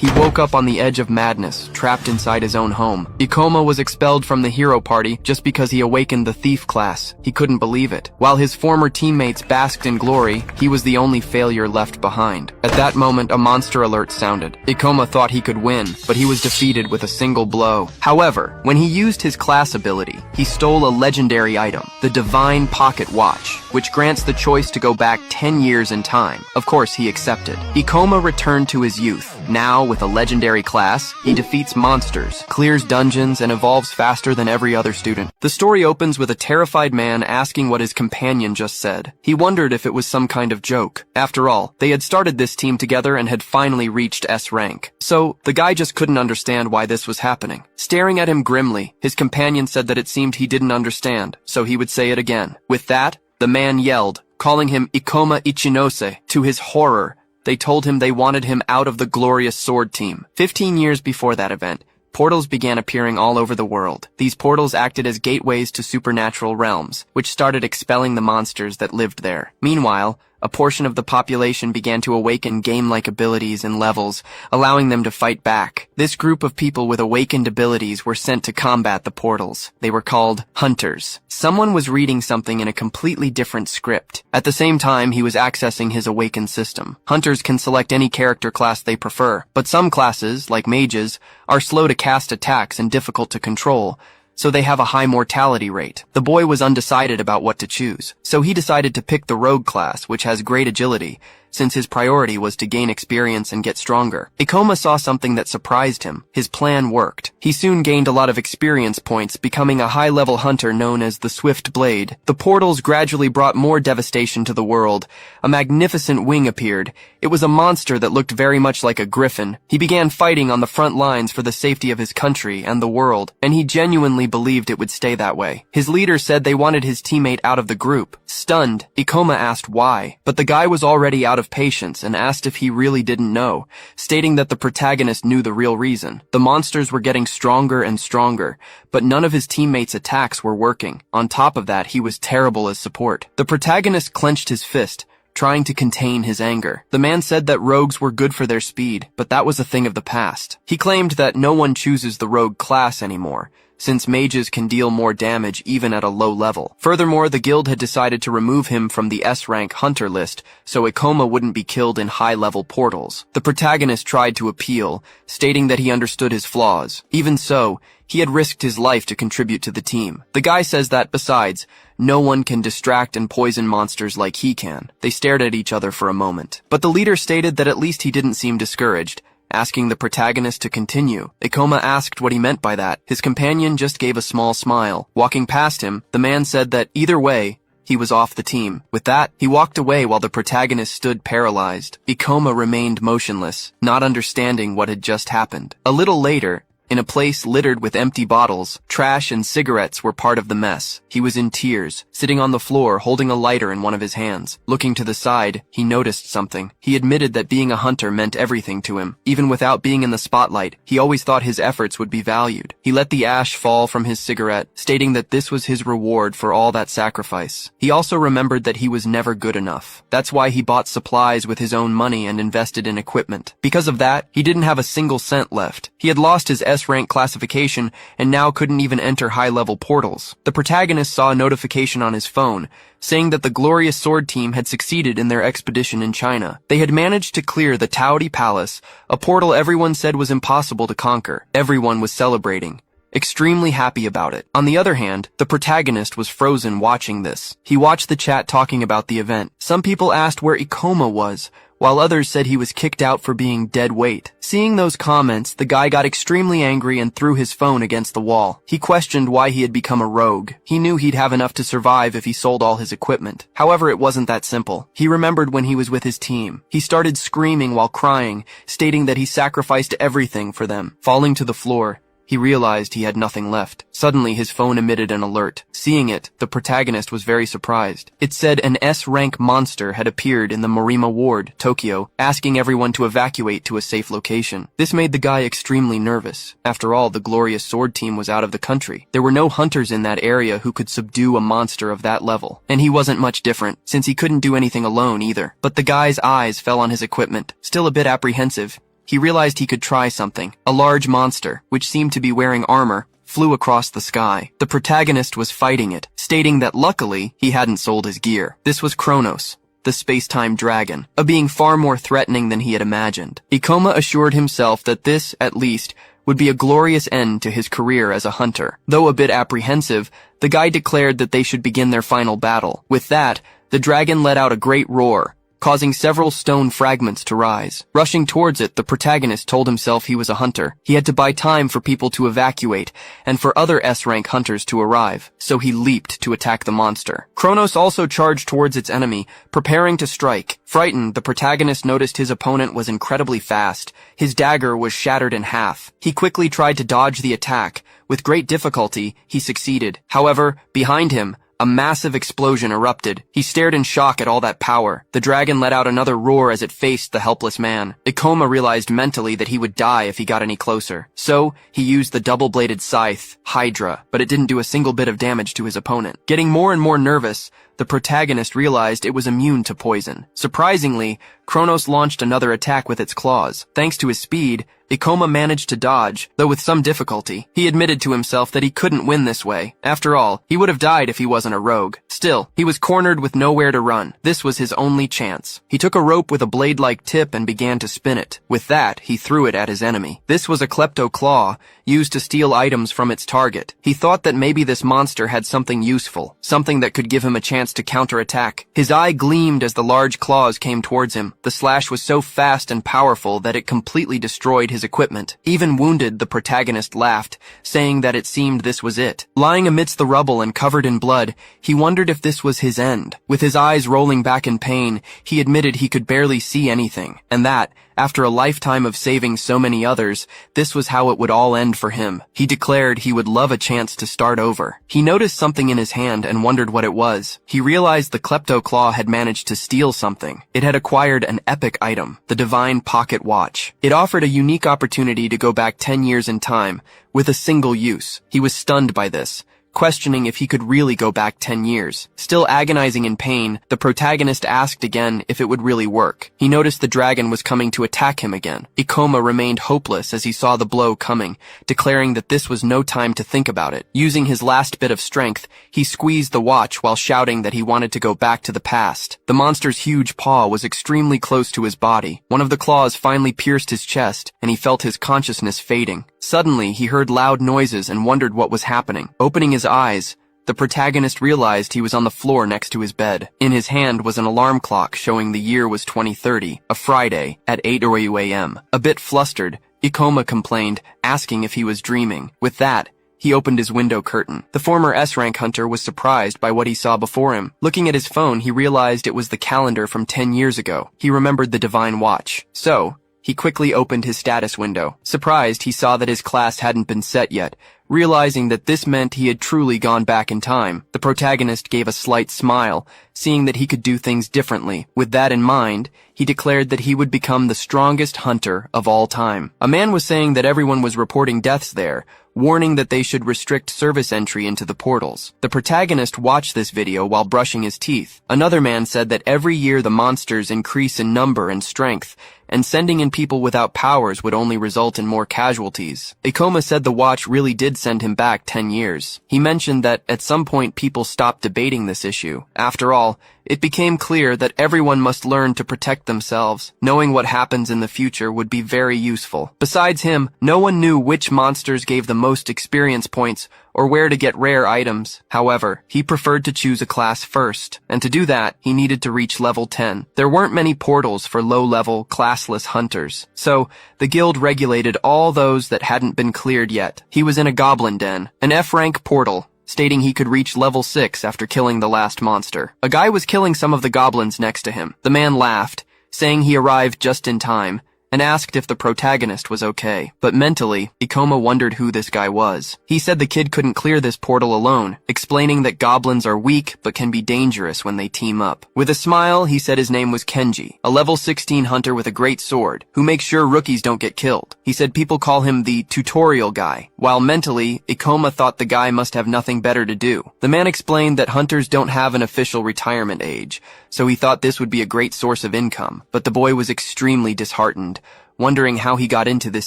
He woke up on the edge of madness, trapped inside his own home. Ikoma was expelled from the hero party just because he awakened the thief class. He couldn't believe it. While his former teammates basked in glory, he was the only failure left behind. At that moment, a monster alert sounded. Ikoma thought he could win, but he was defeated with a single blow. However, when he used his class ability, he stole a legendary item, the Divine Pocket Watch, which grants the choice to go back 10 years in time. Of course, he accepted. Ikoma returned to his youth. Now, with a legendary class, he defeats monsters, clears dungeons, and evolves faster than every other student. The story opens with a terrified man asking what his companion just said. He wondered if it was some kind of joke. After all, they had started this team together and had finally reached S rank. So, the guy just couldn't understand why this was happening. Staring at him grimly, his companion said that it seemed he didn't understand, so he would say it again. With that, the man yelled, calling him Ikoma Ichinose. To his horror, they told him they wanted him out of the glorious sword team. 15 years before that event, portals began appearing all over the world. These portals acted as gateways to supernatural realms, which started expelling the monsters that lived there. Meanwhile, a portion of the population began to awaken game-like abilities and levels, allowing them to fight back. This group of people with awakened abilities were sent to combat the portals. They were called hunters. Someone was reading something in a completely different script. At the same time, he was accessing his awakened system. Hunters can select any character class they prefer, but some classes, like mages, are slow to cast attacks and difficult to control, so they have a high mortality rate. The boy was undecided about what to choose, so he decided to pick the rogue class, which has great agility, since his priority was to gain experience and get stronger. Ikoma saw something that surprised him. His plan worked. He soon gained a lot of experience points, becoming a high-level hunter known as the Swift Blade. The portals gradually brought more devastation to the world. A magnificent wing appeared. It was a monster that looked very much like a griffin. He began fighting on the front lines for the safety of his country and the world, and he genuinely believed it would stay that way. His leader said they wanted his teammate out of the group. Stunned, Ikoma asked why, but the guy was already out of patience and asked if he really didn't know, stating that the protagonist knew the real reason. The monsters were getting stronger and stronger, but none of his teammates' attacks were working. On top of that, he was terrible as support. The protagonist clenched his fist, trying to contain his anger. The man said that rogues were good for their speed, but that was a thing of the past. He claimed that no one chooses the rogue class anymore, since mages can deal more damage even at a low level. Furthermore, the guild had decided to remove him from the S-rank hunter list, so Ikoma wouldn't be killed in high-level portals. The protagonist tried to appeal, stating that he understood his flaws. Even so, he had risked his life to contribute to the team. The guy says that, besides, no one can distract and poison monsters like he can. They stared at each other for a moment. But the leader stated that at least he didn't seem discouraged, asking the protagonist to continue. Ikoma asked what he meant by that. His companion just gave a small smile. Walking past him, the man said that either way, he was off the team. With that, he walked away while the protagonist stood paralyzed. Ikoma remained motionless, not understanding what had just happened. A little later, in a place littered with empty bottles, trash and cigarettes were part of the mess. He was in tears, sitting on the floor holding a lighter in one of his hands. Looking to the side, he noticed something. He admitted that being a hunter meant everything to him. Even without being in the spotlight, he always thought his efforts would be valued. He let the ash fall from his cigarette, stating that this was his reward for all that sacrifice. He also remembered that he was never good enough. That's why he bought supplies with his own money and invested in equipment. Because of that, he didn't have a single cent left. He had lost his S-rank classification and now couldn't even enter high-level portals. The protagonist saw a notification on his phone saying that the glorious sword team had succeeded in their expedition in China. They had managed to clear the Taodi Palace, a portal everyone said was impossible to conquer. Everyone was celebrating, extremely happy about it. On the other hand, the protagonist was frozen watching this. He watched the chat talking about the event. Some people asked where Ikoma was, while others said he was kicked out for being dead weight. Seeing those comments, the guy got extremely angry and threw his phone against the wall. He questioned why he had become a rogue. He knew he'd have enough to survive if he sold all his equipment. However, it wasn't that simple. He remembered when he was with his team. He started screaming while crying, stating that he sacrificed everything for them. Falling to the floor, he realized he had nothing left. Suddenly, his phone emitted an alert. Seeing it, the protagonist was very surprised. It said an S-rank monster had appeared in the Morima Ward, Tokyo, asking everyone to evacuate to a safe location. This made the guy extremely nervous. After all, the glorious sword team was out of the country. There were no hunters in that area who could subdue a monster of that level. And he wasn't much different, since he couldn't do anything alone either. But the guy's eyes fell on his equipment. Still a bit apprehensive, he realized he could try something. A large monster, which seemed to be wearing armor, flew across the sky. The protagonist was fighting it, stating that luckily he hadn't sold his gear. This was Kronos, the space-time dragon, a being far more threatening than he had imagined. Ikoma assured himself that this, at least, would be a glorious end to his career as a hunter. Though a bit apprehensive, the guy declared that they should begin their final battle. With that, the dragon let out a great roar, causing several stone fragments to rise. Rushing towards it, the protagonist told himself he was a hunter. He had to buy time for people to evacuate and for other S-rank hunters to arrive, so he leaped to attack the monster. Kronos also charged towards its enemy, preparing to strike. Frightened, the protagonist noticed his opponent was incredibly fast. His dagger was shattered in half. He quickly tried to dodge the attack. With great difficulty, he succeeded. However, behind him, a massive explosion erupted. He stared in shock at all that power. The dragon let out another roar as it faced the helpless man. Ikoma realized mentally that he would die if he got any closer. So, he used the double-bladed scythe, Hydra, but it didn't do a single bit of damage to his opponent. Getting more and more nervous, the protagonist realized it was immune to poison. Surprisingly, Kronos launched another attack with its claws. Thanks to his speed, Ikoma managed to dodge, though with some difficulty. He admitted to himself that he couldn't win this way. After all, he would have died if he wasn't a rogue. Still, he was cornered with nowhere to run. This was his only chance. He took a rope with a blade-like tip and began to spin it. With that, he threw it at his enemy. This was a klepto claw, used to steal items from its target. He thought that maybe this monster had something useful, something that could give him a chance to counterattack. His eye gleamed as the large claws came towards him. The slash was so fast and powerful that it completely destroyed his equipment. Even wounded, the protagonist laughed, saying that it seemed this was it. Lying amidst the rubble and covered in blood, he wondered if this was his end. With his eyes rolling back in pain, he admitted he could barely see anything, and that, after a lifetime of saving so many others, this was how it would all end for him. He declared he would love a chance to start over. He noticed something in his hand and wondered what it was. He realized the klepto claw had managed to steal something. It had acquired an epic item, the divine pocket watch. It offered a unique opportunity to go back 10 years in time, with a single use. He was stunned by this, questioning if he could really go back 10 years. Still agonizing in pain, the protagonist asked again if it would really work. He noticed the dragon was coming to attack him again. Ikoma remained hopeless as he saw the blow coming, declaring that this was no time to think about it. Using his last bit of strength, he squeezed the watch while shouting that he wanted to go back to the past. The monster's huge paw was extremely close to his body. One of the claws finally pierced his chest, and he felt his consciousness fading. Suddenly, he heard loud noises and wondered what was happening. Opening his eyes, the protagonist realized he was on the floor next to his bed. In his hand was an alarm clock showing the year was 2030, a Friday, at 8:00 a.m. A bit flustered, Ikoma complained, asking if he was dreaming. With that, he opened his window curtain. The former S-rank hunter was surprised by what he saw before him. Looking at his phone, he realized it was the calendar from 10 years ago. He remembered the divine watch. So, he quickly opened his status window. Surprised, he saw that his class hadn't been set yet. Realizing that this meant he had truly gone back in time, the protagonist gave a slight smile, seeing that he could do things differently. With that in mind, he declared that he would become the strongest hunter of all time. A man was saying that everyone was reporting deaths there, warning that they should restrict service entry into the portals. The protagonist watched this video while brushing his teeth. Another man said that every year the monsters increase in number and strength, and sending in people without powers would only result in more casualties. Ikoma said the watch really did send him back 10 years. He mentioned that at some point people stopped debating this issue. After all, it became clear that everyone must learn to protect themselves. Knowing what happens in the future would be very useful. Besides him, no one knew which monsters gave the most experience points or where to get rare items. However, he preferred to choose a class first, and to do that, he needed to reach level 10. There weren't many portals for low-level, classless hunters, so the guild regulated all those that hadn't been cleared yet. He was in a goblin den, an F-rank portal, stating he could reach level 6 after killing the last monster. A guy was killing some of the goblins next to him. The man laughed, saying he arrived just in time, and asked if the protagonist was okay. But mentally, Ikoma wondered who this guy was. He said the kid couldn't clear this portal alone, explaining that goblins are weak but can be dangerous when they team up. With a smile, he said his name was Kenji, a level 16 hunter with a great sword, who makes sure rookies don't get killed. He said people call him the tutorial guy, while mentally, Ikoma thought the guy must have nothing better to do. The man explained that hunters don't have an official retirement age, so he thought this would be a great source of income, but the boy was extremely disheartened. wondering how he got into this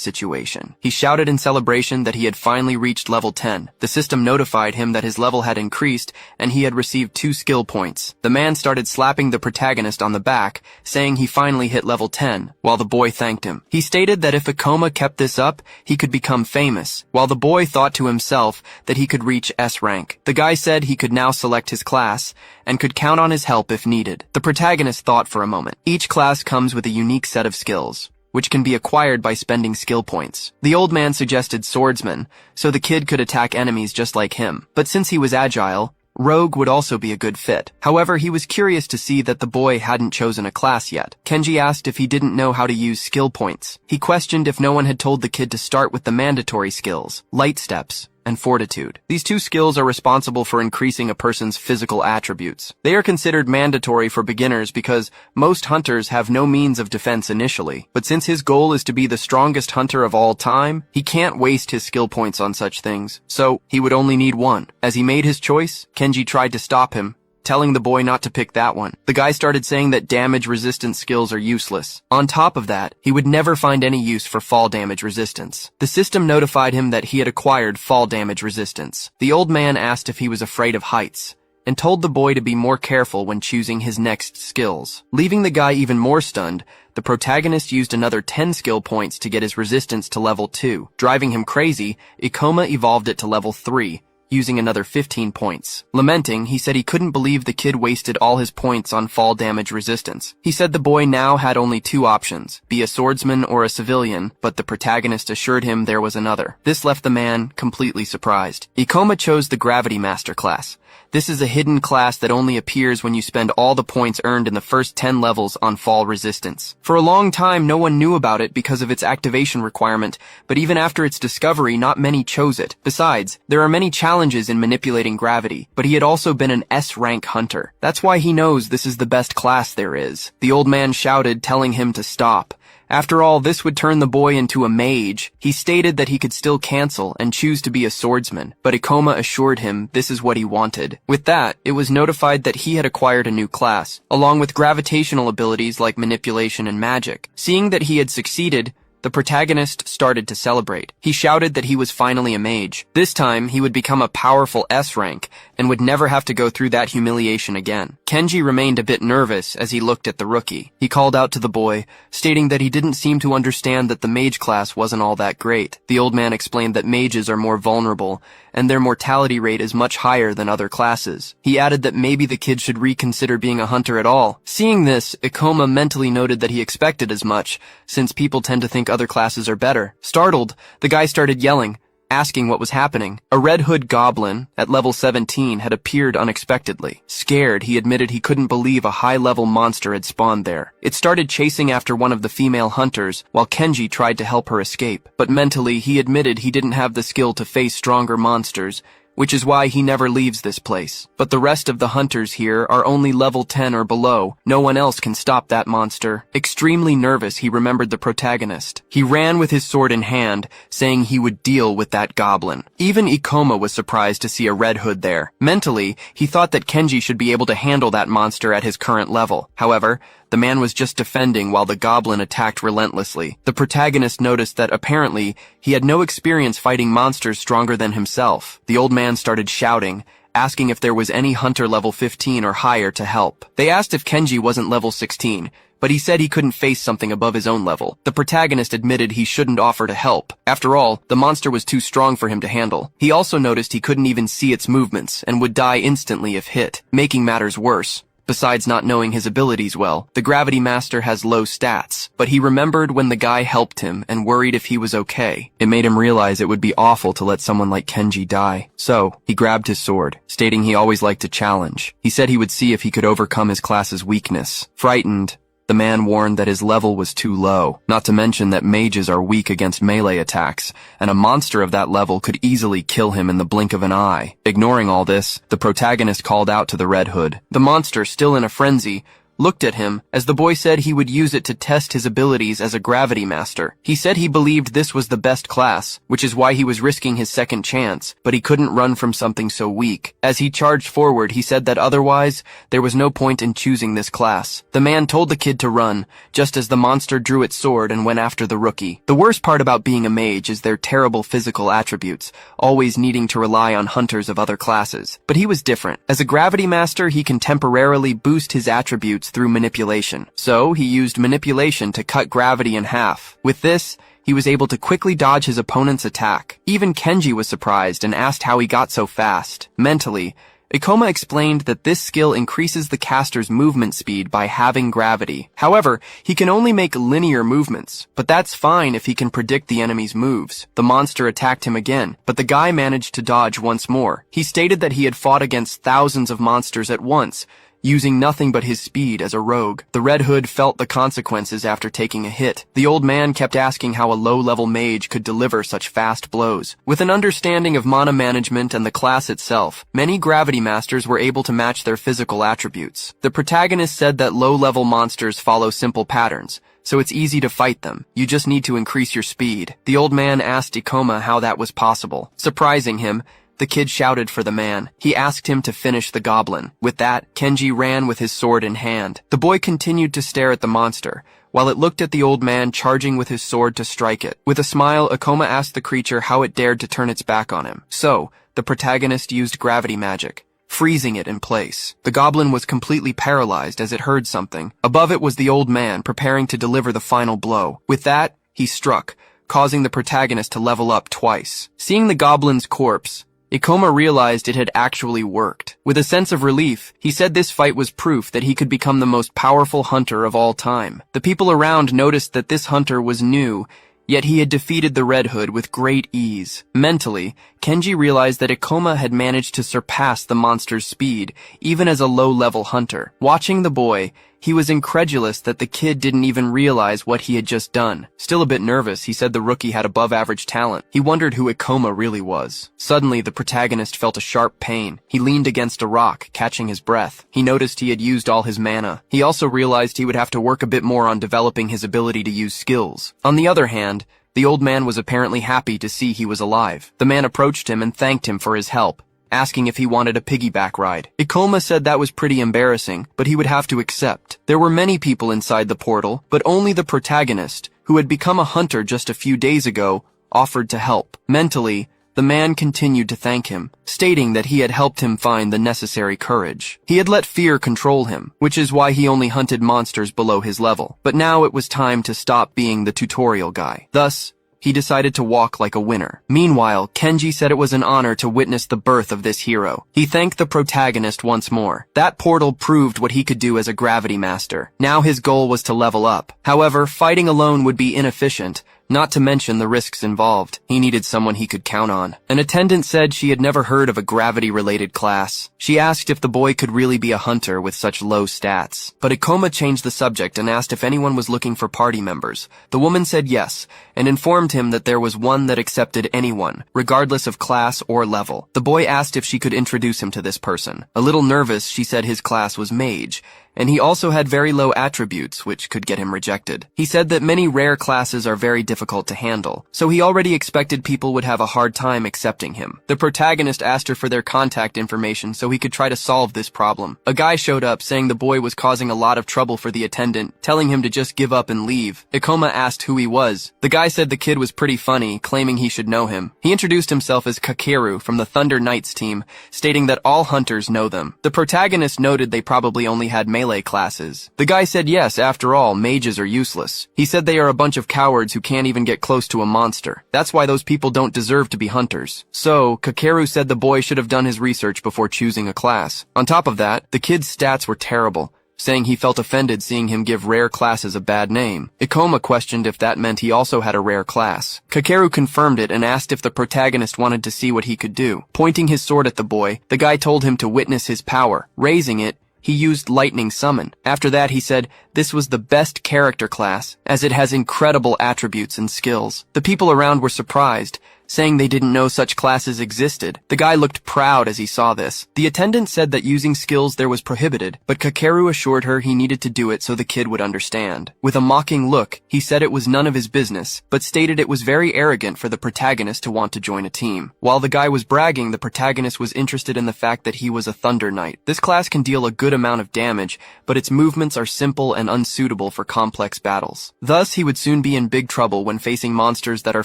situation. He shouted in celebration that he had finally reached level 10. The system notified him that his level had increased and he had received 2 skill points. The man started slapping the protagonist on the back, saying he finally hit level 10, while the boy thanked him. He stated that if Ikoma kept this up, he could become famous, while the boy thought to himself that he could reach S rank. The guy said he could now select his class and could count on his help if needed. The protagonist thought for a moment. Each class comes with a unique set of skills, which can be acquired by spending skill points. The old man suggested swordsman, so the kid could attack enemies just like him. But since he was agile, rogue would also be a good fit. However, he was curious to see that the boy hadn't chosen a class yet. Kenji asked if he didn't know how to use skill points. He questioned if no one had told the kid to start with the mandatory skills, light steps, and fortitude. These 2 skills are responsible for increasing a person's physical attributes. They are considered mandatory for beginners because most hunters have no means of defense initially. But since his goal is to be the strongest hunter of all time, he can't waste his skill points on such things. So, he would only need 1. As he made his choice, Kenji tried to stop him, telling the boy not to pick that one. The guy started saying that damage resistance skills are useless. On top of that, he would never find any use for fall damage resistance. The system notified him that he had acquired fall damage resistance. The old man asked if he was afraid of heights, and told the boy to be more careful when choosing his next skills. Leaving the guy even more stunned, the protagonist used another 10 skill points to get his resistance to level 2. Driving him crazy, Ikoma evolved it to level 3, using another 15 points. Lamenting, he said he couldn't believe the kid wasted all his points on fall damage resistance. He said the boy now had only 2 options, be a swordsman or a civilian, but the protagonist assured him there was another. This left the man completely surprised. Ikoma chose the Gravity Master class. This is a hidden class that only appears when you spend all the points earned in the first 10 levels on fall resistance. For a long time, no one knew about it because of its activation requirement, but even after its discovery, not many chose it. Besides, there are many challenges in manipulating gravity, but he had also been an S-rank hunter. That's why he knows this is the best class there is. The old man shouted, telling him to stop. After all, this would turn the boy into a mage. He stated that he could still cancel and choose to be a swordsman, but Ikoma assured him this is what he wanted. With that, it was notified that he had acquired a new class, along with gravitational abilities like manipulation and magic. Seeing that he had succeeded, the protagonist started to celebrate. He shouted that he was finally a mage. This time, he would become a powerful S rank and would never have to go through that humiliation again. Kenji remained a bit nervous as he looked at the rookie. He called out to the boy, stating that he didn't seem to understand that the mage class wasn't all that great. The old man explained that mages are more vulnerable and their mortality rate is much higher than other classes. He added that maybe the kid should reconsider being a hunter at all. Seeing this, Ikoma mentally noted that he expected as much, since people tend to think other classes are better. Startled, the guy started yelling, asking what was happening. A Red Hood goblin, at level 17, had appeared unexpectedly. Scared, he admitted he couldn't believe a high-level monster had spawned there. It started chasing after one of the female hunters, while Kenji tried to help her escape. But mentally, he admitted he didn't have the skill to face stronger monsters, which is why he never leaves this place. But the rest of the hunters here are only level 10 or below. No one else can stop that monster. Extremely nervous, he remembered the protagonist. He ran with his sword in hand, saying he would deal with that goblin. Even Ikoma was surprised to see a Red Hood there. Mentally, he thought that Kenji should be able to handle that monster at his current level. However, the man was just defending while the goblin attacked relentlessly. The protagonist noticed that apparently he had no experience fighting monsters stronger than himself. The old man started shouting, asking if there was any hunter level 15 or higher to help. They asked if Kenji wasn't level 16, but he said he couldn't face something above his own level. The protagonist admitted he shouldn't offer to help. After all, the monster was too strong for him to handle. He also noticed he couldn't even see its movements and would die instantly if hit, making matters worse. Besides not knowing his abilities well, the Gravity Master has low stats, but he remembered when the guy helped him and worried if he was okay. It made him realize it would be awful to let someone like Kenji die. So, he grabbed his sword, stating he always liked to challenge. He said he would see if he could overcome his class's weakness. Frightened, the man warned that his level was too low, not to mention that mages are weak against melee attacks, and a monster of that level could easily kill him in the blink of an eye. Ignoring all this, the protagonist called out to the Red Hood. The monster, still in a frenzy, looked at him, as the boy said he would use it to test his abilities as a gravity master. He said he believed this was the best class, which is why he was risking his second chance, but he couldn't run from something so weak. As he charged forward, he said that otherwise, there was no point in choosing this class. The man told the kid to run, just as the monster drew its sword and went after the rookie. The worst part about being a mage is their terrible physical attributes, always needing to rely on hunters of other classes. But he was different. As a gravity master, he can temporarily boost his attributes through manipulation. So, he used manipulation to cut gravity in half. With this, he was able to quickly dodge his opponent's attack. Even Kenji was surprised and asked how he got so fast. Mentally, Ikoma explained that this skill increases the caster's movement speed by having gravity. However, he can only make linear movements, but that's fine if he can predict the enemy's moves. The monster attacked him again, but the guy managed to dodge once more. He stated that he had fought against thousands of monsters at once, using nothing but his speed as a rogue. The Red Hood felt the consequences after taking a hit. The old man kept asking how a low-level mage could deliver such fast blows. With an understanding of mana management and the class itself, many gravity masters were able to match their physical attributes. The protagonist said that low-level monsters follow simple patterns, so it's easy to fight them. You just need to increase your speed. The old man asked Ikoma how that was possible. Surprising him, the kid shouted for the man. He asked him to finish the goblin. With that, Kenji ran with his sword in hand. The boy continued to stare at the monster, while it looked at the old man charging with his sword to strike it. With a smile, Ikoma asked the creature how it dared to turn its back on him. So, the protagonist used gravity magic, freezing it in place. The goblin was completely paralyzed as it heard something. Above it was the old man preparing to deliver the final blow. With that, he struck, causing the protagonist to level up twice. Seeing the goblin's corpse, Ikoma realized it had actually worked. With a sense of relief, he said this fight was proof that he could become the most powerful hunter of all time. The people around noticed that this hunter was new, yet he had defeated the Red Hood with great ease. Mentally, Kenji realized that Ikoma had managed to surpass the monster's speed, even as a low-level hunter. Watching the boy, he was incredulous that the kid didn't even realize what he had just done. Still a bit nervous, he said the rookie had above-average talent. He wondered who Ikoma really was. Suddenly, the protagonist felt a sharp pain. He leaned against a rock, catching his breath. He noticed he had used all his mana. He also realized he would have to work a bit more on developing his ability to use skills. On the other hand, the old man was apparently happy to see he was alive. The man approached him and thanked him for his help, asking if he wanted a piggyback ride. Ikoma said that was pretty embarrassing, but he would have to accept. There were many people inside the portal, but only the protagonist, who had become a hunter just a few days ago, offered to help. Mentally, the man continued to thank him, stating that he had helped him find the necessary courage. He had let fear control him, which is why he only hunted monsters below his level. But now it was time to stop being the tutorial guy. Thus, he decided to walk like a winner. Meanwhile, Kenji said it was an honor to witness the birth of this hero. He thanked the protagonist once more. That portal proved what he could do as a gravity master. Now his goal was to level up. However, fighting alone would be inefficient, not to mention the risks involved. He needed someone he could count on. An attendant said she had never heard of a gravity-related class. She asked if the boy could really be a hunter with such low stats. But Ikoma changed the subject and asked if anyone was looking for party members. The woman said yes, and informed him that there was one that accepted anyone, regardless of class or level. The boy asked if she could introduce him to this person. A little nervous, she said his class was mage, and he also had very low attributes, which could get him rejected. He said that many rare classes are very difficult to handle, so he already expected people would have a hard time accepting him. The protagonist asked her for their contact information so he could try to solve this problem. A guy showed up saying the boy was causing a lot of trouble for the attendant, telling him to just give up and leave. Ikoma asked who he was. The guy said the kid was pretty funny, claiming he should know him. He introduced himself as Kakeru from the Thunder Knights team, stating that all hunters know them. The protagonist noted they probably only had melee classes. The guy said yes, after all, mages are useless. He said they are a bunch of cowards who can't even get close to a monster. That's why those people don't deserve to be hunters. So, Kakeru said the boy should have done his research before choosing a class. On top of that, the kid's stats were terrible, saying he felt offended seeing him give rare classes a bad name. Ikoma questioned if that meant he also had a rare class. Kakeru confirmed it and asked if the protagonist wanted to see what he could do. Pointing his sword at the boy, the guy told him to witness his power. Raising it, he used Lightning Summon. After that, he said this was the best character class, as it has incredible attributes and skills. The people around were surprised, saying they didn't know such classes existed. The guy looked proud as he saw this. The attendant said that using skills there was prohibited, but Kakeru assured her he needed to do it so the kid would understand. With a mocking look, he said it was none of his business, but stated it was very arrogant for the protagonist to want to join a team. While the guy was bragging, the protagonist was interested in the fact that he was a Thunder Knight. This class can deal a good amount of damage, but its movements are simple and unsuitable for complex battles. Thus, he would soon be in big trouble when facing monsters that are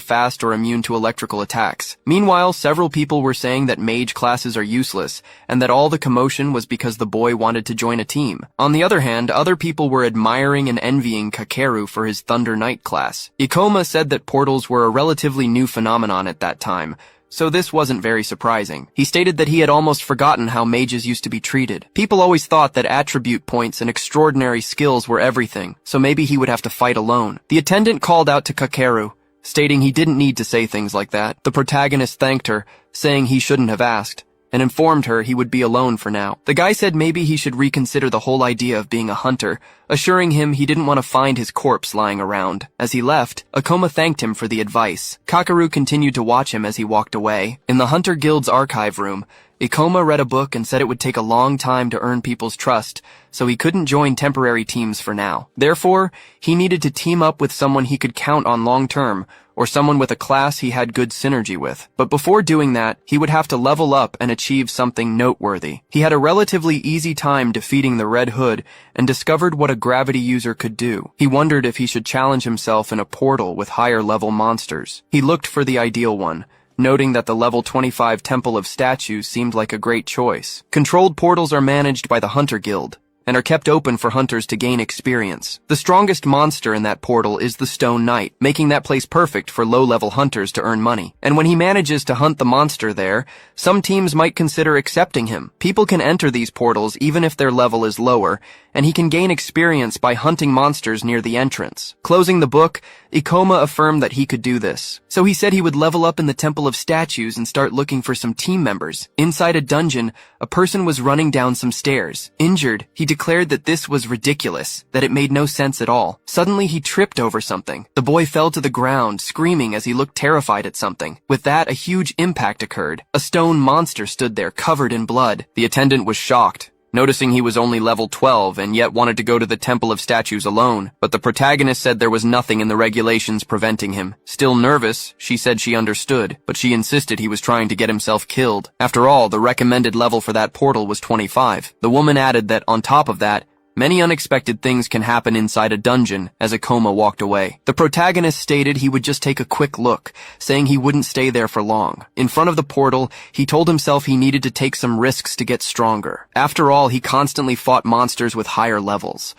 fast or immune to electrical attacks. Meanwhile, several people were saying that mage classes are useless, and that all the commotion was because the boy wanted to join a team. On the other hand, other people were admiring and envying Kakeru for his Thunder Knight class. Ikoma said that portals were a relatively new phenomenon at that time, so this wasn't very surprising. He stated that he had almost forgotten how mages used to be treated. People always thought that attribute points and extraordinary skills were everything, so maybe he would have to fight alone. The attendant called out to Kakeru, stating he didn't need to say things like that. The protagonist thanked her, saying he shouldn't have asked, and informed her he would be alone for now. The guy said maybe he should reconsider the whole idea of being a hunter, assuring him he didn't want to find his corpse lying around. As he left, Ikoma thanked him for the advice. Kakeru continued to watch him as he walked away. In the Hunter Guild's archive room, Ikoma read a book and said it would take a long time to earn people's trust, so he couldn't join temporary teams for now. Therefore, he needed to team up with someone he could count on long term, or someone with a class he had good synergy with. But before doing that, he would have to level up and achieve something noteworthy. He had a relatively easy time defeating the Red Hood and discovered what a gravity user could do. He wondered if he should challenge himself in a portal with higher level monsters. He looked for the ideal one, noting that the level 25 Temple of Statues seemed like a great choice. Controlled portals are managed by the Hunter Guild, and are kept open for hunters to gain experience. The strongest monster in that portal is the Stone Knight, making that place perfect for low-level hunters to earn money. And when he manages to hunt the monster there, some teams might consider accepting him. People can enter these portals even if their level is lower, and he can gain experience by hunting monsters near the entrance. Closing the book, Ikoma affirmed that he could do this. So he said he would level up in the Temple of Statues and start looking for some team members. Inside a dungeon, a person was running down some stairs. Injured, he declared that this was ridiculous, that it made no sense at all. Suddenly he tripped over something. The boy fell to the ground, screaming as he looked terrified at something. With that, a huge impact occurred. A stone monster stood there, covered in blood. The attendant was shocked, noticing he was only level 12 and yet wanted to go to the Temple of Statues alone. But the protagonist said there was nothing in the regulations preventing him. Still nervous, she said she understood, but she insisted he was trying to get himself killed. After all, the recommended level for that portal was 25. The woman added that, on top of that, many unexpected things can happen inside a dungeon. As Ikoma walked away, the protagonist stated he would just take a quick look, saying he wouldn't stay there for long. In front of the portal, he told himself he needed to take some risks to get stronger. After all, he constantly fought monsters with higher levels.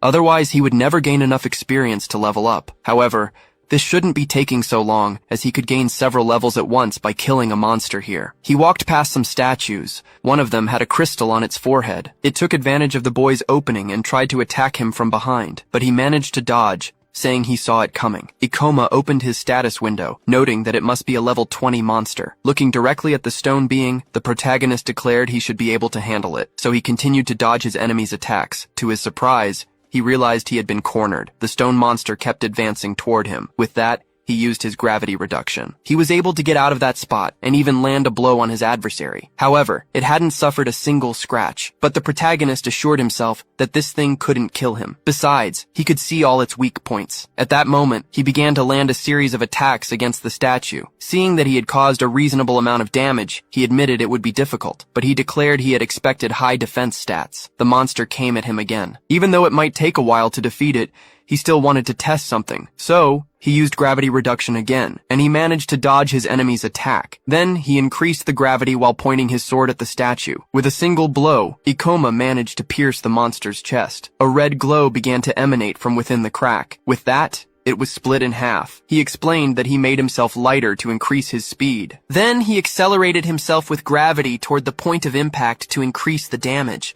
Otherwise, he would never gain enough experience to level up. However, this shouldn't be taking so long, as he could gain several levels at once by killing a monster here. He walked past some statues. One of them had a crystal on its forehead. It took advantage of the boy's opening and tried to attack him from behind, but he managed to dodge, saying he saw it coming. Ikoma opened his status window, noting that it must be a level 20 monster. Looking directly at the stone being, the protagonist declared he should be able to handle it, so he continued to dodge his enemy's attacks. To his surprise, he realized he had been cornered. The stone monster kept advancing toward him. With that, he used his gravity reduction. He was able to get out of that spot and even land a blow on his adversary. However, it hadn't suffered a single scratch, but the protagonist assured himself that this thing couldn't kill him. Besides, he could see all its weak points. At that moment, he began to land a series of attacks against the statue. Seeing that he had caused a reasonable amount of damage, he admitted it would be difficult, but he declared he had expected high defense stats. The monster came at him again. Even though it might take a while to defeat it, he still wanted to test something. So, he used gravity reduction again, and he managed to dodge his enemy's attack. Then, he increased the gravity while pointing his sword at the statue. With a single blow, Ikoma managed to pierce the monster's chest. A red glow began to emanate from within the crack. With that, it was split in half. He explained that he made himself lighter to increase his speed. Then, he accelerated himself with gravity toward the point of impact to increase the damage.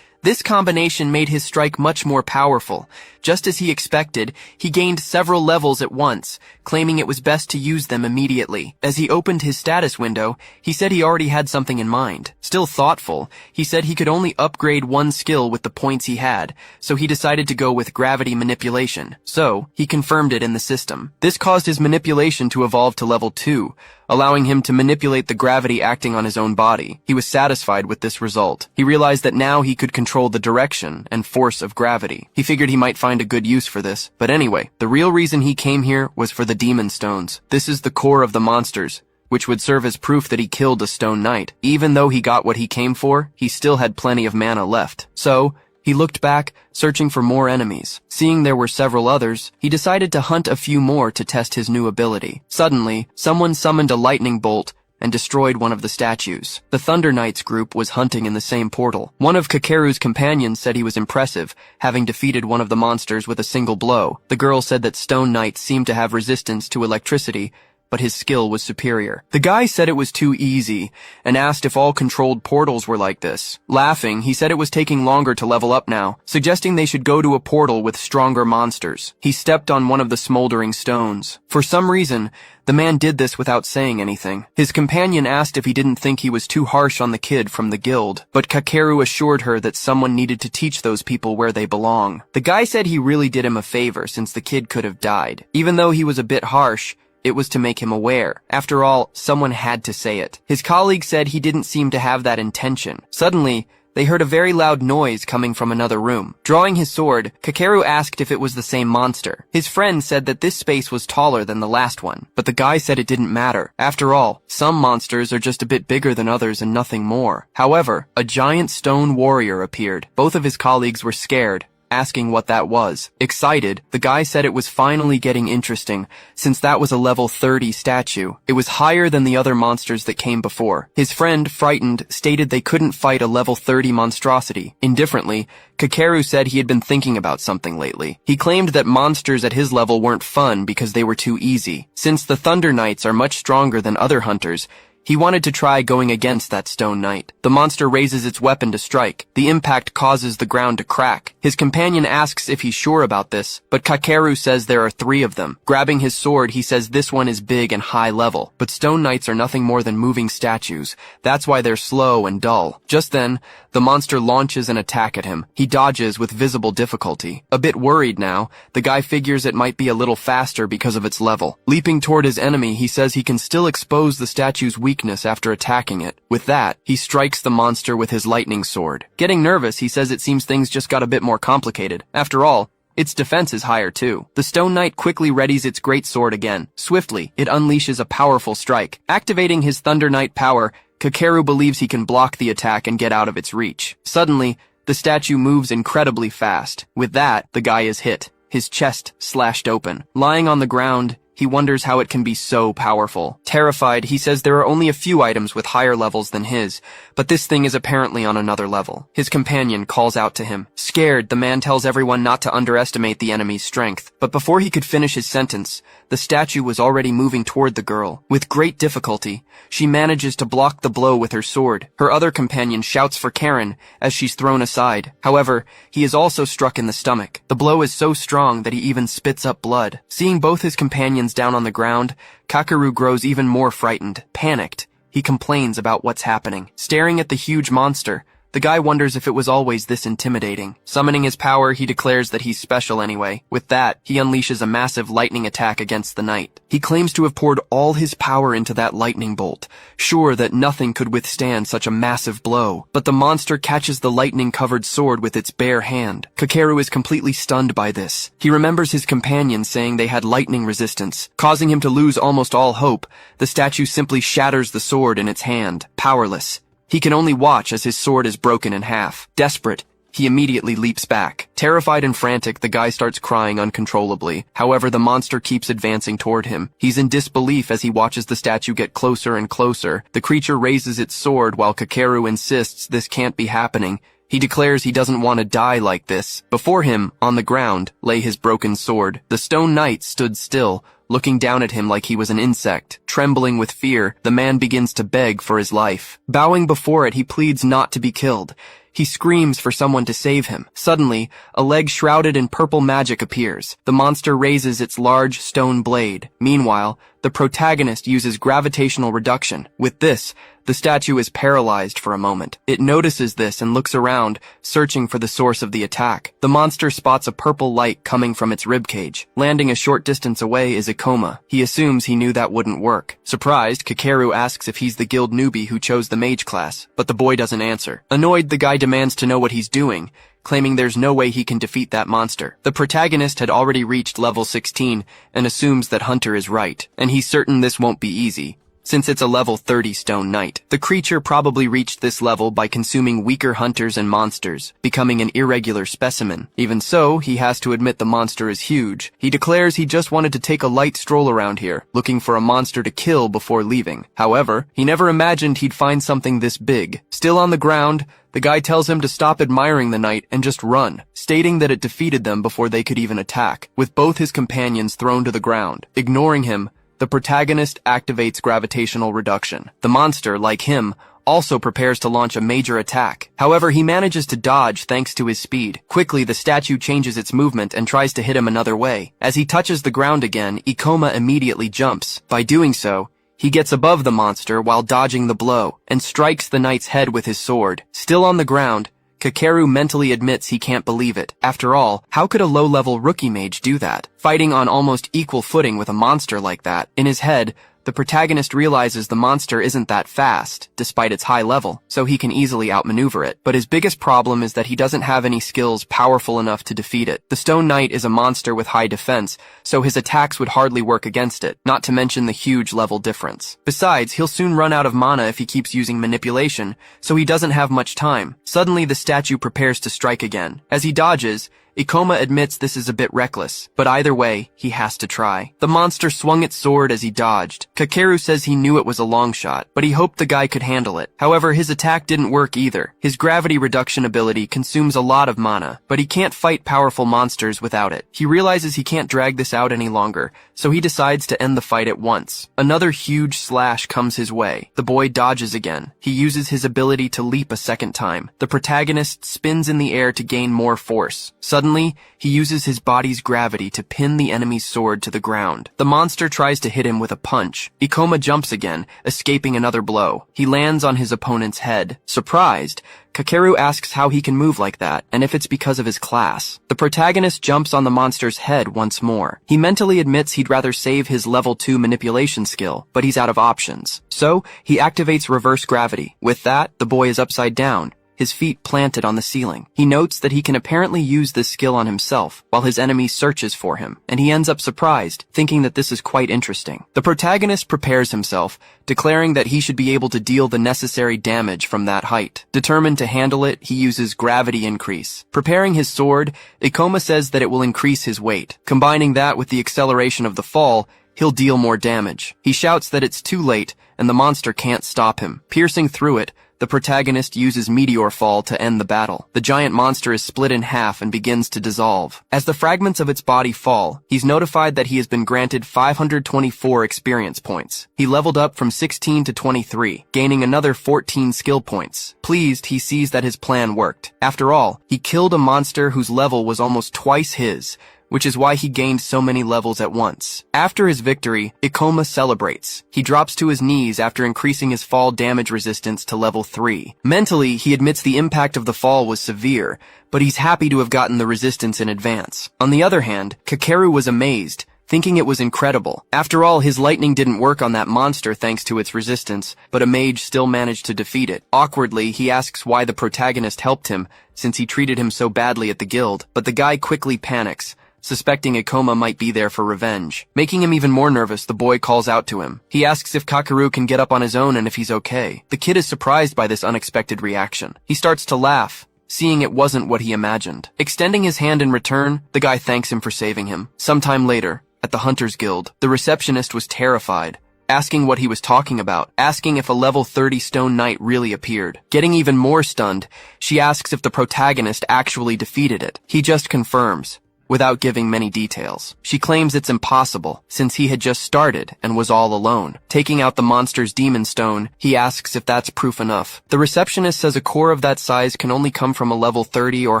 This combination made his strike much more powerful, Just as he expected, he gained several levels at once, claiming it was best to use them immediately. As he opened his status window, he said he already had something in mind. Still thoughtful, he said he could only upgrade one skill with the points he had, so he decided to go with gravity manipulation. So, he confirmed it in the system. This caused his manipulation to evolve to level 2, allowing him to manipulate the gravity acting on his own body. He was satisfied with this result. He realized that now he could control the direction and force of gravity. He figured he might find a good use for this. But anyway, the real reason he came here was for the demon stones. This is the core of the monsters, which would serve as proof that he killed a stone knight. Even though he got what he came for, he still had plenty of mana left. So, he looked back, searching for more enemies. Seeing there were several others, he decided to hunt a few more to test his new ability. Suddenly, someone summoned a lightning bolt and destroyed one of the statues. The Thunder Knights group was hunting in the same portal. One of Kakeru's companions said he was impressive, having defeated one of the monsters with a single blow. The girl said that stone knights seemed to have resistance to electricity, but his skill was superior. The guy said it was too easy, and asked if all controlled portals were like this. Laughing, he said it was taking longer to level up now, suggesting they should go to a portal with stronger monsters. He stepped on one of the smoldering stones. For some reason, the man did this without saying anything. His companion asked if he didn't think he was too harsh on the kid from the guild, but Kakeru assured her that someone needed to teach those people where they belong. The guy said he really did him a favor since the kid could have died. Even though he was a bit harsh, it was to make him aware. After all, someone had to say it. His colleague said he didn't seem to have that intention. Suddenly, they heard a very loud noise coming from another room. Drawing his sword, Kakeru asked if it was the same monster. His friend said that this space was taller than the last one, but the guy said it didn't matter. After all, some monsters are just a bit bigger than others and nothing more. However, a giant stone warrior appeared. Both of his colleagues were scared, asking what that was. Excited, the guy said it was finally getting interesting, since that was a level 30 statue. It was higher than the other monsters that came before. His friend, frightened, stated they couldn't fight a level 30 monstrosity. Indifferently, Kakeru said he had been thinking about something lately. He claimed that monsters at his level weren't fun because they were too easy. Since the Thunder Knights are much stronger than other hunters, he wanted to try going against that stone knight. The monster raises its weapon to strike. The impact causes the ground to crack. His companion asks if he's sure about this, but Kakeru says there are 3 of them. Grabbing his sword, he says this one is big and high level, but stone knights are nothing more than moving statues. That's why they're slow and dull. Just then, the monster launches an attack at him. He dodges with visible difficulty. A bit worried now, the guy figures it might be a little faster because of its level. Leaping toward his enemy, he says he can still expose the statue's weakness after attacking it. With that, he strikes the monster with his lightning sword. Getting nervous, he says it seems things just got a bit more complicated. After all, its defense is higher too. The Stone Knight quickly readies its great sword again. Swiftly, it unleashes a powerful strike. Activating his Thunder Knight power, Kakeru believes he can block the attack and get out of its reach. Suddenly, the statue moves incredibly fast. With that, the guy is hit, his chest slashed open. Lying on the ground, he wonders how it can be so powerful. Terrified, he says there are only a few items with higher levels than his, but this thing is apparently on another level. His companion calls out to him. Scared, the man tells everyone not to underestimate the enemy's strength. But before he could finish his sentence, the statue was already moving toward the girl. With great difficulty, she manages to block the blow with her sword. Her other companion shouts for Karen as she's thrown aside. However, he is also struck in the stomach. The blow is so strong that he even spits up blood. Seeing both his companions down on the ground, Kakeru grows even more frightened. Panicked, he complains about what's happening. Staring at the huge monster, the guy wonders if it was always this intimidating. Summoning his power, he declares that he's special anyway. With that, he unleashes a massive lightning attack against the knight. He claims to have poured all his power into that lightning bolt, sure that nothing could withstand such a massive blow. But the monster catches the lightning-covered sword with its bare hand. Kakeru is completely stunned by this. He remembers his companions saying they had lightning resistance. Causing him to lose almost all hope, the statue simply shatters the sword in its hand, powerless. He can only watch as his sword is broken in half. Desperate, he immediately leaps back. Terrified and frantic, the guy starts crying uncontrollably. However, the monster keeps advancing toward him. He's in disbelief as he watches the statue get closer and closer. The creature raises its sword while Kakeru insists this can't be happening. He declares he doesn't want to die like this. Before him, on the ground, lay his broken sword. The Stone Knight stood still, looking down at him like he was an insect. Trembling with fear, the man begins to beg for his life. Bowing before it, he pleads not to be killed. He screams for someone to save him. Suddenly, a leg shrouded in purple magic appears. The monster raises its large stone blade. Meanwhile, the protagonist uses gravitational reduction. With this, the statue is paralyzed for a moment. It notices this and looks around, searching for the source of the attack. The monster spots a purple light coming from its ribcage. Landing a short distance away is Ikoma. He assumes he knew that wouldn't work. Surprised, Kakeru asks if he's the guild newbie who chose the mage class, but the boy doesn't answer. Annoyed, the guy demands to know what he's doing, claiming there's no way he can defeat that monster. The protagonist had already reached level 16 and assumes that Hunter is right, and he's certain this won't be easy, since it's a level 30 stone knight. The creature probably reached this level by consuming weaker hunters and monsters, becoming an irregular specimen. Even so, he has to admit the monster is huge. He declares he just wanted to take a light stroll around here, looking for a monster to kill before leaving. However, he never imagined he'd find something this big. Still on the ground, the guy tells him to stop admiring the knight and just run, stating that it defeated them before they could even attack. With both his companions thrown to the ground, ignoring him, the protagonist activates gravitational reduction. The monster, like him, also prepares to launch a major attack. However, he manages to dodge thanks to his speed. Quickly, the statue changes its movement and tries to hit him another way. As he touches the ground again, Ikoma immediately jumps. By doing so, he gets above the monster while dodging the blow, and strikes the knight's head with his sword. Still on the ground, Kakeru mentally admits he can't believe it. After all, how could a low-level rookie mage do that? Fighting on almost equal footing with a monster like that. In his head, the protagonist realizes the monster isn't that fast, despite its high level, so he can easily outmaneuver it. But his biggest problem is that he doesn't have any skills powerful enough to defeat it. The Stone Knight is a monster with high defense, so his attacks would hardly work against it, not to mention the huge level difference. Besides, he'll soon run out of mana if he keeps using manipulation, so he doesn't have much time. Suddenly, the statue prepares to strike again. As he dodges, Ikoma admits this is a bit reckless, but either way, he has to try. The monster swung its sword as he dodged. Kakeru says he knew it was a long shot, but he hoped the guy could handle it. However, his attack didn't work either. His gravity reduction ability consumes a lot of mana, but he can't fight powerful monsters without it. He realizes he can't drag this out any longer, so he decides to end the fight at once. Another huge slash comes his way. The boy dodges again. He uses his ability to leap a second time. The protagonist spins in the air to gain more force. Suddenly, he uses his body's gravity to pin the enemy's sword to the ground. The monster tries to hit him with a punch. Ikoma jumps again, escaping another blow. He lands on his opponent's head. Surprised, Kakeru asks how he can move like that, and if it's because of his class. The protagonist jumps on the monster's head once more. He mentally admits he'd rather save his level 2 manipulation skill, but he's out of options. So, he activates reverse gravity. With that, the boy is upside down, his feet planted on the ceiling. He notes that he can apparently use this skill on himself, while his enemy searches for him, and he ends up surprised, thinking that this is quite interesting. The protagonist prepares himself, declaring that he should be able to deal the necessary damage from that height. Determined to handle it, he uses gravity increase. Preparing his sword, Ikoma says that it will increase his weight. Combining that with the acceleration of the fall, he'll deal more damage. He shouts that it's too late, and the monster can't stop him. Piercing through it, the protagonist uses Meteor Fall to end the battle. The giant monster is split in half and begins to dissolve. As the fragments of its body fall, he's notified that he has been granted 524 experience points. He leveled up from 16 to 23, gaining another 14 skill points. Pleased, he sees that his plan worked. After all, he killed a monster whose level was almost twice his, which is why he gained so many levels at once. After his victory, Ikoma celebrates. He drops to his knees after increasing his fall damage resistance to level 3. Mentally, he admits the impact of the fall was severe, but he's happy to have gotten the resistance in advance. On the other hand, Kakeru was amazed, thinking it was incredible. After all, his lightning didn't work on that monster thanks to its resistance, but a mage still managed to defeat it. Awkwardly, he asks why the protagonist helped him, since he treated him so badly at the guild, but the guy quickly panics, suspecting Ikoma might be there for revenge. Making him even more nervous, the boy calls out to him. He asks if Kakeru can get up on his own and if he's okay. The kid is surprised by this unexpected reaction. He starts to laugh, seeing it wasn't what he imagined. Extending his hand in return, the guy thanks him for saving him. Sometime later, at the Hunters Guild, the receptionist was terrified, asking what he was talking about, asking if a level 30 Stone Knight really appeared. Getting even more stunned, she asks if the protagonist actually defeated it. He just confirms. without giving many details. She claims it's impossible, since he had just started and was all alone. Taking out the monster's demon stone, he asks if that's proof enough. The receptionist says a core of that size can only come from a level 30 or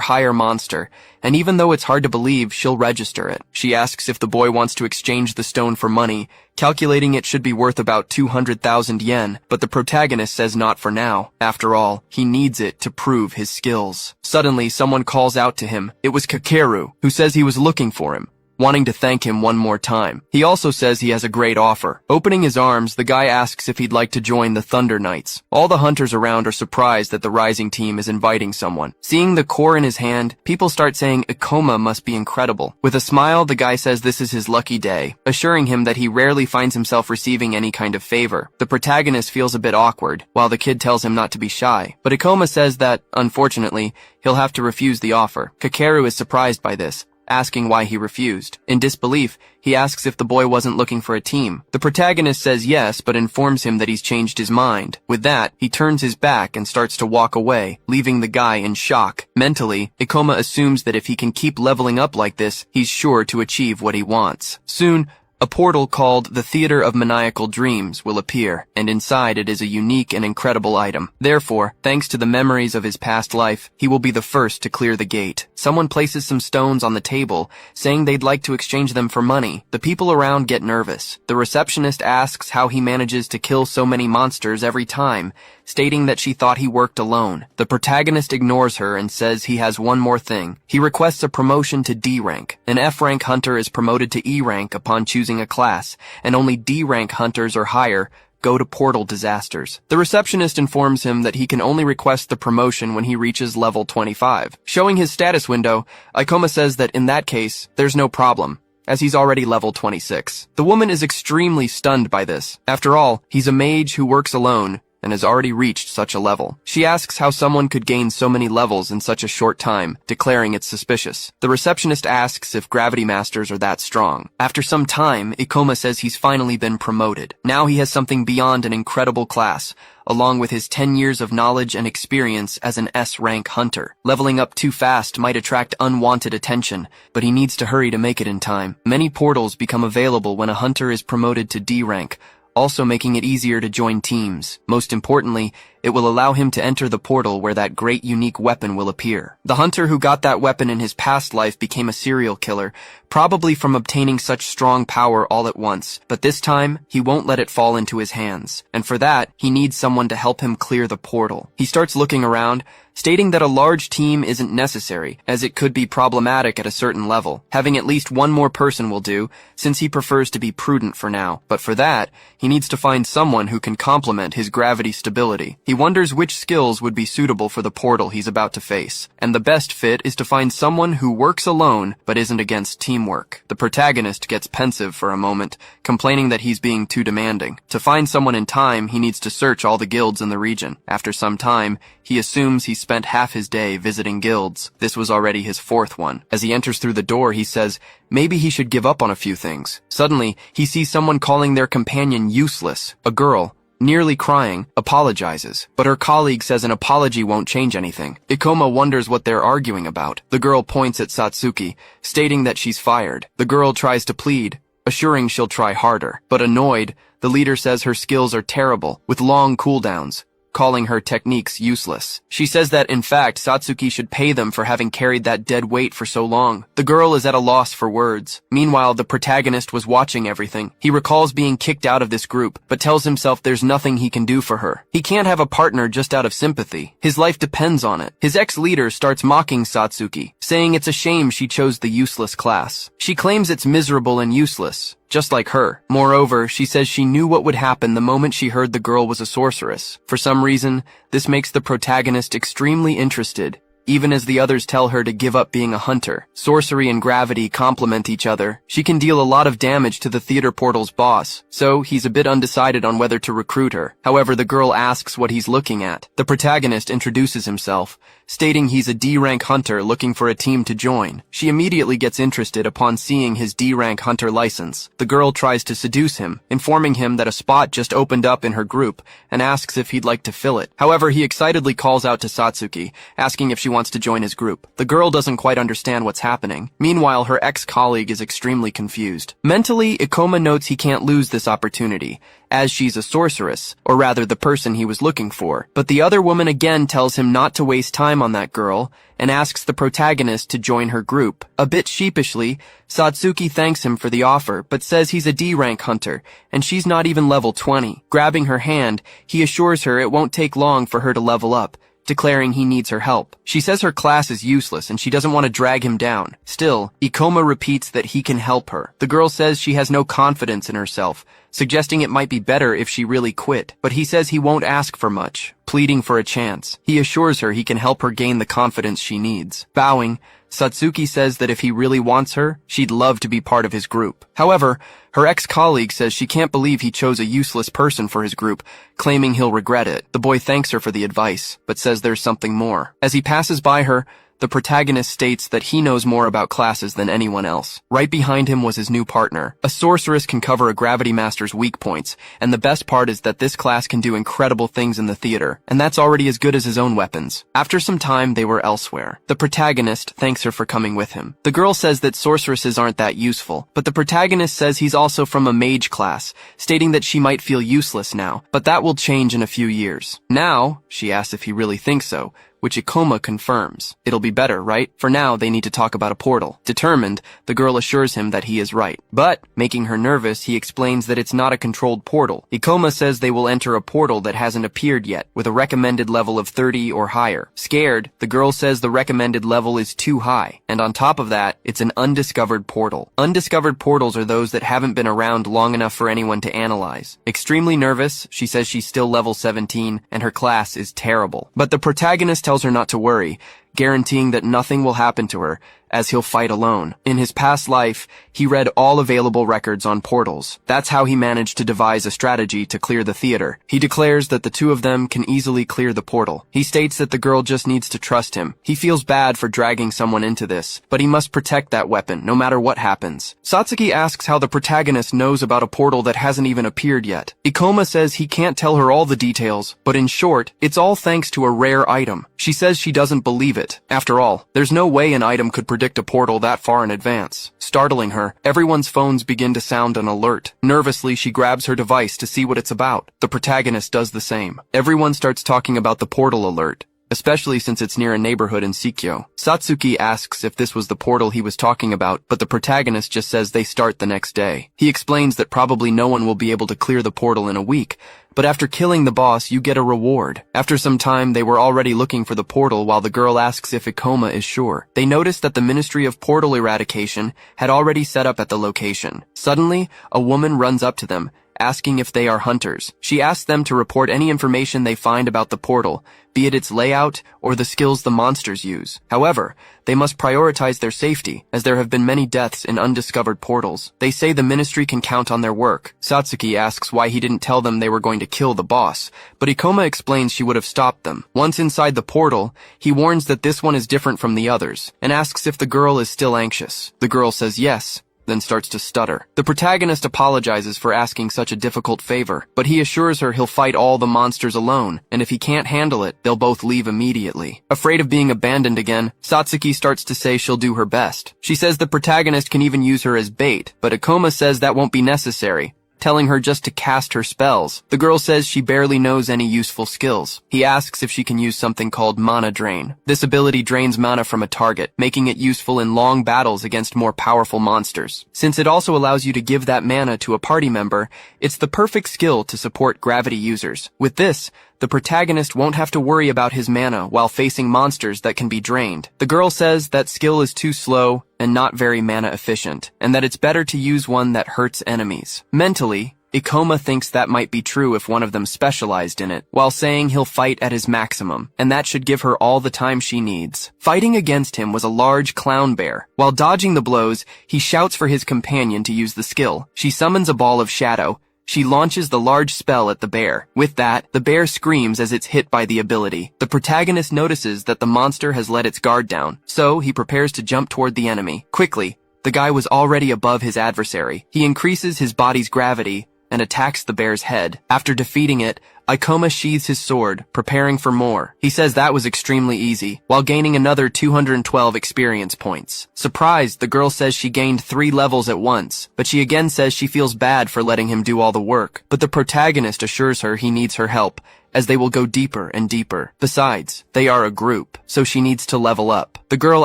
higher monster, and even though it's hard to believe, she'll register it. She asks if the boy wants to exchange the stone for money, calculating it should be worth about 200,000 yen, but the protagonist says not for now. After all, he needs it to prove his skills. Suddenly, someone calls out to him. It was Kakeru, who says he was looking for him, wanting to thank him one more time. He also says he has a great offer. Opening his arms, the guy asks if he'd like to join the Thunder Knights. All the hunters around are surprised that the Rising team is inviting someone. Seeing the core in his hand, people start saying Ikoma must be incredible. With a smile, the guy says this is his lucky day, assuring him that he rarely finds himself receiving any kind of favor. The protagonist feels a bit awkward, while the kid tells him not to be shy. But Ikoma says that, unfortunately, he'll have to refuse the offer. Kakeru is surprised by this, asking why he refused. In disbelief, he asks if the boy wasn't looking for a team. The protagonist says yes, but informs him that he's changed his mind. With that, he turns his back and starts to walk away, leaving the guy in shock. Mentally, Ikoma assumes that if he can keep leveling up like this, he's sure to achieve what he wants. Soon, a portal called the Theater of Maniacal Dreams will appear, and inside it is a unique and incredible item. Therefore, thanks to the memories of his past life, he will be the first to clear the gate. Someone places some stones on the table, saying they'd like to exchange them for money. The people around get nervous. The receptionist asks how he manages to kill so many monsters every time, stating that she thought he worked alone. The protagonist ignores her and says he has one more thing. He requests a promotion to D rank. An F rank hunter is promoted to E rank upon choosing a class, and only D rank hunters or higher go to portal disasters. The receptionist informs him that he can only request the promotion when he reaches level 25. Showing his status window, Ikoma says that in that case, there's no problem, as he's already level 26. The woman is extremely stunned by this. After all, he's a mage who works alone and has already reached such a level. She asks how someone could gain so many levels in such a short time, declaring it's suspicious. The receptionist asks if gravity masters are that strong. After some time, Ikoma says he's finally been promoted. Now he has something beyond an incredible class, along with his 10 years of knowledge and experience as an S-rank hunter. Leveling up too fast might attract unwanted attention, but he needs to hurry to make it in time. Many portals become available when a hunter is promoted to D rank, also making it easier to join teams. Most importantly, it will allow him to enter the portal where that great unique weapon will appear. The hunter who got that weapon in his past life became a serial killer, probably from obtaining such strong power all at once, but this time, he won't let it fall into his hands, and for that, he needs someone to help him clear the portal. He starts looking around, stating that a large team isn't necessary, as it could be problematic at a certain level. Having at least one more person will do, since he prefers to be prudent for now, but for that, he needs to find someone who can complement his gravity stability. He wonders which skills would be suitable for the portal he's about to face, and the best fit is to find someone who works alone but isn't against teamwork. The protagonist gets pensive for a moment, complaining that he's being too demanding. To find someone in time, he needs to search all the guilds in the region. After some time, he assumes he spent half his day visiting guilds. This was already his fourth one. As he enters through the door, he says maybe he should give up on a few things. Suddenly, he sees someone calling their companion useless. A girl, nearly crying, apologizes, but her colleague says an apology won't change anything. Ikoma wonders what they're arguing about. The girl points at Satsuki, stating that she's fired. The girl tries to plead, assuring she'll try harder. But annoyed, the leader says her skills are terrible, with long cooldowns, calling her techniques useless. She says that, in fact, Satsuki should pay them for having carried that dead weight for so long. The girl is at a loss for words. Meanwhile, the protagonist was watching everything. He recalls being kicked out of this group, but tells himself there's nothing he can do for her. He can't have a partner just out of sympathy. His life depends on it. His ex-leader starts mocking Satsuki, saying it's a shame she chose the useless class. She claims it's miserable and useless, just like her. Moreover, she says she knew what would happen the moment she heard the girl was a sorceress. For some reason, this makes the protagonist extremely interested, even as the others tell her to give up being a hunter. Sorcery and gravity complement each other. She can deal a lot of damage to the theater portal's boss, so he's a bit undecided on whether to recruit her. However, the girl asks what he's looking at. The protagonist introduces himself, stating he's a D-rank hunter looking for a team to join. She immediately gets interested upon seeing his D-rank hunter license. The girl tries to seduce him, informing him that a spot just opened up in her group, and asks if he'd like to fill it. However, he excitedly calls out to Satsuki, asking if she wants wants to join his group. The girl doesn't quite understand what's happening. Meanwhile, her ex-colleague is extremely confused. Mentally, Ikoma notes he can't lose this opportunity, as she's a sorceress, or rather the person he was looking for. But the other woman again tells him not to waste time on that girl, and asks the protagonist to join her group. A bit sheepishly, Satsuki thanks him for the offer, but says he's a D-rank hunter, and she's not even level 20. Grabbing her hand, he assures her it won't take long for her to level up, declaring he needs her help. She says her class is useless and she doesn't want to drag him down. Still, Ikoma repeats that he can help her. The girl says she has no confidence in herself, suggesting it might be better if she really quit, but he says he won't ask for much, pleading for a chance. He assures her he can help her gain the confidence she needs. Bowing, Satsuki says that if he really wants her, she'd love to be part of his group. However, her ex-colleague says she can't believe he chose a useless person for his group, claiming he'll regret it. The boy thanks her for the advice, but says there's something more. As he passes by her, the protagonist states that he knows more about classes than anyone else. Right behind him was his new partner. A sorceress can cover a gravity master's weak points, and the best part is that this class can do incredible things in the theater, and that's already as good as his own weapons. After some time, they were elsewhere. The protagonist thanks her for coming with him. The girl says that sorceresses aren't that useful, but the protagonist says he's also from a mage class, stating that she might feel useless now, but that will change in a few years. Now, she asks if he really thinks so, which Ikoma confirms. It'll be better, right? For now, they need to talk about a portal. Determined, the girl assures him that he is right. But, making her nervous, he explains that it's not a controlled portal. Ikoma says they will enter a portal that hasn't appeared yet, with a recommended level of 30 or higher. Scared, the girl says the recommended level is too high, and on top of that, it's an undiscovered portal. Undiscovered portals are those that haven't been around long enough for anyone to analyze. Extremely nervous, she says she's still level 17, and her class is terrible. But the protagonist tells her not to worry, guaranteeing that nothing will happen to her, as he'll fight alone. In his past life, he read all available records on portals. That's how he managed to devise a strategy to clear the theater. He declares that the two of them can easily clear the portal. He states that the girl just needs to trust him. He feels bad for dragging someone into this, but he must protect that weapon, no matter what happens. Satsuki asks how the protagonist knows about a portal that hasn't even appeared yet. Ikoma says he can't tell her all the details, but in short, it's all thanks to a rare item. She says she doesn't believe it. After all, there's no way an item could predict a portal that far in advance. Startling her, everyone's phones begin to sound an alert. Nervously, she grabs her device to see what it's about. The protagonist does the same. Everyone starts talking about the portal alert, especially since it's near a neighborhood in Sikyo. Satsuki asks if this was the portal he was talking about, but the protagonist just says they start the next day. He explains that probably no one will be able to clear the portal in a week, but after killing the boss, you get a reward. After some time, they were already looking for the portal while the girl asks if Ikoma is sure. They notice that the Ministry of Portal Eradication had already set up at the location. Suddenly, a woman runs up to them, asking if they are hunters. She asks them to report any information they find about the portal, be it its layout or the skills the monsters use. However, they must prioritize their safety, as there have been many deaths in undiscovered portals. They say the ministry can count on their work. Satsuki asks why he didn't tell them they were going to kill the boss, but Ikoma explains she would have stopped them. Once inside the portal, he warns that this one is different from the others, and asks if the girl is still anxious. The girl says yes, then starts to stutter. The protagonist apologizes for asking such a difficult favor, but he assures her he'll fight all the monsters alone, and if he can't handle it, they'll both leave immediately. Afraid of being abandoned again, Satsuki starts to say she'll do her best. She says the protagonist can even use her as bait, but Ikoma says that won't be necessary, telling her just to cast her spells. The girl says she barely knows any useful skills. He asks if she can use something called mana drain. This ability drains mana from a target, making it useful in long battles against more powerful monsters. Since it also allows you to give that mana to a party member, it's the perfect skill to support gravity users. With this, the protagonist won't have to worry about his mana while facing monsters that can be drained. The girl says that skill is too slow and not very mana efficient, and that it's better to use one that hurts enemies. Mentally, Ikoma thinks that might be true if one of them specialized in it, while saying he'll fight at his maximum, and that should give her all the time she needs. Fighting against him was a large clown bear. While dodging the blows, he shouts for his companion to use the skill. She summons a ball of shadow. She launches the large spell at the bear. With that, the bear screams as it's hit by the ability. The protagonist notices that the monster has let its guard down, so he prepares to jump toward the enemy. Quickly, the guy was already above his adversary. He increases his body's gravity, and attacks the bear's head. After defeating it, Ikoma sheathes his sword, preparing for more. He says that was extremely easy, while gaining another 212 experience points. Surprised, the girl says she gained 3 levels at once, but she again says she feels bad for letting him do all the work. But the protagonist assures her he needs her help, as they will go deeper and deeper. Besides, they are a group, so she needs to level up. The girl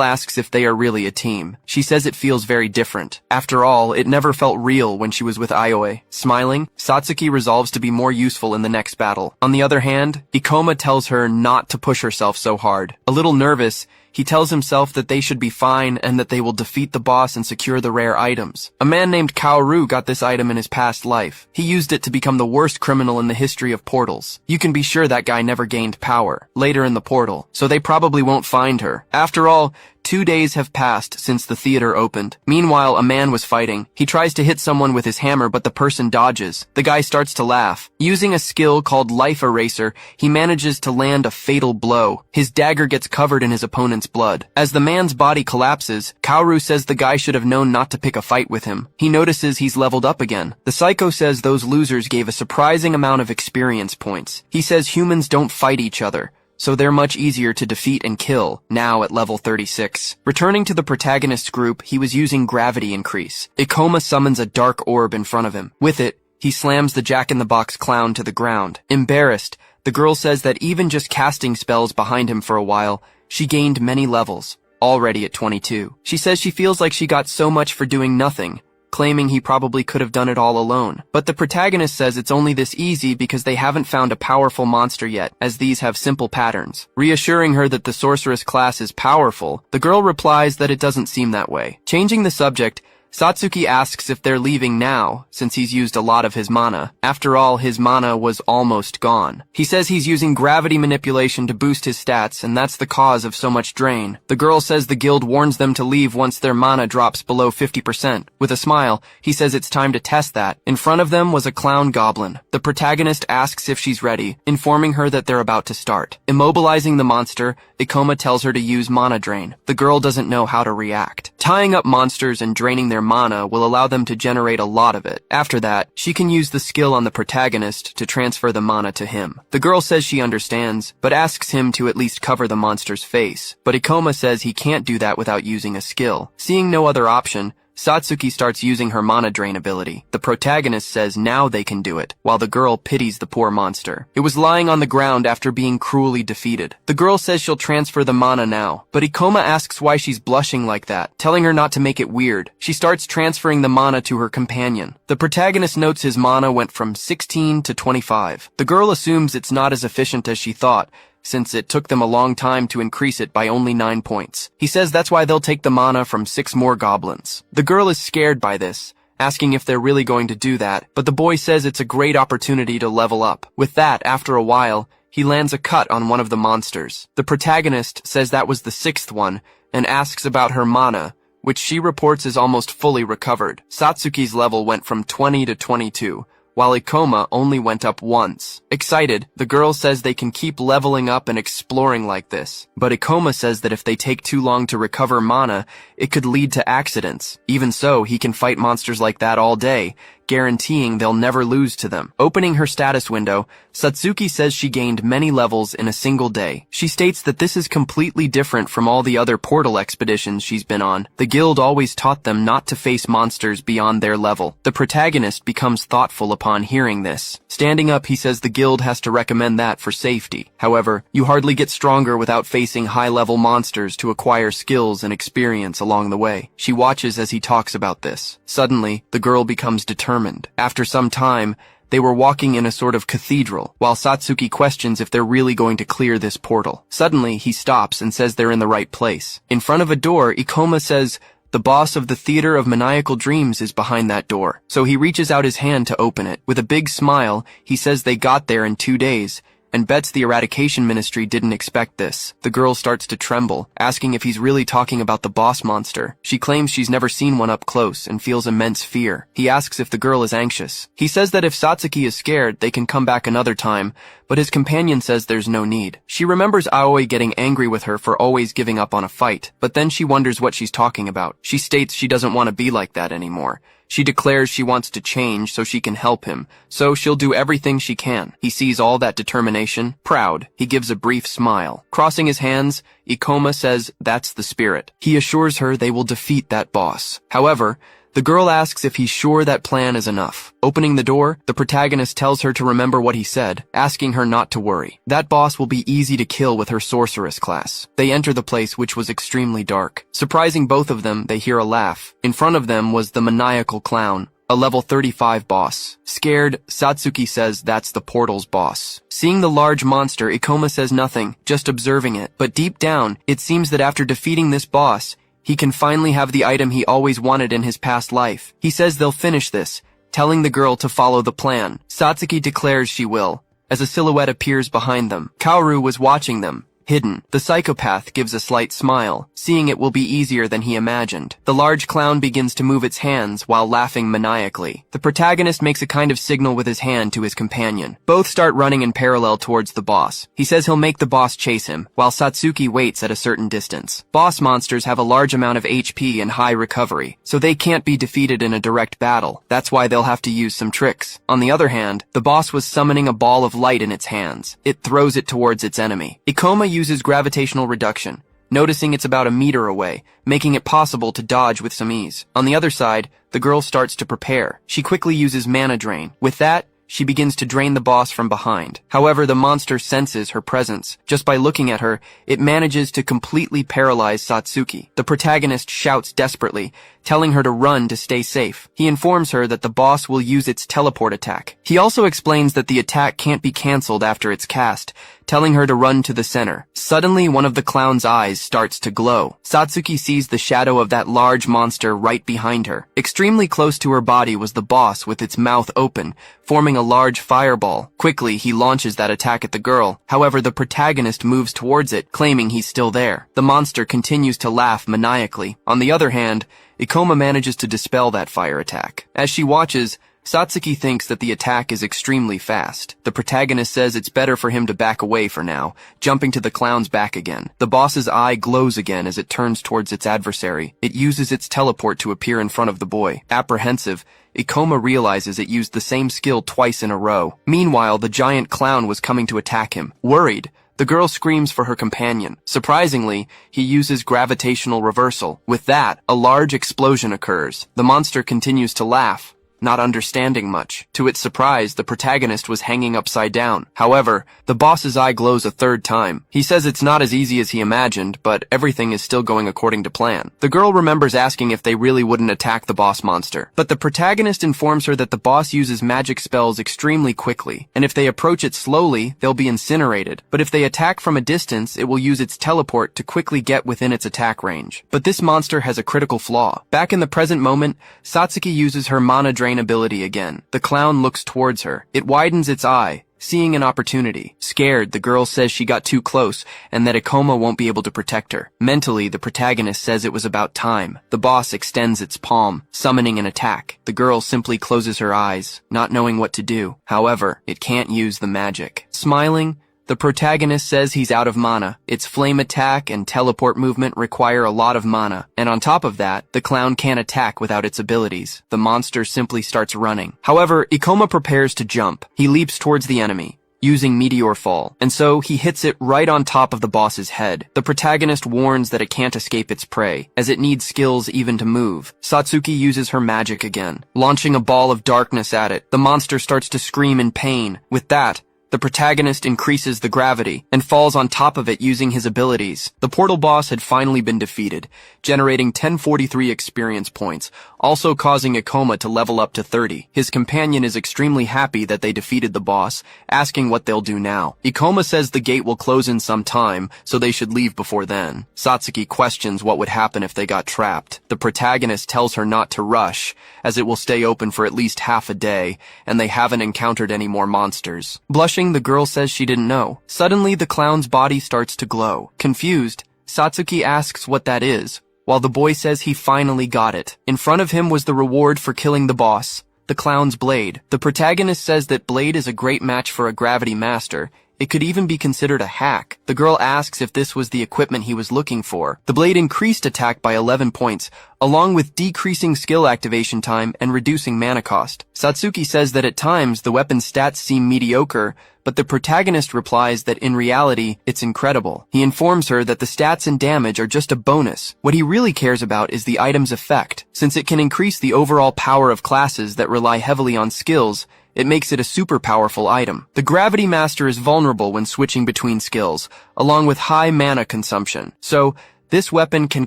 asks if they are really a team. She says it feels very different. After all, it never felt real when she was with Aoi. Smiling, Satsuki resolves to be more useful in the next battle. On the other hand, Ikoma tells her not to push herself so hard. A little nervous, he tells himself that they should be fine and that they will defeat the boss and secure the rare items. A man named Kaoru got this item in his past life. He used it to become the worst criminal in the history of portals. You can be sure that guy never gained power later in the portal, so they probably won't find her. After all, 2 days have passed since the theater opened. Meanwhile, a man was fighting. He tries to hit someone with his hammer, but the person dodges. The guy starts to laugh. Using a skill called Life Eraser, he manages to land a fatal blow. His dagger gets covered in his opponent's blood. As the man's body collapses, Kaoru says the guy should have known not to pick a fight with him. He notices he's leveled up again. The psycho says those losers gave a surprising amount of experience points. He says humans don't fight each other, so they're much easier to defeat and kill, now at level 36. Returning to the protagonist's group, he was using gravity increase. Ikoma summons a dark orb in front of him. With it, he slams the Jack-in-the-Box clown to the ground. Embarrassed, the girl says that even just casting spells behind him for a while, she gained many levels, already at 22. She says she feels like she got so much for doing nothing, claiming he probably could have done it all alone. But the protagonist says it's only this easy because they haven't found a powerful monster yet, as these have simple patterns. Reassuring her that the sorceress class is powerful, the girl replies that it doesn't seem that way. Changing the subject, Satsuki asks if they're leaving now, since he's used a lot of his mana. After all, his mana was almost gone. He says he's using gravity manipulation to boost his stats, and that's the cause of so much drain. The girl says the guild warns them to leave once their mana drops below 50%. With a smile, he says it's time to test that. In front of them was a clown goblin. The protagonist asks if she's ready, informing her that they're about to start. Immobilizing the monster, Ikoma tells her to use mana drain. The girl doesn't know how to react. Tying up monsters and draining their mana will allow them to generate a lot of it. After that, she can use the skill on the protagonist to transfer the mana to him. The girl says she understands, but asks him to at least cover the monster's face. But Ikoma says he can't do that without using a skill. Seeing no other option, Satsuki starts using her mana drain ability. The protagonist says now they can do it, while the girl pities the poor monster. It was lying on the ground after being cruelly defeated. The girl says she'll transfer the mana now, but Ikoma asks why she's blushing like that, telling her not to make it weird. She starts transferring the mana to her companion. The protagonist notes his mana went from 16 to 25. The girl assumes it's not as efficient as she thought, since it took them a long time to increase it by only 9 points. He says that's why they'll take the mana from 6 more goblins. The girl is scared by this, asking if they're really going to do that, but the boy says it's a great opportunity to level up. With that, after a while, he lands a cut on one of the monsters. The protagonist says that was the 6th one, and asks about her mana, which she reports is almost fully recovered. Satsuki's level went from 20 to 22, while Ikoma only went up once. Excited, the girl says they can keep leveling up and exploring like this. But Ikoma says that if they take too long to recover mana, it could lead to accidents. Even so, he can fight monsters like that all day, guaranteeing they'll never lose to them. Opening her status window, Satsuki says she gained many levels in a single day. She states that this is completely different from all the other portal expeditions she's been on. The guild always taught them not to face monsters beyond their level. The protagonist becomes thoughtful upon hearing this. Standing up, he says the guild has to recommend that for safety. However, you hardly get stronger without facing high-level monsters to acquire skills and experience along the way. She watches as he talks about this. Suddenly, the girl becomes determined. After some time, they were walking in a sort of cathedral, while Satsuki questions if they're really going to clear this portal. Suddenly, he stops and says they're in the right place. In front of a door, Ikoma says, "The boss of the Theater of Maniacal Dreams is behind that door." So he reaches out his hand to open it. With a big smile, he says they got there in 2 days, and bets the Eradication Ministry didn't expect this. The girl starts to tremble, asking if he's really talking about the boss monster. She claims she's never seen one up close and feels immense fear. He asks if the girl is anxious. He says that if Satsuki is scared, they can come back another time, but his companion says there's no need. She remembers Aoi getting angry with her for always giving up on a fight, but then she wonders what she's talking about. She states she doesn't want to be like that anymore. She declares she wants to change so she can help him, so she'll do everything she can. He sees all that determination. Proud, he gives a brief smile. Crossing his hands, Ikoma says that's the spirit. He assures her they will defeat that boss. However, the girl asks if he's sure that plan is enough. Opening the door, the protagonist tells her to remember what he said, asking her not to worry. That boss will be easy to kill with her sorceress class. They enter the place, which was extremely dark. Surprising both of them, they hear a laugh. In front of them was the maniacal clown, a level 35 boss. Scared, Satsuki says that's the portal's boss. Seeing the large monster, Ikoma says nothing, just observing it. But deep down, it seems that after defeating this boss, he can finally have the item he always wanted in his past life. He says they'll finish this, telling the girl to follow the plan. Satsuki declares she will, as a silhouette appears behind them. Kaoru was watching them, hidden. The psychopath gives a slight smile, seeing it will be easier than he imagined. The large clown begins to move its hands while laughing maniacally. The protagonist makes a kind of signal with his hand to his companion. Both start running in parallel towards the boss. He says he'll make the boss chase him, while Satsuki waits at a certain distance. Boss monsters have a large amount of HP and high recovery, so they can't be defeated in a direct battle. That's why they'll have to use some tricks. On the other hand, the boss was summoning a ball of light in its hands. It throws it towards its enemy. Ikoma uses gravitational reduction, noticing it's about a meter away, making it possible to dodge with some ease. On the other side, the girl starts to prepare. She quickly uses mana drain. With that, she begins to drain the boss from behind. However, the monster senses her presence. Just by looking at her, it manages to completely paralyze Satsuki. The protagonist shouts desperately, telling her to run to stay safe. He informs her that the boss will use its teleport attack. He also explains that the attack can't be cancelled after it's cast, telling her to run to the center. Suddenly, one of the clown's eyes starts to glow. Satsuki sees the shadow of that large monster right behind her. Extremely close to her body was the boss with its mouth open, forming a large fireball. Quickly, he launches that attack at the girl. However, the protagonist moves towards it, claiming he's still there. The monster continues to laugh maniacally. On the other hand, Ikoma manages to dispel that fire attack. As she watches, Satsuki thinks that the attack is extremely fast. The protagonist says it's better for him to back away for now, jumping to the clown's back again. The boss's eye glows again as it turns towards its adversary. It uses its teleport to appear in front of the boy. Apprehensive, Ikoma realizes it used the same skill twice in a row. Meanwhile, the giant clown was coming to attack him. Worried, the girl screams for her companion. Surprisingly, he uses gravitational reversal. With that, a large explosion occurs. The monster continues to laugh, not understanding much. To its surprise, the protagonist was hanging upside down. However, the boss's eye glows a third time. He says it's not as easy as he imagined, but everything is still going according to plan. The girl remembers asking if they really wouldn't attack the boss monster, but the protagonist informs her that the boss uses magic spells extremely quickly, and if they approach it slowly, they'll be incinerated. But if they attack from a distance, it will use its teleport to quickly get within its attack range. But this monster has a critical flaw. Back in the present moment, Satsuki uses her mana drain ability again. The clown looks towards her. It widens its eye, seeing an opportunity. Scared, the girl says she got too close and that Ikoma won't be able to protect her. Mentally, the protagonist says it was about time. The boss extends its palm, summoning an attack. The girl simply closes her eyes, not knowing what to do. However, it can't use the magic. Smiling, the protagonist says he's out of mana. Its flame attack and teleport movement require a lot of mana, and on top of that, the clown can't attack without its abilities. The monster simply starts running. However, Ikoma prepares to jump. He leaps towards the enemy, using Meteor Fall, and so he hits it right on top of the boss's head. The protagonist warns that it can't escape its prey, as it needs skills even to move. Satsuki uses her magic again, launching a ball of darkness at it. The monster starts to scream in pain. With that, the protagonist increases the gravity and falls on top of it using his abilities. The portal boss had finally been defeated, generating 1043 experience points, also causing Ikoma to level up to 30. His companion is extremely happy that they defeated the boss, asking what they'll do now. Ikoma says the gate will close in some time, so they should leave before then. Satsuki questions what would happen if they got trapped. The protagonist tells her not to rush, as it will stay open for at least half a day, and they haven't encountered any more monsters. Blushing, the girl says she didn't know. Suddenly, the clown's body starts to glow. Confused, Satsuki asks what that is, while the boy says he finally got it. In front of him was the reward for killing the boss, the clown's blade. The protagonist says that blade is a great match for a gravity master, It could even be considered a hack. The girl asks if this was the equipment he was looking for. The blade increased attack by 11 points, along with decreasing skill activation time and reducing mana cost. Satsuki says that at times the weapon's stats seem mediocre, but the protagonist replies that in reality, it's incredible. He informs her that the stats and damage are just a bonus. What he really cares about is the item's effect. Since it can increase the overall power of classes that rely heavily on skills, it makes it a super powerful item. The Gravity Master is vulnerable when switching between skills, along with high mana consumption. So, this weapon can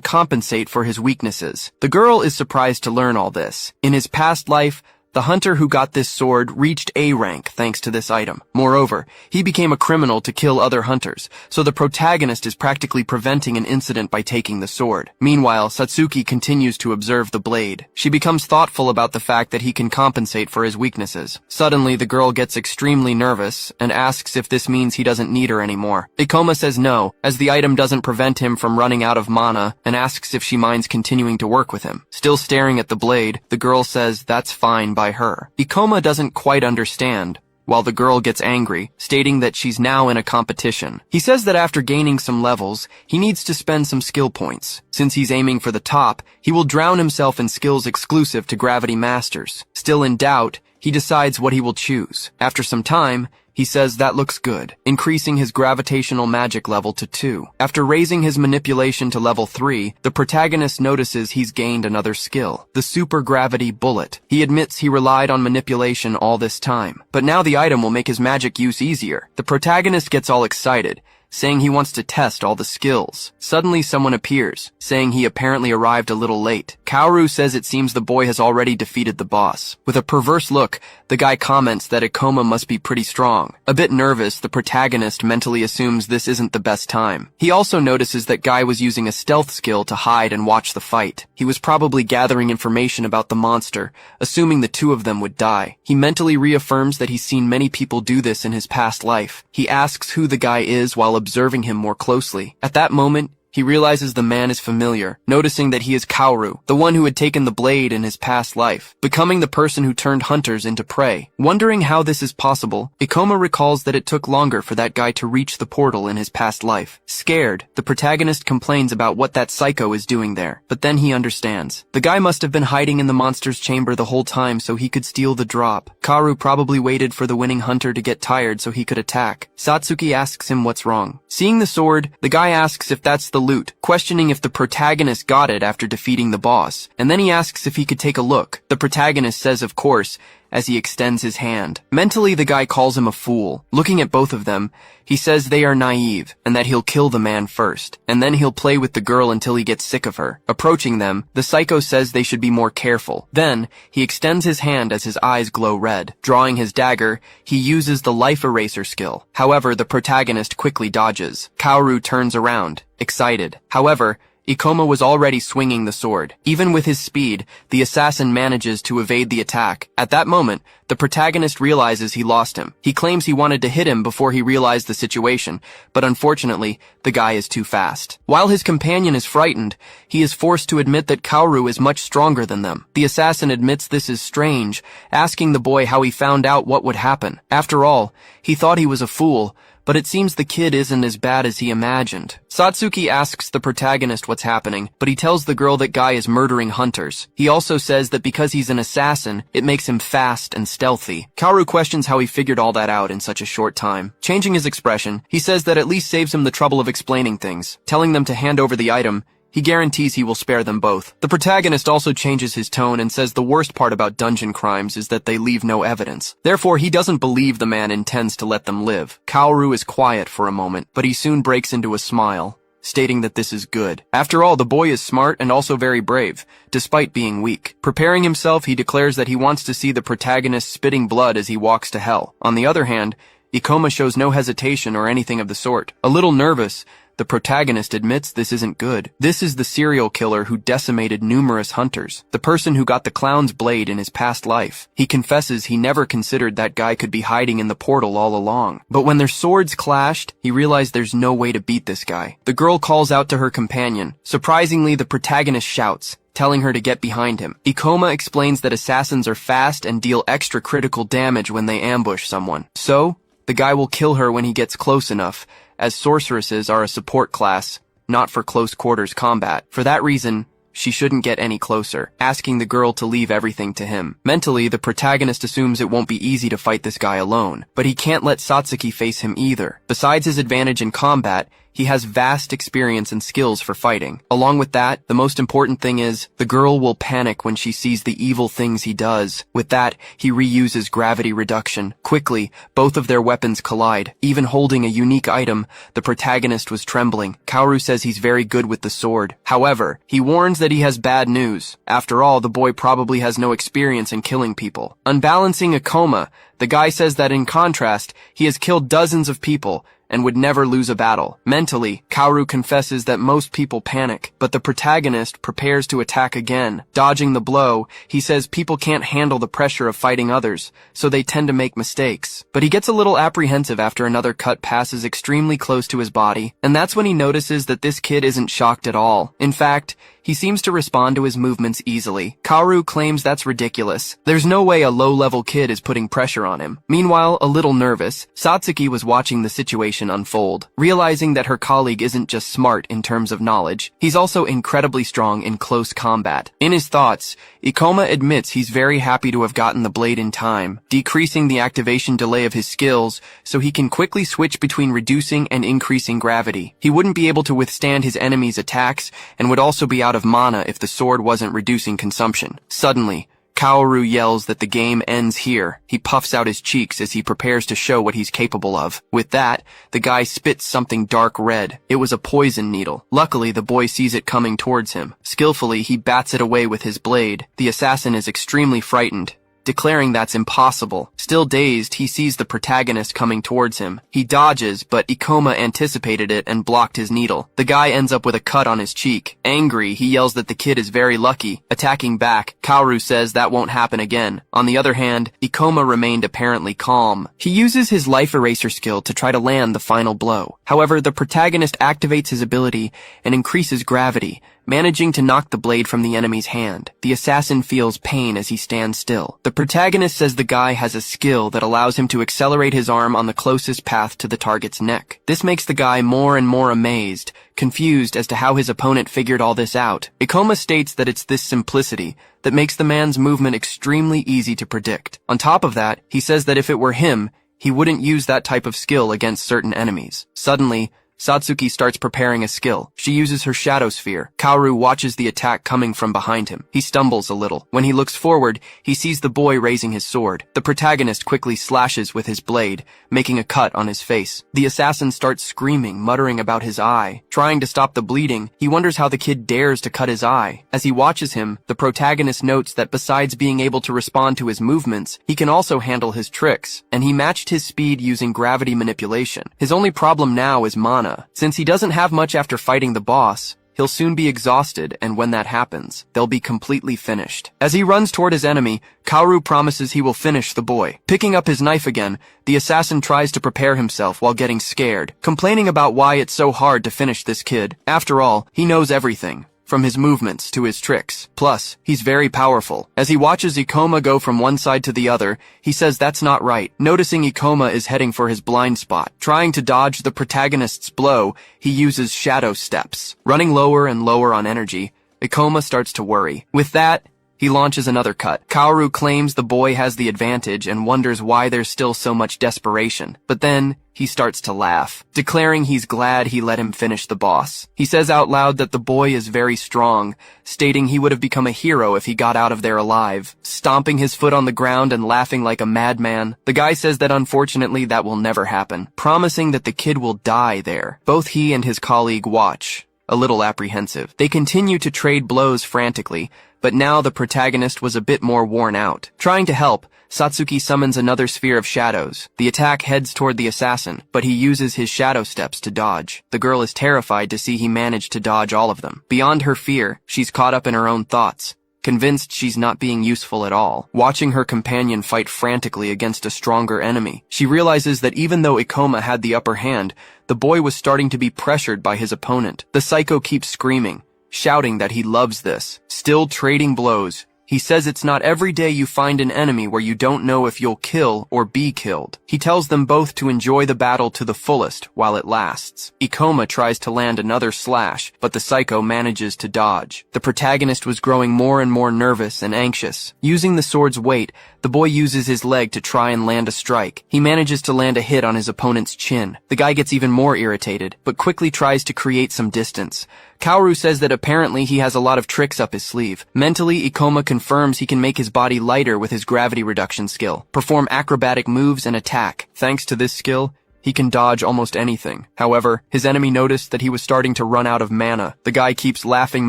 compensate for his weaknesses. The girl is surprised to learn all this. In his past life, the hunter who got this sword reached A rank thanks to this item. Moreover, he became a criminal to kill other hunters, so the protagonist is practically preventing an incident by taking the sword. Meanwhile, Satsuki continues to observe the blade. She becomes thoughtful about the fact that he can compensate for his weaknesses. Suddenly, the girl gets extremely nervous and asks if this means he doesn't need her anymore. Ikoma says no, as the item doesn't prevent him from running out of mana, and asks if she minds continuing to work with him. Still staring at the blade, the girl says that's fine by her. Ikoma doesn't quite understand, while the girl gets angry, stating that she's now in a competition. He says that after gaining some levels, he needs to spend some skill points. Since he's aiming for the top, he will drown himself in skills exclusive to Gravity Masters. Still in doubt, he decides what he will choose. After some time, he says that looks good, increasing his gravitational magic level to 2. After raising his manipulation to level 3, the protagonist notices he's gained another skill, the Super Gravity Bullet. He admits he relied on manipulation all this time, but now the item will make his magic use easier. The protagonist gets all excited, saying he wants to test all the skills. Suddenly someone appears, saying he apparently arrived a little late. Kaoru says it seems the boy has already defeated the boss. With a perverse look, the guy comments that Ikoma must be pretty strong. A bit nervous, the protagonist mentally assumes this isn't the best time. He also notices that Guy was using a stealth skill to hide and watch the fight. He was probably gathering information about the monster, assuming the two of them would die. He mentally reaffirms that he's seen many people do this in his past life. He asks who the guy is while observing him more closely. At that moment, he realizes the man is familiar, noticing that he is Kaoru, the one who had taken the blade in his past life, becoming the person who turned hunters into prey. Wondering how this is possible, Ikoma recalls that it took longer for that guy to reach the portal in his past life. Scared, the protagonist complains about what that psycho is doing there, but then he understands. The guy must have been hiding in the monster's chamber the whole time so he could steal the drop. Kaoru probably waited for the winning hunter to get tired so he could attack. Satsuki asks him what's wrong. Seeing the sword, the guy asks if that's the loot, questioning if the protagonist got it after defeating the boss, and then he asks if he could take a look. The protagonist says of course, as he extends his hand. Mentally, the guy calls him a fool. Looking at both of them, he says they are naive, and that he'll kill the man first, and then he'll play with the girl until he gets sick of her. Approaching them, the psycho says they should be more careful. Then, he extends his hand as his eyes glow red. Drawing his dagger, he uses the life eraser skill. However, the protagonist quickly dodges. Kaoru turns around, excited. However, Ikoma was already swinging the sword. Even with his speed, the assassin manages to evade the attack. At that moment, the protagonist realizes he lost him. He claims he wanted to hit him before he realized the situation, but unfortunately, the guy is too fast. While his companion is frightened, he is forced to admit that Kaoru is much stronger than them. The assassin admits this is strange, asking the boy how he found out what would happen. After all, he thought he was a fool, but it seems the kid isn't as bad as he imagined. Satsuki asks the protagonist what's happening, but he tells the girl that Guy is murdering hunters. He also says that because he's an assassin, it makes him fast and stealthy. Kaoru questions how he figured all that out in such a short time. Changing his expression, he says that at least saves him the trouble of explaining things. Telling them to hand over the item, he guarantees he will spare them both. The protagonist also changes his tone and says the worst part about dungeon crimes is that they leave no evidence. Therefore, he doesn't believe the man intends to let them live. Kaoru is quiet for a moment, but he soon breaks into a smile, stating that this is good. After all, the boy is smart and also very brave, despite being weak. Preparing himself, he declares that he wants to see the protagonist spitting blood as he walks to hell. On the other hand, Ikoma shows no hesitation or anything of the sort. A little nervous, the protagonist admits this isn't good. This is the serial killer who decimated numerous hunters, the person who got the clown's blade in his past life. He confesses he never considered that guy could be hiding in the portal all along. But when their swords clashed, he realized there's no way to beat this guy. The girl calls out to her companion. Surprisingly, the protagonist shouts, telling her to get behind him. Ikoma explains that assassins are fast and deal extra critical damage when they ambush someone. So, The guy will kill her when he gets close enough, as sorceresses are a support class, not for close quarters combat. For that reason, she shouldn't get any closer, asking the girl to leave everything to him. Mentally, the protagonist assumes it won't be easy to fight this guy alone, but he can't let Satsuki face him either. Besides his advantage in combat, he has vast experience and skills for fighting. Along with that, the most important thing is, the girl will panic when she sees the evil things he does. With that, he reuses gravity reduction. Quickly, both of their weapons collide. Even holding a unique item, the protagonist was trembling. Kaoru says he's very good with the sword. However, he warns that he has bad news. After all, the boy probably has no experience in killing people. Unbalancing Ikoma, the guy says that in contrast, he has killed dozens of people, and would never lose a battle. Mentally, Kaoru confesses that most people panic, but the protagonist prepares to attack again. Dodging the blow, he says people can't handle the pressure of fighting others, so they tend to make mistakes. But he gets a little apprehensive after another cut passes extremely close to his body, and that's when he notices that this kid isn't shocked at all. In fact, he seems to respond to his movements easily. Kaoru claims that's ridiculous. There's no way a low-level kid is putting pressure on him. Meanwhile, a little nervous, Satsuki was watching the situation unfold. Realizing that her colleague isn't just smart in terms of knowledge, he's also incredibly strong in close combat. In his thoughts, Ikoma admits he's very happy to have gotten the blade in time, decreasing the activation delay of his skills so he can quickly switch between reducing and increasing gravity. He wouldn't be able to withstand his enemy's attacks and would also be out of mana if the sword wasn't reducing consumption. Suddenly, Kaoru yells that the game ends here. He puffs out his cheeks as he prepares to show what he's capable of. With that, the guy spits something dark red. It was a poison needle. Luckily, the boy sees it coming towards him. Skillfully, he bats it away with his blade. The assassin is extremely frightened, declaring that's impossible. Still dazed, he sees the protagonist coming towards him. He dodges, but Ikoma anticipated it and blocked his needle. The guy ends up with a cut on his cheek. Angry, he yells that the kid is very lucky. Attacking back, Kaoru says that won't happen again. On the other hand, Ikoma remained apparently calm. He uses his life eraser skill to try to land the final blow. However, the protagonist activates his ability and increases gravity, managing to knock the blade from the enemy's hand. The assassin feels pain as he stands still. The protagonist says the guy has a skill that allows him to accelerate his arm on the closest path to the target's neck. This makes the guy more and more amazed, confused as to how his opponent figured all this out. Ikoma states that it's this simplicity that makes the man's movement extremely easy to predict. On top of that, he says that if it were him, he wouldn't use that type of skill against certain enemies. Suddenly, Satsuki starts preparing a skill. She uses her shadow sphere. Kaoru watches the attack coming from behind him. He stumbles a little. When he looks forward, he sees the boy raising his sword. The protagonist quickly slashes with his blade, making a cut on his face. The assassin starts screaming, muttering about his eye. Trying to stop the bleeding, he wonders how the kid dares to cut his eye. As he watches him, the protagonist notes that besides being able to respond to his movements, he can also handle his tricks, and he matched his speed using gravity manipulation. His only problem now is mana. Since he doesn't have much after fighting the boss, he'll soon be exhausted, and when that happens, they'll be completely finished. As he runs toward his enemy, Kaoru promises he will finish the boy. Picking up his knife again, the assassin tries to prepare himself while getting scared, complaining about why it's so hard to finish this kid. After all, he knows everything, from his movements to his tricks. Plus, he's very powerful. As he watches Ikoma go from one side to the other, he says that's not right. Noticing Ikoma is heading for his blind spot. Trying to dodge the protagonist's blow, he uses shadow steps. Running lower and lower on energy, Ikoma starts to worry. With that, he launches another cut. Kaoru claims the boy has the advantage and wonders why there's still so much desperation. But then, he starts to laugh, declaring he's glad he let him finish the boss. He says out loud that the boy is very strong, stating he would have become a hero if he got out of there alive. Stomping his foot on the ground and laughing like a madman, the guy says that unfortunately that will never happen, promising that the kid will die there. Both he and his colleague watch, a little apprehensive. They continue to trade blows frantically, but now the protagonist was a bit more worn out. Trying to help, Satsuki summons another sphere of shadows. The attack heads toward the assassin, but he uses his shadow steps to dodge. The girl is terrified to see he managed to dodge all of them. Beyond her fear, she's caught up in her own thoughts, convinced she's not being useful at all. Watching her companion fight frantically against a stronger enemy, she realizes that even though Ikoma had the upper hand, the boy was starting to be pressured by his opponent. The psycho keeps screaming, shouting that he loves this. Still trading blows, He says it's not every day you find an enemy where you don't know if you'll kill or be killed. He tells them both to enjoy the battle to the fullest while it lasts. Ikoma tries to land another slash, but the psycho manages to dodge. The protagonist was growing more and more nervous and anxious. Using the sword's weight, the boy uses his leg to try and land a strike. He manages to land a hit on his opponent's chin. The guy gets even more irritated, but quickly tries to create some distance. Kaoru says that apparently he has a lot of tricks up his sleeve. Mentally, Ikoma confirms he can make his body lighter with his gravity reduction skill, perform acrobatic moves, and attack. Thanks to this skill, he can dodge almost anything. However, his enemy noticed that he was starting to run out of mana. The guy keeps laughing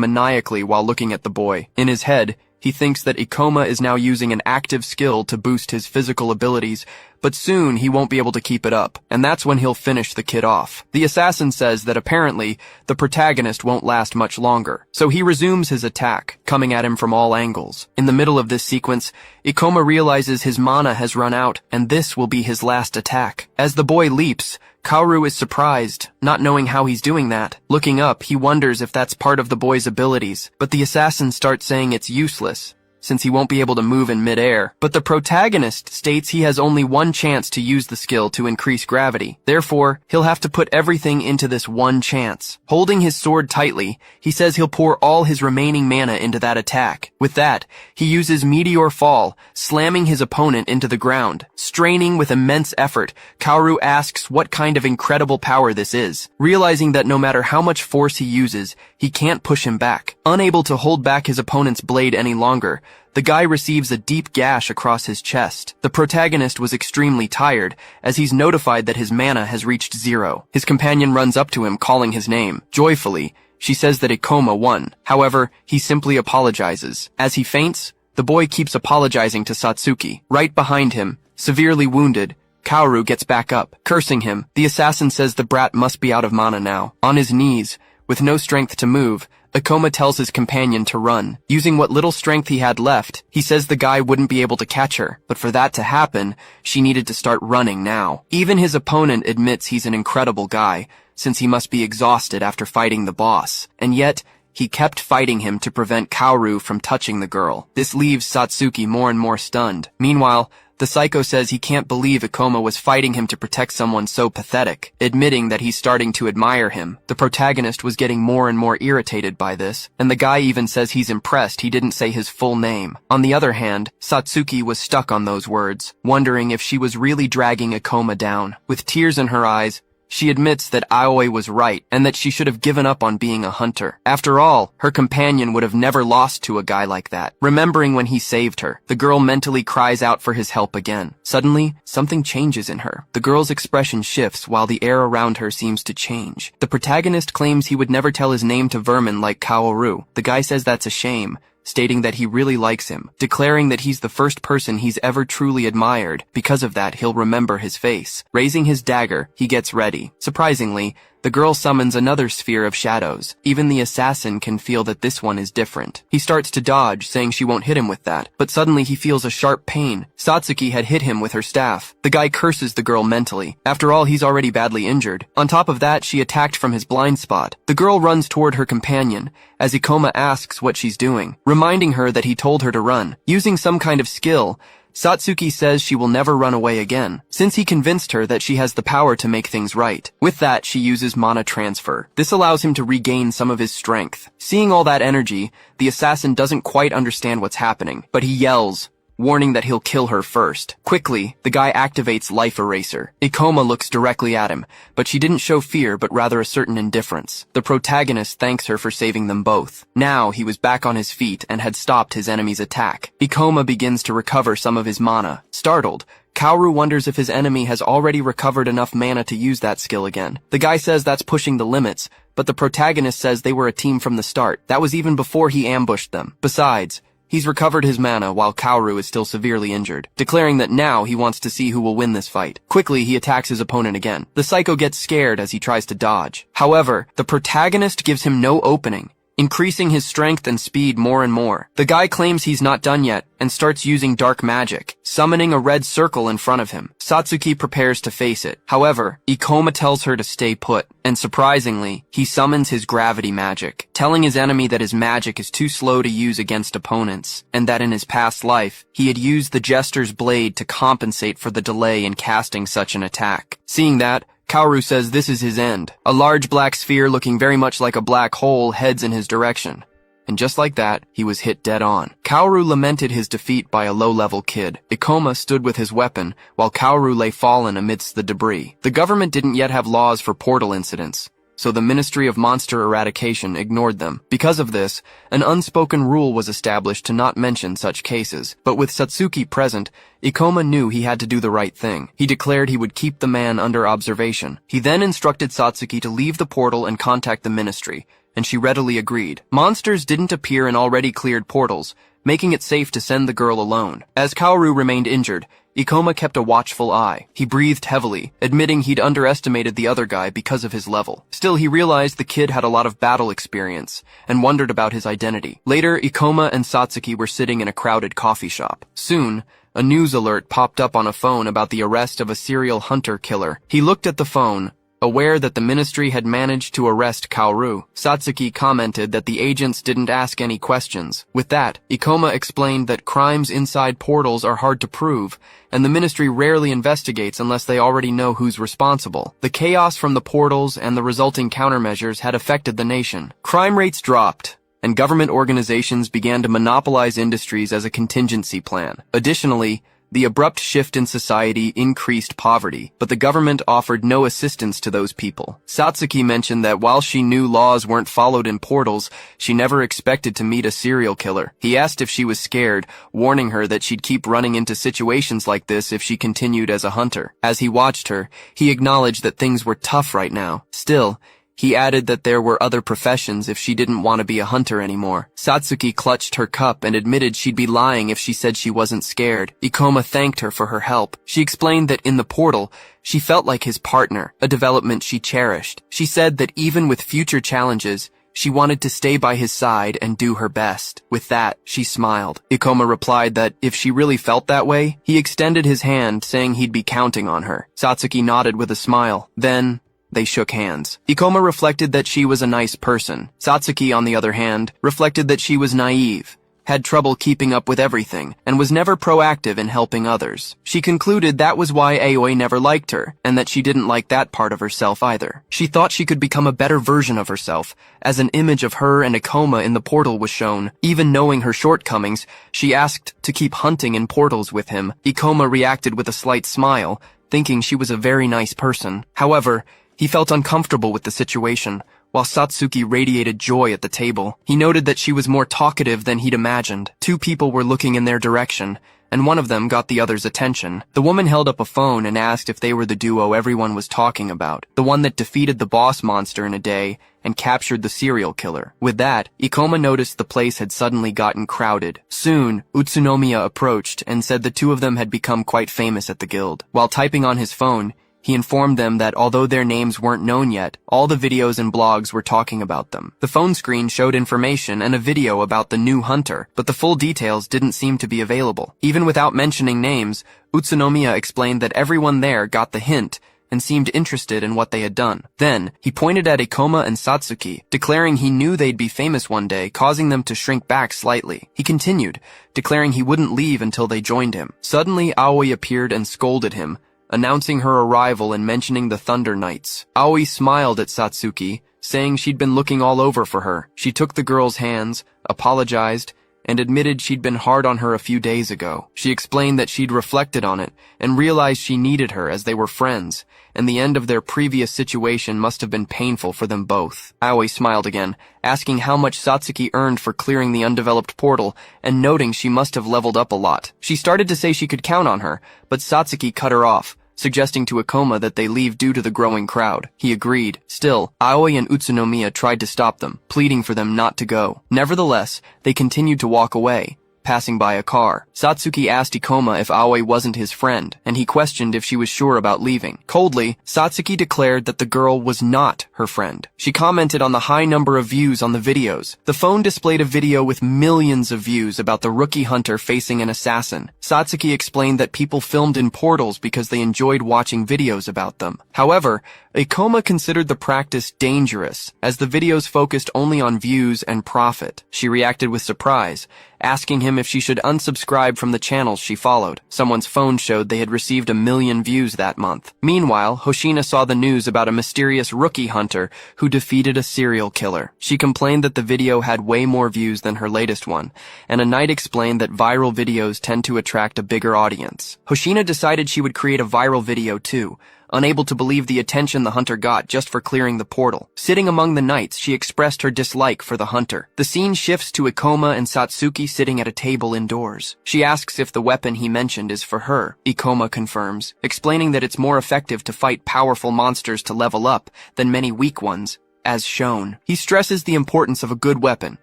maniacally while looking at the boy. In his head, he thinks that Ikoma is now using an active skill to boost his physical abilities, but soon he won't be able to keep it up, and that's when he'll finish the kid off. The assassin says that apparently the protagonist won't last much longer, so he resumes his attack, coming at him from all angles. In the middle of this sequence, Ikoma realizes his mana has run out, and this will be his last attack. As the boy leaps, Kaoru is surprised, not knowing how he's doing that. Looking up, he wonders if that's part of the boy's abilities, but the assassin starts saying it's useless, since he won't be able to move in midair. But the protagonist states he has only one chance to use the skill to increase gravity. Therefore, he'll have to put everything into this one chance. Holding his sword tightly, he says he'll pour all his remaining mana into that attack. With that, he uses Meteor Fall, slamming his opponent into the ground. Straining with immense effort, Kaoru asks what kind of incredible power this is. Realizing that no matter how much force he uses, he can't push him back. Unable to hold back his opponent's blade any longer, the guy receives a deep gash across his chest. The protagonist was extremely tired, as he's notified that his mana has reached 0. His companion runs up to him, calling his name. Joyfully, she says that Ikoma won. However, he simply apologizes. As he faints, the boy keeps apologizing to Satsuki. Right behind him, severely wounded, Kaoru gets back up, cursing him. The assassin says the brat must be out of mana now. On his knees, with no strength to move, Ikoma tells his companion to run. Using what little strength he had left, he says the guy wouldn't be able to catch her, but for that to happen, she needed to start running now. Even his opponent admits he's an incredible guy, since he must be exhausted after fighting the boss, and yet, he kept fighting him to prevent Kaoru from touching the girl. This leaves Satsuki more and more stunned. Meanwhile, the psycho says he can't believe Ikoma was fighting him to protect someone so pathetic, admitting that he's starting to admire him. The protagonist was getting more and more irritated by this, and the guy even says he's impressed he didn't say his full name. On the other hand, Satsuki was stuck on those words, wondering if she was really dragging Ikoma down. With tears in her eyes, she admits that Aoi was right, and that she should have given up on being a hunter. After all, her companion would have never lost to a guy like that. Remembering when he saved her, the girl mentally cries out for his help again. Suddenly, something changes in her. The girl's expression shifts while the air around her seems to change. The protagonist claims he would never tell his name to vermin like Kaoru. The guy says that's a shame, stating that he really likes him, declaring that he's the first person he's ever truly admired. Because of that, he'll remember his face. Raising his dagger, he gets ready. Surprisingly, the girl summons another sphere of shadows. Even the assassin can feel that this one is different. He starts to dodge, saying she won't hit him with that, but suddenly he feels a sharp pain. Satsuki had hit him with her staff. The guy curses the girl mentally. After all, he's already badly injured. On top of that, she attacked from his blind spot. The girl runs toward her companion, as Ikoma asks what she's doing, reminding her that he told her to run. Using some kind of skill, Satsuki says she will never run away again, since he convinced her that she has the power to make things right. With that, she uses mana transfer. This allows him to regain some of his strength. Seeing all that energy, the assassin doesn't quite understand what's happening, but he yells, warning that he'll kill her first. Quickly, the guy activates Life Eraser. Ikoma looks directly at him, but she didn't show fear but rather a certain indifference. The protagonist thanks her for saving them both. Now he was back on his feet and had stopped his enemy's attack. Ikoma begins to recover some of his mana. Startled, Kaoru wonders if his enemy has already recovered enough mana to use that skill again. The guy says that's pushing the limits, but the protagonist says they were a team from the start. That was even before he ambushed them. Besides, he's recovered his mana while Kaoru is still severely injured, declaring that now he wants to see who will win this fight. Quickly, he attacks his opponent again. The psycho gets scared as he tries to dodge. However, the protagonist gives him no opening, increasing his strength and speed more and more. The guy claims he's not done yet and starts using dark magic, summoning a red circle in front of him. Satsuki prepares to face it. However, Ikoma tells her to stay put, and surprisingly, he summons his gravity magic, telling his enemy that his magic is too slow to use against opponents, and that in his past life, he had used the Jester's blade to compensate for the delay in casting such an attack. Seeing that, Kaoru says this is his end. A large black sphere looking very much like a black hole heads in his direction. And just like that, he was hit dead on. Kaoru lamented his defeat by a low-level kid. Ikoma stood with his weapon, while Kaoru lay fallen amidst the debris. The government didn't yet have laws for portal incidents, so the Ministry of Monster Eradication ignored them. Because of this, an unspoken rule was established to not mention such cases. But with Satsuki present, Ikoma knew he had to do the right thing. He declared he would keep the man under observation. He then instructed Satsuki to leave the portal and contact the ministry, and she readily agreed. Monsters didn't appear in already cleared portals, making it safe to send the girl alone. As Kaoru remained injured, Ikoma kept a watchful eye. He breathed heavily, admitting he'd underestimated the other guy because of his level. Still, he realized the kid had a lot of battle experience, and wondered about his identity. Later, Ikoma and Satsuki were sitting in a crowded coffee shop. Soon, a news alert popped up on a phone about the arrest of a serial hunter killer. He looked at the phone, aware that the ministry had managed to arrest Kaoru. Satsuki commented that the agents didn't ask any questions. With that, Ikoma explained that crimes inside portals are hard to prove, and the ministry rarely investigates unless they already know who's responsible. The chaos from the portals and the resulting countermeasures had affected the nation. Crime rates dropped, and government organizations began to monopolize industries as a contingency plan. Additionally, the abrupt shift in society increased poverty, but the government offered no assistance to those people. Satsuki mentioned that while she knew laws weren't followed in portals, she never expected to meet a serial killer. He asked if she was scared, warning her that she'd keep running into situations like this if she continued as a hunter. As he watched her, he acknowledged that things were tough right now. Still, he added that there were other professions if she didn't want to be a hunter anymore. Satsuki clutched her cup and admitted she'd be lying if she said she wasn't scared. Ikoma thanked her for her help. She explained that in the portal, she felt like his partner, a development she cherished. She said that even with future challenges, she wanted to stay by his side and do her best. With that, she smiled. Ikoma replied that if she really felt that way, he extended his hand, saying he'd be counting on her. Satsuki nodded with a smile. Then, they shook hands. Ikoma reflected that she was a nice person. Satsuki, on the other hand, reflected that she was naive, had trouble keeping up with everything, and was never proactive in helping others. She concluded that was why Aoi never liked her, and that she didn't like that part of herself either. She thought she could become a better version of herself, as an image of her and Ikoma in the portal was shown. Even knowing her shortcomings, she asked to keep hunting in portals with him. Ikoma reacted with a slight smile, thinking she was a very nice person. However, he felt uncomfortable with the situation, while Satsuki radiated joy at the table. He noted that she was more talkative than he'd imagined. Two people were looking in their direction, and one of them got the other's attention. The woman held up a phone and asked if they were the duo everyone was talking about, the one that defeated the boss monster in a day and captured the serial killer. With that, Ikoma noticed the place had suddenly gotten crowded. Soon, Utsunomiya approached and said the two of them had become quite famous at the guild. While typing on his phone, he informed them that although their names weren't known yet, all the videos and blogs were talking about them. The phone screen showed information and a video about the new hunter, but the full details didn't seem to be available. Even without mentioning names, Utsunomiya explained that everyone there got the hint and seemed interested in what they had done. Then, he pointed at Ikoma and Satsuki, declaring he knew they'd be famous one day, causing them to shrink back slightly. He continued, declaring he wouldn't leave until they joined him. Suddenly, Aoi appeared and scolded him, announcing her arrival and mentioning the Thunder Knights. Aoi smiled at Satsuki, saying she'd been looking all over for her. She took the girl's hands, apologized, and admitted she'd been hard on her a few days ago. She explained that she'd reflected on it and realized she needed her as they were friends, and the end of their previous situation must have been painful for them both. Aoi smiled again, asking how much Satsuki earned for clearing the undeveloped portal, and noting she must have leveled up a lot. She started to say she could count on her, but Satsuki cut her off, suggesting to Ikoma that they leave due to the growing crowd. He agreed. Still, Aoi and Utsunomiya tried to stop them, pleading for them not to go. Nevertheless, they continued to walk away, passing by a car. Satsuki asked Ikoma if Aoi wasn't his friend, and he questioned if she was sure about leaving. Coldly, Satsuki declared that the girl was not her friend. She commented on the high number of views on the videos. The phone displayed a video with millions of views about the rookie hunter facing an assassin. Satsuki explained that people filmed in portals because they enjoyed watching videos about them. However, Ikoma considered the practice dangerous, as the videos focused only on views and profit. She reacted with surprise, asking him if she should unsubscribe from the channels she followed. Someone's phone showed they had received 1 million views that month. Meanwhile, Hoshina saw the news about a mysterious rookie hunter who defeated a serial killer. She complained that the video had way more views than her latest one, and a Knight explained that viral videos tend to attract a bigger audience. Hoshina decided she would create a viral video too, unable to believe the attention the hunter got just for clearing the portal. Sitting among the knights, she expressed her dislike for the hunter. The scene shifts to Ikoma and Satsuki sitting at a table indoors. She asks if the weapon he mentioned is for her. Ikoma confirms, explaining that it's more effective to fight powerful monsters to level up than many weak ones, as shown. He stresses the importance of a good weapon,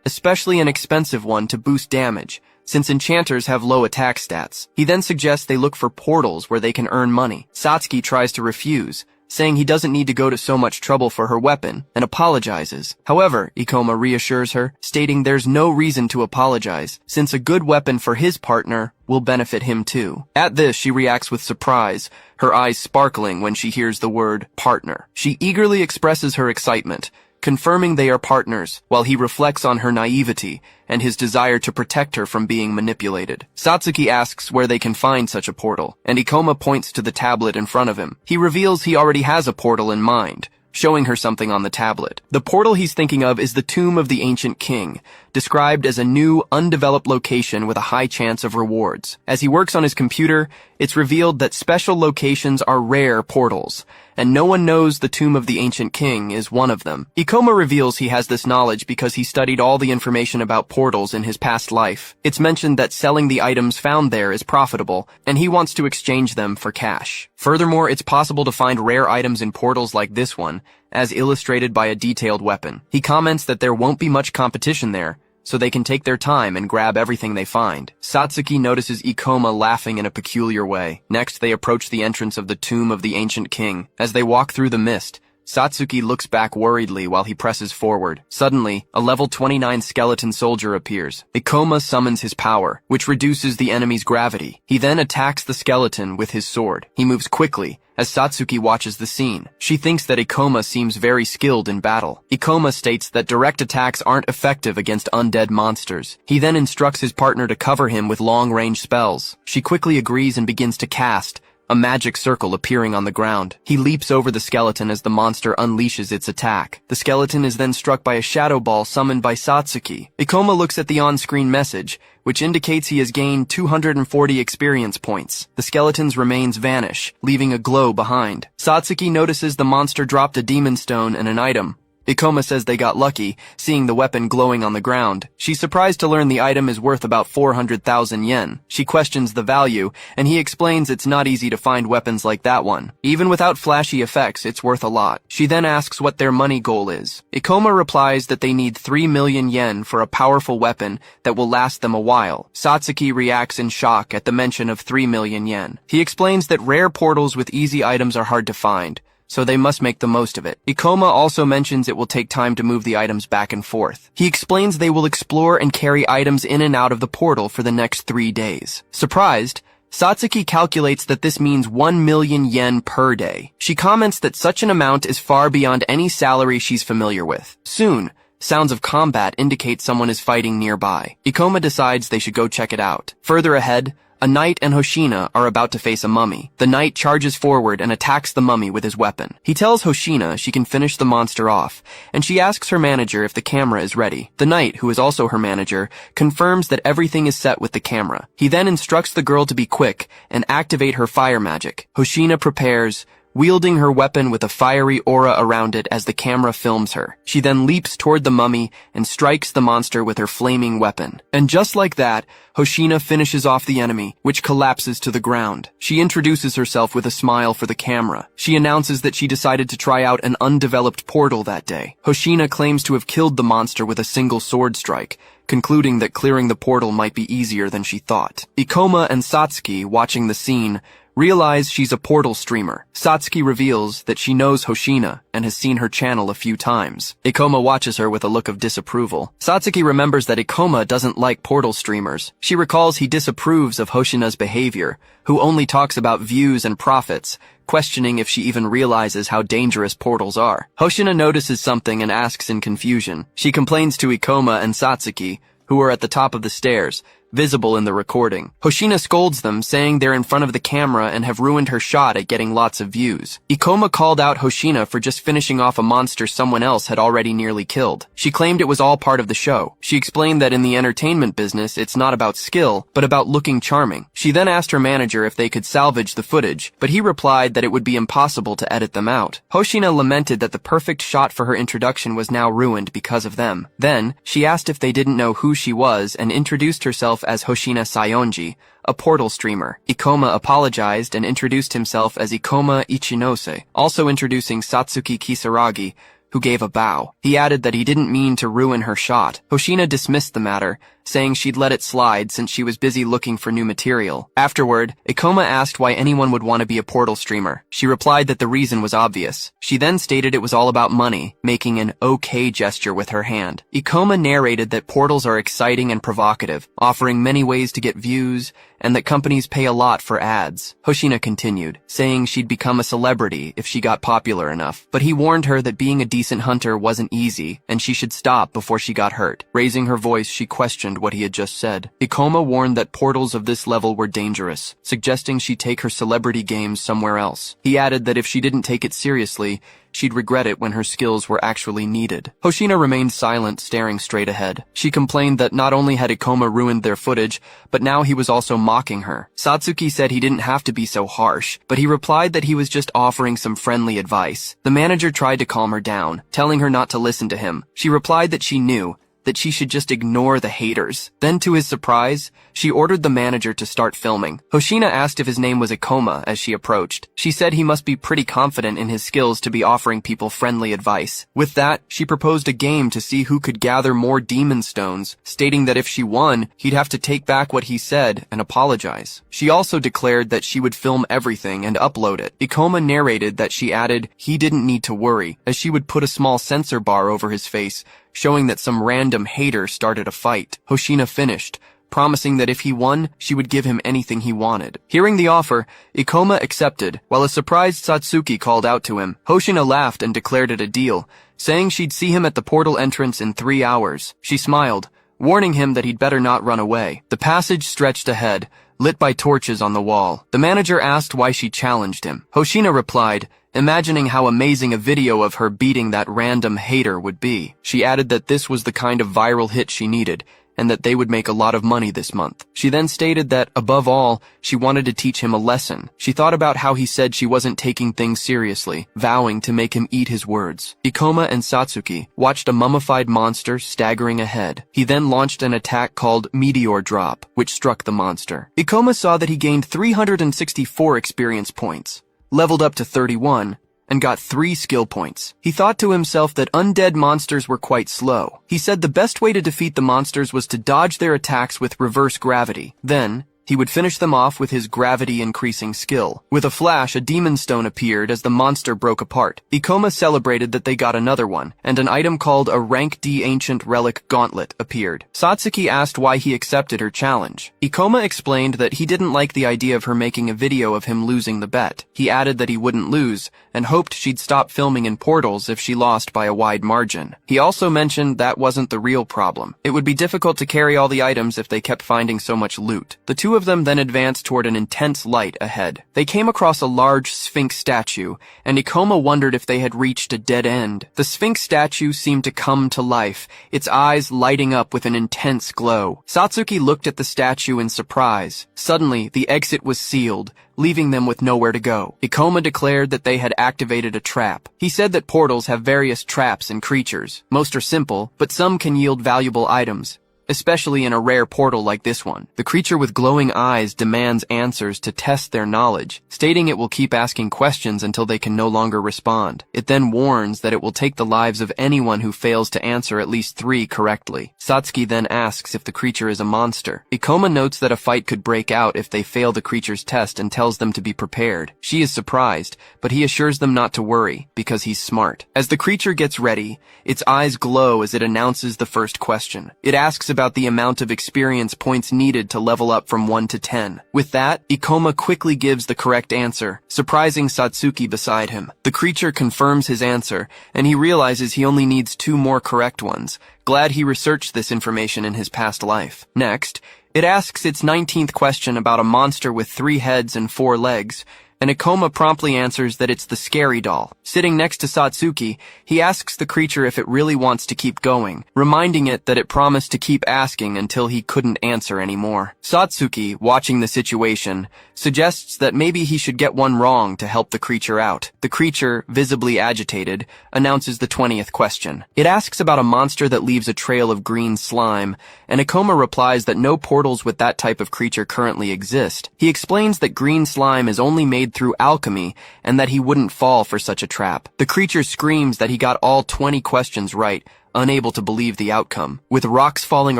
especially an expensive one to boost damage, since enchanters have low attack stats. He then suggests they look for portals where they can earn money. Satsuki tries to refuse, saying he doesn't need to go to so much trouble for her weapon, and apologizes. However, Ikoma reassures her, stating there's no reason to apologize, since a good weapon for his partner will benefit him too. At this, she reacts with surprise, her eyes sparkling when she hears the word partner. She eagerly expresses her excitement, confirming they are partners, while he reflects on her naivety and his desire to protect her from being manipulated. Satsuki asks where they can find such a portal, and Ikoma points to the tablet in front of him. He reveals he already has a portal in mind, showing her something on the tablet. The portal he's thinking of is the Tomb of the Ancient King, described as a new, undeveloped location with a high chance of rewards. As he works on his computer, it's revealed that special locations are rare portals, and no one knows the Tomb of the Ancient King is one of them. Ikoma reveals he has this knowledge because he studied all the information about portals in his past life. It's mentioned that selling the items found there is profitable, and he wants to exchange them for cash. Furthermore, it's possible to find rare items in portals like this one, as illustrated by a detailed weapon. He comments that there won't be much competition there, so they can take their time and grab everything they find. Satsuki notices Ikoma laughing in a peculiar way. Next, they approach the entrance of the Tomb of the Ancient King. As they walk through the mist, Satsuki looks back worriedly while he presses forward. Suddenly, a level 29 skeleton soldier appears. Ikoma summons his power, which reduces the enemy's gravity. He then attacks the skeleton with his sword. He moves quickly, as Satsuki watches the scene. She thinks that Ikoma seems very skilled in battle. Ikoma states that direct attacks aren't effective against undead monsters. He then instructs his partner to cover him with long-range spells. She quickly agrees and begins to cast, a magic circle appearing on the ground. He leaps over the skeleton as the monster unleashes its attack. The skeleton is then struck by a shadow ball summoned by Satsuki. Ikoma looks at the on-screen message, which indicates he has gained 240 experience points. The skeleton's remains vanish, leaving a glow behind. Satsuki notices the monster dropped a demon stone and an item. Ikoma says they got lucky, seeing the weapon glowing on the ground. She's surprised to learn the item is worth about 400,000 yen. She questions the value, and he explains it's not easy to find weapons like that one. Even without flashy effects, it's worth a lot. She then asks what their money goal is. Ikoma replies that they need 3 million yen for a powerful weapon that will last them a while. Satsuki reacts in shock at the mention of 3 million yen. He explains that rare portals with easy items are hard to find, so they must make the most of it. Ikoma also mentions it will take time to move the items back and forth. He explains they will explore and carry items in and out of the portal for the next 3 days. Surprised, Satsuki calculates that this means 1 million yen per day. She comments that such an amount is far beyond any salary she's familiar with. Soon, sounds of combat indicate someone is fighting nearby. Ikoma decides they should go check it out. Further ahead, a knight and Hoshina are about to face a mummy. The knight charges forward and attacks the mummy with his weapon. He tells Hoshina she can finish the monster off, and she asks her manager if the camera is ready. The knight, who is also her manager, confirms that everything is set with the camera. He then instructs the girl to be quick and activate her fire magic. Hoshina prepares, wielding her weapon with a fiery aura around it as the camera films her. She then leaps toward the mummy and strikes the monster with her flaming weapon. And just like that, Hoshina finishes off the enemy, which collapses to the ground. She introduces herself with a smile for the camera. She announces that she decided to try out an undeveloped portal that day. Hoshina claims to have killed the monster with a single sword strike, concluding that clearing the portal might be easier than she thought. Ikoma and Satsuki, watching the scene, realize she's a portal streamer. Satsuki reveals that she knows Hoshina and has seen her channel a few times. Ikoma watches her with a look of disapproval. Satsuki remembers that Ikoma doesn't like portal streamers. She recalls he disapproves of Hoshina's behavior, who only talks about views and profits, questioning if she even realizes how dangerous portals are. Hoshina notices something and asks in confusion. She complains to Ikoma and Satsuki, who are at the top of the stairs, visible in the recording. Hoshina scolds them, saying they're in front of the camera and have ruined her shot at getting lots of views. Ikoma called out Hoshina for just finishing off a monster someone else had already nearly killed. She claimed it was all part of the show. She explained that in the entertainment business, it's not about skill, but about looking charming. She then asked her manager if they could salvage the footage, but he replied that it would be impossible to edit them out. Hoshina lamented that the perfect shot for her introduction was now ruined because of them. Then, she asked if they didn't know who she was and introduced herself as Hoshina Sayonji, a portal streamer. Ikoma apologized and introduced himself as Ikoma Ichinose, also introducing Satsuki Kisaragi, who gave a bow. He added that he didn't mean to ruin her shot. Hoshina dismissed the matter, saying she'd let it slide since she was busy looking for new material. Afterward, Ikoma asked why anyone would want to be a portal streamer. She replied that the reason was obvious. She then stated it was all about money, making an okay gesture with her hand. Ikoma narrated that portals are exciting and provocative, offering many ways to get views, and that companies pay a lot for ads. Hoshina continued, saying she'd become a celebrity if she got popular enough, but he warned her that being a decent hunter wasn't easy, and she should stop before she got hurt. Raising her voice, she questioned what he had just said. Ikoma warned that portals of this level were dangerous, suggesting she take her celebrity games somewhere else. He added that if she didn't take it seriously, she'd regret it when her skills were actually needed. Hoshina remained silent, staring straight ahead. She complained that not only had Ikoma ruined their footage, but now he was also mocking her. Satsuki said he didn't have to be so harsh, but he replied that he was just offering some friendly advice. The manager tried to calm her down, telling her not to listen to him. She replied that she knew, that she should just ignore the haters. Then, to his surprise, she ordered the manager to start filming. Hoshina asked if his name was Ikoma as she approached. She said he must be pretty confident in his skills to be offering people friendly advice. With that, she proposed a game to see who could gather more demon stones, stating that if she won, he'd have to take back what he said and apologize. She also declared that she would film everything and upload it. Ikoma narrated that she added he didn't need to worry, as she would put a small censor bar over his face, showing that some random hater started a fight. Hoshina finished, promising that if he won, she would give him anything he wanted. Hearing the offer, Ikoma accepted, while a surprised Satsuki called out to him. Hoshina laughed and declared it a deal, saying she'd see him at the portal entrance in 3 hours. She smiled, warning him that he'd better not run away. The passage stretched ahead, lit by torches on the wall. The manager asked why she challenged him. Hoshina replied, imagining how amazing a video of her beating that random hater would be. She added that this was the kind of viral hit she needed, and that they would make a lot of money this month. She then stated that, above all, she wanted to teach him a lesson. She thought about how he said she wasn't taking things seriously, vowing to make him eat his words. Ikoma and Satsuki watched a mummified monster staggering ahead. He then launched an attack called Meteor Drop, which struck the monster. Ikoma saw that he gained 364 experience points, leveled up to 31, and got 3 skill points. He thought to himself that undead monsters were quite slow. He said the best way to defeat the monsters was to dodge their attacks with reverse gravity. Then, he would finish them off with his gravity-increasing skill. With a flash, a demon stone appeared as the monster broke apart. Ikoma celebrated that they got another one, and an item called a Rank D Ancient Relic Gauntlet appeared. Satsuki asked why he accepted her challenge. Ikoma explained that he didn't like the idea of her making a video of him losing the bet. He added that he wouldn't lose, and hoped she'd stop filming in portals if she lost by a wide margin. He also mentioned that wasn't the real problem. It would be difficult to carry all the items if they kept finding so much loot. The two of them then advanced toward an intense light ahead. They came across a large Sphinx statue, and Ikoma wondered if they had reached a dead end. The Sphinx statue seemed to come to life, its eyes lighting up with an intense glow. Satsuki looked at the statue in surprise. Suddenly, the exit was sealed, leaving them with nowhere to go. Ikoma declared that they had activated a trap. He said that portals have various traps and creatures. Most are simple, but some can yield valuable items, especially in a rare portal like this one. The creature with glowing eyes demands answers to test their knowledge, stating it will keep asking questions until they can no longer respond. It then warns that it will take the lives of anyone who fails to answer at least 3 correctly. Satsuki then asks if the creature is a monster. Ikoma notes that a fight could break out if they fail the creature's test and tells them to be prepared. She is surprised, but he assures them not to worry, because he's smart. As the creature gets ready, its eyes glow as it announces the first question. It asks about the amount of experience points needed to level up from 1 to 10. With that, Ikoma quickly gives the correct answer, surprising Satsuki beside him. The creature confirms his answer, and he realizes he only needs 2 more correct ones. Glad he researched this information in his past life. Next, it asks its 19th question about a monster with 3 heads and 4 legs, and Ikoma promptly answers that it's the scary doll. Sitting next to Satsuki, he asks the creature if it really wants to keep going, reminding it that it promised to keep asking until he couldn't answer anymore. Satsuki, watching the situation, suggests that maybe he should get one wrong to help the creature out. The creature, visibly agitated, announces the 20th question. It asks about a monster that leaves a trail of green slime, and Ikoma replies that no portals with that type of creature currently exist. He explains that green slime is only made through alchemy and that he wouldn't fall for such a trap. The creature screams that he got all 20 questions right, unable to believe the outcome. With rocks falling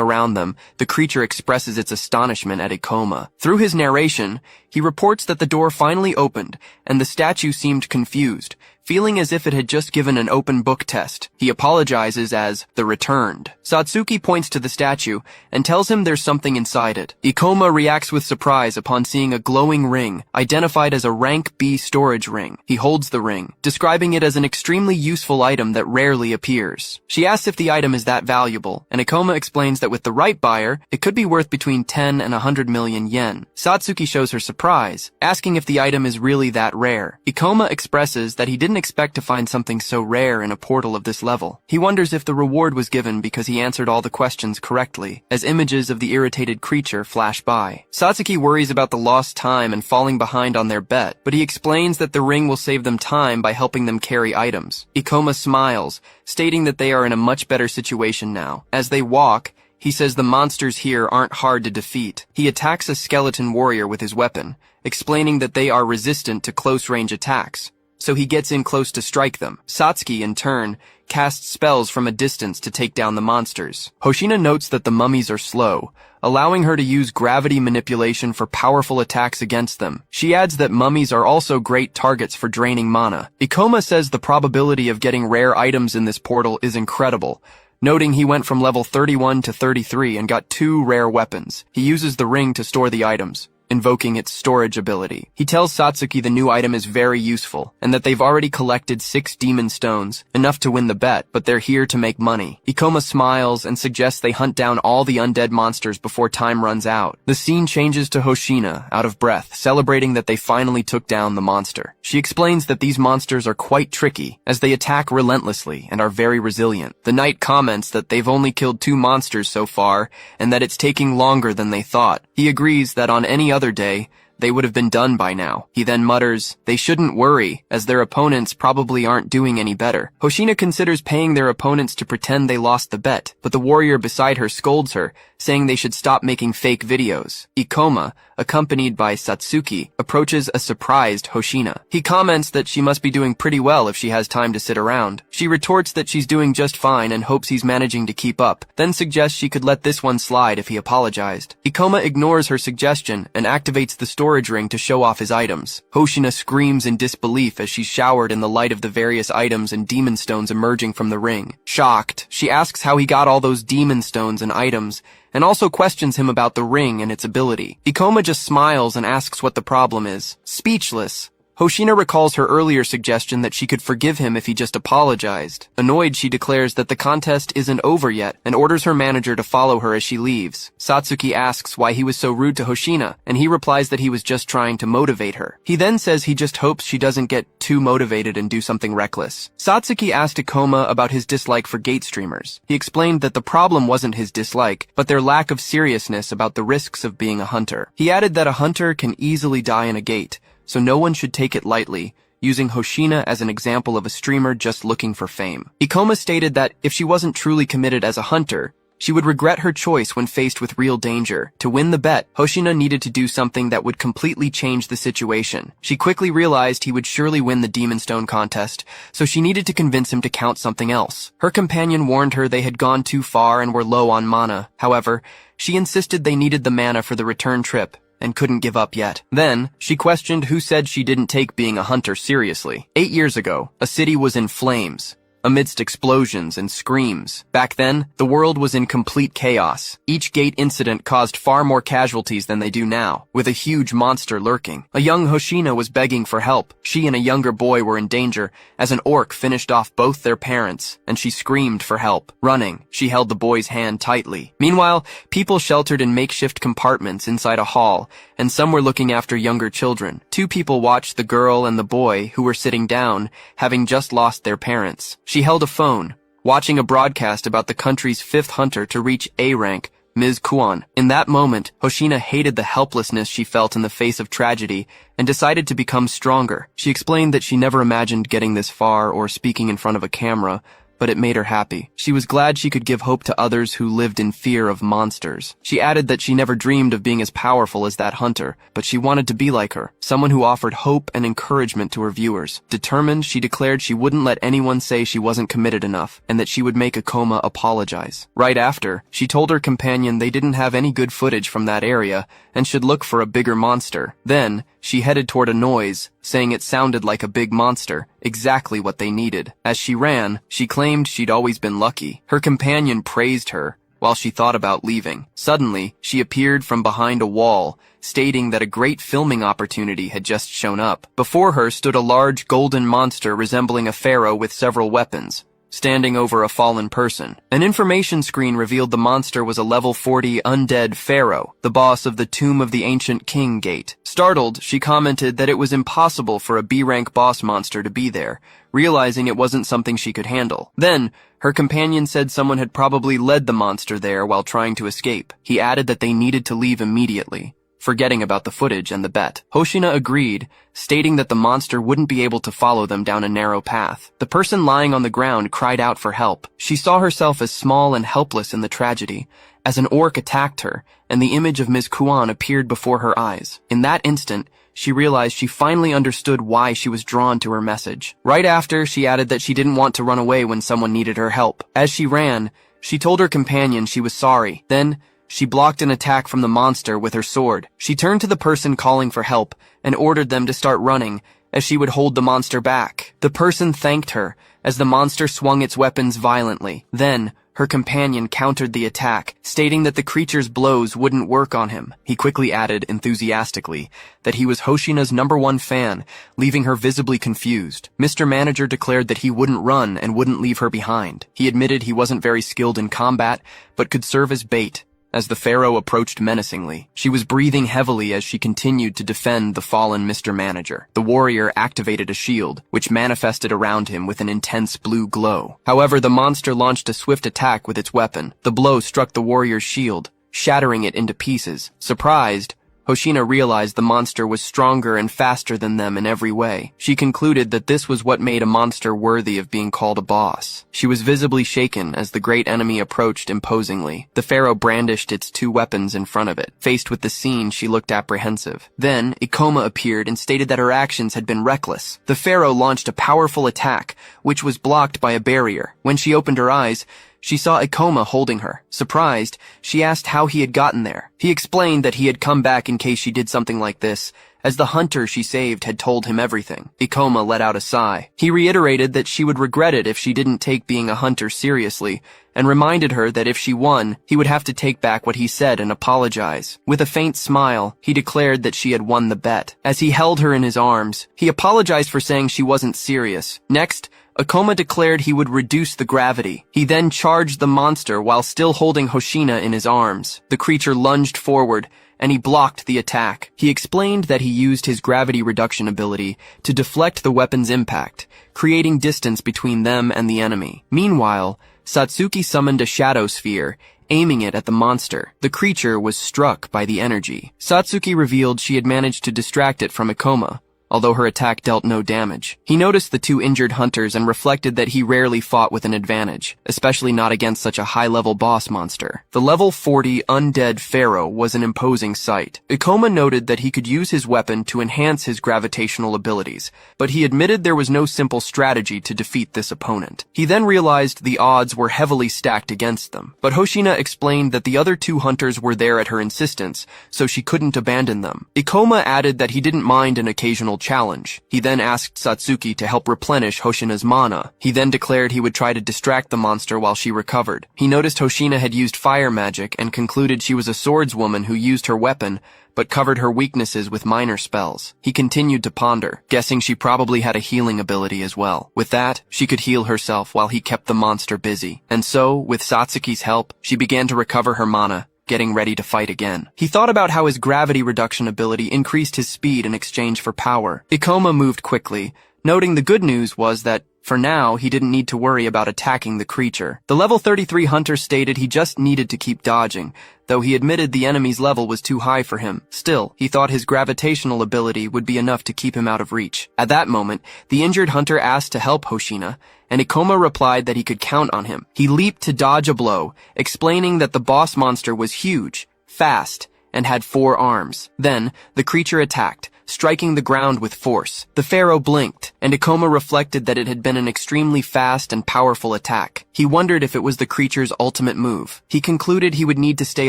around them, the creature expresses its astonishment at Ikoma. Through his narration, he reports that the door finally opened, and the statue seemed confused, feeling as if it had just given an open book test. He apologizes as the returned. Satsuki points to the statue and tells him there's something inside it. Ikoma reacts with surprise upon seeing a glowing ring, identified as a rank B storage ring. He holds the ring, describing it as an extremely useful item that rarely appears. She asks if the item is that valuable, and Ikoma explains that with the right buyer, it could be worth between 10 and 100 million yen. Satsuki shows her surprise, asking if the item is really that rare. Ikoma expresses that he didn't expect to find something so rare in a portal of this level. He wonders if the reward was given because he answered all the questions correctly, as images of the irritated creature flash by. Satsuki worries about the lost time and falling behind on their bet, but he explains that the ring will save them time by helping them carry items. Ikoma smiles, stating that they are in a much better situation now. As they walk, he says the monsters here aren't hard to defeat. He attacks a skeleton warrior with his weapon, explaining that they are resistant to close-range attacks, so he gets in close to strike them. Satsuki, in turn, casts spells from a distance to take down the monsters. Hoshina notes that the mummies are slow, allowing her to use gravity manipulation for powerful attacks against them. She adds that mummies are also great targets for draining mana. Ikoma says the probability of getting rare items in this portal is incredible, noting he went from level 31 to 33 and got 2 rare weapons. He uses the ring to store the items, invoking its storage ability. He tells Satsuki the new item is very useful, and that they've already collected 6 demon stones, enough to win the bet, but they're here to make money. Ikoma smiles and suggests they hunt down all the undead monsters before time runs out. The scene changes to Hoshina, out of breath, celebrating that they finally took down the monster. She explains that these monsters are quite tricky, as they attack relentlessly and are very resilient. The knight comments that they've only killed 2 monsters so far, and that it's taking longer than they thought. He agrees that on any other day, they would have been done by now. He then mutters, they shouldn't worry, as their opponents probably aren't doing any better. Hoshina considers paying their opponents to pretend they lost the bet, but the warrior beside her scolds her, saying they should stop making fake videos. Ikoma, accompanied by Satsuki, approaches a surprised Hoshina. He comments that she must be doing pretty well if she has time to sit around. She retorts that she's doing just fine and hopes he's managing to keep up, then suggests she could let this one slide if he apologized. Ikoma ignores her suggestion and activates the storage ring to show off his items. Hoshina screams in disbelief as she's showered in the light of the various items and demon stones emerging from the ring. Shocked, she asks how he got all those demon stones and items, and also questions him about the ring and its ability. Ikoma just smiles and asks what the problem is. Speechless, Hoshina recalls her earlier suggestion that she could forgive him if he just apologized. Annoyed, she declares that the contest isn't over yet and orders her manager to follow her as she leaves. Satsuki asks why he was so rude to Hoshina, and he replies that he was just trying to motivate her. He then says he just hopes she doesn't get too motivated and do something reckless. Satsuki asked Ikoma about his dislike for gate streamers. He explained that the problem wasn't his dislike, but their lack of seriousness about the risks of being a hunter. He added that a hunter can easily die in a gate, so no one should take it lightly, using Hoshina as an example of a streamer just looking for fame. Ikoma stated that if she wasn't truly committed as a hunter, She would regret her choice when faced with real danger. To win the bet, Hoshina needed to do something that would completely change the situation. She quickly realized he would surely win the Demon Stone contest, so she needed to convince him to count something else. Her companion warned her they had gone too far and were low on mana. However, she insisted they needed the mana for the return trip and couldn't give up yet. Then, she questioned who said she didn't take being a hunter seriously. 8 years ago, a city was in flames, amidst explosions and screams. Back then, the world was in complete chaos. Each gate incident caused far more casualties than they do now, with a huge monster lurking. A young Hoshina was begging for help. She and a younger boy were in danger, as an orc finished off both their parents, and she screamed for help. Running, she held the boy's hand tightly. Meanwhile, people sheltered in makeshift compartments inside a hall, and some were looking after younger children. 2 people watched the girl and the boy, who were sitting down, having just lost their parents. She held a phone, watching a broadcast about the country's 5th hunter to reach A rank, Ms. Kuan. In that moment, Hoshina hated the helplessness she felt in the face of tragedy and decided to become stronger. She explained that she never imagined getting this far or speaking in front of a camera, but it made her happy. She was glad she could give hope to others who lived in fear of monsters. She added that she never dreamed of being as powerful as that hunter, but she wanted to be like her, someone who offered hope and encouragement to her viewers. Determined, she declared she wouldn't let anyone say she wasn't committed enough, and that she would make Akoma apologize. Right after, she told her companion they didn't have any good footage from that area, and should look for a bigger monster. Then, she headed toward a noise, saying it sounded like a big monster, exactly what they needed. As she ran, she claimed she'd always been lucky. Her companion praised her, while she thought about leaving. Suddenly, she appeared from behind a wall, stating that a great filming opportunity had just shown up. Before her stood a large golden monster resembling a pharaoh with several weapons, standing over a fallen person. An information screen revealed the monster was a level 40 undead pharaoh, the boss of the Tomb of the Ancient King gate. Startled, she commented that it was impossible for a B-rank boss monster to be there, realizing it wasn't something she could handle. Then, her companion said someone had probably led the monster there while trying to escape. He added that they needed to leave immediately, forgetting about the footage and the bet. Hoshina agreed, stating that the monster wouldn't be able to follow them down a narrow path. The person lying on the ground cried out for help. She saw herself as small and helpless in the tragedy, as an orc attacked her, and the image of Ms. Kuan appeared before her eyes. In that instant, she realized she finally understood why she was drawn to her message. Right after, she added that she didn't want to run away when someone needed her help. As she ran, she told her companion she was sorry. Then, she blocked an attack from the monster with her sword. She turned to the person calling for help and ordered them to start running, as she would hold the monster back. The person thanked her as the monster swung its weapons violently. Then, her companion countered the attack, stating that the creature's blows wouldn't work on him. He quickly added, enthusiastically, that he was Hoshina's #1 fan, leaving her visibly confused. Mr. Manager declared that he wouldn't run and wouldn't leave her behind. He admitted he wasn't very skilled in combat, but could serve as bait. As the pharaoh approached menacingly, she was breathing heavily as she continued to defend the fallen Mr. Manager. The warrior activated a shield, which manifested around him with an intense blue glow. However, the monster launched a swift attack with its weapon. The blow struck the warrior's shield, shattering it into pieces. Surprised, Hoshina realized the monster was stronger and faster than them in every way. She concluded that this was what made a monster worthy of being called a boss. She was visibly shaken as the great enemy approached imposingly. The pharaoh brandished its 2 weapons in front of it. Faced with the scene, she looked apprehensive. Then, Ikoma appeared and stated that her actions had been reckless. The pharaoh launched a powerful attack, which was blocked by a barrier. When she opened her eyes, she saw Ikoma holding her. Surprised, she asked how he had gotten there. He explained that he had come back in case she did something like this, as the hunter she saved had told him everything. Ikoma let out a sigh. He reiterated that she would regret it if she didn't take being a hunter seriously, and reminded her that if she won, he would have to take back what he said and apologize. With a faint smile, he declared that she had won the bet. As he held her in his arms, he apologized for saying she wasn't serious. Next, Akoma declared he would reduce the gravity. He then charged the monster while still holding Hoshina in his arms. The creature lunged forward, and he blocked the attack. He explained that he used his gravity reduction ability to deflect the weapon's impact, creating distance between them and the enemy. Meanwhile, Satsuki summoned a shadow sphere, aiming it at the monster. The creature was struck by the energy. Satsuki revealed she had managed to distract it from Ikoma, although her attack dealt no damage. He noticed the two injured hunters and reflected that he rarely fought with an advantage, especially not against such a high-level boss monster. The level 40 undead pharaoh was an imposing sight. Ikoma noted that he could use his weapon to enhance his gravitational abilities, but he admitted there was no simple strategy to defeat this opponent. He then realized the odds were heavily stacked against them, but Hoshina explained that the other two hunters were there at her insistence, so she couldn't abandon them. Ikoma added that he didn't mind an occasional challenge. He then asked Satsuki to help replenish Hoshina's mana. He then declared he would try to distract the monster while she recovered. He noticed Hoshina had used fire magic and concluded she was a swordswoman who used her weapon, but covered her weaknesses with minor spells. He continued to ponder, guessing she probably had a healing ability as well. With that, she could heal herself while he kept the monster busy. And so, with Satsuki's help, she began to recover her mana, getting ready to fight again. He thought about how his gravity reduction ability increased his speed in exchange for power. Ikoma moved quickly, noting the good news was that, for now, he didn't need to worry about attacking the creature. The level 33 hunter stated he just needed to keep dodging, though he admitted the enemy's level was too high for him. Still, he thought his gravitational ability would be enough to keep him out of reach. At that moment, the injured hunter asked to help Hoshina, and Ikoma replied that he could count on him. He leaped to dodge a blow, explaining that the boss monster was huge, fast, and had 4 arms. Then, the creature attacked, striking the ground with force. The pharaoh blinked, and Ikoma reflected that it had been an extremely fast and powerful attack. He wondered if it was the creature's ultimate move. He concluded he would need to stay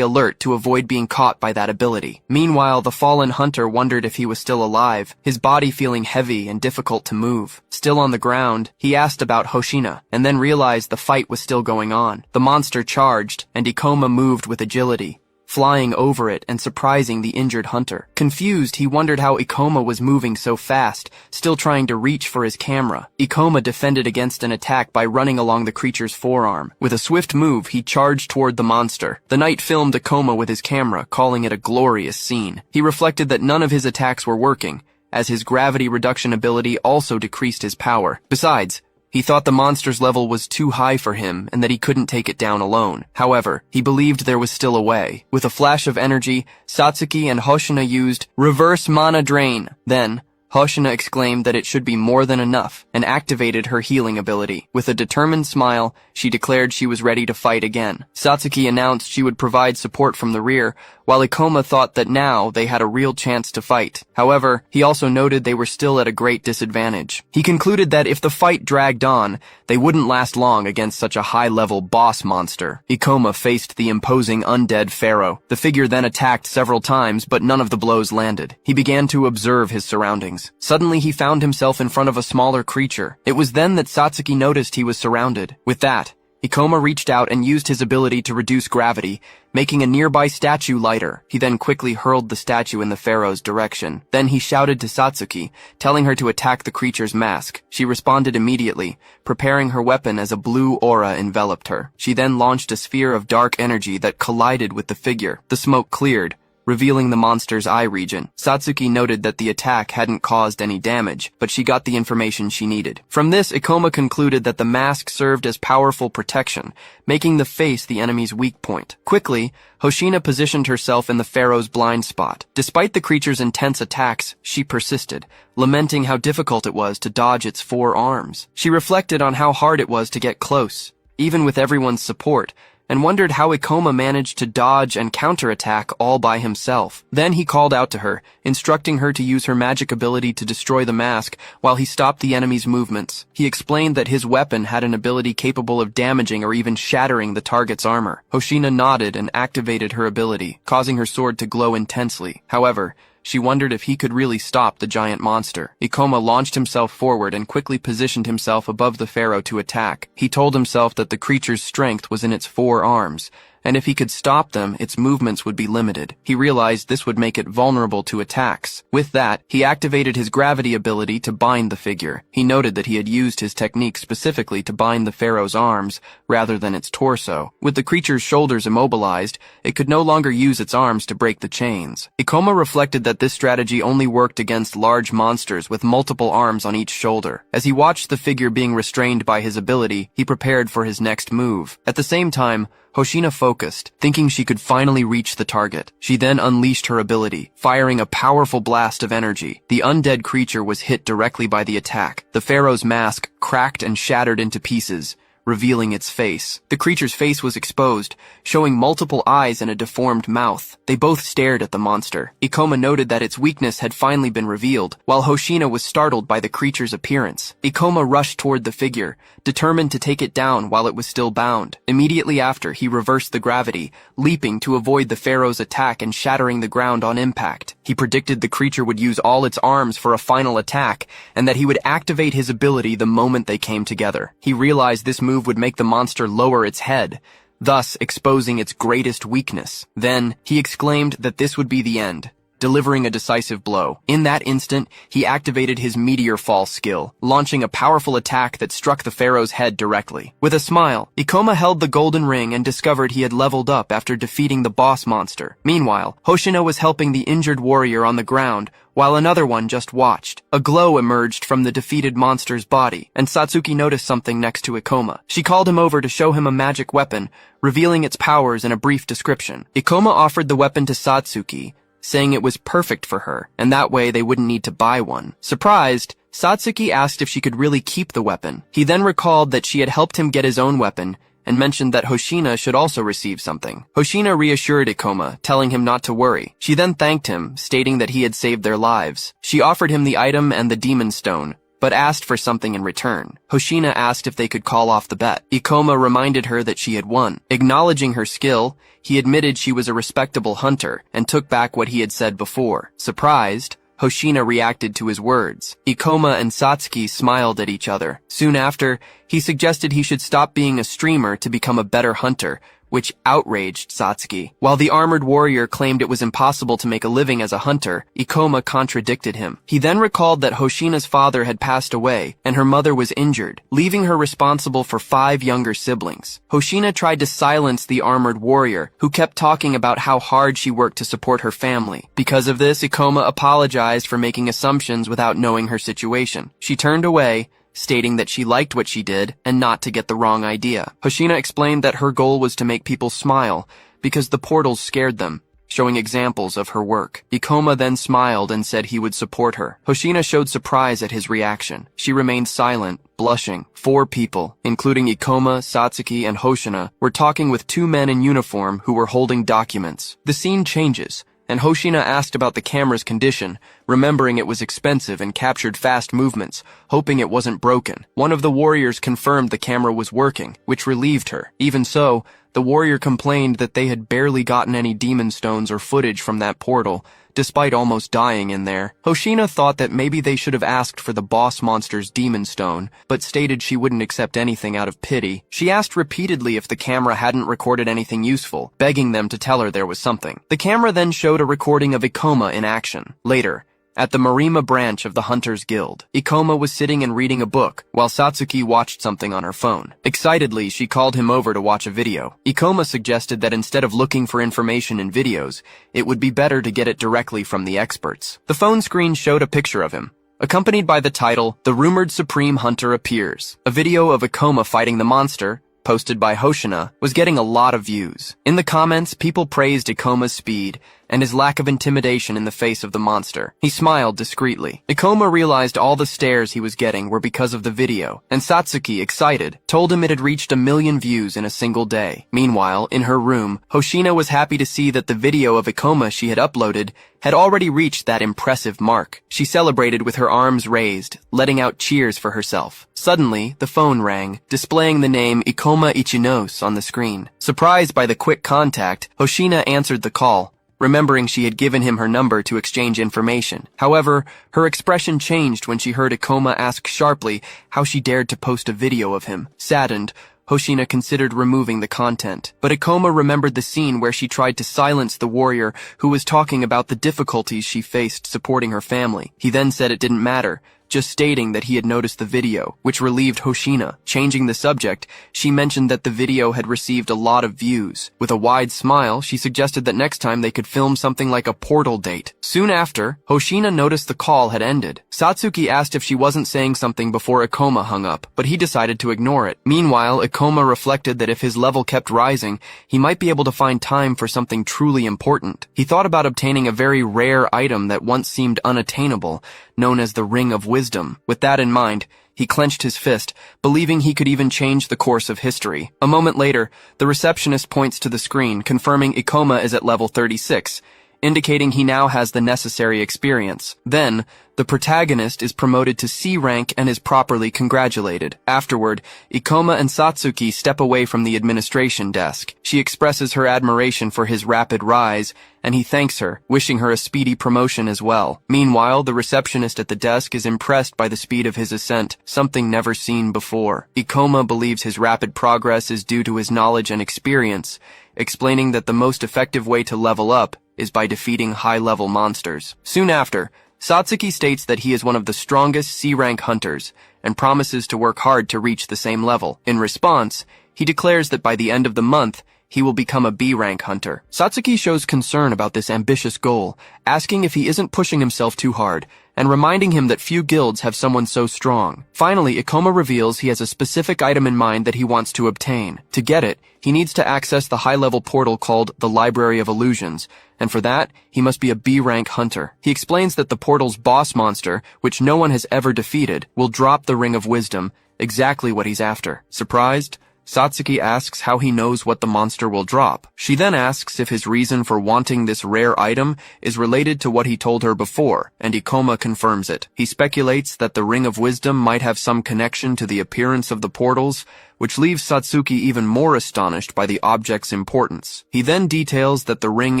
alert to avoid being caught by that ability. Meanwhile, the fallen hunter wondered if he was still alive, his body feeling heavy and difficult to move. Still on the ground, he asked about Hoshina, and then realized the fight was still going on. The monster charged, and Ikoma moved with agility, flying over it and surprising the injured hunter. Confused, he wondered how Ikoma was moving so fast, still trying to reach for his camera. Ikoma defended against an attack by running along the creature's forearm. With a swift move, he charged toward the monster. The knight filmed Ikoma with his camera, calling it a glorious scene. He reflected that none of his attacks were working, as his gravity reduction ability also decreased his power. Besides, he thought the monster's level was too high for him and that he couldn't take it down alone. However, he believed there was still a way. With a flash of energy, Satsuki and Hoshina used reverse mana drain. Then, Hoshina exclaimed that it should be more than enough and activated her healing ability. With a determined smile, she declared she was ready to fight again. Satsuki announced she would provide support from the rear, while Ikoma thought that now they had a real chance to fight. However, he also noted they were still at a great disadvantage. He concluded that if the fight dragged on, they wouldn't last long against such a high-level boss monster. Ikoma faced the imposing undead pharaoh. The figure then attacked several times, but none of the blows landed. He began to observe his surroundings. Suddenly, he found himself in front of a smaller creature. It was then that Satsuki noticed he was surrounded. With that, Ikoma reached out and used his ability to reduce gravity, making a nearby statue lighter. He then quickly hurled the statue in the pharaoh's direction. Then he shouted to Satsuki, telling her to attack the creature's mask. She responded immediately, preparing her weapon as a blue aura enveloped her. She then launched a sphere of dark energy that collided with the figure. The smoke cleared, revealing the monster's eye region. Satsuki noted that the attack hadn't caused any damage, but she got the information she needed. From this, Ikoma concluded that the mask served as powerful protection, making the face the enemy's weak point. Quickly, Hoshina positioned herself in the pharaoh's blind spot. Despite the creature's intense attacks, she persisted, lamenting how difficult it was to dodge its 4 arms. She reflected on how hard it was to get close, even with everyone's support, and wondered how Ikoma managed to dodge and counterattack all by himself. Then he called out to her, instructing her to use her magic ability to destroy the mask while he stopped the enemy's movements. He explained that his weapon had an ability capable of damaging or even shattering the target's armor. Hoshina nodded and activated her ability, causing her sword to glow intensely. However, she wondered if he could really stop the giant monster. Ikoma launched himself forward and quickly positioned himself above the pharaoh to attack. He told himself that the creature's strength was in its 4 arms, and if he could stop them, its movements would be limited. He realized this would make it vulnerable to attacks. With that, he activated his gravity ability to bind the figure. He noted that he had used his technique specifically to bind the pharaoh's arms rather than its torso. With the creature's shoulders immobilized, it could no longer use its arms to break the chains. Ikoma reflected that this strategy only worked against large monsters with multiple arms on each shoulder. As he watched the figure being restrained by his ability, he prepared for his next move. At the same time, Hoshina focused, thinking she could finally reach the target. She then unleashed her ability, firing a powerful blast of energy. The undead creature was hit directly by the attack. The pharaoh's mask cracked and shattered into pieces, revealing its face. The creature's face was exposed, showing multiple eyes and a deformed mouth. They both stared at the monster. Ikoma noted that its weakness had finally been revealed, while Hoshina was startled by the creature's appearance. Ikoma rushed toward the figure, determined to take it down while it was still bound. Immediately after, he reversed the gravity, leaping to avoid the pharaoh's attack and shattering the ground on impact. He predicted the creature would use all its arms for a final attack, and that he would activate his ability the moment they came together. He realized this move would make the monster lower its head, thus exposing its greatest weakness. Then, he exclaimed that this would be the end, delivering a decisive blow. In that instant, he activated his meteor fall skill, launching a powerful attack that struck the pharaoh's head directly. With a smile, Ikoma held the golden ring and discovered he had leveled up after defeating the boss monster. Meanwhile, Hoshina was helping the injured warrior on the ground, while another one just watched. A glow emerged from the defeated monster's body, and Satsuki noticed something next to Ikoma. She called him over to show him a magic weapon, revealing its powers and a brief description. Ikoma offered the weapon to Satsuki, saying it was perfect for her, and that way they wouldn't need to buy one. Surprised, Satsuki asked if she could really keep the weapon. He then recalled that she had helped him get his own weapon, and mentioned that Hoshina should also receive something. Hoshina reassured Ikoma, telling him not to worry. She then thanked him, stating that he had saved their lives. She offered him the item and the demon stone, but asked for something in return. Hoshina asked if they could call off the bet. Ikoma reminded her that she had won. Acknowledging her skill, he admitted she was a respectable hunter and took back what he had said before. Surprised, Hoshina reacted to his words. Ikoma and Satsuki smiled at each other. Soon after, he suggested he should stop being a streamer to become a better hunter, which outraged Satsuki. While the armored warrior claimed it was impossible to make a living as a hunter, Ikoma contradicted him. He then recalled that Hoshina's father had passed away and her mother was injured, leaving her responsible for 5 younger siblings. Hoshina tried to silence the armored warrior, who kept talking about how hard she worked to support her family. Because of this, Ikoma apologized for making assumptions without knowing her situation. She turned away, stating that she liked what she did and not to get the wrong idea. Hoshina explained that her goal was to make people smile because the portals scared them, showing examples of her work. Ikoma then smiled and said he would support her. Hoshina showed surprise at his reaction. She remained silent, blushing. 4 people, including Ikoma, Satsuki, and Hoshina, were talking with 2 men in uniform who were holding documents. The scene changes, and Hoshina asked about the camera's condition, remembering it was expensive and captured fast movements, hoping it wasn't broken. One of the warriors confirmed the camera was working, which relieved her. Even so, the warrior complained that they had barely gotten any demon stones or footage from that portal, despite almost dying in there. Hoshina thought that maybe they should have asked for the boss monster's demon stone, but stated she wouldn't accept anything out of pity. She asked repeatedly if the camera hadn't recorded anything useful, begging them to tell her there was something. The camera then showed a recording of Ikoma in action. Later, at the Marima branch of the Hunters Guild, Ikoma was sitting and reading a book, while Satsuki watched something on her phone. Excitedly, she called him over to watch a video. Ikoma suggested that instead of looking for information in videos, it would be better to get it directly from the experts. The phone screen showed a picture of him, accompanied by the title, "The Rumored Supreme Hunter Appears." A video of Ikoma fighting the monster, posted by Hoshina, was getting a lot of views. In the comments, people praised Ikoma's speed and his lack of intimidation in the face of the monster. He smiled discreetly. Ikoma realized all the stares he was getting were because of the video, and Satsuki, excited, told him it had reached 1 million views in a single day. Meanwhile, in her room, Hoshina was happy to see that the video of Ikoma she had uploaded had already reached that impressive mark. She celebrated with her arms raised, letting out cheers for herself. Suddenly, the phone rang, displaying the name Ikoma Ichinos on the screen. Surprised by the quick contact, Hoshina answered the call, remembering she had given him her number to exchange information. However, her expression changed when she heard Ikoma ask sharply how she dared to post a video of him. Saddened, Hoshina considered removing the content, but Ikoma remembered the scene where she tried to silence the warrior who was talking about the difficulties she faced supporting her family. He then said it didn't matter, just stating that he had noticed the video, which relieved Hoshina. Changing the subject, she mentioned that the video had received a lot of views. With a wide smile, she suggested that next time they could film something like a portal date. Soon after, Hoshina noticed the call had ended. Satsuki asked if she wasn't saying something before Ikoma hung up, but he decided to ignore it. Meanwhile, Ikoma reflected that if his level kept rising, he might be able to find time for something truly important. He thought about obtaining a very rare item that once seemed unattainable, known as the Ring of Wisdom. With that in mind, he clenched his fist, believing he could even change the course of history. A moment later, the receptionist points to the screen, confirming Ikoma is at level 36, indicating he now has the necessary experience. Then, the protagonist is promoted to C rank and is properly congratulated. Afterward, Ikoma and Satsuki step away from the administration desk. She expresses her admiration for his rapid rise, and he thanks her, wishing her a speedy promotion as well. Meanwhile, the receptionist at the desk is impressed by the speed of his ascent, something never seen before. Ikoma believes his rapid progress is due to his knowledge and experience, explaining that the most effective way to level up is by defeating high-level monsters. Soon after, Satsuki states that he is one of the strongest C-rank hunters and promises to work hard to reach the same level. In response, he declares that by the end of the month, he will become a B-rank hunter. Satsuki shows concern about this ambitious goal, asking if he isn't pushing himself too hard, and reminding him that few guilds have someone so strong. Finally, Ikoma reveals he has a specific item in mind that he wants to obtain. To get it, he needs to access the high-level portal called the Library of Illusions, and for that, he must be a B-rank hunter. He explains that the portal's boss monster, which no one has ever defeated, will drop the Ring of Wisdom, exactly what he's after. Surprised, Satsuki asks how he knows what the monster will drop. She then asks if his reason for wanting this rare item is related to what he told her before, and Ikoma confirms it. He speculates that the Ring of Wisdom might have some connection to the appearance of the portals, which leaves Satsuki even more astonished by the object's importance. He then details that the ring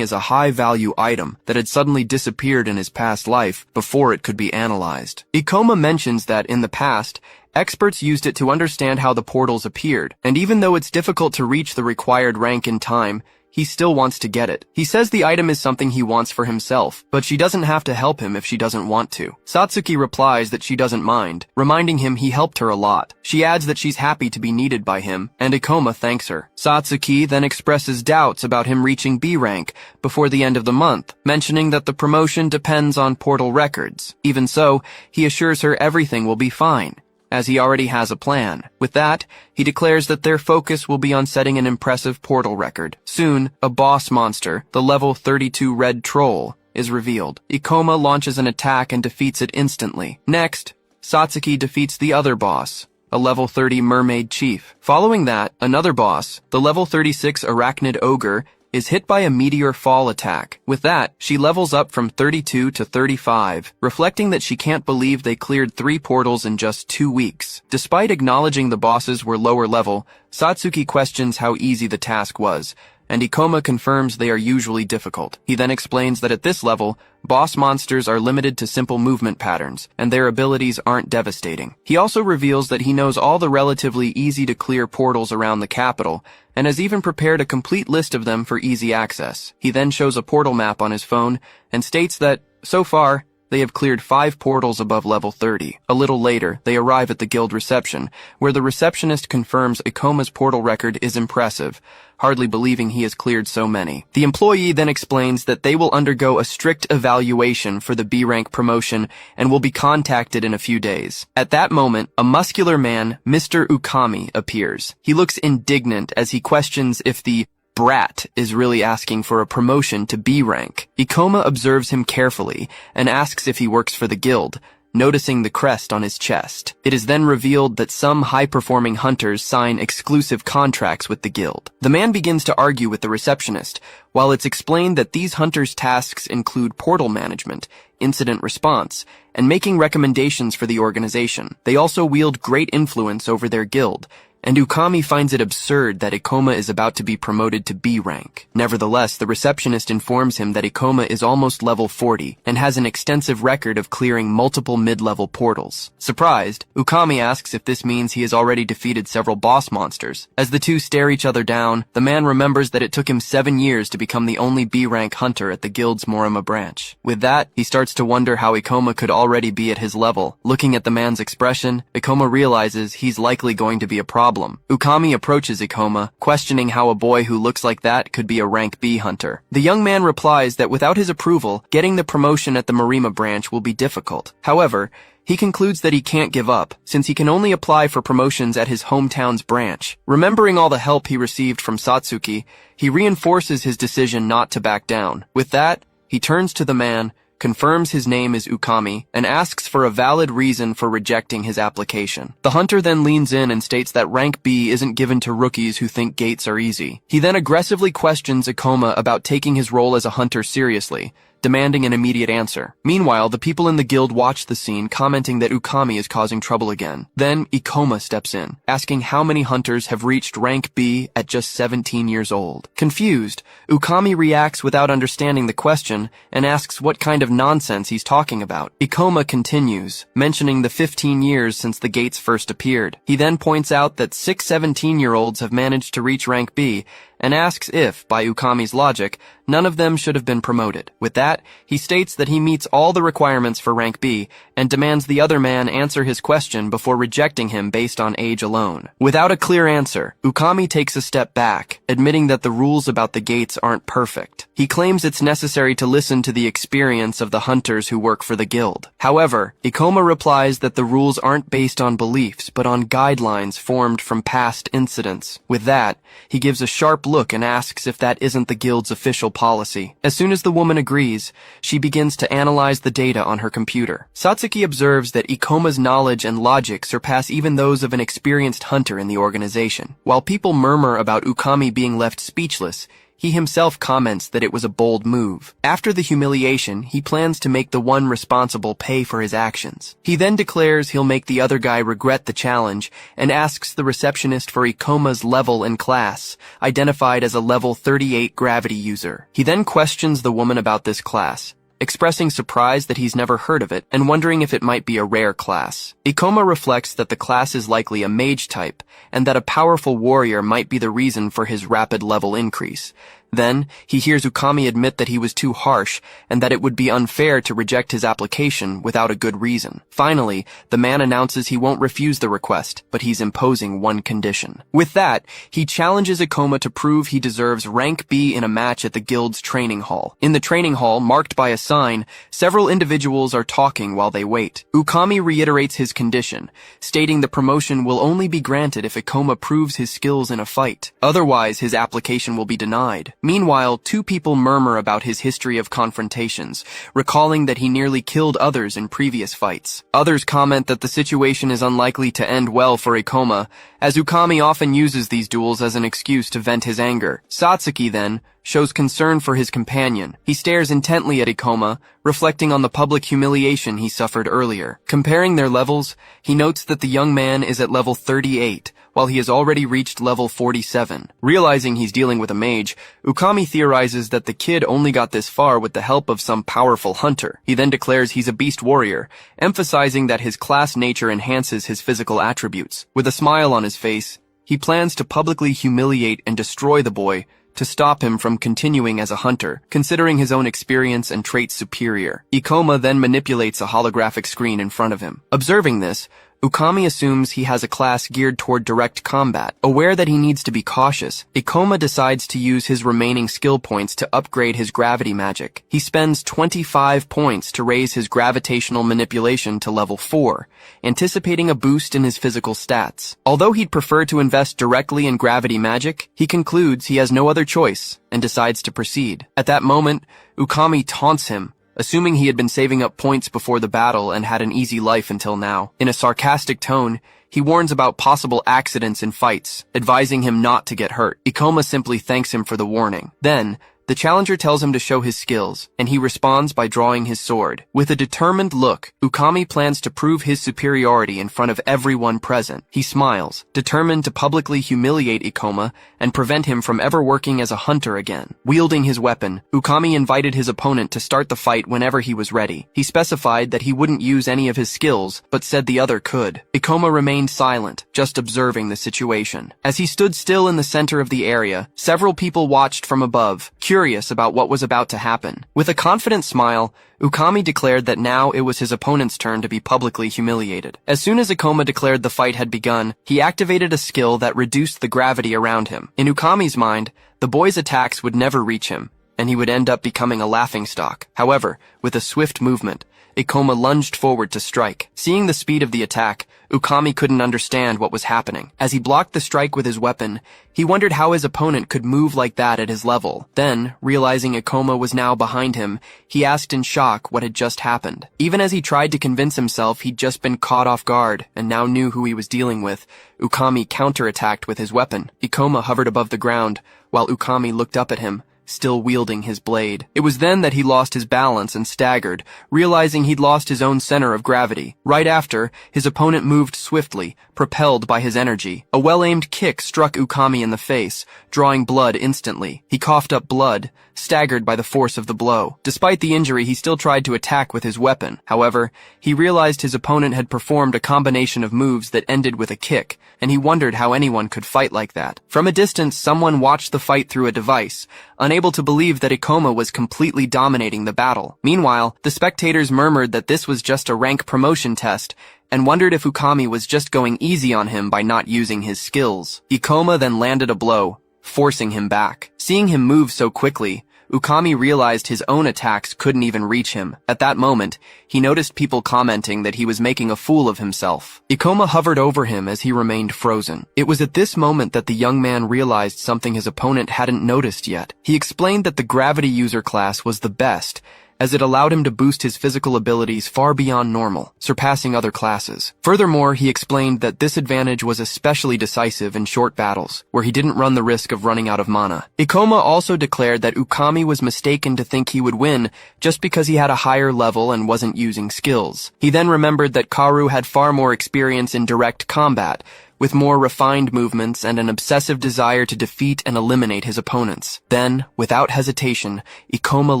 is a high-value item that had suddenly disappeared in his past life before it could be analyzed. Ikoma mentions that in the past, experts used it to understand how the portals appeared, and even though it's difficult to reach the required rank in time, he still wants to get it. He says the item is something he wants for himself, but she doesn't have to help him if she doesn't want to. Satsuki replies that she doesn't mind, reminding him he helped her a lot. She adds that she's happy to be needed by him, and Ikoma thanks her. Satsuki then expresses doubts about him reaching B rank before the end of the month, mentioning that the promotion depends on portal records. Even so, he assures her everything will be fine, as he already has a plan. With that, he declares that their focus will be on setting an impressive portal record. Soon, a boss monster, the level 32 Red Troll, is revealed. Ikoma launches an attack and defeats it instantly. Next, Satsuki defeats the other boss, a level 30 Mermaid Chief. Following that, another boss, the level 36 Arachnid Ogre, is hit by a meteor fall attack. With that, she levels up from 32 to 35, reflecting that she can't believe they cleared 3 portals in just 2 weeks. Despite acknowledging the bosses were lower level, Satsuki questions how easy the task was, and Ikoma confirms they are usually difficult. He then explains that at this level, boss monsters are limited to simple movement patterns, and their abilities aren't devastating. He also reveals that he knows all the relatively easy-to-clear portals around the capital, and has even prepared a complete list of them for easy access. He then shows a portal map on his phone, and states that, so far, they have cleared 5 portals above level 30. A little later, they arrive at the guild reception, where the receptionist confirms Ikoma's portal record is impressive, hardly believing he has cleared so many. The employee then explains that they will undergo a strict evaluation for the B-rank promotion and will be contacted in a few days. At that moment, a muscular man, Mr. Ukami, appears. He looks indignant as he questions if the brat is really asking for a promotion to B rank. Ikoma observes him carefully and asks if he works for the guild, noticing the crest on his chest. It is then revealed that some high-performing hunters sign exclusive contracts with the guild. The man begins to argue with the receptionist, while it's explained that these hunters' tasks include portal management, incident response, and making recommendations for the organization. They also wield great influence over their guild, and Ukami finds it absurd that Ikoma is about to be promoted to B rank. Nevertheless, the receptionist informs him that Ikoma is almost level 40 and has an extensive record of clearing multiple mid-level portals. Surprised, Ukami asks if this means he has already defeated several boss monsters. As the two stare each other down, the man remembers that it took him 7 years to become the only B-rank hunter at the guild's Morima branch. With that, he starts to wonder how Ikoma could already be at his level. Looking at the man's expression, Ikoma realizes he's likely going to be a problem. Ukami approaches Ikoma, questioning how a boy who looks like that could be a rank B hunter. The young man replies that without his approval, getting the promotion at the Morima branch will be difficult. However, he concludes that he can't give up, since he can only apply for promotions at his hometown's branch. Remembering all the help he received from Satsuki, he reinforces his decision not to back down. With that, he turns to the man, confirms his name is Ukami, and asks for a valid reason for rejecting his application. The hunter then leans in and states that rank B isn't given to rookies who think gates are easy. He then aggressively questions Ikoma about taking his role as a hunter seriously, demanding an immediate answer. Meanwhile, the people in the guild watch the scene, commenting that Ukami is causing trouble again. Then, Ikoma steps in, asking how many hunters have reached rank B at just 17 years old. Confused, Ukami reacts without understanding the question and asks what kind of nonsense he's talking about. Ikoma continues, mentioning the 15 years since the gates first appeared. He then points out that 6 17-year-olds have managed to reach rank B, and asks if, by Ukami's logic, none of them should have been promoted. With that, he states that he meets all the requirements for rank B and demands the other man answer his question before rejecting him based on age alone. Without a clear answer, Ukami takes a step back, admitting that the rules about the gates aren't perfect. He claims it's necessary to listen to the experience of the hunters who work for the guild. However, Ikoma replies that the rules aren't based on beliefs, but on guidelines formed from past incidents. With that, he gives a sharp look and asks if that isn't the guild's official policy. As soon as the woman agrees, she begins to analyze the data on her computer. Satsuki observes that Ikoma's knowledge and logic surpass even those of an experienced hunter in the organization. While people murmur about Ukami being left speechless, he himself comments that it was a bold move. After the humiliation, he plans to make the one responsible pay for his actions. He then declares he'll make the other guy regret the challenge and asks the receptionist for Ikoma's level and class, identified as a level 38 gravity user. He then questions the woman about this class, expressing surprise that he's never heard of it and wondering if it might be a rare class. Ikoma reflects that the class is likely a mage type and that a powerful warrior might be the reason for his rapid level increase. Then, he hears Ukami admit that he was too harsh and that it would be unfair to reject his application without a good reason. Finally, the man announces he won't refuse the request, but he's imposing one condition. With that, he challenges Ikoma to prove he deserves rank B in a match at the guild's training hall. In the training hall, marked by a sign, several individuals are talking while they wait. Ukami reiterates his condition, stating the promotion will only be granted if Ikoma proves his skills in a fight. Otherwise, his application will be denied. Meanwhile, two people murmur about his history of confrontations, recalling that he nearly killed others in previous fights. Others comment that the situation is unlikely to end well for Ikoma, as Ukami often uses these duels as an excuse to vent his anger. Satsuki, then, shows concern for his companion. He stares intently at Ikoma, reflecting on the public humiliation he suffered earlier. Comparing their levels, he notes that the young man is at level 38, while he has already reached level 47. Realizing he's dealing with a mage, Ukami theorizes that the kid only got this far with the help of some powerful hunter. He then declares he's a beast warrior, emphasizing that his class nature enhances his physical attributes. With a smile on his face, he plans to publicly humiliate and destroy the boy to stop him from continuing as a hunter, considering his own experience and traits superior. Ikoma then manipulates a holographic screen in front of him. Observing this, Ukami assumes he has a class geared toward direct combat. Aware that he needs to be cautious, Ikoma decides to use his remaining skill points to upgrade his gravity magic. He spends 25 points to raise his gravitational manipulation to level 4, anticipating a boost in his physical stats. Although he'd prefer to invest directly in gravity magic, he concludes he has no other choice and decides to proceed. At that moment, Ukami taunts him, assuming he had been saving up points before the battle and had an easy life until now. In a sarcastic tone, he warns about possible accidents in fights, advising him not to get hurt. Ikoma simply thanks him for the warning. Then, The challenger tells him to show his skills, and he responds by drawing his sword. With a determined look, Ukami plans to prove his superiority in front of everyone present. He smiles, determined to publicly humiliate Ikoma and prevent him from ever working as a hunter again. Wielding his weapon, Ukami invited his opponent to start the fight whenever he was ready. He specified that he wouldn't use any of his skills, but said the other could. Ikoma remained silent, just observing the situation. As he stood still in the center of the area, several people watched from above, curious about what was about to happen. With a confident smile, Ukami declared that now it was his opponent's turn to be publicly humiliated. As soon as Ikoma declared the fight had begun, he activated a skill that reduced the gravity around him. In Ukami's mind, the boy's attacks would never reach him, and he would end up becoming a laughingstock. However, with a swift movement, Ikoma lunged forward to strike. Seeing the speed of the attack, Ukami couldn't understand what was happening. As he blocked the strike with his weapon, he wondered how his opponent could move like that at his level. Then, realizing Ikoma was now behind him, he asked in shock what had just happened. Even as he tried to convince himself he'd just been caught off guard and now knew who he was dealing with, Ukami counterattacked with his weapon. Ikoma hovered above the ground, while Ukami looked up at him, still wielding his blade. It was then that he lost his balance and staggered, realizing he'd lost his own center of gravity. Right after, his opponent moved swiftly, propelled by his energy. A well-aimed kick struck Ukami in the face, drawing blood instantly. He coughed up blood, staggered by the force of the blow. Despite the injury, he still tried to attack with his weapon. However, he realized his opponent had performed a combination of moves that ended with a kick, and he wondered how anyone could fight like that. From a distance, someone watched the fight through a device, unable to believe that Ikoma was completely dominating the battle. Meanwhile, the spectators murmured that this was just a rank promotion test, and wondered if Ukami was just going easy on him by not using his skills. Ikoma then landed a blow, forcing him back. Seeing him move so quickly, Ukami realized his own attacks couldn't even reach him. At that moment, he noticed people commenting that he was making a fool of himself. Ikoma hovered over him as he remained frozen. It was at this moment that the young man realized something his opponent hadn't noticed yet. He explained that the gravity user class was the best, as it allowed him to boost his physical abilities far beyond normal, surpassing other classes. Furthermore, he explained that this advantage was especially decisive in short battles, where he didn't run the risk of running out of mana. Ikoma also declared that Ukami was mistaken to think he would win just because he had a higher level and wasn't using skills. He then remembered that Karu had far more experience in direct combat, with more refined movements and an obsessive desire to defeat and eliminate his opponents. Then, without hesitation, Ikoma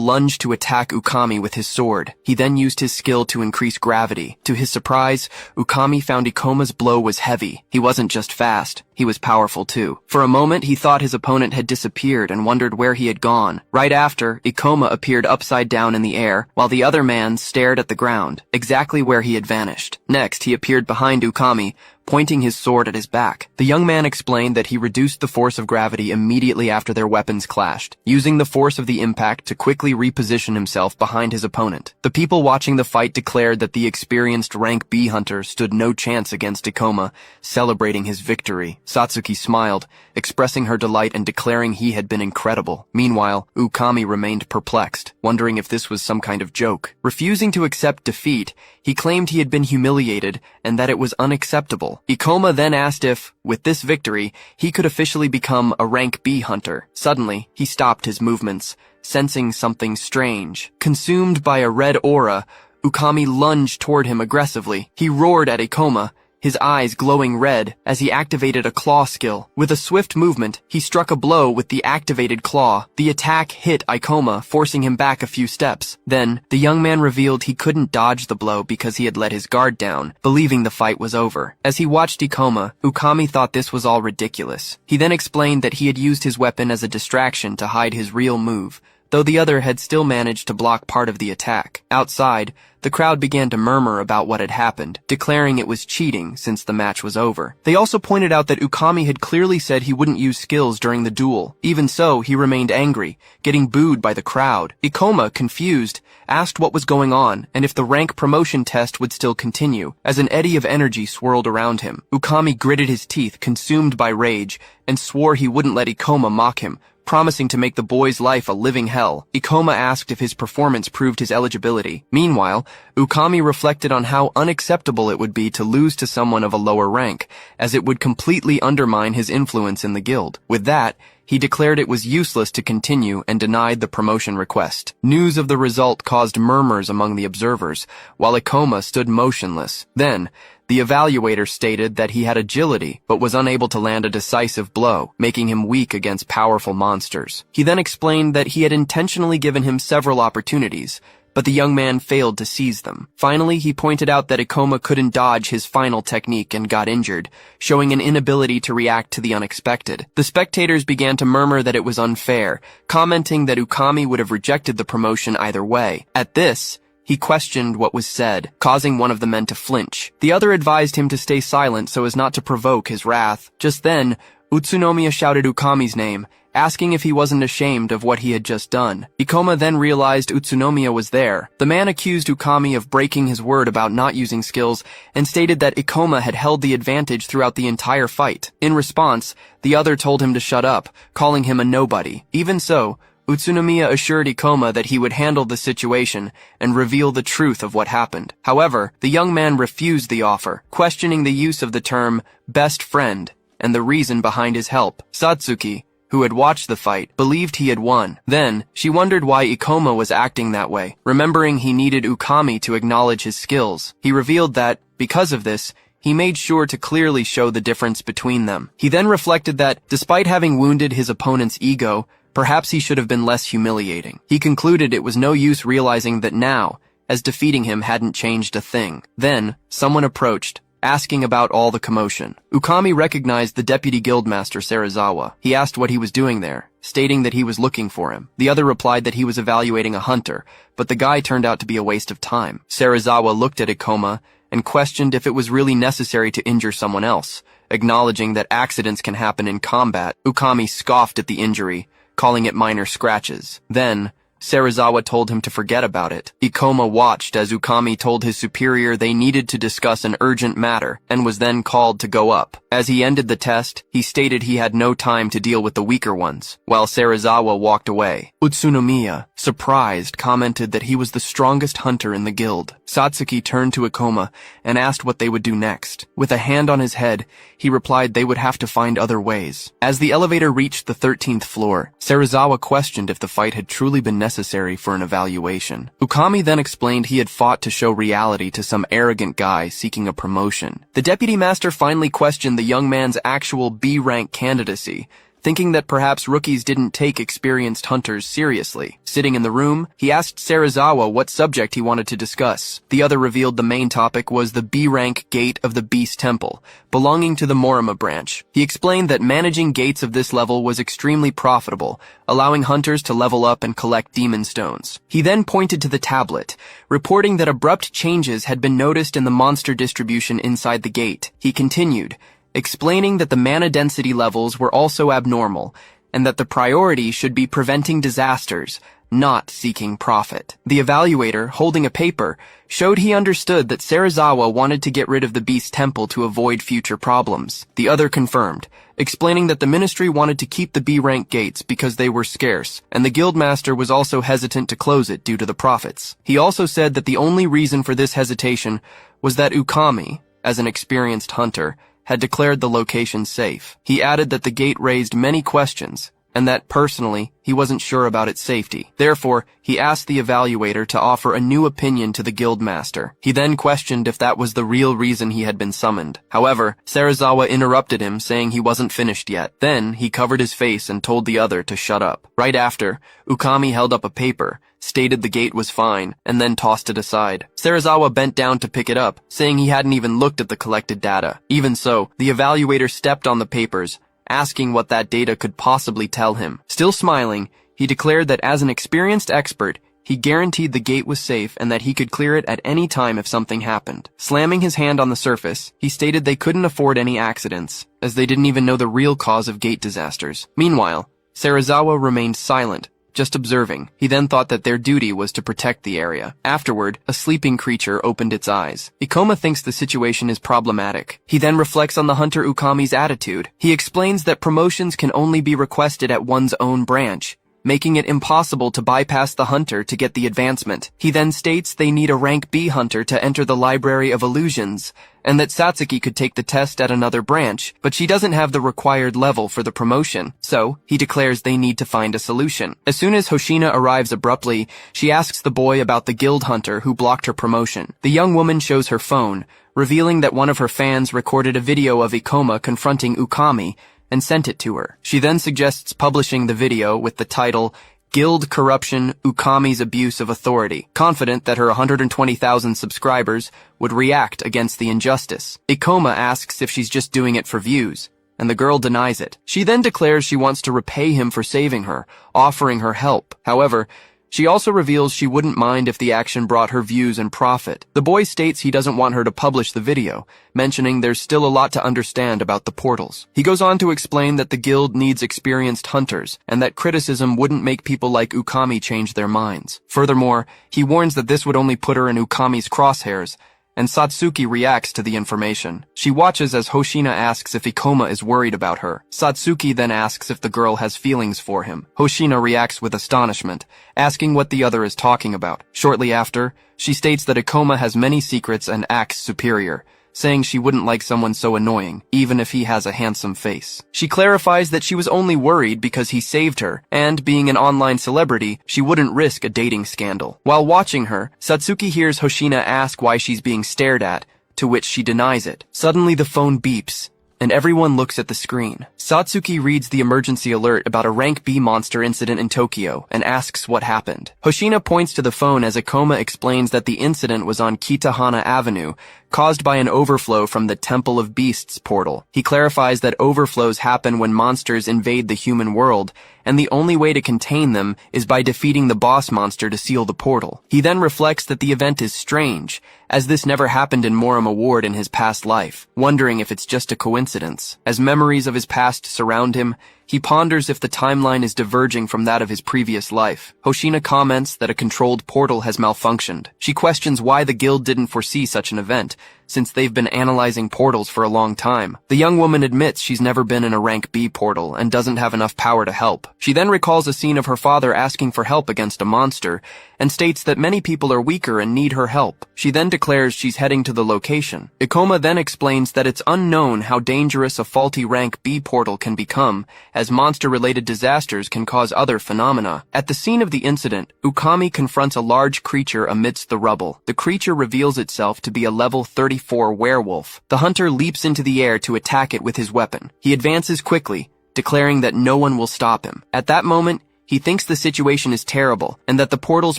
lunged to attack Ukami with his sword. He then used his skill to increase gravity. To his surprise, Ukami found Ikoma's blow was heavy. He wasn't just fast, he was powerful too. For a moment, he thought his opponent had disappeared and wondered where he had gone. Right after, Ikoma appeared upside down in the air, while the other man stared at the ground, exactly where he had vanished. Next, he appeared behind Ukami, pointing his sword at his back. The young man explained that he reduced the force of gravity immediately after their weapons clashed, using the force of the impact to quickly reposition himself behind his opponent. The people watching the fight declared that the experienced rank B hunter stood no chance against Ikoma, celebrating his victory. Satsuki smiled, expressing her delight and declaring he had been incredible. Meanwhile, Ukami remained perplexed, wondering if this was some kind of joke. Refusing to accept defeat, he claimed he had been humiliated and that it was unacceptable. Ikoma then asked if, with this victory, he could officially become a rank B hunter. Suddenly, he stopped his movements, sensing something strange. Consumed by a red aura, Ukami lunged toward him aggressively. He roared at Ikoma, his eyes glowing red, as he activated a claw skill. With a swift movement, he struck a blow with the activated claw. The attack hit Ikoma, forcing him back a few steps. Then, the young man revealed he couldn't dodge the blow because he had let his guard down, believing the fight was over. As he watched Ikoma, Ukami thought this was all ridiculous. He then explained that he had used his weapon as a distraction to hide his real move, though the other had still managed to block part of the attack. Outside, the crowd began to murmur about what had happened, declaring it was cheating since the match was over. They also pointed out that Ukami had clearly said he wouldn't use skills during the duel. Even so, he remained angry, getting booed by the crowd. Ikoma, confused, asked what was going on and if the rank promotion test would still continue. As an eddy of energy swirled around him, Ukami gritted his teeth, consumed by rage, and swore he wouldn't let Ikoma mock him, promising to make the boy's life a living hell. Ikoma asked if his performance proved his eligibility. Meanwhile, Ukami reflected on how unacceptable it would be to lose to someone of a lower rank, as it would completely undermine his influence in the guild. With that, he declared it was useless to continue and denied the promotion request. News of the result caused murmurs among the observers, while Ikoma stood motionless. Then, the evaluator stated that he had agility, but was unable to land a decisive blow, making him weak against powerful monsters. He then explained that he had intentionally given him several opportunities, but the young man failed to seize them. Finally, he pointed out that Ikoma couldn't dodge his final technique and got injured, showing an inability to react to the unexpected. The spectators began to murmur that it was unfair, commenting that Ukami would have rejected the promotion either way. At this, he questioned what was said, causing one of the men to flinch. The other advised him to stay silent so as not to provoke his wrath. Just then, Utsunomiya shouted Ukami's name, asking if he wasn't ashamed of what he had just done. Ikoma then realized Utsunomiya was there. The man accused Ukami of breaking his word about not using skills and stated that Ikoma had held the advantage throughout the entire fight. In response, the other told him to shut up, calling him a nobody. Even so, Utsunomiya assured Ikoma that he would handle the situation and reveal the truth of what happened. However, the young man refused the offer, questioning the use of the term best friend and the reason behind his help. Satsuki, who had watched the fight, believed he had won. Then, she wondered why Ikoma was acting that way. Remembering he needed Ukami to acknowledge his skills, he revealed that, because of this, he made sure to clearly show the difference between them. He then reflected that, despite having wounded his opponent's ego, perhaps he should have been less humiliating. He concluded it was no use realizing that now, as defeating him hadn't changed a thing. Then, someone approached, asking about all the commotion. Ukami recognized the deputy guildmaster Serizawa. He asked what he was doing there, stating that he was looking for him. The other replied that he was evaluating a hunter, but the guy turned out to be a waste of time. Serizawa looked at Ikoma and questioned if it was really necessary to injure someone else. Acknowledging that accidents can happen in combat, Ukami scoffed at the injury, calling it minor scratches. Then, Serizawa told him to forget about it. Ikoma watched as Ukami told his superior they needed to discuss an urgent matter and was then called to go up. As he ended the test, he stated he had no time to deal with the weaker ones, while Serizawa walked away. Utsunomiya, surprised, commented that he was the strongest hunter in the guild. Satsuki turned to Ikoma and asked what they would do next. With a hand on his head, he replied they would have to find other ways. As the elevator reached the 13th floor, Serizawa questioned if the fight had truly been necessary for an evaluation. Ukami then explained he had fought to show reality to some arrogant guy seeking a promotion. The deputy master finally questioned the young man's actual B-rank candidacy, thinking that perhaps rookies didn't take experienced hunters seriously. Sitting in the room, he asked Serizawa what subject he wanted to discuss. The other revealed the main topic was the B-rank gate of the Beast Temple, belonging to the Morima branch. He explained that managing gates of this level was extremely profitable, allowing hunters to level up and collect demon stones. He then pointed to the tablet, reporting that abrupt changes had been noticed in the monster distribution inside the gate. He continued, explaining that the mana density levels were also abnormal, and that the priority should be preventing disasters, not seeking profit. The evaluator, holding a paper, showed he understood that Serizawa wanted to get rid of the Beast Temple to avoid future problems. The other confirmed, explaining that the ministry wanted to keep the B-rank gates because they were scarce, and the guildmaster was also hesitant to close it due to the profits. He also said that the only reason for this hesitation was that Ukami, as an experienced hunter, had declared the location safe. He added that the gate raised many questions, and that, personally, he wasn't sure about its safety. Therefore, he asked the evaluator to offer a new opinion to the guildmaster. He then questioned if that was the real reason he had been summoned. However, Serizawa interrupted him, saying he wasn't finished yet. Then, he covered his face and told the other to shut up. Right after, Ukami held up a paper, stated the gate was fine, and then tossed it aside. Serizawa bent down to pick it up, saying he hadn't even looked at the collected data. Even so, the evaluator stepped on the papers, asking what that data could possibly tell him. Still smiling, he declared that as an experienced expert, he guaranteed the gate was safe and that he could clear it at any time if something happened. Slamming his hand on the surface, he stated they couldn't afford any accidents, as they didn't even know the real cause of gate disasters. Meanwhile, Serizawa remained silent, just observing. He then thought that their duty was to protect the area. Afterward, a sleeping creature opened its eyes. Ikoma thinks the situation is problematic. He then reflects on the hunter Ukami's attitude. He explains that promotions can only be requested at one's own branch, making it impossible to bypass the hunter to get the advancement. He then states they need a rank B hunter to enter the Library of Illusions, and that Satsuki could take the test at another branch, but she doesn't have the required level for the promotion, so he declares they need to find a solution. As soon as Hoshina arrives abruptly, she asks the boy about the guild hunter who blocked her promotion. The young woman shows her phone, revealing that one of her fans recorded a video of Ikoma confronting Ukami and sent it to her. She then suggests publishing the video with the title, Guild Corruption, Ukami's Abuse of Authority, confident that her 120,000 subscribers would react against the injustice. Ikoma asks if she's just doing it for views, and the girl denies it. She then declares she wants to repay him for saving her, offering her help. However, she also reveals she wouldn't mind if the action brought her views and profit. The boy states he doesn't want her to publish the video, mentioning there's still a lot to understand about the portals. He goes on to explain that the guild needs experienced hunters, and that criticism wouldn't make people like Ukami change their minds. Furthermore, he warns that this would only put her in Ukami's crosshairs, and Satsuki reacts to the information. She watches as Hoshina asks if Ikoma is worried about her. Satsuki then asks if the girl has feelings for him. Hoshina reacts with astonishment, asking what the other is talking about. Shortly after, she states that Ikoma has many secrets and acts superior, saying she wouldn't like someone so annoying, even if he has a handsome face. She clarifies that she was only worried because he saved her, and being an online celebrity, she wouldn't risk a dating scandal. While watching her, Satsuki hears Hoshina ask why she's being stared at, to which she denies it. Suddenly the phone beeps, and everyone looks at the screen. Satsuki reads the emergency alert about a rank B monster incident in Tokyo and asks what happened. Hoshina points to the phone as Ikoma explains that the incident was on Kitahana Avenue, caused by an overflow from the Temple of Beasts portal. He clarifies that overflows happen when monsters invade the human world, and the only way to contain them is by defeating the boss monster to seal the portal. He then reflects that the event is strange, as this never happened in Morima Ward in his past life, wondering if it's just a coincidence. As memories of his past surround him, he ponders if the timeline is diverging from that of his previous life. Hoshina comments that a controlled portal has malfunctioned. She questions why the guild didn't foresee such an event, since they've been analyzing portals for a long time. The young woman admits she's never been in a rank B portal and doesn't have enough power to help. She then recalls a scene of her father asking for help against a monster, and states that many people are weaker and need her help. She then declares she's heading to the location. Ikoma then explains that it's unknown how dangerous a faulty rank B portal can become, as monster-related disasters can cause other phenomena. At the scene of the incident, Ukami confronts a large creature amidst the rubble. The creature reveals itself to be a level 34 werewolf. The hunter leaps into the air to attack it with his weapon. He advances quickly, declaring that no one will stop him. At that moment, he thinks the situation is terrible, and that the portal's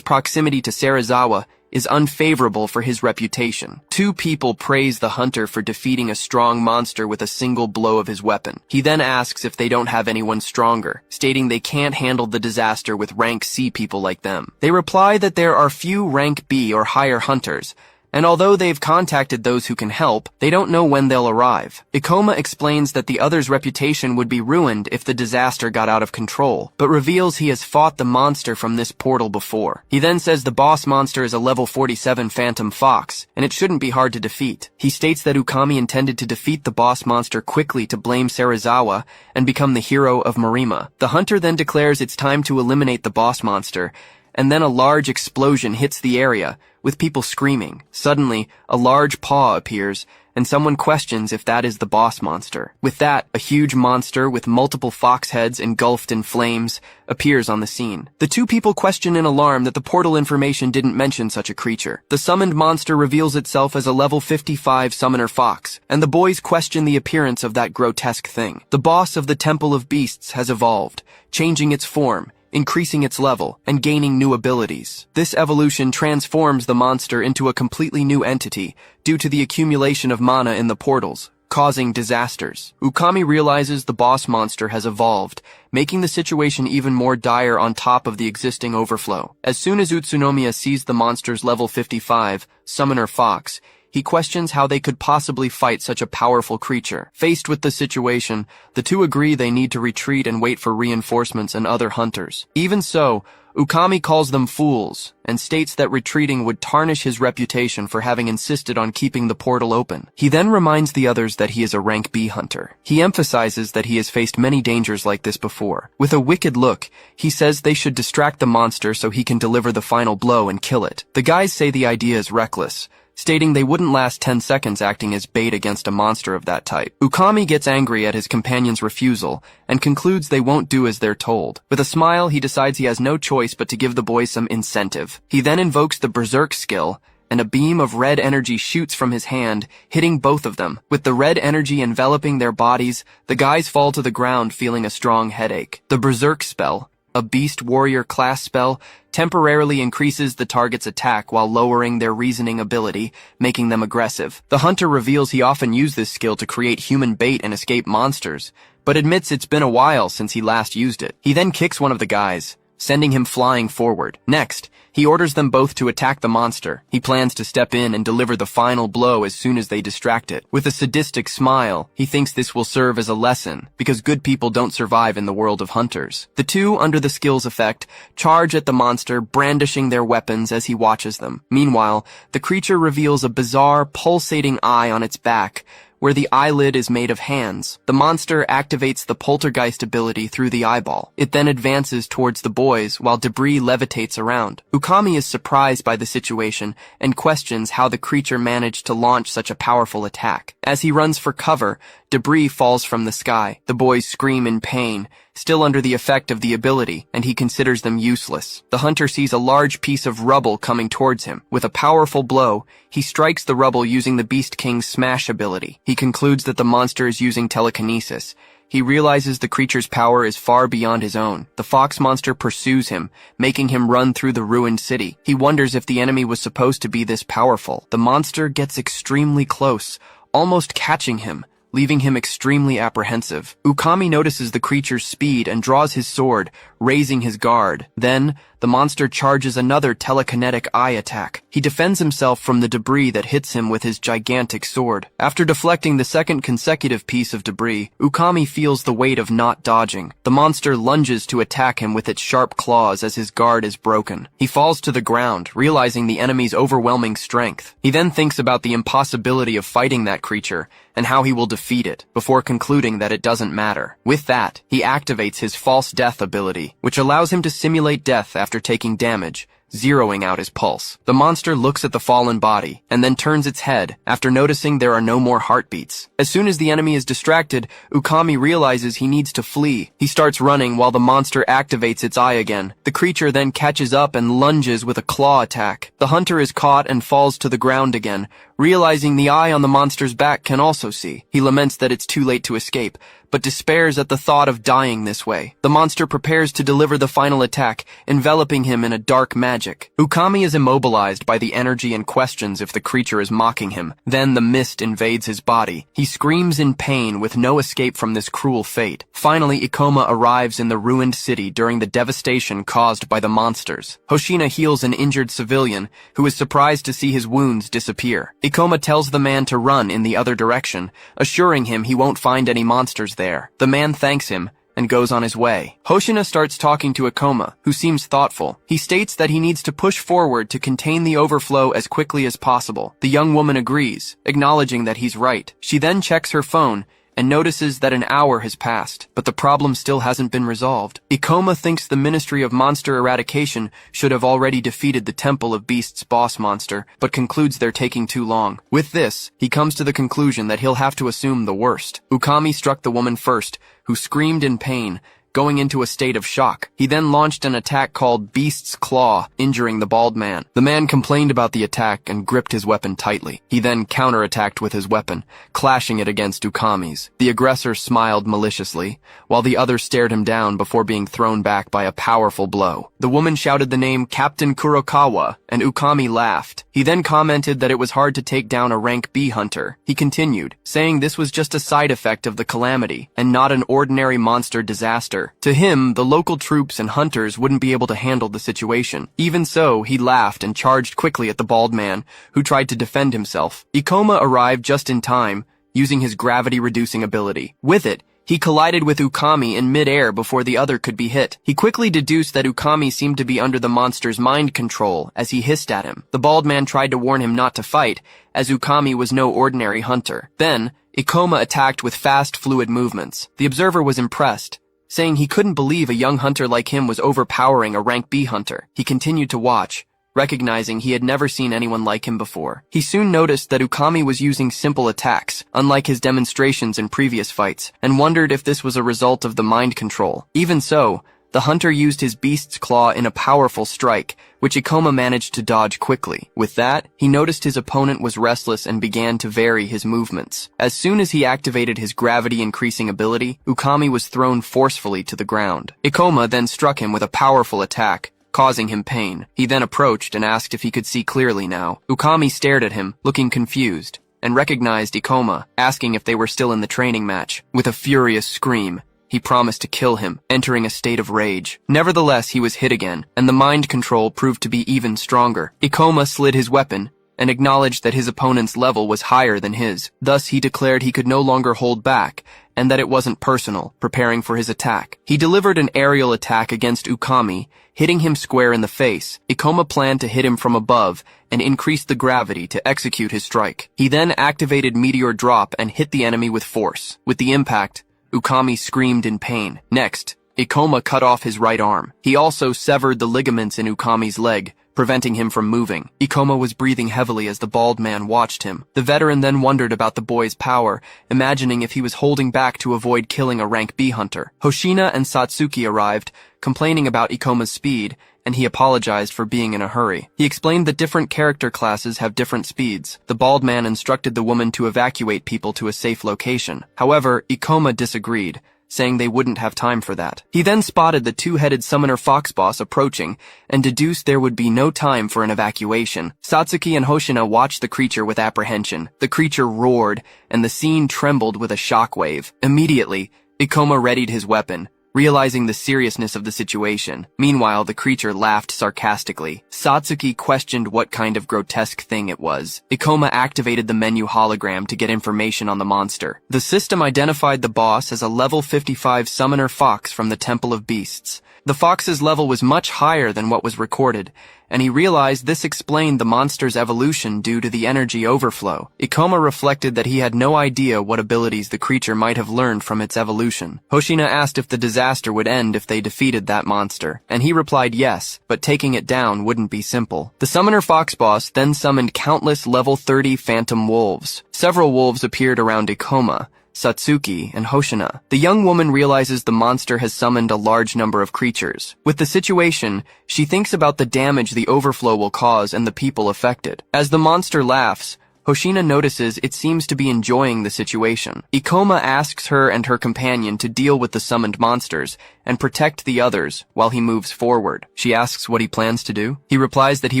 proximity to Serizawa is unfavorable for his reputation. Two people praise the hunter for defeating a strong monster with a single blow of his weapon. He then asks if they don't have anyone stronger, stating they can't handle the disaster with rank C people like them. They reply that there are few rank B or higher hunters, and although they've contacted those who can help, they don't know when they'll arrive. Ikoma explains that the other's reputation would be ruined if the disaster got out of control, but reveals he has fought the monster from this portal before. He then says the boss monster is a level 47 phantom fox, and it shouldn't be hard to defeat. He states that Ukami intended to defeat the boss monster quickly to blame Serizawa and become the hero of Morima. The hunter then declares it's time to eliminate the boss monster, and then a large explosion hits the area, with people screaming. Suddenly, a large paw appears, and someone questions if that is the boss monster. With that, a huge monster with multiple fox heads engulfed in flames appears on the scene. The two people question in alarm that the portal information didn't mention such a creature. The summoned monster reveals itself as a level 55 summoner fox, and the boys question the appearance of that grotesque thing. The boss of the Temple of Beasts has evolved, changing its form, increasing its level, and gaining new abilities. This evolution transforms the monster into a completely new entity due to the accumulation of mana in the portals, causing disasters. Ukami realizes the boss monster has evolved, making the situation even more dire on top of the existing overflow. As soon as Utsunomiya sees the monster's level 55, Summoner Fox, He questions how they could possibly fight such a powerful creature. Faced with the situation, the two agree they need to retreat and wait for reinforcements and other hunters. Even so, Ukami calls them fools and states that retreating would tarnish his reputation for having insisted on keeping the portal open. He then reminds the others that he is a rank B hunter. He emphasizes that he has faced many dangers like this before. With a wicked look, he says they should distract the monster so he can deliver the final blow and kill it. The guys say the idea is reckless, stating they wouldn't last 10 seconds acting as bait against a monster of that type. Ukami gets angry at his companion's refusal and concludes they won't do as they're told. With a smile, he decides he has no choice but to give the boys some incentive. He then invokes the Berserk skill, and a beam of red energy shoots from his hand, hitting both of them. With the red energy enveloping their bodies, the guys fall to the ground feeling a strong headache. The Berserk spell, a Beast Warrior class spell, temporarily increases the target's attack while lowering their reasoning ability, making them aggressive. The hunter reveals he often used this skill to create human bait and escape monsters, but admits it's been a while since he last used it. He then kicks one of the guys, sending him flying forward. Next, he orders them both to attack the monster. He plans to step in and deliver the final blow as soon as they distract it. With a sadistic smile, he thinks this will serve as a lesson, because good people don't survive in the world of hunters. The two, under the skill's effect, charge at the monster, brandishing their weapons as he watches them. Meanwhile, the creature reveals a bizarre, pulsating eye on its back, where the eyelid is made of hands. The monster activates the poltergeist ability through the eyeball. It then advances towards the boys while debris levitates around. Ukami is surprised by the situation and questions how the creature managed to launch such a powerful attack. As he runs for cover, debris falls from the sky. The boys scream in pain, still under the effect of the ability, and he considers them useless. The hunter sees a large piece of rubble coming towards him. With a powerful blow, he strikes the rubble using the Beast King's smash ability. He concludes that the monster is using telekinesis. He realizes the creature's power is far beyond his own. The fox monster pursues him, making him run through the ruined city. He wonders if the enemy was supposed to be this powerful. The monster gets extremely close, almost catching him, leaving him extremely apprehensive. Ukami notices the creature's speed and draws his sword, raising his guard. Then, the monster charges another telekinetic eye attack. He defends himself from the debris that hits him with his gigantic sword. After deflecting the second consecutive piece of debris, Ukami feels the weight of not dodging. The monster lunges to attack him with its sharp claws as his guard is broken. He falls to the ground, realizing the enemy's overwhelming strength. He then thinks about the impossibility of fighting that creature and how he will defeat it, before concluding that it doesn't matter. With that, he activates his false death ability, which allows him to simulate death after taking damage, zeroing out his pulse. The monster looks at the fallen body, and then turns its head, after noticing there are no more heartbeats. As soon as the enemy is distracted, Ukami realizes he needs to flee. He starts running while the monster activates its eye again. The creature then catches up and lunges with a claw attack. The hunter is caught and falls to the ground again, realizing the eye on the monster's back can also see. He laments that it's too late to escape, but despairs at the thought of dying this way. The monster prepares to deliver the final attack, enveloping him in a dark magic. Ukami is immobilized by the energy and questions if the creature is mocking him. Then the mist invades his body. He screams in pain with no escape from this cruel fate. Finally, Ikoma arrives in the ruined city during the devastation caused by the monsters. Hoshina heals an injured civilian, who is surprised to see his wounds disappear. Ikoma tells the man to run in the other direction, assuring him he won't find any monsters there. The man thanks him and goes on his way. Hoshina starts talking to Ikoma, who seems thoughtful. He states that he needs to push forward to contain the overflow as quickly as possible. The young woman agrees, acknowledging that he's right. She then checks her phone and notices that an hour has passed, but the problem still hasn't been resolved. Ikoma thinks the Ministry of Monster Eradication should have already defeated the Temple of Beasts boss monster, but concludes they're taking too long. With this, he comes to the conclusion that he'll have to assume the worst. Ukami struck the woman first, who screamed in pain, going into a state of shock. He then launched an attack called Beast's Claw, injuring the bald man. The man complained about the attack and gripped his weapon tightly. He then counterattacked with his weapon, clashing it against Ukami's. The aggressor smiled maliciously, while the other stared him down before being thrown back by a powerful blow. The woman shouted the name Captain Kurokawa, and Ukami laughed. He then commented that it was hard to take down a rank B hunter. He continued, saying this was just a side effect of the calamity, and not an ordinary monster disaster. monster. To him, the local troops and hunters wouldn't be able to handle the situation. Even so, he laughed and charged quickly at the bald man, who tried to defend himself. Ikoma arrived just in time, using his gravity-reducing ability. With it, he collided with Ukami in mid-air before the other could be hit. He quickly deduced that Ukami seemed to be under the monster's mind control as he hissed at him. The bald man tried to warn him not to fight, as Ukami was no ordinary hunter. Then, Ikoma attacked with fast, fluid movements. The observer was impressed, saying he couldn't believe a young hunter like him was overpowering a rank B hunter. He continued to watch, recognizing he had never seen anyone like him before. He soon noticed that Ukami was using simple attacks, unlike his demonstrations in previous fights, and wondered if this was a result of the mind control. Even so, the hunter used his beast's claw in a powerful strike, which Ikoma managed to dodge quickly. With that, he noticed his opponent was restless and began to vary his movements. As soon as he activated his gravity-increasing ability, Ukami was thrown forcefully to the ground. Ikoma then struck him with a powerful attack, causing him pain. He then approached and asked if he could see clearly now. Ukami stared at him, looking confused, and recognized Ikoma, asking if they were still in the training match. With a furious scream, he promised to kill him, entering a state of rage. Nevertheless, he was hit again, and the mind control proved to be even stronger. Ikoma slid his weapon, and acknowledged that his opponent's level was higher than his. Thus, he declared he could no longer hold back, and that it wasn't personal, preparing for his attack. He delivered an aerial attack against Ukami, hitting him square in the face. Ikoma planned to hit him from above and increased the gravity to execute his strike. He then activated Meteor Drop and hit the enemy with force. With the impact, Ukami screamed in pain. Next, Ikoma cut off his right arm. He also severed the ligaments in Ukami's leg, preventing him from moving. Ikoma was breathing heavily as the bald man watched him. The veteran then wondered about the boy's power, imagining if he was holding back to avoid killing a rank B hunter. Hoshina and Satsuki arrived, complaining about Ikoma's speed, and he apologized for being in a hurry. He explained that different character classes have different speeds. The bald man instructed the woman to evacuate people to a safe location. However, Ikoma disagreed, saying they wouldn't have time for that. He then spotted the two-headed summoner fox boss approaching and deduced there would be no time for an evacuation. Satsuki and Hoshina watched the creature with apprehension. The creature roared, and the scene trembled with a shockwave. Immediately, Ikoma readied his weapon, realizing the seriousness of the situation. Meanwhile, the creature laughed sarcastically. Satsuki questioned what kind of grotesque thing it was. Ikoma activated the menu hologram to get information on the monster. The system identified the boss as a level 55 summoner fox from the Temple of Beasts. The fox's level was much higher than what was recorded, and he realized this explained the monster's evolution due to the energy overflow. Ikoma reflected that he had no idea what abilities the creature might have learned from its evolution. Hoshina asked if the disaster would end if they defeated that monster, and he replied yes, but taking it down wouldn't be simple. The summoner fox boss then summoned countless level 30 phantom wolves. Several wolves appeared around Ikoma, Satsuki, and Hoshina. The young woman realizes the monster has summoned a large number of creatures. With the situation, she thinks about the damage the overflow will cause and the people affected. As the monster laughs, Hoshina notices it seems to be enjoying the situation. Ikoma asks her and her companion to deal with the summoned monsters and protect the others while he moves forward. She asks what he plans to do. He replies that he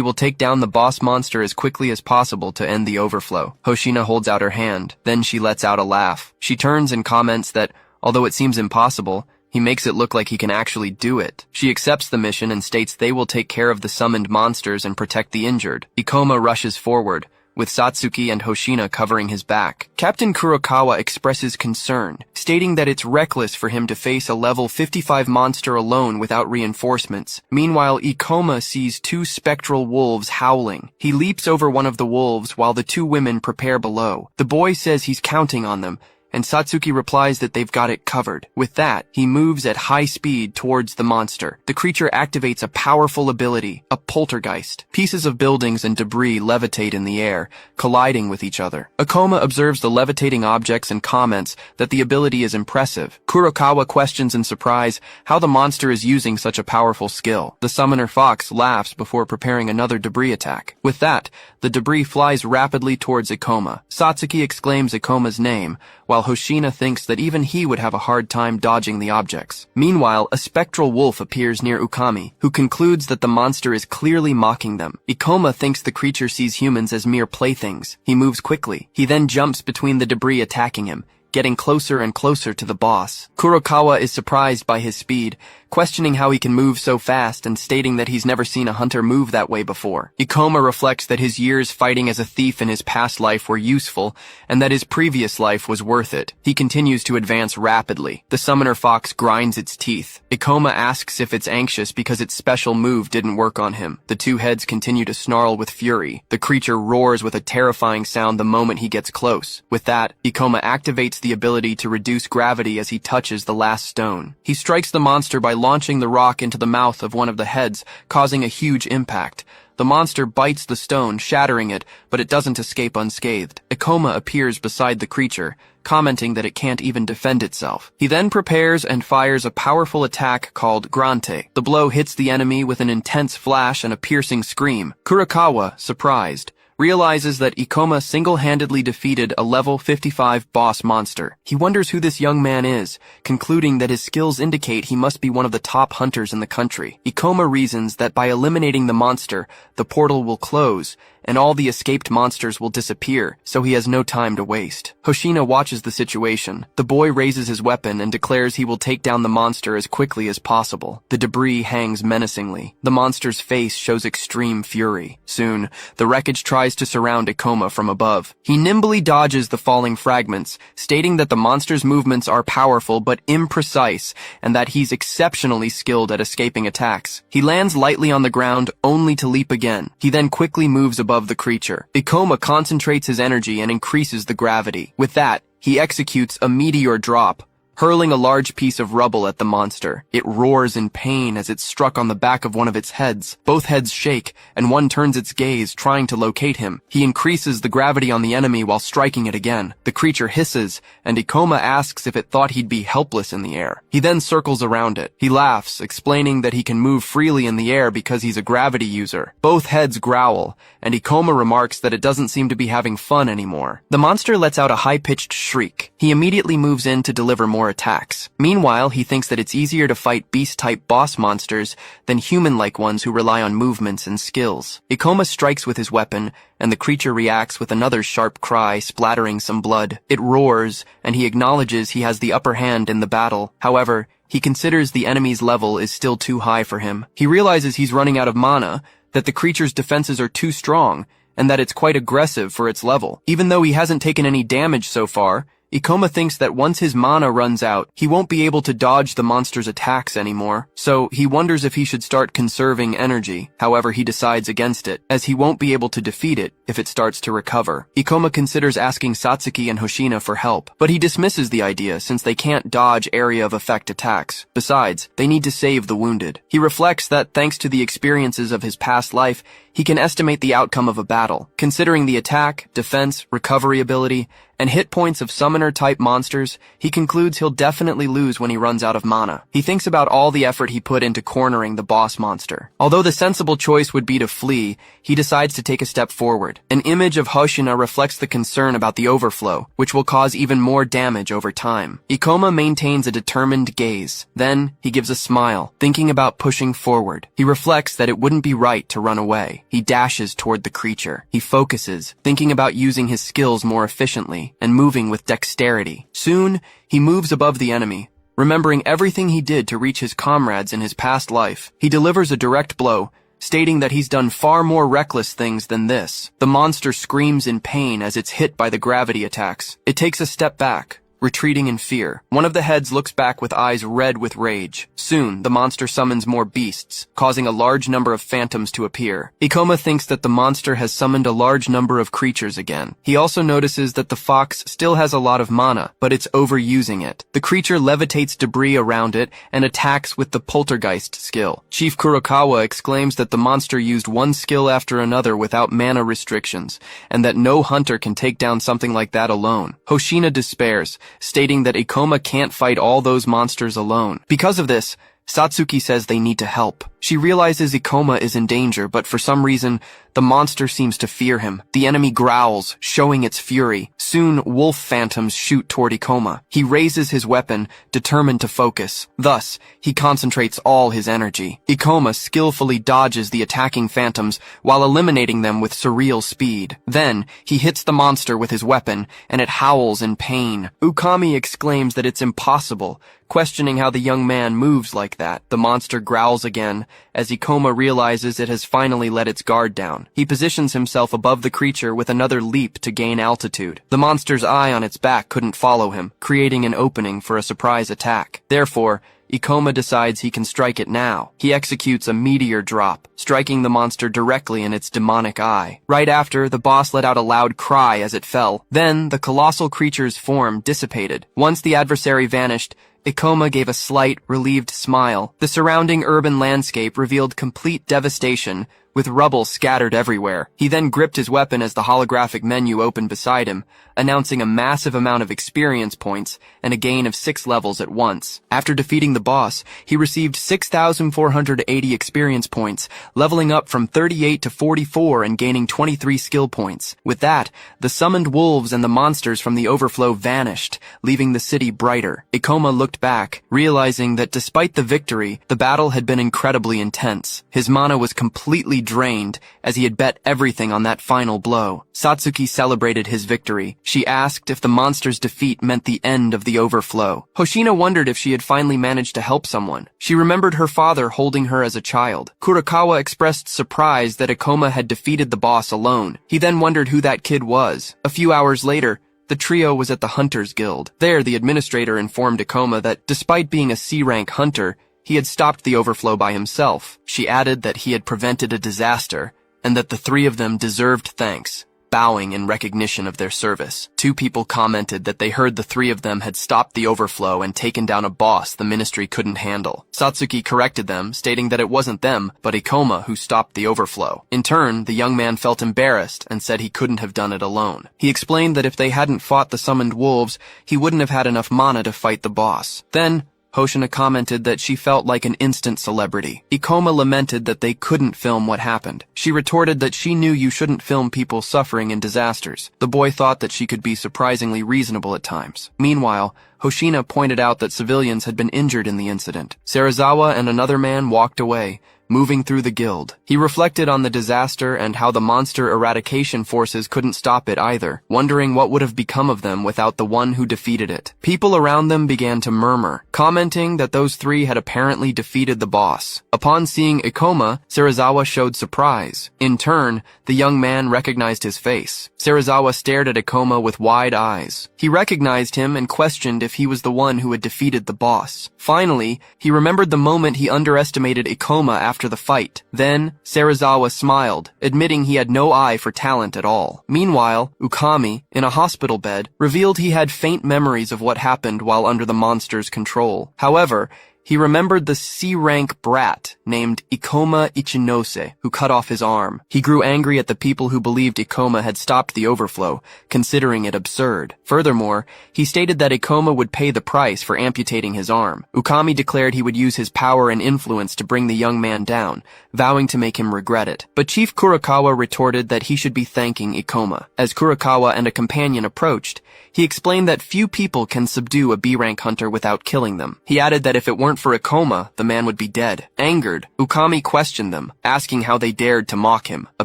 will take down the boss monster as quickly as possible to end the overflow. Hoshina holds out her hand. Then she lets out a laugh. She turns and comments that, although it seems impossible, he makes it look like he can actually do it. She accepts the mission and states they will take care of the summoned monsters and protect the injured. Ikoma rushes forward, with Satsuki and Hoshina covering his back. Captain Kurokawa expresses concern, stating that it's reckless for him to face a level 55 monster alone without reinforcements. Meanwhile, Ikoma sees two spectral wolves howling. He leaps over one of the wolves while the two women prepare below. The boy says he's counting on them, and Satsuki replies that they've got it covered. With that, he moves at high speed towards the monster. The creature activates a powerful ability, a poltergeist. Pieces of buildings and debris levitate in the air, colliding with each other. Ikoma observes the levitating objects and comments that the ability is impressive. Kurokawa questions in surprise how the monster is using such a powerful skill. The summoner fox laughs before preparing another debris attack. With that, the debris flies rapidly towards Ikoma. Satsuki exclaims Ikoma's name, while Hoshina thinks that even he would have a hard time dodging the objects. Meanwhile, a spectral wolf appears near Ukami, who concludes that the monster is clearly mocking them. Ikoma thinks the creature sees humans as mere playthings. He moves quickly. He then jumps between the debris attacking him, getting closer and closer to the boss. Kurokawa is surprised by his speed, questioning how he can move so fast and stating that he's never seen a hunter move that way before. Ikoma reflects that his years fighting as a thief in his past life were useful, and that his previous life was worth it. He continues to advance rapidly. The summoner fox grinds its teeth. Ikoma asks if it's anxious because its special move didn't work on him. The two heads continue to snarl with fury. The creature roars with a terrifying sound the moment he gets close. With that, Ikoma activates the ability to reduce gravity as he touches the last stone. He strikes the monster by launching the rock into the mouth of one of the heads, causing a huge impact. The monster bites the stone, shattering it, but it doesn't escape unscathed. Ikoma appears beside the creature, commenting that it can't even defend itself. He then prepares and fires a powerful attack called Grante. The blow hits the enemy with an intense flash and a piercing scream. Kurokawa, surprised, realizes that Ikoma single-handedly defeated a level 55 boss monster. He wonders who this young man is, concluding that his skills indicate he must be one of the top hunters in the country. Ikoma reasons that by eliminating the monster, the portal will close, and all the escaped monsters will disappear, so he has no time to waste. Hoshina watches the situation. The boy raises his weapon and declares he will take down the monster as quickly as possible. The debris hangs menacingly. The monster's face shows extreme fury. Soon, the wreckage tries to surround Ikoma from above. He nimbly dodges the falling fragments, stating that the monster's movements are powerful but imprecise, and that he's exceptionally skilled at escaping attacks. He lands lightly on the ground, only to leap again. He then quickly moves above the creature. Ikoma concentrates his energy and increases the gravity. With that, he executes a meteor drop, hurling a large piece of rubble at the monster. It roars in pain as it's struck on the back of one of its heads. Both heads shake, and one turns its gaze, trying to locate him. He increases the gravity on the enemy while striking it again. The creature hisses, and Ikoma asks if it thought he'd be helpless in the air. He then circles around it. He laughs, explaining that he can move freely in the air because he's a gravity user. Both heads growl, and Ikoma remarks that it doesn't seem to be having fun anymore. The monster lets out a high-pitched shriek. He immediately moves in to deliver more attacks. Meanwhile, he thinks that it's easier to fight beast-type boss monsters than human-like ones who rely on movements and skills. Ikoma strikes with his weapon, and the creature reacts with another sharp cry, splattering some blood. It roars, and he acknowledges he has the upper hand in the battle. However, he considers the enemy's level is still too high for him. He realizes he's running out of mana, that the creature's defenses are too strong, and that it's quite aggressive for its level. Even though he hasn't taken any damage so far, Ikoma thinks that once his mana runs out, he won't be able to dodge the monster's attacks anymore, so he wonders if he should start conserving energy. However, he decides against it, as he won't be able to defeat it if it starts to recover. Ikoma considers asking Satsuki and Hoshina for help, but he dismisses the idea since they can't dodge area of effect attacks. Besides, they need to save the wounded. He reflects that thanks to the experiences of his past life, he can estimate the outcome of a battle. Considering the attack, defense, recovery ability, and hit points of summoner-type monsters, he concludes he'll definitely lose when he runs out of mana. He thinks about all the effort he put into cornering the boss monster. Although the sensible choice would be to flee, he decides to take a step forward. An image of Hoshina reflects the concern about the overflow, which will cause even more damage over time. Ikoma maintains a determined gaze. Then, he gives a smile, thinking about pushing forward. He reflects that it wouldn't be right to run away. He dashes toward the creature. He focuses, thinking about using his skills more efficiently and moving with dexterity. Soon, he moves above the enemy, remembering everything he did to reach his comrades in his past life. He delivers a direct blow, stating that he's done far more reckless things than this. The monster screams in pain as it's hit by the gravity attacks. It takes a step back, retreating in fear. One of the heads looks back with eyes red with rage. Soon, the monster summons more beasts, causing a large number of phantoms to appear. Ikoma thinks that the monster has summoned a large number of creatures again. He also notices that the fox still has a lot of mana, but it's overusing it. The creature levitates debris around it and attacks with the poltergeist skill. Chief Kurokawa exclaims that the monster used one skill after another without mana restrictions, and that no hunter can take down something like that alone. Hoshina despairs, stating that Ikoma can't fight all those monsters alone. Because of this, Satsuki says they need to help. She realizes Ikoma is in danger, but for some reason, The monster seems to fear him. The enemy growls, showing its fury. Soon, wolf phantoms shoot toward Ikoma. He raises his weapon, determined to focus. Thus, he concentrates all his energy. Ikoma skillfully dodges the attacking phantoms while eliminating them with surreal speed. Then, he hits the monster with his weapon, and it howls in pain. Ukami exclaims that it's impossible, questioning how the young man moves like that. The monster growls again, as Ikoma realizes it has finally let its guard down. He positions himself above the creature with another leap to gain altitude. The monster's eye on its back couldn't follow him, creating an opening for a surprise attack. Therefore, Ikoma decides he can strike it now. He executes a meteor drop, striking the monster directly in its demonic eye. Right after, the boss let out a loud cry as it fell. Then, the colossal creature's form dissipated. Once the adversary vanished, Ikoma gave a slight, relieved smile. The surrounding urban landscape revealed complete devastation, with rubble scattered everywhere. He then gripped his weapon as the holographic menu opened beside him, announcing a massive amount of experience points and a gain of 6 levels at once. After defeating the boss, he received 6,480 experience points, leveling up from 38 to 44 and gaining 23 skill points. With that, the summoned wolves and the monsters from the overflow vanished, leaving the city brighter. Ikoma looked back, realizing that despite the victory, the battle had been incredibly intense. His mana was completely drained, as he had bet everything on that final blow. Satsuki celebrated his victory. She asked if the monster's defeat meant the end of the overflow. Hoshina wondered if she had finally managed to help someone. She remembered her father holding her as a child. Kurokawa expressed surprise that Ikoma had defeated the boss alone. He then wondered who that kid was. A few hours later, the trio was at the Hunters Guild. There, the administrator informed Ikoma that despite being a C-rank hunter, he had stopped the overflow by himself. She added that he had prevented a disaster, and that the three of them deserved thanks, bowing in recognition of their service. 2 people commented that they heard the 3 of them had stopped the overflow and taken down a boss the ministry couldn't handle. Satsuki corrected them, stating that it wasn't them, but Ikoma who stopped the overflow. In turn, the young man felt embarrassed and said he couldn't have done it alone. He explained that if they hadn't fought the summoned wolves, he wouldn't have had enough mana to fight the boss. Then, Hoshina commented that she felt like an instant celebrity. Ikoma lamented that they couldn't film what happened. She retorted that she knew you shouldn't film people suffering in disasters. The boy thought that she could be surprisingly reasonable at times. Meanwhile, Hoshina pointed out that civilians had been injured in the incident. Serizawa and another man walked away, moving through the guild. He reflected on the disaster and how the monster eradication forces couldn't stop it either, wondering what would have become of them without the one who defeated it. People around them began to murmur, commenting that those 3 had apparently defeated the boss. Upon seeing Ikoma, Serizawa showed surprise. In turn, the young man recognized his face. Serizawa stared at Ikoma with wide eyes. He recognized him and questioned if he was the one who had defeated the boss. Finally, he remembered the moment he underestimated Ikoma after the fight. Then, Serizawa smiled, admitting he had no eye for talent at all. Meanwhile, Ukami, in a hospital bed, revealed he had faint memories of what happened while under the monster's control. However, he remembered the C-rank brat named Ikoma Ichinose, who cut off his arm. He grew angry at the people who believed Ikoma had stopped the overflow, considering it absurd. Furthermore, he stated that Ikoma would pay the price for amputating his arm. Ukami declared he would use his power and influence to bring the young man down, vowing to make him regret it. But Chief Kurokawa retorted that he should be thanking Ikoma. As Kurokawa and a companion approached, he explained that few people can subdue a B-rank hunter without killing them. He added that if it weren't for Ikoma, the man would be dead. Angered, Ukami questioned them, asking how they dared to mock him, a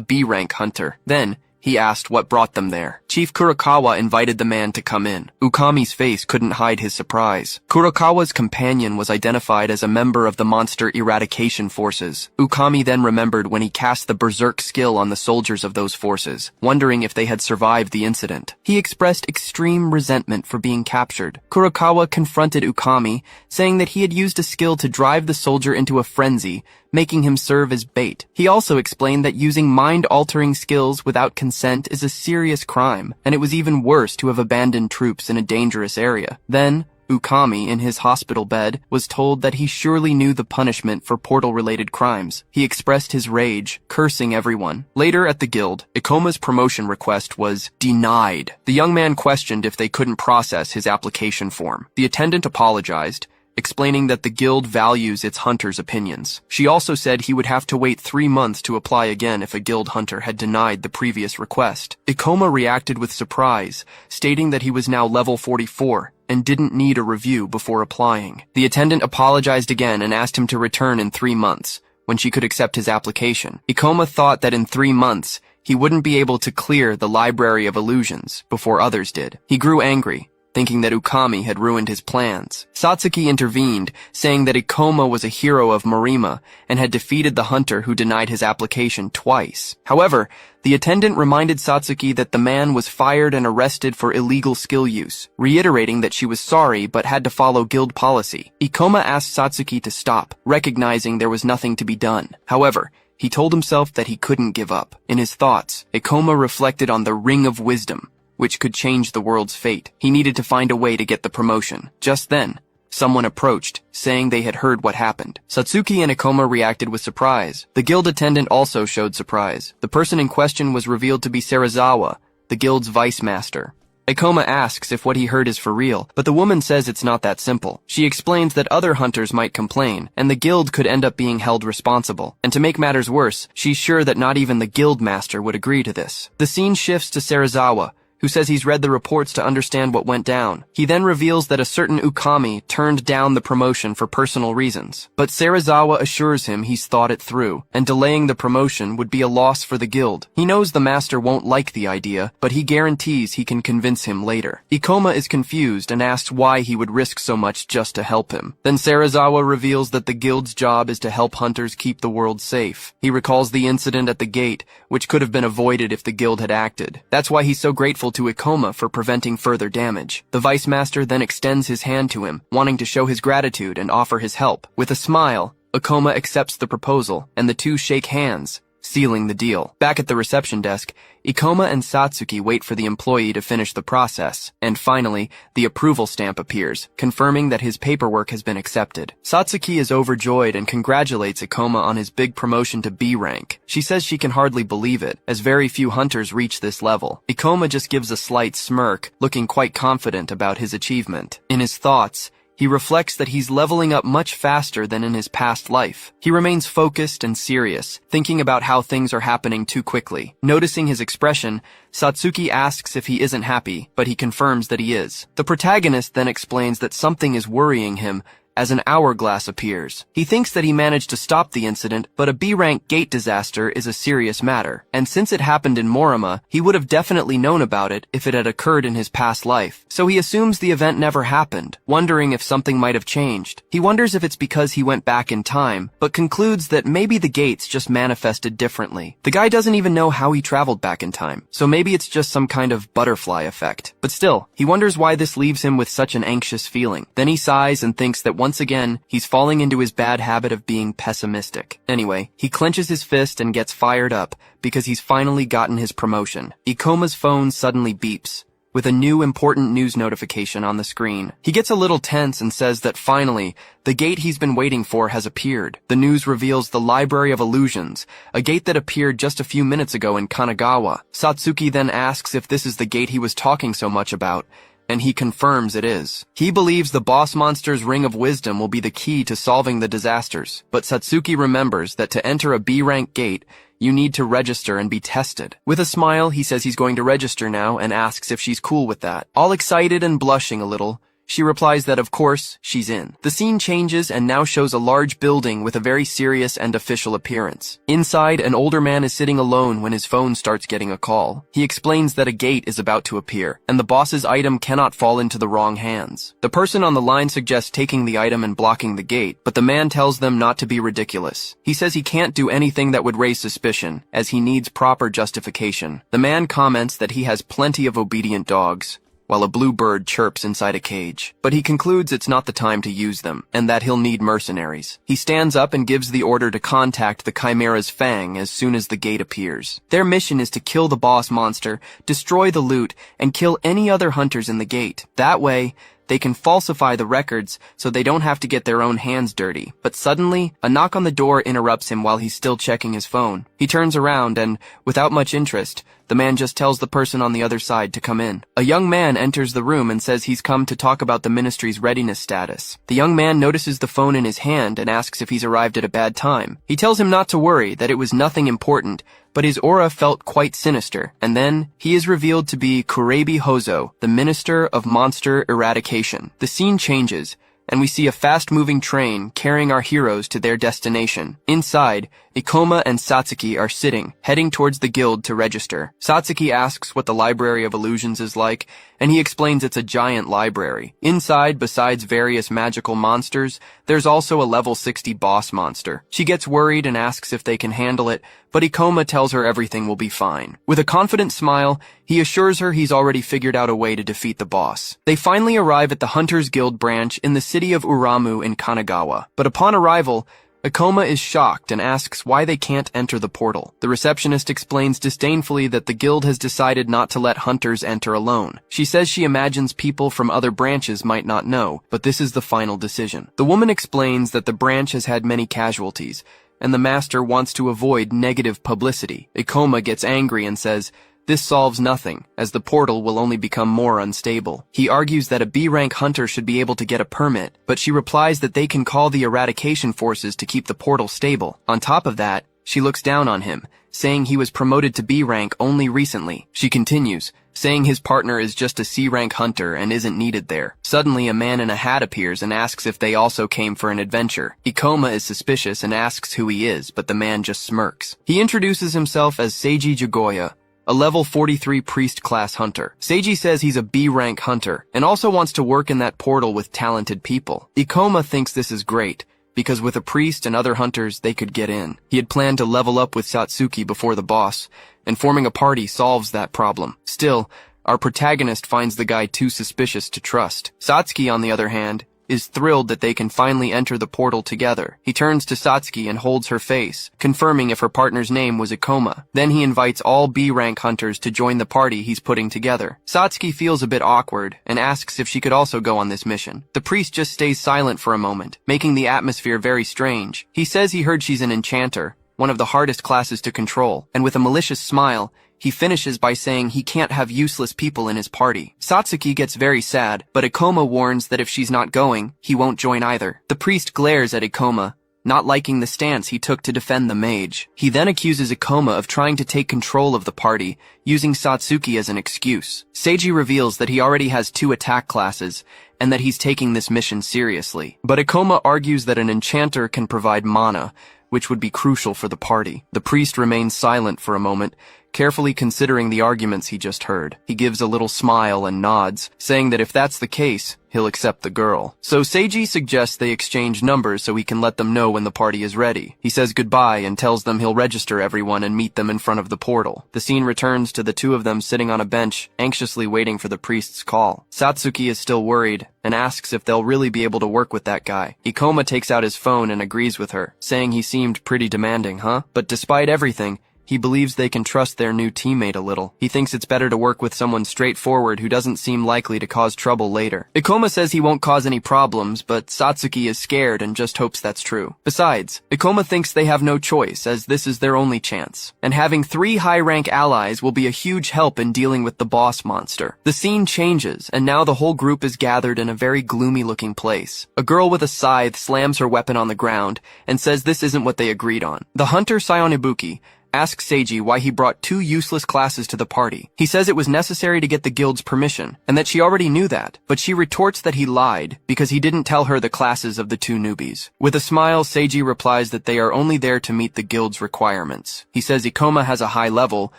B-rank hunter. Then, he asked what brought them there. Chief Kurokawa invited the man to come in. Ukami's face couldn't hide his surprise. Kurokawa's companion was identified as a member of the monster eradication forces. Ukami then remembered when he cast the berserk skill on the soldiers of those forces, wondering if they had survived the incident. He expressed extreme resentment for being captured. Kurokawa confronted Ukami, saying that he had used a skill to drive the soldier into a frenzy, making him serve as bait. He also explained that using mind-altering skills without consent is a serious crime, and it was even worse to have abandoned troops in a dangerous area. Then, Ukami, in his hospital bed, was told that he surely knew the punishment for portal-related crimes. He expressed his rage, cursing everyone. Later at the guild, Ikoma's promotion request was denied. The young man questioned if they couldn't process his application form. The attendant apologized, explaining that the guild values its hunters' opinions. She also said he would have to wait 3 months to apply again if a guild hunter had denied the previous request. Ikoma reacted with surprise, stating that he was now level 44 and didn't need a review before applying. The attendant apologized again and asked him to return in 3 months, when she could accept his application. Ikoma thought that in 3 months, he wouldn't be able to clear the Library of Illusions before others did. He grew angry, thinking that Ukami had ruined his plans. Satsuki intervened, saying that Ikoma was a hero of Marima and had defeated the hunter who denied his application twice. However, the attendant reminded Satsuki that the man was fired and arrested for illegal skill use, reiterating that she was sorry but had to follow guild policy. Ikoma asked Satsuki to stop, recognizing there was nothing to be done. However, he told himself that he couldn't give up. In his thoughts, Ikoma reflected on the Ring of Wisdom, which could change the world's fate. He needed to find a way to get the promotion. Just then, someone approached, saying they had heard what happened. Satsuki and Ikoma reacted with surprise. The guild attendant also showed surprise. The person in question was revealed to be Serizawa, the guild's vice master. Ikoma asks if what he heard is for real, but the woman says it's not that simple. She explains that other hunters might complain, and the guild could end up being held responsible. And to make matters worse, she's sure that not even the guild master would agree to this. The scene shifts to Serizawa, who says he's read the reports to understand what went down. He then reveals that a certain Ukami turned down the promotion for personal reasons. But Serizawa assures him he's thought it through, and delaying the promotion would be a loss for the guild. He knows the master won't like the idea, but he guarantees he can convince him later. Ikoma is confused and asks why he would risk so much just to help him. Then Serizawa reveals that the guild's job is to help hunters keep the world safe. He recalls the incident at the gate, which could have been avoided if the guild had acted. That's why he's so grateful to Ikoma for preventing further damage. The vice master then extends his hand to him, wanting to show his gratitude and offer his help. With a smile, Ikoma accepts the proposal, and the two shake hands, sealing the deal. Back at the reception desk, Ikoma and Satsuki wait for the employee to finish the process, and finally, the approval stamp appears, confirming that his paperwork has been accepted. Satsuki is overjoyed and congratulates Ikoma on his big promotion to B rank. She says she can hardly believe it, as very few hunters reach this level. Ikoma just gives a slight smirk, looking quite confident about his achievement. In his thoughts, he reflects that he's leveling up much faster than in his past life. He remains focused and serious, thinking about how things are happening too quickly. Noticing his expression, Satsuki asks if he isn't happy, but he confirms that he is. The protagonist then explains that something is worrying him, as an hourglass appears. He thinks that he managed to stop the incident, but a B-rank gate disaster is a serious matter, and since it happened in Morima, he would have definitely known about it if it had occurred in his past life. So he assumes the event never happened, wondering if something might have changed. He wonders if it's because he went back in time, but concludes that maybe the gates just manifested differently. The guy doesn't even know how he traveled back in time, so maybe it's just some kind of butterfly effect. But still, he wonders why this leaves him with such an anxious feeling. Then he sighs and thinks that once again, he's falling into his bad habit of being pessimistic. Anyway, he clenches his fist and gets fired up because he's finally gotten his promotion. Ikoma's phone suddenly beeps, with a new important news notification on the screen. He gets a little tense and says that finally, the gate he's been waiting for has appeared. The news reveals the Library of Illusions, a gate that appeared just a few minutes ago in Kanagawa. Satsuki then asks if this is the gate he was talking so much about, and he confirms it is. He believes the boss monster's Ring of Wisdom will be the key to solving the disasters, but Satsuki remembers that to enter a B-rank gate, you need to register and be tested. With a smile, he says he's going to register now and asks if she's cool with that. All excited and blushing a little, she replies that of course, she's in. The scene changes and now shows a large building with a very serious and official appearance. Inside, an older man is sitting alone when his phone starts getting a call. He explains that a gate is about to appear, and the boss's item cannot fall into the wrong hands. The person on the line suggests taking the item and blocking the gate, but the man tells them not to be ridiculous. He says he can't do anything that would raise suspicion, as he needs proper justification. The man comments that he has plenty of obedient dogs, while a blue bird chirps inside a cage. But he concludes it's not the time to use them, and that he'll need mercenaries. He stands up and gives the order to contact the Chimera's Fang as soon as the gate appears. Their mission is to kill the boss monster, destroy the loot, and kill any other hunters in the gate. That way, they can falsify the records so they don't have to get their own hands dirty. But suddenly, a knock on the door interrupts him while he's still checking his phone. He turns around and, without much interest, the man just tells the person on the other side to come in. A young man enters the room and says he's come to talk about the ministry's readiness status. The young man notices the phone in his hand and asks if he's arrived at a bad time. He tells him not to worry, that it was nothing important, but his aura felt quite sinister, and then he is revealed to be Kurebi Hozo, the Minister of Monster Eradication. The scene changes, and we see a fast-moving train carrying our heroes to their destination. Inside, Ikoma and Satsuki are sitting, heading towards the guild to register. Satsuki asks what the Library of Illusions is like, and he explains it's a giant library. Inside, besides various magical monsters, there's also a level 60 boss monster. She gets worried and asks if they can handle it, but Ikoma tells her everything will be fine. With a confident smile, he assures her he's already figured out a way to defeat the boss. They finally arrive at the Hunters Guild branch in the city of Uramu in Kanagawa. But upon arrival, Ikoma is shocked and asks why they can't enter the portal. The receptionist explains disdainfully that the guild has decided not to let hunters enter alone. She says she imagines people from other branches might not know, but this is the final decision. The woman explains that the branch has had many casualties, and the master wants to avoid negative publicity. Ikoma gets angry and says, this solves nothing, as the portal will only become more unstable. He argues that a B-rank hunter should be able to get a permit, but she replies that they can call the eradication forces to keep the portal stable. On top of that, she looks down on him, saying he was promoted to B-rank only recently. She continues, saying his partner is just a C-rank hunter and isn't needed there. Suddenly, a man in a hat appears and asks if they also came for an adventure. Ikoma is suspicious and asks who he is, but the man just smirks. He introduces himself as Seiji Jigoya, a level 43 priest class hunter. Seiji says he's a B-rank hunter and also wants to work in that portal with talented people. Ikoma thinks this is great, because with a priest and other hunters, they could get in. He had planned to level up with Satsuki before the boss, and forming a party solves that problem. Still, our protagonist finds the guy too suspicious to trust. Satsuki, on the other hand, is thrilled that they can finally enter the portal together. He turns to Satsuki and holds her face, confirming if her partner's name was Ikoma. Then he invites all B-rank hunters to join the party he's putting together. Satsuki feels a bit awkward and asks if she could also go on this mission. The priest just stays silent for a moment, making the atmosphere very strange. He says he heard she's an enchanter, one of the hardest classes to control, and with a malicious smile, he finishes by saying he can't have useless people in his party. Satsuki gets very sad, but Ikoma warns that if she's not going, he won't join either. The priest glares at Ikoma, not liking the stance he took to defend the mage. He then accuses Ikoma of trying to take control of the party, using Satsuki as an excuse. Seiji reveals that he already has 2 attack classes, and that he's taking this mission seriously. But Ikoma argues that an enchanter can provide mana, which would be crucial for the party. The priest remains silent for a moment, carefully considering the arguments he just heard. He gives a little smile and nods, saying that if that's the case, he'll accept the girl. So Seiji suggests they exchange numbers so he can let them know when the party is ready. He says goodbye and tells them he'll register everyone and meet them in front of the portal. The scene returns to the 2 of them sitting on a bench, anxiously waiting for the priest's call. Satsuki is still worried and asks if they'll really be able to work with that guy. Ikoma takes out his phone and agrees with her, saying he seemed pretty demanding, huh? But despite everything, he believes they can trust their new teammate a little. He thinks it's better to work with someone straightforward who doesn't seem likely to cause trouble later. Ikoma says he won't cause any problems, but Satsuki is scared and just hopes that's true. Besides, Ikoma thinks they have no choice, as this is their only chance. And having 3 high-rank allies will be a huge help in dealing with the boss monster. The scene changes, and now the whole group is gathered in a very gloomy-looking place. A girl with a scythe slams her weapon on the ground and says this isn't what they agreed on. The hunter Sayonibuki asks Seiji why he brought 2 useless classes to the party. He says it was necessary to get the guild's permission, and that she already knew that, but she retorts that he lied because he didn't tell her the classes of the 2 newbies. With a smile, Seiji replies that they are only there to meet the guild's requirements. He says Ikoma has a high level,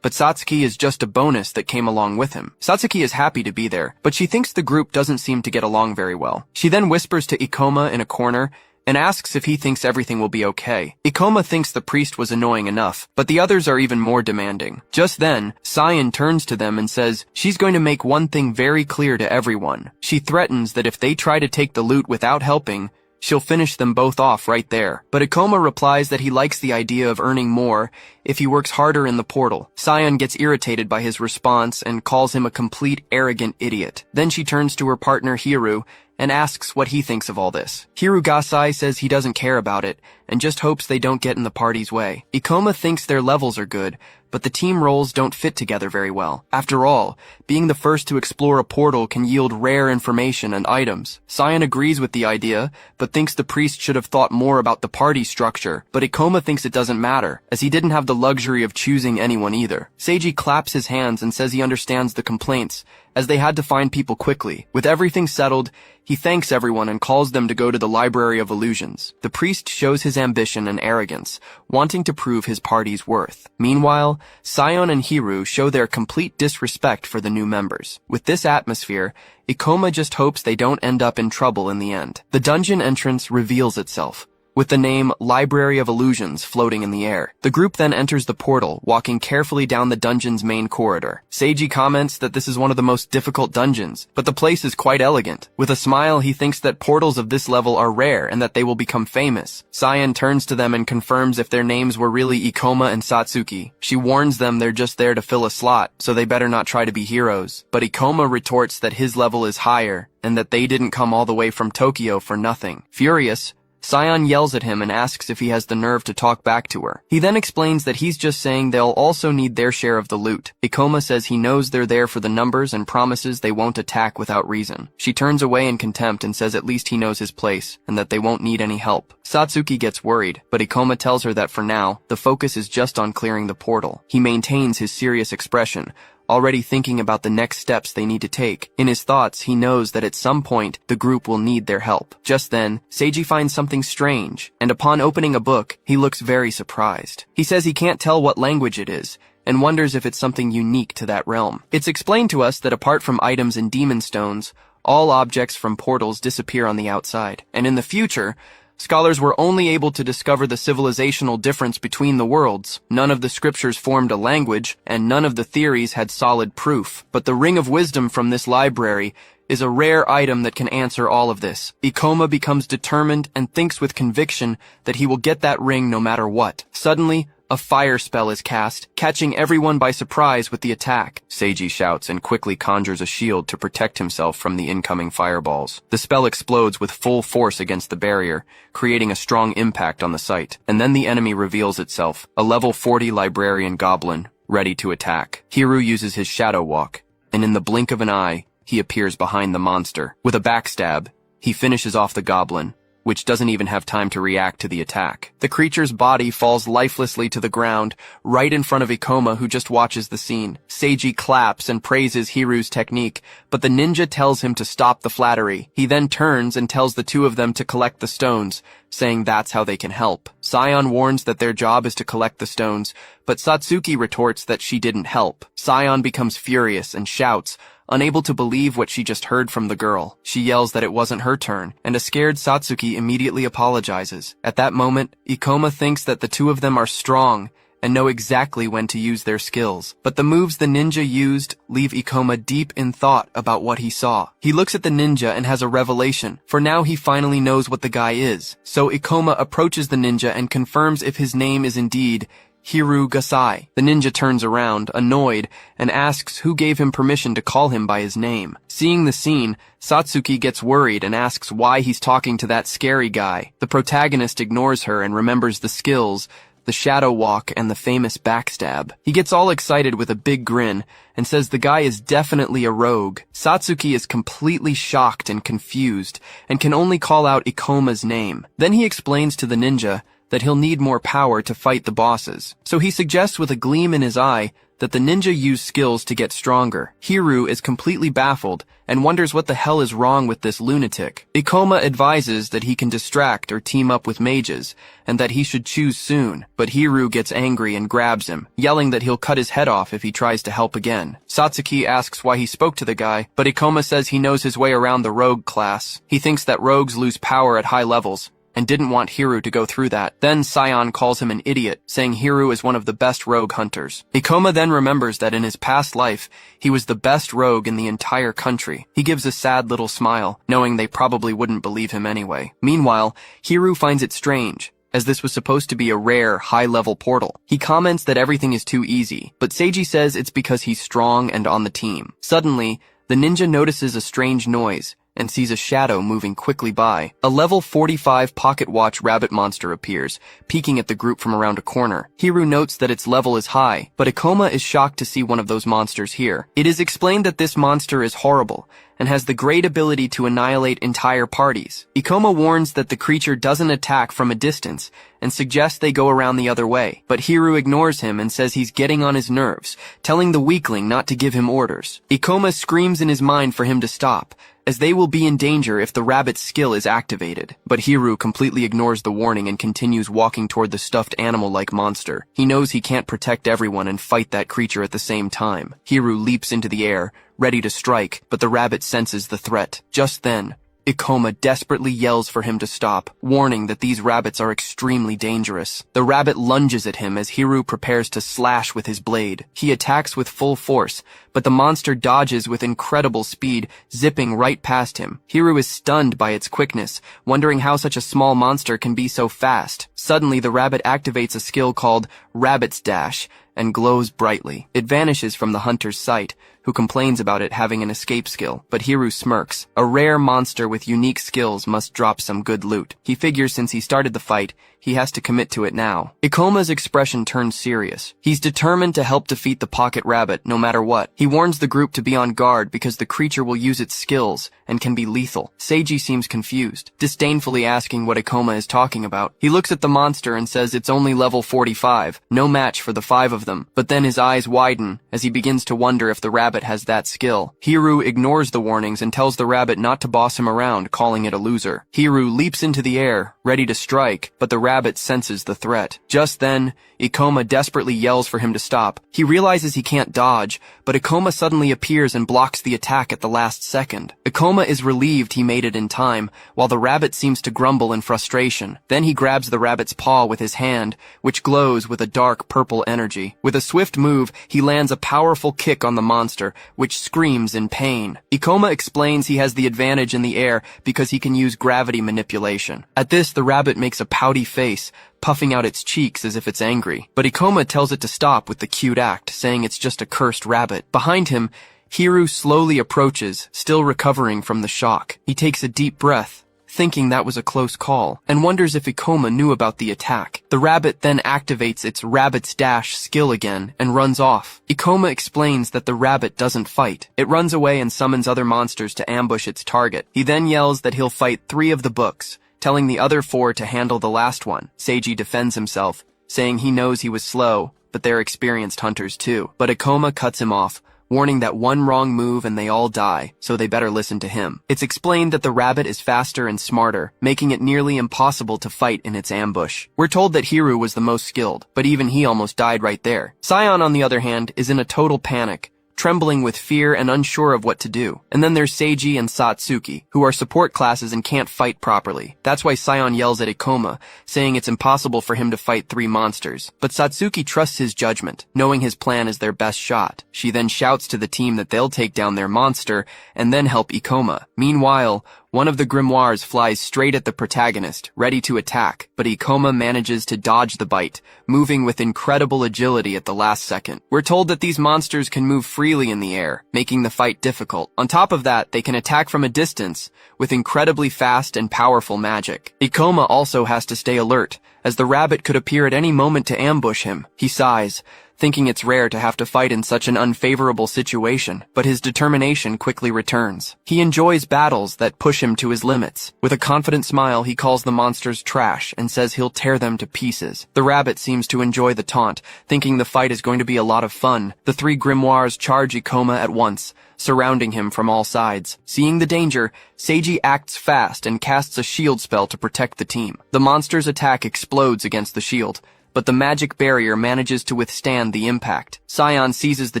but Satsuki is just a bonus that came along with him. Satsuki is happy to be there, but she thinks the group doesn't seem to get along very well. She then whispers to Ikoma in a corner and asks if he thinks everything will be okay. Ikoma thinks the priest was annoying enough, but the others are even more demanding. Just then, Cyan turns to them and says she's going to make one thing very clear to everyone. She threatens that if they try to take the loot without helping, she'll finish them both off right there. But Ikoma replies that he likes the idea of earning more if he works harder in the portal. Cyan gets irritated by his response and calls him a complete arrogant idiot. Then she turns to her partner Hiru and asks what he thinks of all this. Hirugasai says he doesn't care about it, and just hopes they don't get in the party's way. Ikoma thinks their levels are good, but the team roles don't fit together very well. After all, being the first to explore a portal can yield rare information and items. Sion agrees with the idea, but thinks the priest should have thought more about the party structure, but Ikoma thinks it doesn't matter, as he didn't have the luxury of choosing anyone either. Seiji claps his hands and says he understands the complaints, as they had to find people quickly. With everything settled, he thanks everyone and calls them to go to the Library of Illusions. The priest shows his ambition and arrogance, wanting to prove his party's worth. Meanwhile, Sion and Hiru show their complete disrespect for the new members. With this atmosphere, Ikoma just hopes they don't end up in trouble in the end. The dungeon entrance reveals itself, with the name Library of Illusions floating in the air. The group then enters the portal, walking carefully down the dungeon's main corridor. Seiji comments that this is one of the most difficult dungeons, but the place is quite elegant. With a smile, he thinks that portals of this level are rare and that they will become famous. Sion turns to them and confirms if their names were really Ikoma and Satsuki. She warns them they're just there to fill a slot, so they better not try to be heroes. But Ikoma retorts that his level is higher, and that they didn't come all the way from Tokyo for nothing. Furious, Sion yells at him and asks if he has the nerve to talk back to her. He then explains that he's just saying they'll also need their share of the loot. Ikoma says he knows they're there for the numbers and promises they won't attack without reason. She turns away in contempt and says at least he knows his place and that they won't need any help. Satsuki gets worried, but Ikoma tells her that for now, the focus is just on clearing the portal. He maintains his serious expression, already thinking about the next steps they need to take. In his thoughts, he knows that at some point, the group will need their help. Just then, Seiji finds something strange, and upon opening a book, he looks very surprised. He says he can't tell what language it is, and wonders if it's something unique to that realm. It's explained to us that apart from items and demon stones, all objects from portals disappear on the outside, and in the future, scholars were only able to discover the civilizational difference between the worlds. None of the scriptures formed a language, and none of the theories had solid proof. But the Ring of Wisdom from this library is a rare item that can answer all of this. Ikoma becomes determined and thinks with conviction that he will get that ring no matter what. Suddenly, a fire spell is cast, catching everyone by surprise with the attack. Seiji shouts and quickly conjures a shield to protect himself from the incoming fireballs. The spell explodes with full force against the barrier, creating a strong impact on the site. And then the enemy reveals itself, a level 40 librarian goblin, ready to attack. Hiru uses his shadow walk, and in the blink of an eye, he appears behind the monster. With a backstab, he finishes off the goblin, which doesn't even have time to react to the attack. The creature's body falls lifelessly to the ground, right in front of Ikoma, who just watches the scene. Seiji claps and praises Hiru's technique, but the ninja tells him to stop the flattery. He then turns and tells the two of them to collect the stones, saying that's how they can help. Sion warns that their job is to collect the stones, but Satsuki retorts that she didn't help. Sion becomes furious and shouts, unable to believe what she just heard from the girl. She yells that it wasn't her turn, and a scared Satsuki immediately apologizes. At that moment, Ikoma thinks that the two of them are strong and know exactly when to use their skills. But the moves the ninja used leave Ikoma deep in thought about what he saw. He looks at the ninja and has a revelation, for now he finally knows what the guy is. So Ikoma approaches the ninja and confirms if his name is indeed Hirugasai. The ninja turns around, annoyed, and asks who gave him permission to call him by his name. Seeing the scene, Satsuki gets worried and asks why he's talking to that scary guy. The protagonist ignores her and remembers the skills, the shadow walk, and the famous backstab. He gets all excited with a big grin and says the guy is definitely a rogue. Satsuki is completely shocked and confused and can only call out Ikoma's name. Then he explains to the ninja that he'll need more power to fight the bosses. So he suggests with a gleam in his eye that the ninja use skills to get stronger. Hiru is completely baffled and wonders what the hell is wrong with this lunatic. Ikoma advises that he can distract or team up with mages, and that he should choose soon. But Hiru gets angry and grabs him, yelling that he'll cut his head off if he tries to help again. Satsuki asks why he spoke to the guy, but Ikoma says he knows his way around the rogue class. He thinks that rogues lose power at high levels, and didn't want Hiru to go through that. Then Sion calls him an idiot, saying Hiru is one of the best rogue hunters. Ikoma then remembers that in his past life, he was the best rogue in the entire country. He gives a sad little smile, knowing they probably wouldn't believe him anyway. Meanwhile, Hiru finds it strange, as this was supposed to be a rare, high-level portal. He comments that everything is too easy, but Seiji says it's because he's strong and on the team. Suddenly, the ninja notices a strange noise, and sees a shadow moving quickly by. A level 45 pocket watch rabbit monster appears, peeking at the group from around a corner. Hiru notes that its level is high, but Ikoma is shocked to see one of those monsters here. It is explained that this monster is horrible and has the great ability to annihilate entire parties. Ikoma warns that the creature doesn't attack from a distance and suggests they go around the other way. But Hiru ignores him and says he's getting on his nerves, telling the weakling not to give him orders. Ikoma screams in his mind for him to stop, as they will be in danger if the rabbit's skill is activated. But Hiru completely ignores the warning and continues walking toward the stuffed animal-like monster. He knows he can't protect everyone and fight that creature at the same time. Hiru leaps into the air, ready to strike, but the rabbit senses the threat. Just then, Ikoma desperately yells for him to stop, warning that these rabbits are extremely dangerous. The rabbit lunges at him as Hiru prepares to slash with his blade. He attacks with full force, but the monster dodges with incredible speed, zipping right past him. Hiru is stunned by its quickness, wondering how such a small monster can be so fast. Suddenly, the rabbit activates a skill called Rabbit's Dash and glows brightly. It vanishes from the hunter's sight, who complains about it having an escape skill, but Hiru smirks. A rare monster with unique skills must drop some good loot. He figures since he started the fight, he has to commit to it now. Ikoma's expression turns serious. He's determined to help defeat the pocket rabbit no matter what. He warns the group to be on guard because the creature will use its skills and can be lethal. Seiji seems confused, disdainfully asking what Ikoma is talking about. He looks at the monster and says it's only level 45, no match for the 5 of them. But then his eyes widen as he begins to wonder if the rabbit has that skill. Hiru ignores the warnings and tells the rabbit not to boss him around, calling it a loser. Hiru leaps into the air, ready to strike, but the rabbit senses the threat. Just then, Ikoma desperately yells for him to stop. He realizes he can't dodge, but Ikoma suddenly appears and blocks the attack at the last second. Ikoma is relieved he made it in time, while the rabbit seems to grumble in frustration. Then he grabs the rabbit's paw with his hand, which glows with a dark purple energy. With a swift move, he lands a powerful kick on the monster, which screams in pain. Ikoma explains he has the advantage in the air because he can use gravity manipulation. At this, the rabbit makes a pouty face, puffing out its cheeks as if it's angry. But Ikoma tells it to stop with the cute act, saying it's just a cursed rabbit. Behind him, Hiru slowly approaches, still recovering from the shock. He takes a deep breath, thinking that was a close call, and wonders if Ikoma knew about the attack. The rabbit then activates its Rabbit's Dash skill again and runs off. Ikoma explains that the rabbit doesn't fight. It runs away and summons other monsters to ambush its target. He then yells that he'll fight 3 of the books, telling the other 4 to handle the last one. Seiji defends himself, saying he knows he was slow, but they're experienced hunters too. But Ikoma cuts him off, warning that one wrong move and they all die, so they better listen to him. It's explained that the rabbit is faster and smarter, making it nearly impossible to fight in its ambush. We're told that Hiru was the most skilled, but even he almost died right there. Sion, on the other hand, is in a total panic, trembling with fear and unsure of what to do. And then there's Seiji and Satsuki, who are support classes and can't fight properly. That's why Sion yells at Ikoma, saying it's impossible for him to fight 3 monsters. But Satsuki trusts his judgment, knowing his plan is their best shot. She then shouts to the team that they'll take down their monster and then help Ikoma. Meanwhile, one of the grimoires flies straight at the protagonist, ready to attack, but Ikoma manages to dodge the bite, moving with incredible agility at the last second. We're told that these monsters can move freely in the air, making the fight difficult. On top of that, they can attack from a distance, with incredibly fast and powerful magic. Ikoma also has to stay alert, as the rabbit could appear at any moment to ambush him. He sighs, thinking it's rare to have to fight in such an unfavorable situation, but his determination quickly returns. He enjoys battles that push him to his limits. With a confident smile, he calls the monsters trash and says he'll tear them to pieces. The rabbit seems to enjoy the taunt, thinking the fight is going to be a lot of fun. The 3 grimoires charge Ikoma at once, surrounding him from all sides. Seeing the danger, Seiji acts fast and casts a shield spell to protect the team. The monster's attack explodes against the shield, but the magic barrier manages to withstand the impact. Sion seizes the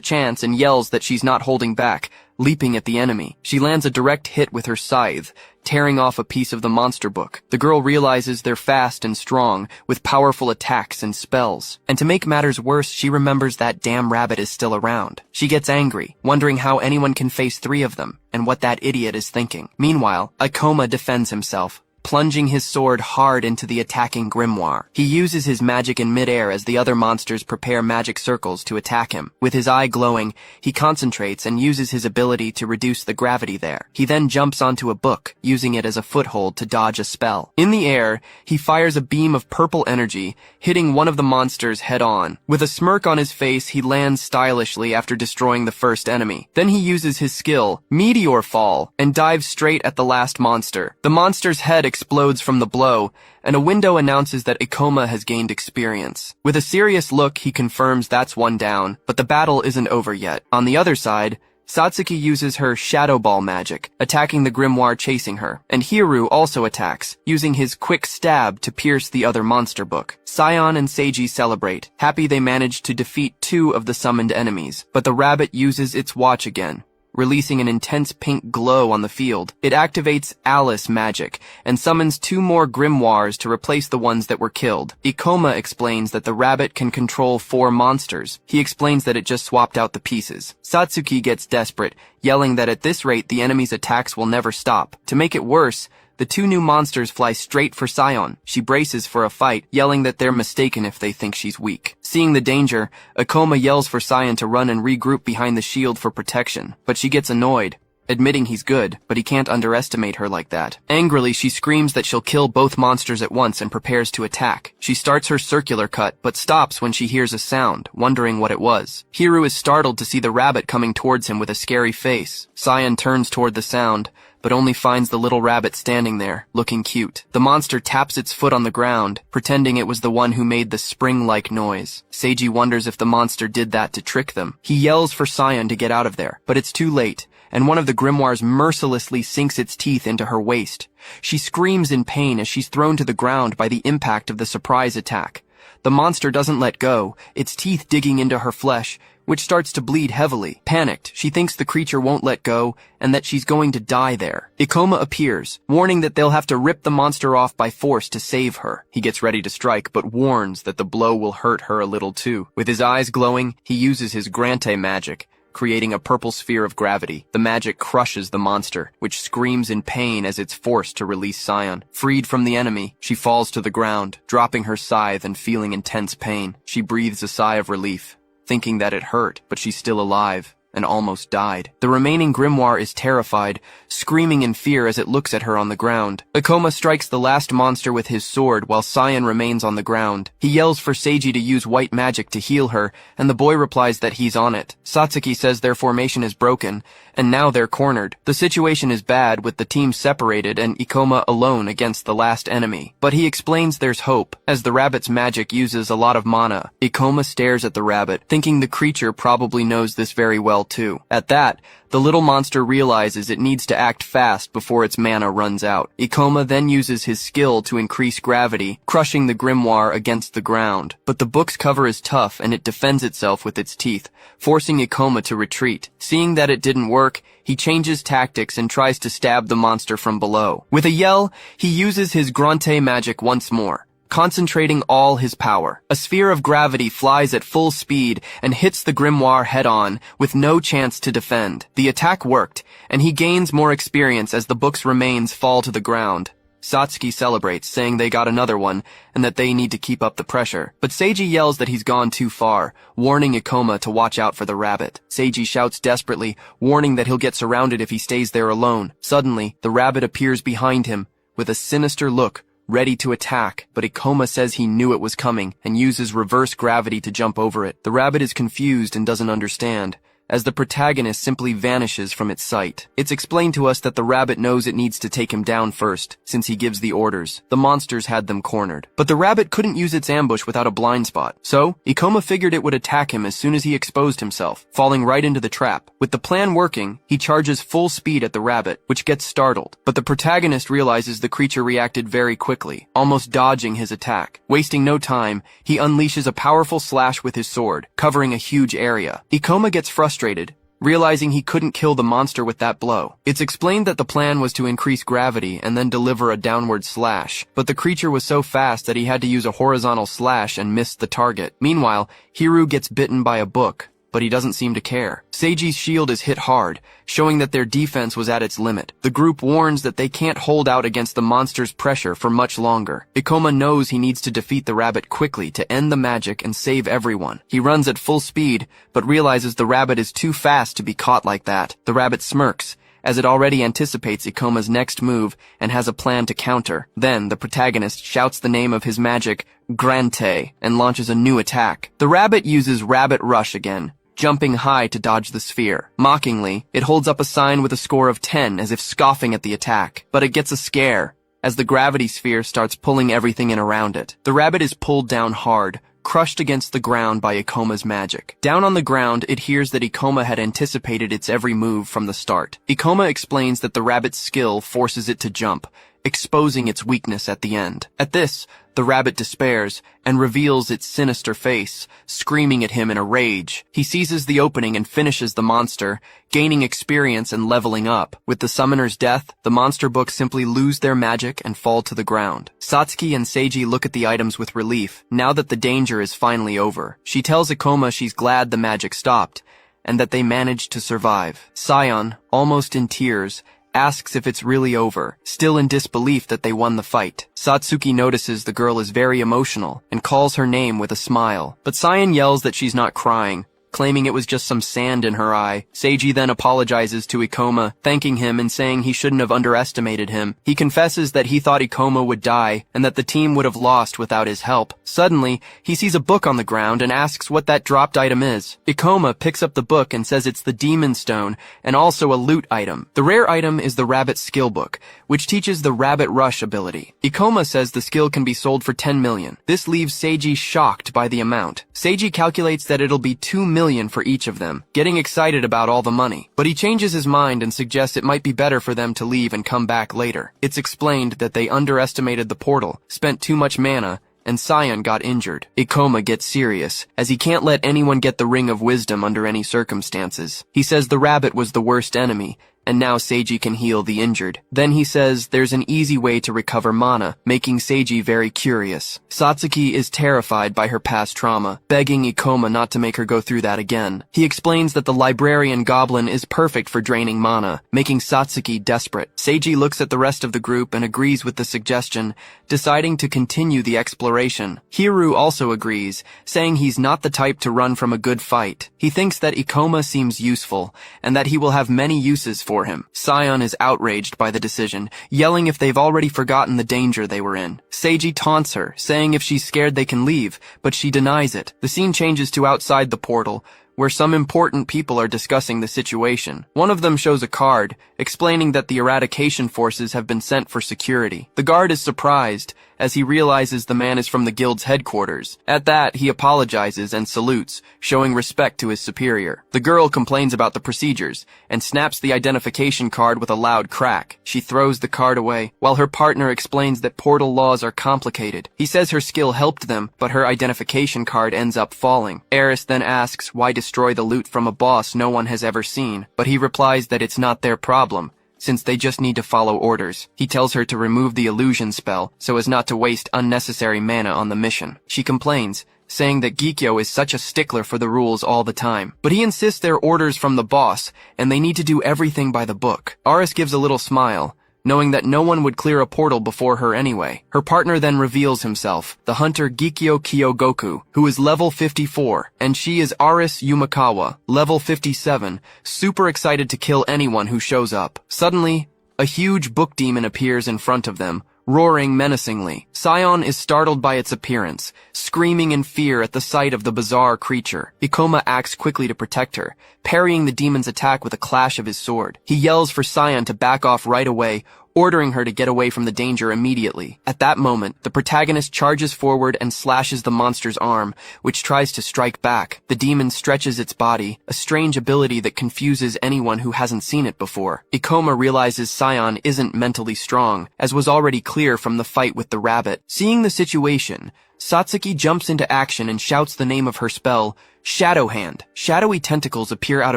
chance and yells that she's not holding back, leaping at the enemy. She lands a direct hit with her scythe, tearing off a piece of the monster book. The girl realizes they're fast and strong, with powerful attacks and spells. And to make matters worse, she remembers that damn rabbit is still around. She gets angry, wondering how anyone can face 3 of them, and what that idiot is thinking. Meanwhile, Ikoma defends himself, plunging his sword hard into the attacking grimoire. He uses his magic in midair as the other monsters prepare magic circles to attack him. With his eye glowing, he concentrates and uses his ability to reduce the gravity there. He then jumps onto a book, using it as a foothold to dodge a spell. In the air, he fires a beam of purple energy, hitting one of the monsters head-on. With a smirk on his face, he lands stylishly after destroying the first enemy. Then he uses his skill, Meteor Fall, and dives straight at the last monster. The monster's head explodes from the blow, and a window announces that Ikoma has gained experience. With a serious look, he confirms that's one down, but the battle isn't over yet. On the other side, Satsuki uses her Shadow Ball magic, attacking the grimoire chasing her, and Hiru also attacks, using his quick stab to pierce the other monster book. Sion and Seiji celebrate, happy they managed to defeat 2 of the summoned enemies, but the rabbit uses its watch again, releasing an intense pink glow on the field. It activates Alice magic and summons 2 more grimoires to replace the ones that were killed. Ikoma explains that the rabbit can control 4 monsters. He explains that it just swapped out the pieces. Satsuki gets desperate, yelling that at this rate the enemy's attacks will never stop. To make it worse, the 2 new monsters fly straight for Sion. She braces for a fight, yelling that they're mistaken if they think she's weak. Seeing the danger, Ikoma yells for Sion to run and regroup behind the shield for protection, but she gets annoyed, admitting he's good, but he can't underestimate her like that. Angrily, she screams that she'll kill both monsters at once and prepares to attack. She starts her circular cut, but stops when she hears a sound, wondering what it was. Hiru is startled to see the rabbit coming towards him with a scary face. Sion turns toward the sound, but only finds the little rabbit standing there, looking cute. The monster taps its foot on the ground, pretending it was the one who made the spring-like noise. Seiji wonders if the monster did that to trick them. He yells for Sion to get out of there, but it's too late, and one of the grimoires mercilessly sinks its teeth into her waist. She screams in pain as she's thrown to the ground by the impact of the surprise attack. The monster doesn't let go, its teeth digging into her flesh, which starts to bleed heavily. Panicked, she thinks the creature won't let go and that she's going to die there. Ikoma appears, warning that they'll have to rip the monster off by force to save her. He gets ready to strike, but warns that the blow will hurt her a little too. With his eyes glowing, he uses his Grante magic, creating a purple sphere of gravity. The magic crushes the monster, which screams in pain as it's forced to release Sion. Freed from the enemy, she falls to the ground, dropping her scythe and feeling intense pain. She breathes a sigh of relief, thinking that it hurt, but she's still alive and almost died. The remaining grimoire is terrified, screaming in fear as it looks at her on the ground. Ikoma strikes the last monster with his sword while Sion remains on the ground. He yells for Seiji to use white magic to heal her, and the boy replies that he's on it. Satsuki says their formation is broken, and now they're cornered. The situation is bad, with the team separated and Ikoma alone against the last enemy. But he explains there's hope, as the rabbit's magic uses a lot of mana. Ikoma stares at the rabbit, thinking the creature probably knows this very well too. At that, the little monster realizes it needs to act fast before its mana runs out. Ikoma then uses his skill to increase gravity, crushing the grimoire against the ground. But the book's cover is tough and it defends itself with its teeth, forcing Ikoma to retreat. Seeing that it didn't work, he changes tactics and tries to stab the monster from below. With a yell, he uses his Grante magic once more, concentrating all his power. A sphere of gravity flies at full speed and hits the grimoire head-on, with no chance to defend. The attack worked, and he gains more experience as the book's remains fall to the ground. Satsuki celebrates, saying they got another one, and that they need to keep up the pressure. But Seiji yells that he's gone too far, warning Ikoma to watch out for the rabbit. Seiji shouts desperately, warning that he'll get surrounded if he stays there alone. Suddenly, the rabbit appears behind him, with a sinister look, ready to attack, but Ikoma says he knew it was coming and uses reverse gravity to jump over it. The rabbit is confused and doesn't understand, as the protagonist simply vanishes from its sight. It's explained to us that the rabbit knows it needs to take him down first, since he gives the orders. The monsters had them cornered. But the rabbit couldn't use its ambush without a blind spot, so Ikoma figured it would attack him as soon as he exposed himself, falling right into the trap. With the plan working, he charges full speed at the rabbit, which gets startled. But the protagonist realizes the creature reacted very quickly, almost dodging his attack. Wasting no time, he unleashes a powerful slash with his sword, covering a huge area. Ikoma gets frustrated, realizing he couldn't kill the monster with that blow. It's explained that the plan was to increase gravity and then deliver a downward slash, but the creature was so fast that he had to use a horizontal slash and missed the target. Meanwhile, Hiru gets bitten by a book, but he doesn't seem to care. Seiji's shield is hit hard, showing that their defense was at its limit. The group warns that they can't hold out against the monster's pressure for much longer. Ikoma knows he needs to defeat the rabbit quickly to end the magic and save everyone. He runs at full speed, but realizes the rabbit is too fast to be caught like that. The rabbit smirks, as it already anticipates Ikoma's next move and has a plan to counter. Then, the protagonist shouts the name of his magic, Grante, and launches a new attack. The rabbit uses Rabbit Rush again, jumping high to dodge the sphere. Mockingly, it holds up a sign with a score of 10 as if scoffing at the attack. But it gets a scare, as the gravity sphere starts pulling everything in around it. The rabbit is pulled down hard, crushed against the ground by Ikoma's magic. Down on the ground, it hears that Ikoma had anticipated its every move from the start. Ikoma explains that the rabbit's skill forces it to jump, exposing its weakness at the end. At this, the rabbit despairs and reveals its sinister face, screaming at him in a rage. He seizes the opening and finishes the monster, gaining experience and leveling up. With the summoner's death, the monster books simply lose their magic and fall to the ground. Satsuki and Seiji look at the items with relief, now that the danger is finally over. She tells Ikoma she's glad the magic stopped, and that they managed to survive. Sion, almost in tears, asks if it's really over, still in disbelief that they won the fight. Satsuki notices the girl is very emotional and calls her name with a smile. But Sion yells that she's not crying, claiming it was just some sand in her eye. Seiji then apologizes to Ikoma, thanking him and saying he shouldn't have underestimated him. He confesses that he thought Ikoma would die and that the team would have lost without his help. Suddenly, he sees a book on the ground and asks what that dropped item is. Ikoma picks up the book and says it's the Demon Stone and also a loot item. The rare item is the Rabbit Skill Book, which teaches the Rabbit Rush ability. Ikoma says the skill can be sold for 10 million. This leaves Seiji shocked by the amount. Seiji calculates that it'll be 2 million for each of them, getting excited about all the money. But he changes his mind and suggests it might be better for them to leave and come back later. It's explained that they underestimated the portal, spent too much mana, and Sion got injured. Ikoma gets serious, as he can't let anyone get the Ring of Wisdom under any circumstances. He says the rabbit was the worst enemy, and now Seiji can heal the injured. Then he says there's an easy way to recover mana, making Seiji very curious. Satsuki is terrified by her past trauma, begging Ikoma not to make her go through that again. He explains that the librarian goblin is perfect for draining mana, making Satsuki desperate. Seiji looks at the rest of the group and agrees with the suggestion, deciding to continue the exploration. Hiru also agrees, saying he's not the type to run from a good fight. He thinks that Ikoma seems useful, and that he will have many uses for him. Sion is outraged by the decision, yelling if they've already forgotten the danger they were in. Seiji taunts her, saying if she's scared they can leave, but she denies it. The scene changes to outside the portal, where some important people are discussing the situation. One of them shows a card, explaining that the eradication forces have been sent for security. The guard is surprised, as he realizes the man is from the guild's headquarters. At that, he apologizes and salutes, showing respect to his superior. The girl complains about the procedures, and snaps the identification card with a loud crack. She throws the card away, while her partner explains that portal laws are complicated. He says her skill helped them, but her identification card ends up falling. Eris then asks why destroy the loot from a boss no one has ever seen, but he replies that it's not their problem, since they just need to follow orders. He tells her to remove the illusion spell so as not to waste unnecessary mana on the mission. She complains, saying that Gikyo is such a stickler for the rules all the time. But he insists they're orders from the boss, and they need to do everything by the book. Aris gives a little smile, knowing that no one would clear a portal before her anyway. Her partner then reveals himself, the hunter Gikyo Kyogoku, who is level 54, and she is Aris Yumakawa, level 57, super excited to kill anyone who shows up. Suddenly, a huge book demon appears in front of them, roaring menacingly. Sion is startled by its appearance, screaming in fear at the sight of the bizarre creature. Ikoma acts quickly to protect her, parrying the demon's attack with a clash of his sword. He yells for Sion to back off right away, ordering her to get away from the danger immediately. At that moment, the protagonist charges forward and slashes the monster's arm, which tries to strike back. The demon stretches its body, a strange ability that confuses anyone who hasn't seen it before. Ikoma realizes Sion isn't mentally strong, as was already clear from the fight with the rabbit. Seeing the situation, Satsuki jumps into action and shouts the name of her spell, Shadow Hand. Shadowy tentacles appear out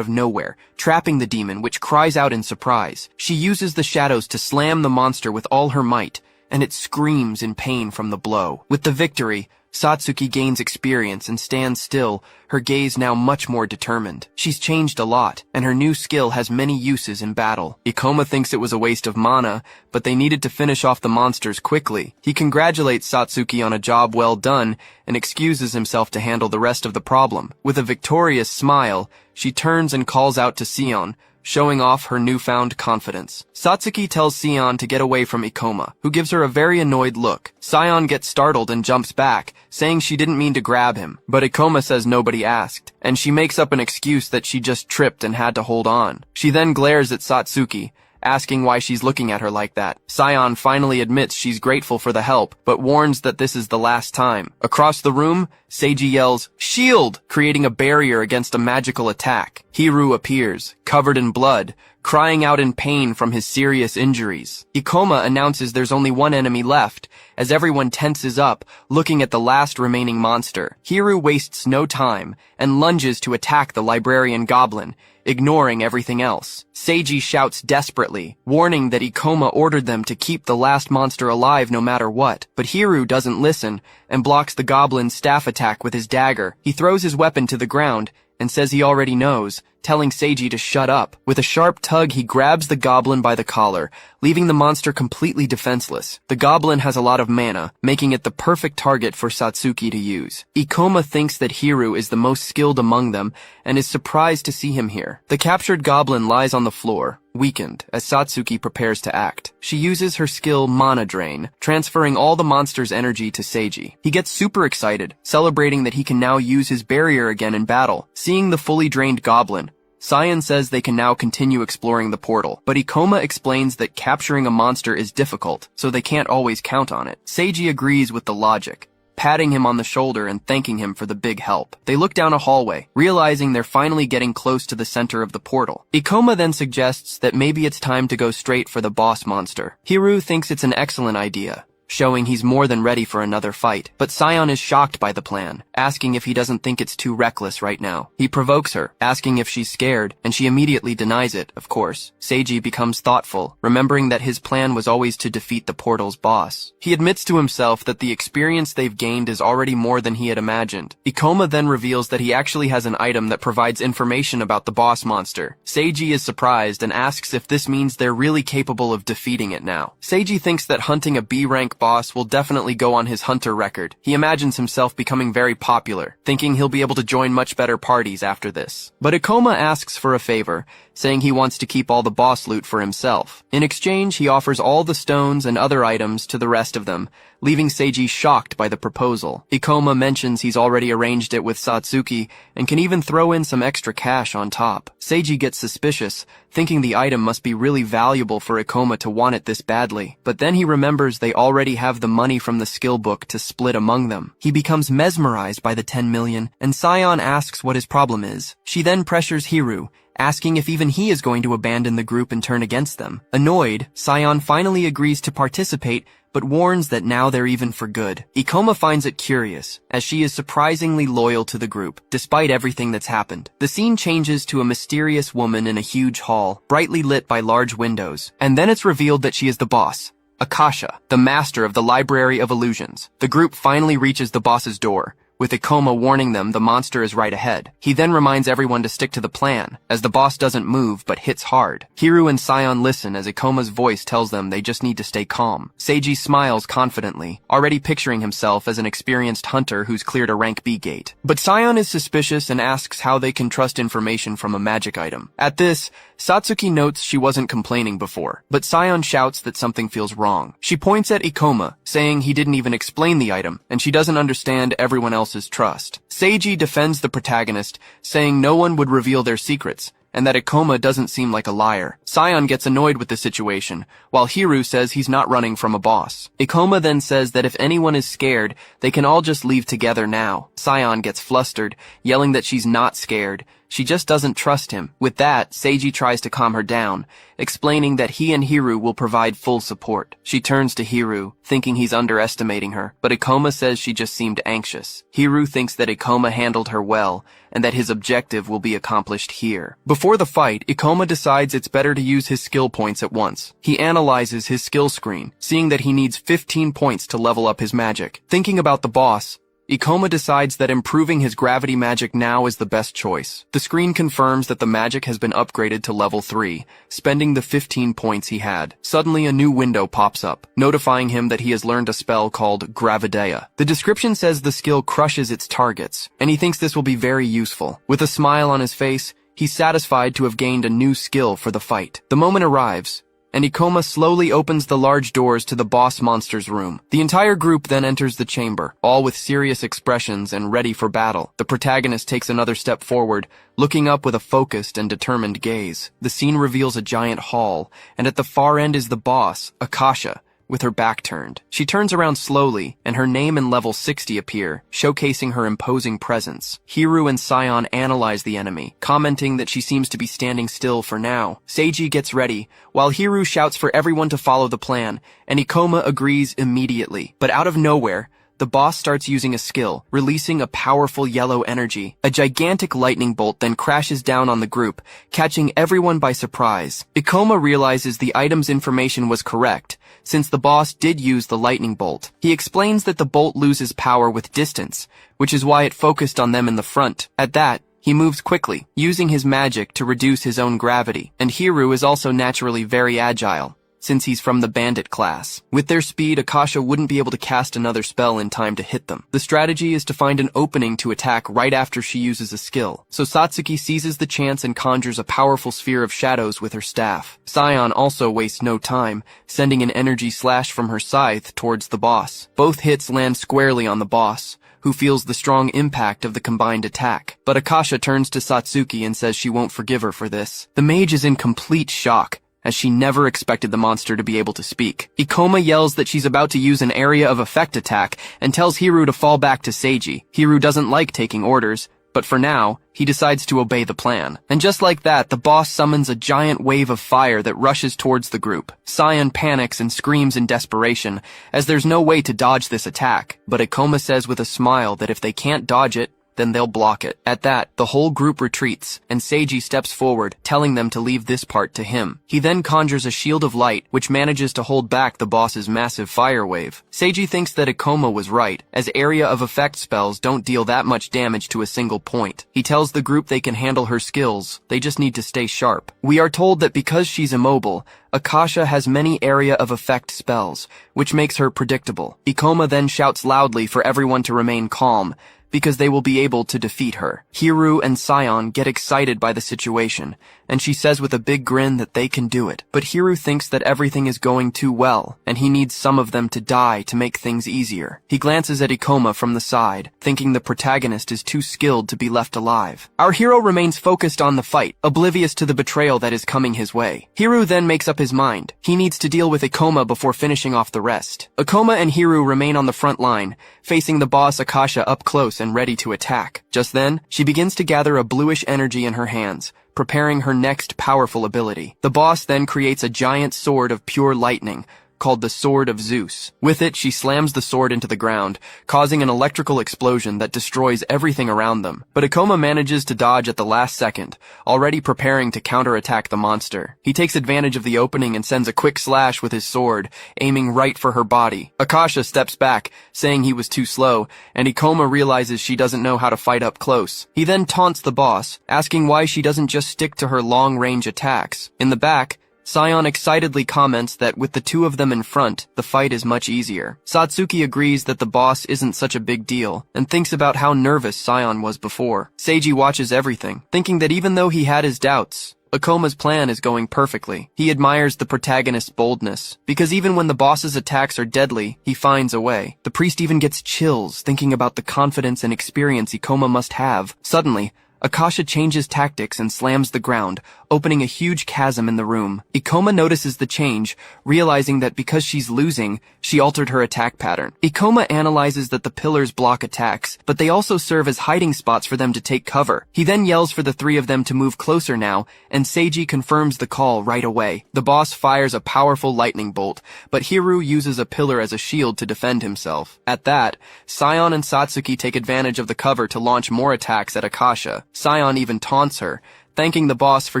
of nowhere, trapping the demon, which cries out in surprise. She uses the shadows to slam the monster with all her might, and it screams in pain from the blow. With the victory, Satsuki gains experience and stands still, her gaze now much more determined. She's changed a lot, and her new skill has many uses in battle. Ikoma thinks it was a waste of mana, but they needed to finish off the monsters quickly. He congratulates Satsuki on a job well done and excuses himself to handle the rest of the problem. With a victorious smile, she turns and calls out to Sion, showing off her newfound confidence. Satsuki tells Sion to get away from Ikoma, who gives her a very annoyed look. Sion gets startled and jumps back, saying she didn't mean to grab him, but Ikoma says nobody asked, and she makes up an excuse that she just tripped and had to hold on. She then glares at Satsuki, asking why she's looking at her like that. Sion finally admits she's grateful for the help, but warns that this is the last time. Across the room, Seiji yells, "Shield!" creating a barrier against a magical attack. Hiru appears, covered in blood, crying out in pain from his serious injuries. Ikoma announces there's only one enemy left, as everyone tenses up, looking at the last remaining monster. Hiru wastes no time and lunges to attack the librarian goblin, ignoring everything else. Seiji shouts desperately, warning that Ikoma ordered them to keep the last monster alive no matter what. But Hiru doesn't listen and blocks the goblin's staff attack with his dagger. He throws his weapon to the ground and says he already knows, telling Seiji to shut up. With a sharp tug, he grabs the goblin by the collar, leaving the monster completely defenseless. The goblin has a lot of mana, making it the perfect target for Satsuki to use. Ikoma thinks that Hiru is the most skilled among them and is surprised to see him here. The captured goblin lies on the floor, weakened, as Satsuki prepares to act. She uses her skill Mana Drain, transferring all the monster's energy to Seiji. He gets super excited, celebrating that he can now use his barrier again in battle. Seeing the fully drained goblin, Sion says they can now continue exploring the portal, but Ikoma explains that capturing a monster is difficult, so they can't always count on it. Seiji agrees with the logic, patting him on the shoulder and thanking him for the big help. They look down a hallway, realizing they're finally getting close to the center of the portal. Ikoma then suggests that maybe it's time to go straight for the boss monster. Hiru thinks it's an excellent idea, showing he's more than ready for another fight. But Sion is shocked by the plan, asking if he doesn't think it's too reckless right now. He provokes her, asking if she's scared, and she immediately denies it, of course. Seiji becomes thoughtful, remembering that his plan was always to defeat the portal's boss. He admits to himself that the experience they've gained is already more than he had imagined. Ikoma then reveals that he actually has an item that provides information about the boss monster. Seiji is surprised and asks if this means they're really capable of defeating it now. Seiji thinks that hunting a B-rank boss will definitely go on his hunter record. He imagines himself becoming very popular, thinking he'll be able to join much better parties after this. But Ikoma asks for a favor, saying he wants to keep all the boss loot for himself. In exchange, he offers all the stones and other items to the rest of them, leaving Seiji shocked by the proposal. Ikoma mentions he's already arranged it with Satsuki and can even throw in some extra cash on top. Seiji gets suspicious, thinking the item must be really valuable for Ikoma to want it this badly. But then he remembers they already have the money from the skill book to split among them. He becomes mesmerized by the 10 million, and Sion asks what his problem is. She then pressures Hiru, asking if even he is going to abandon the group and turn against them. Annoyed, Sion finally agrees to participate, but warns that now they're even for good. Ikoma finds it curious, as she is surprisingly loyal to the group, despite everything that's happened. The scene changes to a mysterious woman in a huge hall, brightly lit by large windows, and then it's revealed that she is the boss, Akasha, the master of the Library of Illusions. The group finally reaches the boss's door, with Ikoma warning them the monster is right ahead. He then reminds everyone to stick to the plan, as the boss doesn't move but hits hard. Hiru and Sion listen as Ikoma's voice tells them they just need to stay calm. Seiji smiles confidently, already picturing himself as an experienced hunter who's cleared a rank B gate. But Sion is suspicious and asks how they can trust information from a magic item. At this, Satsuki notes she wasn't complaining before, but Sion shouts that something feels wrong. She points at Ikoma, saying he didn't even explain the item, and she doesn't understand everyone else's trust. Seiji defends the protagonist, saying no one would reveal their secrets, and that Ikoma doesn't seem like a liar. Sion gets annoyed with the situation, while Hiru says he's not running from a boss. Ikoma then says that if anyone is scared, they can all just leave together now. Sion gets flustered, yelling that she's not scared. She just doesn't trust him. With that, Seiji tries to calm her down, explaining that he and Hiru will provide full support. She turns to Hiru, thinking he's underestimating her, but Ikoma says she just seemed anxious. Hiru thinks that Ikoma handled her well, and that his objective will be accomplished here. Before the fight, Ikoma decides it's better to use his skill points at once. He analyzes his skill screen, seeing that he needs 15 points to level up his magic. Thinking about the boss, Ikoma decides that improving his gravity magic now is the best choice. The screen confirms that the magic has been upgraded to level 3, spending the 15 points he had. Suddenly a new window pops up, notifying him that he has learned a spell called Gravidea. The description says the skill crushes its targets, and he thinks this will be very useful. With a smile on his face, he's satisfied to have gained a new skill for the fight. The moment arrives, and Ikoma slowly opens the large doors to the boss monster's room. The entire group then enters the chamber, all with serious expressions and ready for battle. The protagonist takes another step forward, looking up with a focused and determined gaze. The scene reveals a giant hall, and at the far end is the boss, Akasha, with her back turned. She turns around slowly, and her name and level 60 appear, showcasing her imposing presence. Hiru and Sion analyze the enemy, commenting that she seems to be standing still for now. Seiji gets ready, while Hiru shouts for everyone to follow the plan, and Ikoma agrees immediately. But out of nowhere, the boss starts using a skill, releasing a powerful yellow energy. A gigantic lightning bolt then crashes down on the group, catching everyone by surprise. Ikoma realizes the item's information was correct, since the boss did use the lightning bolt. He explains that the bolt loses power with distance, which is why it focused on them in the front. At that, he moves quickly, using his magic to reduce his own gravity. And Hiru is also naturally very agile, since he's from the bandit class. With their speed, Akasha wouldn't be able to cast another spell in time to hit them. The strategy is to find an opening to attack right after she uses a skill. So Satsuki seizes the chance and conjures a powerful sphere of shadows with her staff. Sion also wastes no time, sending an energy slash from her scythe towards the boss. Both hits land squarely on the boss, who feels the strong impact of the combined attack. But Akasha turns to Satsuki and says she won't forgive her for this. The mage is in complete shock, as she never expected the monster to be able to speak. Ikoma yells that she's about to use an area of effect attack and tells Hiru to fall back to Seiji. Hiru doesn't like taking orders, but for now, he decides to obey the plan. And just like that, the boss summons a giant wave of fire that rushes towards the group. Sion panics and screams in desperation, as there's no way to dodge this attack. But Ikoma says with a smile that if they can't dodge it, then they'll block it. At that, the whole group retreats, and Seiji steps forward, telling them to leave this part to him. He then conjures a shield of light, which manages to hold back the boss's massive fire wave. Seiji thinks that Ikoma was right, as area of effect spells don't deal that much damage to a single point. He tells the group they can handle her skills, they just need to stay sharp. We are told that because she's immobile, Akasha has many area of effect spells, which makes her predictable. Ikoma then shouts loudly for everyone to remain calm, because they will be able to defeat her. Hiru and Sion get excited by the situation, and she says with a big grin that they can do it. But Hiru thinks that everything is going too well, and he needs some of them to die to make things easier. He glances at Ikoma from the side, thinking the protagonist is too skilled to be left alive. Our hero remains focused on the fight, oblivious to the betrayal that is coming his way. Hiru then makes up his mind. He needs to deal with Ikoma before finishing off the rest. Ikoma and Hiru remain on the front line, facing the boss Akasha up close and ready to attack. Just then, she begins to gather a bluish energy in her hands, preparing her next powerful ability. The boss then creates a giant sword of pure lightning, called the Sword of Zeus. With it, she slams the sword into the ground, causing an electrical explosion that destroys everything around them. But Ikoma manages to dodge at the last second, already preparing to counterattack the monster. He takes advantage of the opening and sends a quick slash with his sword, aiming right for her body. Akasha steps back, saying he was too slow, and Ikoma realizes she doesn't know how to fight up close. He then taunts the boss, asking why she doesn't just stick to her long-range attacks. In the back, Sion excitedly comments that with the two of them in front, the fight is much easier. Satsuki agrees that the boss isn't such a big deal, and thinks about how nervous Sion was before. Seiji watches everything, thinking that even though he had his doubts, Ikoma's plan is going perfectly. He admires the protagonist's boldness, because even when the boss's attacks are deadly, he finds a way. The priest even gets chills thinking about the confidence and experience Ikoma must have. Suddenly, Akasha changes tactics and slams the ground, opening a huge chasm in the room. Ikoma notices the change, realizing that because she's losing, she altered her attack pattern. Ikoma analyzes that the pillars block attacks, but they also serve as hiding spots for them to take cover. He then yells for the three of them to move closer now, and Seiji confirms the call right away. The boss fires a powerful lightning bolt, but Hiru uses a pillar as a shield to defend himself. At that, Sion and Satsuki take advantage of the cover to launch more attacks at Akasha. Sion even taunts her, thanking the boss for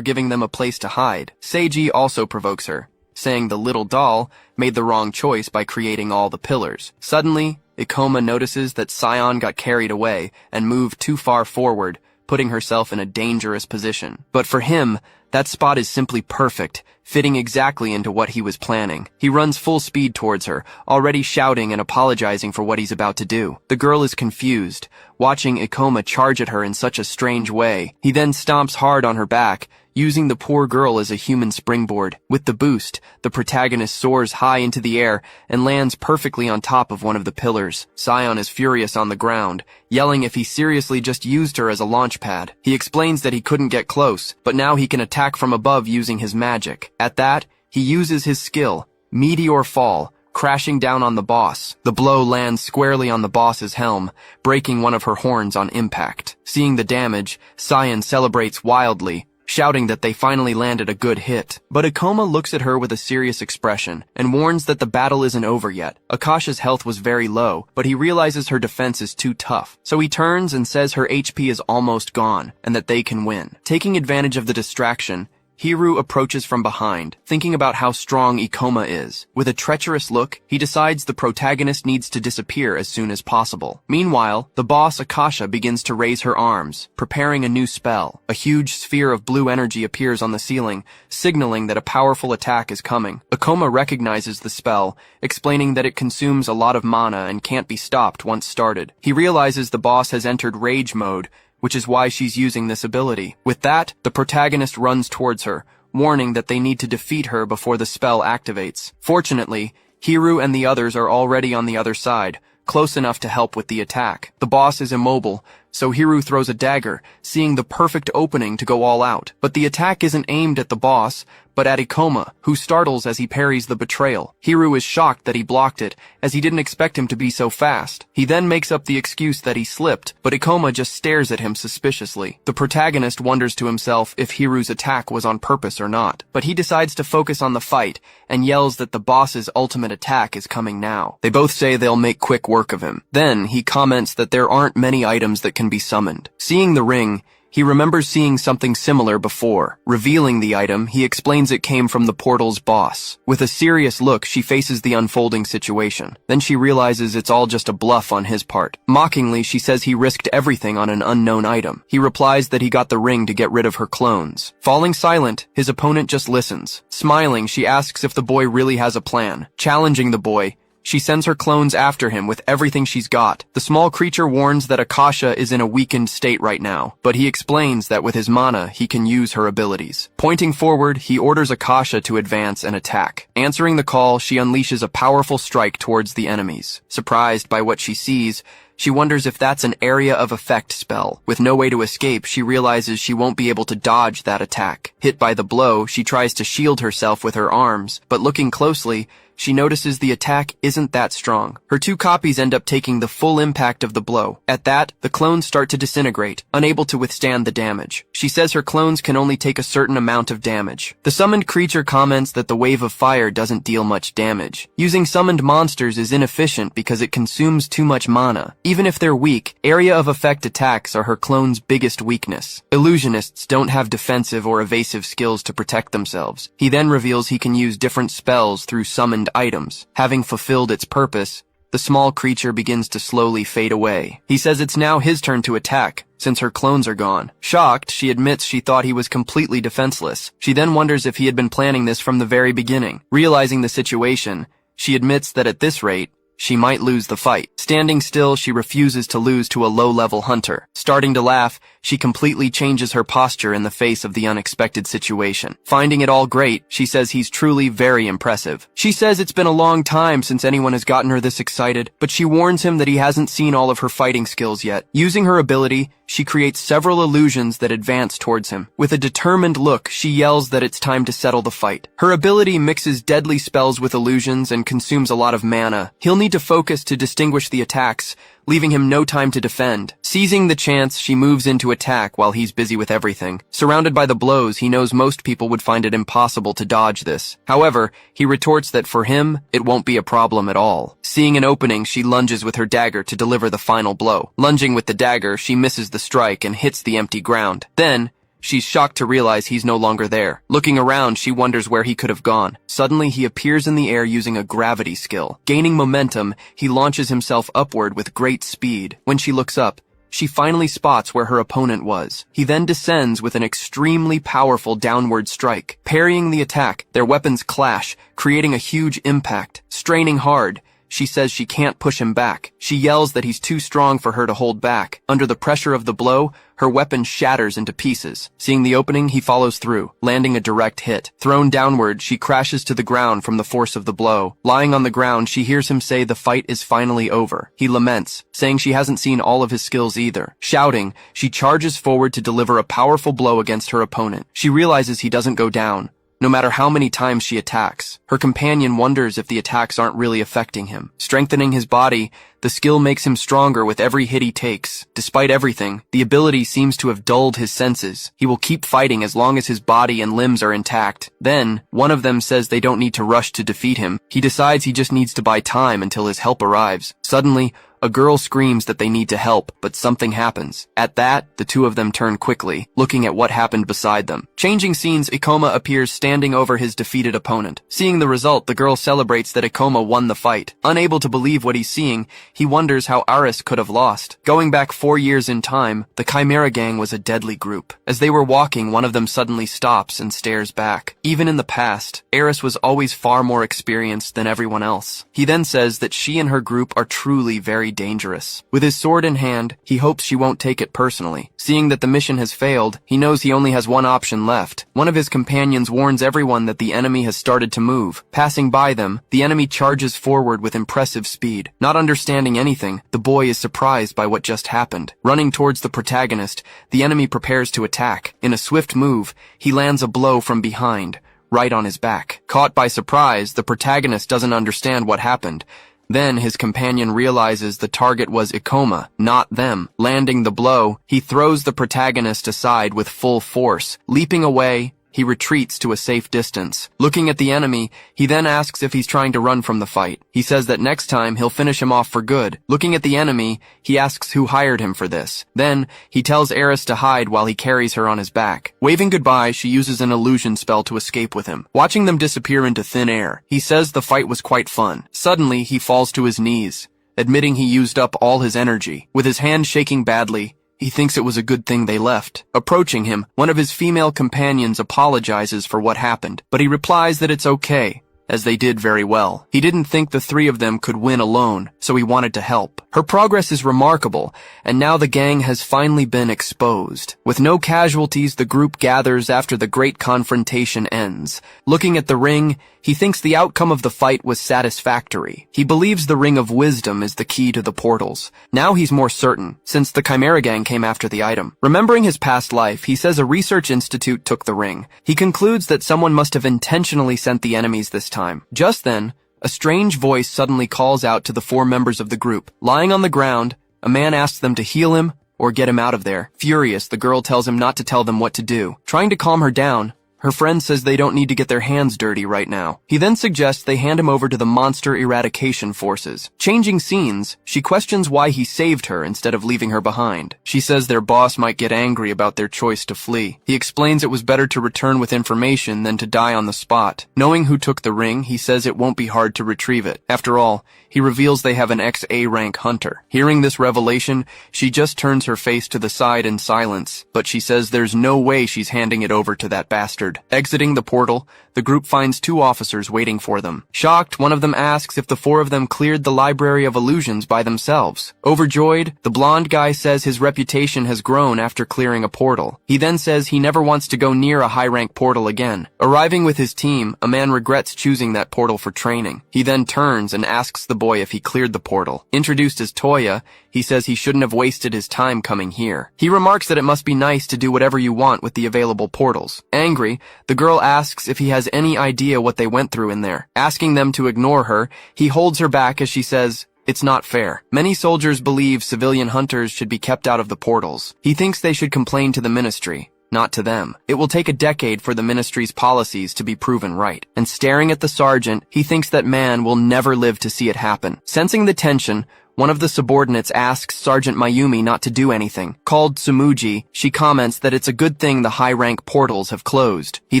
giving them a place to hide. Seiji also provokes her, saying the little doll made the wrong choice by creating all the pillars. Suddenly, Ikoma notices that Sion got carried away and moved too far forward, putting herself in a dangerous position. But for him, that spot is simply perfect, fitting exactly into what he was planning. He runs full speed towards her, already shouting and apologizing for what he's about to do. The girl is confused, watching Ikoma charge at her in such a strange way. He then stomps hard on her back, using the poor girl as a human springboard. With the boost, the protagonist soars high into the air and lands perfectly on top of one of the pillars. Sion is furious on the ground, yelling if he seriously just used her as a launch pad. He explains that he couldn't get close, but now he can attack from above using his magic. At that, he uses his skill, Meteor Fall, crashing down on the boss. The blow lands squarely on the boss's helm, breaking one of her horns on impact. Seeing the damage, Sion celebrates wildly, shouting that they finally landed a good hit. But Ikoma looks at her with a serious expression and warns that the battle isn't over yet. Akasha's health was very low, but he realizes her defense is too tough. So he turns and says her HP is almost gone and that they can win. Taking advantage of the distraction, Hiru approaches from behind, thinking about how strong Ikoma is. With a treacherous look, he decides the protagonist needs to disappear as soon as possible. Meanwhile, the boss Akasha begins to raise her arms, preparing a new spell. A huge sphere of blue energy appears on the ceiling, signaling that a powerful attack is coming. Ikoma recognizes the spell, explaining that it consumes a lot of mana and can't be stopped once started. He realizes the boss has entered rage mode, which is why she's using this ability. With that, the protagonist runs towards her, warning that they need to defeat her before the spell activates. Fortunately, Hiru and the others are already on the other side, close enough to help with the attack. The boss is immobile, so Hiru throws a dagger, seeing the perfect opening to go all out. But the attack isn't aimed at the boss, but at Ikoma, who startles as he parries the betrayal. Hiru is shocked that he blocked it, as he didn't expect him to be so fast. He then makes up the excuse that he slipped, but Ikoma just stares at him suspiciously. The protagonist wonders to himself if Hiru's attack was on purpose or not, but he decides to focus on the fight and yells that the boss's ultimate attack is coming now. They both say they'll make quick work of him. Then he comments that there aren't many items that can be summoned. Seeing the ring, he remembers seeing something similar before. Revealing the item, he explains it came from the portal's boss. With a serious look, she faces the unfolding situation. Then she realizes it's all just a bluff on his part. Mockingly, she says he risked everything on an unknown item. He replies that he got the ring to get rid of her clones. Falling silent, his opponent just listens. Smiling, she asks if the boy really has a plan. Challenging the boy, she sends her clones after him with everything she's got. The small creature warns that Akasha is in a weakened state right now, but he explains that with his mana, he can use her abilities. Pointing forward, he orders Akasha to advance and attack. Answering the call, she unleashes a powerful strike towards the enemies. Surprised by what she sees, she wonders if that's an area of effect spell. With no way to escape, she realizes she won't be able to dodge that attack. Hit by the blow, she tries to shield herself with her arms, but looking closely, she notices the attack isn't that strong. Her two copies end up taking the full impact of the blow. At that, the clones start to disintegrate, unable to withstand the damage. She says her clones can only take a certain amount of damage. The summoned creature comments that the wave of fire doesn't deal much damage. Using summoned monsters is inefficient because it consumes too much mana. Even if they're weak, area of effect attacks are her clone's biggest weakness. Illusionists don't have defensive or evasive skills to protect themselves. He then reveals he can use different spells through summoned items. Having fulfilled its purpose, the small creature begins to slowly fade away. He says it's now his turn to attack, since her clones are gone. Shocked, she admits she thought he was completely defenseless. She then wonders if he had been planning this from the very beginning. Realizing the situation, she admits that at this rate, she might lose the fight. Standing still, she refuses to lose to a low-level hunter. Starting to laugh, she completely changes her posture in the face of the unexpected situation. Finding it all great, she says he's truly very impressive. She says it's been a long time since anyone has gotten her this excited, but she warns him that he hasn't seen all of her fighting skills yet. Using her ability, she creates several illusions that advance towards him. With a determined look, she yells that it's time to settle the fight. Her ability mixes deadly spells with illusions and consumes a lot of mana. He'll need to focus to distinguish the attacks, leaving him no time to defend. Seizing the chance, she moves in to attack while he's busy with everything. Surrounded by the blows, he knows most people would find it impossible to dodge this. However, he retorts that for him, it won't be a problem at all. Seeing an opening, she lunges with her dagger to deliver the final blow. Lunging with the dagger, she misses the strike and hits the empty ground. Then, She's shocked to realize he's no longer there. Looking around, she wonders where he could have gone. Suddenly, he appears in the air using a gravity skill. Gaining momentum, he launches himself upward with great speed. When she looks up, she finally spots where her opponent was. He then descends with an extremely powerful downward strike. Parrying the attack, their weapons clash, creating a huge impact. Straining hard, she says she can't push him back. She yells that he's too strong for her to hold back. Under the pressure of the blow, her weapon shatters into pieces. Seeing the opening, he follows through, landing a direct hit. Thrown downward, she crashes to the ground from the force of the blow. Lying on the ground, she hears him say the fight is finally over. He laments, saying she hasn't seen all of his skills either. Shouting, she charges forward to deliver a powerful blow against her opponent. She realizes he doesn't go down, no matter how many times she attacks. Her companion wonders if the attacks aren't really affecting him. Strengthening his body, the skill makes him stronger with every hit he takes. Despite everything, the ability seems to have dulled his senses. He will keep fighting as long as his body and limbs are intact. Then, one of them says they don't need to rush to defeat him. He decides he just needs to buy time until his help arrives. Suddenly, a girl screams that they need to help, but something happens. At that, the two of them turn quickly, looking at what happened beside them. Changing scenes, Ikoma appears standing over his defeated opponent. Seeing the result, the girl celebrates that Ikoma won the fight. Unable to believe what he's seeing, he wonders how Aris could have lost. Going back 4 years in time, the Chimera Gang was a deadly group. As they were walking, one of them suddenly stops and stares back. Even in the past, Aris was always far more experienced than everyone else. He then says that she and her group are truly very dangerous. With his sword in hand, he hopes she won't take it personally. Seeing that the mission has failed, he knows he only has one option left. One of his companions warns everyone that the enemy has started to move. Passing by them, the enemy charges forward with impressive speed. Not understanding anything, the boy is surprised by what just happened. Running towards the protagonist, the enemy prepares to attack. In a swift move, he lands a blow from behind, right on his back. Caught by surprise, the protagonist doesn't understand what happened. Then his companion realizes the target was Ikoma, not them. Landing the blow, he throws the protagonist aside with full force. Leaping away, he retreats to a safe distance. Looking at the enemy, he then asks if he's trying to run from the fight. He says that next time he'll finish him off for good. Looking at the enemy, he asks who hired him for this. Then, he tells Eris to hide while he carries her on his back. Waving goodbye, she uses an illusion spell to escape with him. Watching them disappear into thin air, he says the fight was quite fun. Suddenly, he falls to his knees, admitting he used up all his energy. With his hand shaking badly, he thinks it was a good thing they left. Approaching him, one of his female companions apologizes for what happened, but he replies that it's okay, as they did very well. He didn't think the three of them could win alone, so he wanted to help. Her progress is remarkable, and now the gang has finally been exposed. With no casualties, the group gathers after the great confrontation ends. Looking at the ring, he thinks the outcome of the fight was satisfactory. He believes the Ring of Wisdom is the key to the portals. Now he's more certain, since the Chimera Gang came after the item. Remembering his past life, he says a research institute took the ring. He concludes that someone must have intentionally sent the enemies this time. Just then, a strange voice suddenly calls out to the 4 members of the group. Lying on the ground, a man asks them to heal him or get him out of there. Furious, the girl tells him not to tell them what to do. Trying to calm her down, her friend says they don't need to get their hands dirty right now. He then suggests they hand him over to the monster eradication forces. Changing scenes, she questions why he saved her instead of leaving her behind. She says their boss might get angry about their choice to flee. He explains it was better to return with information than to die on the spot. Knowing who took the ring, he says it won't be hard to retrieve it. After all, he reveals they have an XA rank hunter. Hearing this revelation, she just turns her face to the side in silence, but she says there's no way she's handing it over to that bastard. Exiting the portal, the group finds 2 officers waiting for them. Shocked, one of them asks if the 4 of them cleared the Library of Illusions by themselves. Overjoyed, the blonde guy says his reputation has grown after clearing a portal. He then says he never wants to go near a high-rank portal again. Arriving with his team, a man regrets choosing that portal for training. He then turns and asks the boy if he cleared the portal. Introduced as Toya, he says he shouldn't have wasted his time coming here. He remarks that it must be nice to do whatever you want with the available portals. Angry, the girl asks if he has any idea what they went through in there. Asking them to ignore her, he holds her back as she says, "It's not fair." Many soldiers believe civilian hunters should be kept out of the portals. He thinks they should complain to the ministry, not to them. It will take a decade for the ministry's policies to be proven right. And staring at the sergeant, he thinks that man will never live to see it happen. Sensing the tension, One of the subordinates asks Sergeant Mayumi not to do anything. Called Sumuji, she comments that it's a good thing the high-rank portals have closed. He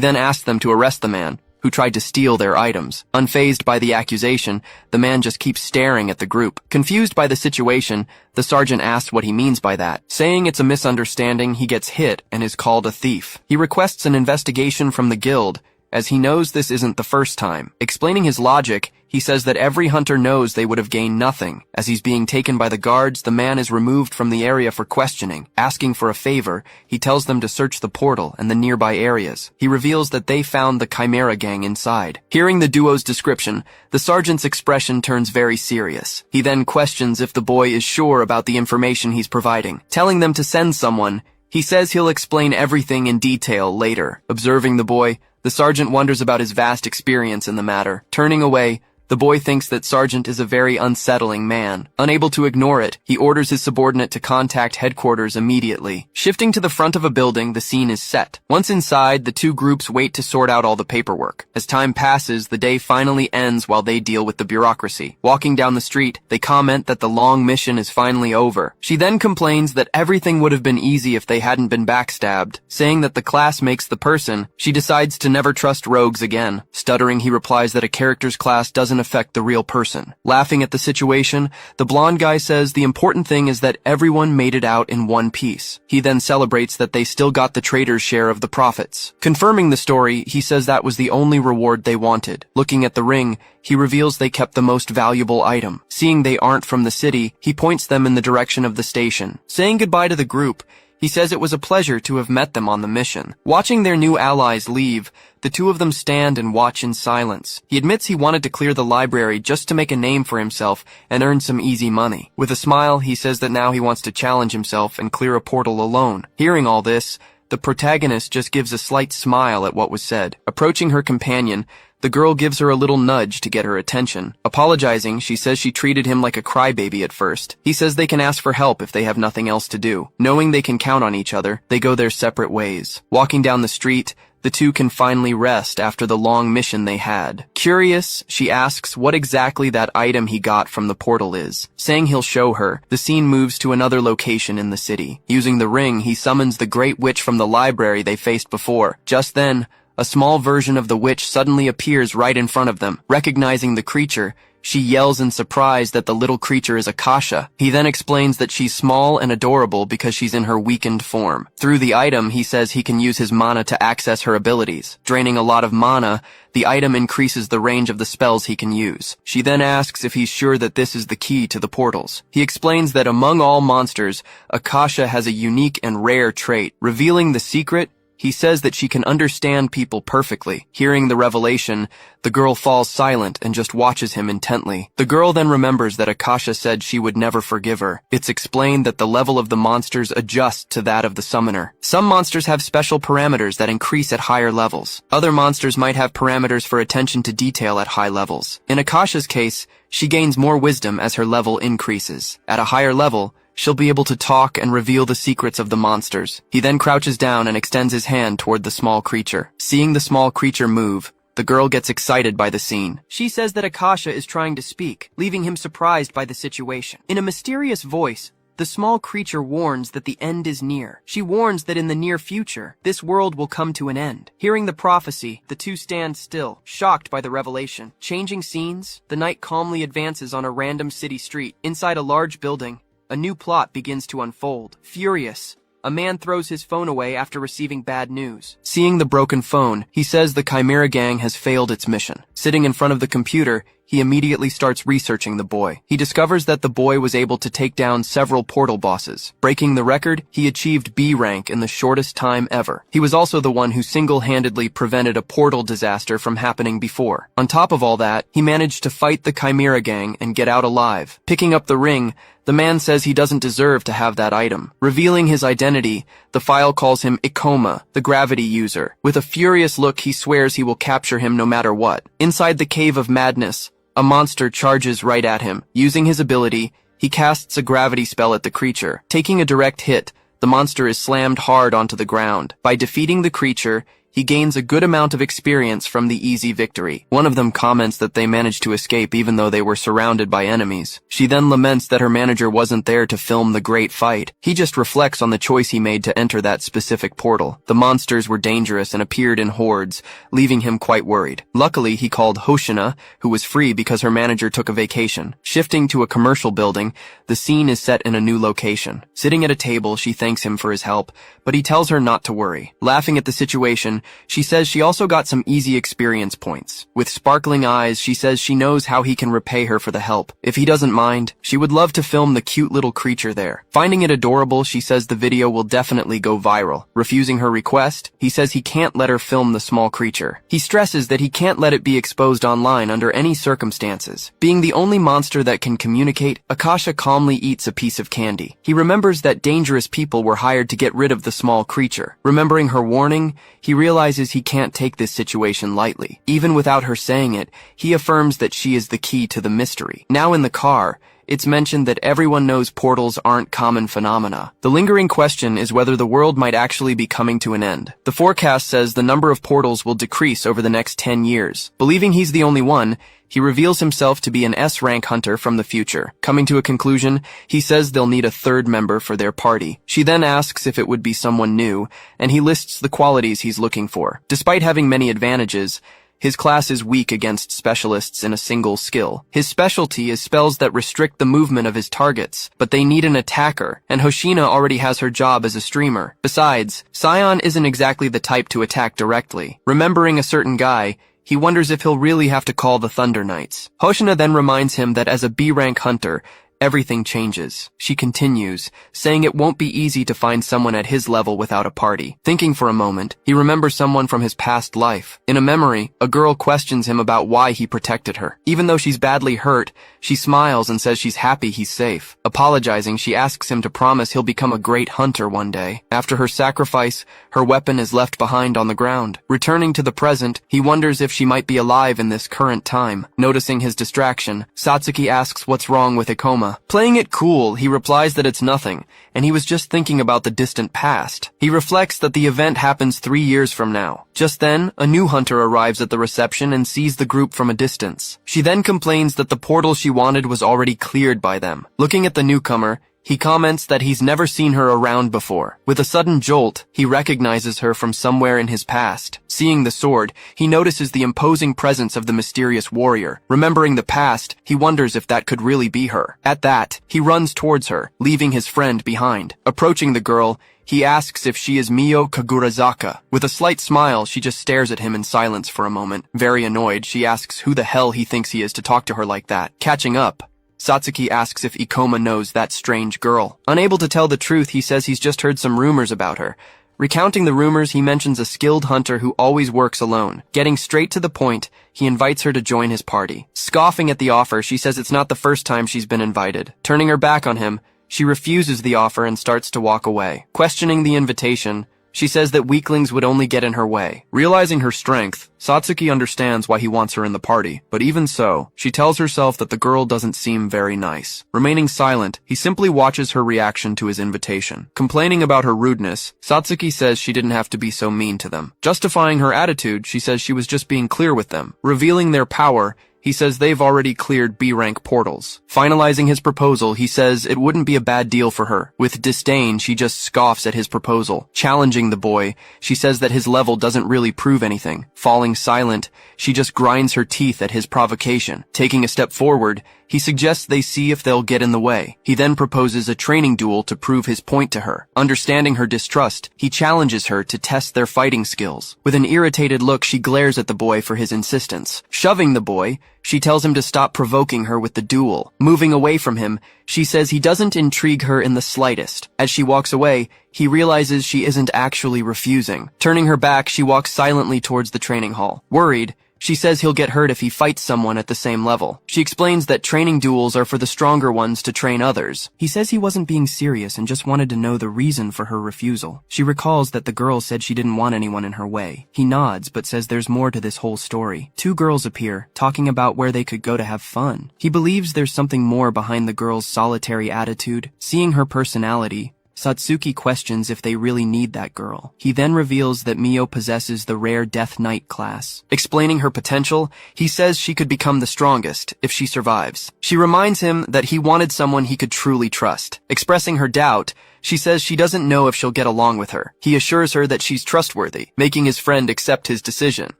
then asks them to arrest the man, who tried to steal their items. Unfazed by the accusation, the man just keeps staring at the group. Confused by the situation, the sergeant asks what he means by that. Saying it's a misunderstanding, he gets hit and is called a thief. He requests an investigation from the guild, as he knows this isn't the first time. Explaining his logic, he says that every hunter knows they would have gained nothing. As he's being taken by the guards, the man is removed from the area for questioning. Asking for a favor, he tells them to search the portal and the nearby areas. He reveals that they found the Chimera gang inside. Hearing the duo's description, the sergeant's expression turns very serious. He then questions if the boy is sure about the information he's providing. Telling them to send someone, he says he'll explain everything in detail later. Observing the boy, the sergeant wonders about his vast experience in the matter. Turning away, the boy thinks that Sergeant is a very unsettling man. Unable to ignore it, he orders his subordinate to contact headquarters immediately. Shifting to the front of a building, the scene is set. Once inside, the two groups wait to sort out all the paperwork. As time passes, the day finally ends while they deal with the bureaucracy. Walking down the street, they comment that the long mission is finally over. She then complains that everything would have been easy if they hadn't been backstabbed. Saying that the class makes the person, she decides to never trust rogues again. Stuttering, he replies that a character's class doesn't affect the real person. Laughing at the situation, the blonde guy says the important thing is that everyone made it out in one piece. He then celebrates that they still got the trader's share of the profits. Confirming the story, he says that was the only reward they wanted. Looking at the ring, he reveals they kept the most valuable item. Seeing they aren't from the city, he points them in the direction of the station. Saying goodbye to the group, he says it was a pleasure to have met them on the mission. Watching their new allies leave, the two of them stand and watch in silence. He admits he wanted to clear the library just to make a name for himself and earn some easy money. With a smile, he says that now he wants to challenge himself and clear a portal alone. Hearing all this, the protagonist just gives a slight smile at what was said. Approaching her companion, the girl gives her a little nudge to get her attention. Apologizing, she says she treated him like a crybaby at first. He says they can ask for help if they have nothing else to do. Knowing they can count on each other, they go their separate ways. Walking down the street, the two can finally rest after the long mission they had. Curious, she asks what exactly that item he got from the portal is. Saying he'll show her, the scene moves to another location in the city. Using the ring, he summons the Great Witch from the library they faced before. Just then, a small version of the witch suddenly appears right in front of them. Recognizing the creature, she yells in surprise that the little creature is Akasha. He then explains that she's small and adorable because she's in her weakened form. Through the item, he says he can use his mana to access her abilities. Draining a lot of mana, the item increases the range of the spells he can use. She then asks if he's sure that this is the key to the portals. He explains that among all monsters, Akasha has a unique and rare trait. Revealing the secret, he says that she can understand people perfectly. Hearing the revelation, the girl falls silent and just watches him intently. The girl then remembers that Akasha said she would never forgive her. It's explained that the level of the monsters adjusts to that of the summoner. Some monsters have special parameters that increase at higher levels. Other monsters might have parameters for attention to detail at high levels. In Akasha's case, she gains more wisdom as her level increases. At a higher level, she'll be able to talk and reveal the secrets of the monsters. He then crouches down and extends his hand toward the small creature. Seeing the small creature move, the girl gets excited by the scene. She says that Akasha is trying to speak, leaving him surprised by the situation. In a mysterious voice, the small creature warns that the end is near. She warns that in the near future, this world will come to an end. Hearing the prophecy, the two stand still, shocked by the revelation. Changing scenes, the night calmly advances on a random city street. Inside a large building, a new plot begins to unfold. Furious, a man throws his phone away after receiving bad news. Seeing the broken phone, he says the Chimera gang has failed its mission. Sitting in front of the computer, he immediately starts researching the boy. He discovers that the boy was able to take down several portal bosses. Breaking the record, he achieved B rank in the shortest time ever. He was also the one who single-handedly prevented a portal disaster from happening before. On top of all that, he managed to fight the Chimera gang and get out alive. Picking up the ring, the man says he doesn't deserve to have that item. Revealing his identity, the file calls him Ikoma, the gravity user. With a furious look, he swears he will capture him no matter what. Inside the Cave of Madness, a monster charges right at him. Using his ability, he casts a gravity spell at the creature. Taking a direct hit, the monster is slammed hard onto the ground. By defeating the creature, he gains a good amount of experience from the easy victory. One of them comments that they managed to escape even though they were surrounded by enemies. She then laments that her manager wasn't there to film the great fight. He just reflects on the choice he made to enter that specific portal. The monsters were dangerous and appeared in hordes, leaving him quite worried. Luckily, he called Hoshina, who was free because her manager took a vacation. Shifting to a commercial building, the scene is set in a new location. Sitting at a table, she thanks him for his help, but he tells her not to worry. Laughing at the situation, she says she also got some easy experience points. With sparkling eyes, she says she knows how he can repay her for the help. If he doesn't mind, she would love to film the cute little creature there. Finding it adorable, she says the video will definitely go viral. Refusing her request, he says he can't let her film the small creature. He stresses that he can't let it be exposed online under any circumstances. Being the only monster that can communicate, Akasha calmly eats a piece of candy. He remembers that dangerous people were hired to get rid of the small creature. Remembering her warning, he realizes he can't take this situation lightly. Even without her saying it, he affirms that she is the key to the mystery. Now in the car, it's mentioned that everyone knows portals aren't common phenomena. The lingering question is whether the world might actually be coming to an end. The forecast says the number of portals will decrease over the next 10 years. Believing he's the only one, he reveals himself to be an S-rank hunter from the future. Coming to a conclusion, he says they'll need a third member for their party. She then asks if it would be someone new, and he lists the qualities he's looking for. Despite having many advantages, his class is weak against specialists in a single skill. His specialty is spells that restrict the movement of his targets, but they need an attacker, and Hoshina already has her job as a streamer. Besides, Sion isn't exactly the type to attack directly. Remembering a certain guy, he wonders if he'll really have to call the Thunder Knights. Hoshina then reminds him that as a B-rank hunter, everything changes. She continues, saying it won't be easy to find someone at his level without a party. Thinking for a moment, he remembers someone from his past life. In a memory, a girl questions him about why he protected her. Even though she's badly hurt, she smiles and says she's happy he's safe. Apologizing, she asks him to promise he'll become a great hunter one day. After her sacrifice, her weapon is left behind on the ground. Returning to the present, he wonders if she might be alive in this current time. Noticing his distraction, Satsuki asks what's wrong with Ikoma. Playing it cool, he replies that it's nothing, and he was just thinking about the distant past. He reflects that the event happens 3 years from now. Just then, a new hunter arrives at the reception and sees the group from a distance. She then complains that the portal she wanted was already cleared by them. Looking at the newcomer, he comments that he's never seen her around before. With a sudden jolt, he recognizes her from somewhere in his past. Seeing the sword, he notices the imposing presence of the mysterious warrior. Remembering the past, he wonders if that could really be her. At that, he runs towards her, leaving his friend behind. Approaching the girl, he asks if she is Mio Kagurazaka. With a slight smile, she just stares at him in silence for a moment. Very annoyed, she asks who the hell he thinks he is to talk to her like that. Catching up, Satsuki asks if Ikoma knows that strange girl. Unable to tell the truth, he says he's just heard some rumors about her. Recounting the rumors, he mentions a skilled hunter who always works alone. Getting straight to the point, he invites her to join his party. Scoffing at the offer, she says it's not the first time she's been invited. Turning her back on him, she refuses the offer and starts to walk away. Questioning the invitation, she says that weaklings would only get in her way. Realizing her strength, Satsuki understands why he wants her in the party, but even so, she tells herself that the girl doesn't seem very nice. Remaining silent, he simply watches her reaction to his invitation. Complaining about her rudeness, Satsuki says she didn't have to be so mean to them. Justifying her attitude, she says she was just being clear with them. Revealing their power, he says they've already cleared B-rank portals. Finalizing his proposal, he says it wouldn't be a bad deal for her. With disdain, she just scoffs at his proposal. Challenging the boy, she says that his level doesn't really prove anything. Falling silent, she just grinds her teeth at his provocation. Taking a step forward, he suggests they see if they'll get in the way. He then proposes a training duel to prove his point to her. Understanding her distrust, he challenges her to test their fighting skills. With an irritated look, she glares at the boy for his insistence. Shoving the boy, she tells him to stop provoking her with the duel. Moving away from him, she says he doesn't intrigue her in the slightest. As she walks away, he realizes she isn't actually refusing. Turning her back, she walks silently towards the training hall. Worried, she says he'll get hurt if he fights someone at the same level. She explains that training duels are for the stronger ones to train others. He says he wasn't being serious and just wanted to know the reason for her refusal. She recalls that the girl said she didn't want anyone in her way. He nods but says there's more to this whole story. Two girls appear, talking about where they could go to have fun. He believes there's something more behind the girl's solitary attitude. Seeing her personality, Satsuki questions if they really need that girl. He then reveals that Mio possesses the rare Death Knight class. Explaining her potential, he says she could become the strongest if she survives. She reminds him that he wanted someone he could truly trust. Expressing her doubt, she says she doesn't know if she'll get along with her. He assures her that she's trustworthy, making his friend accept his decision.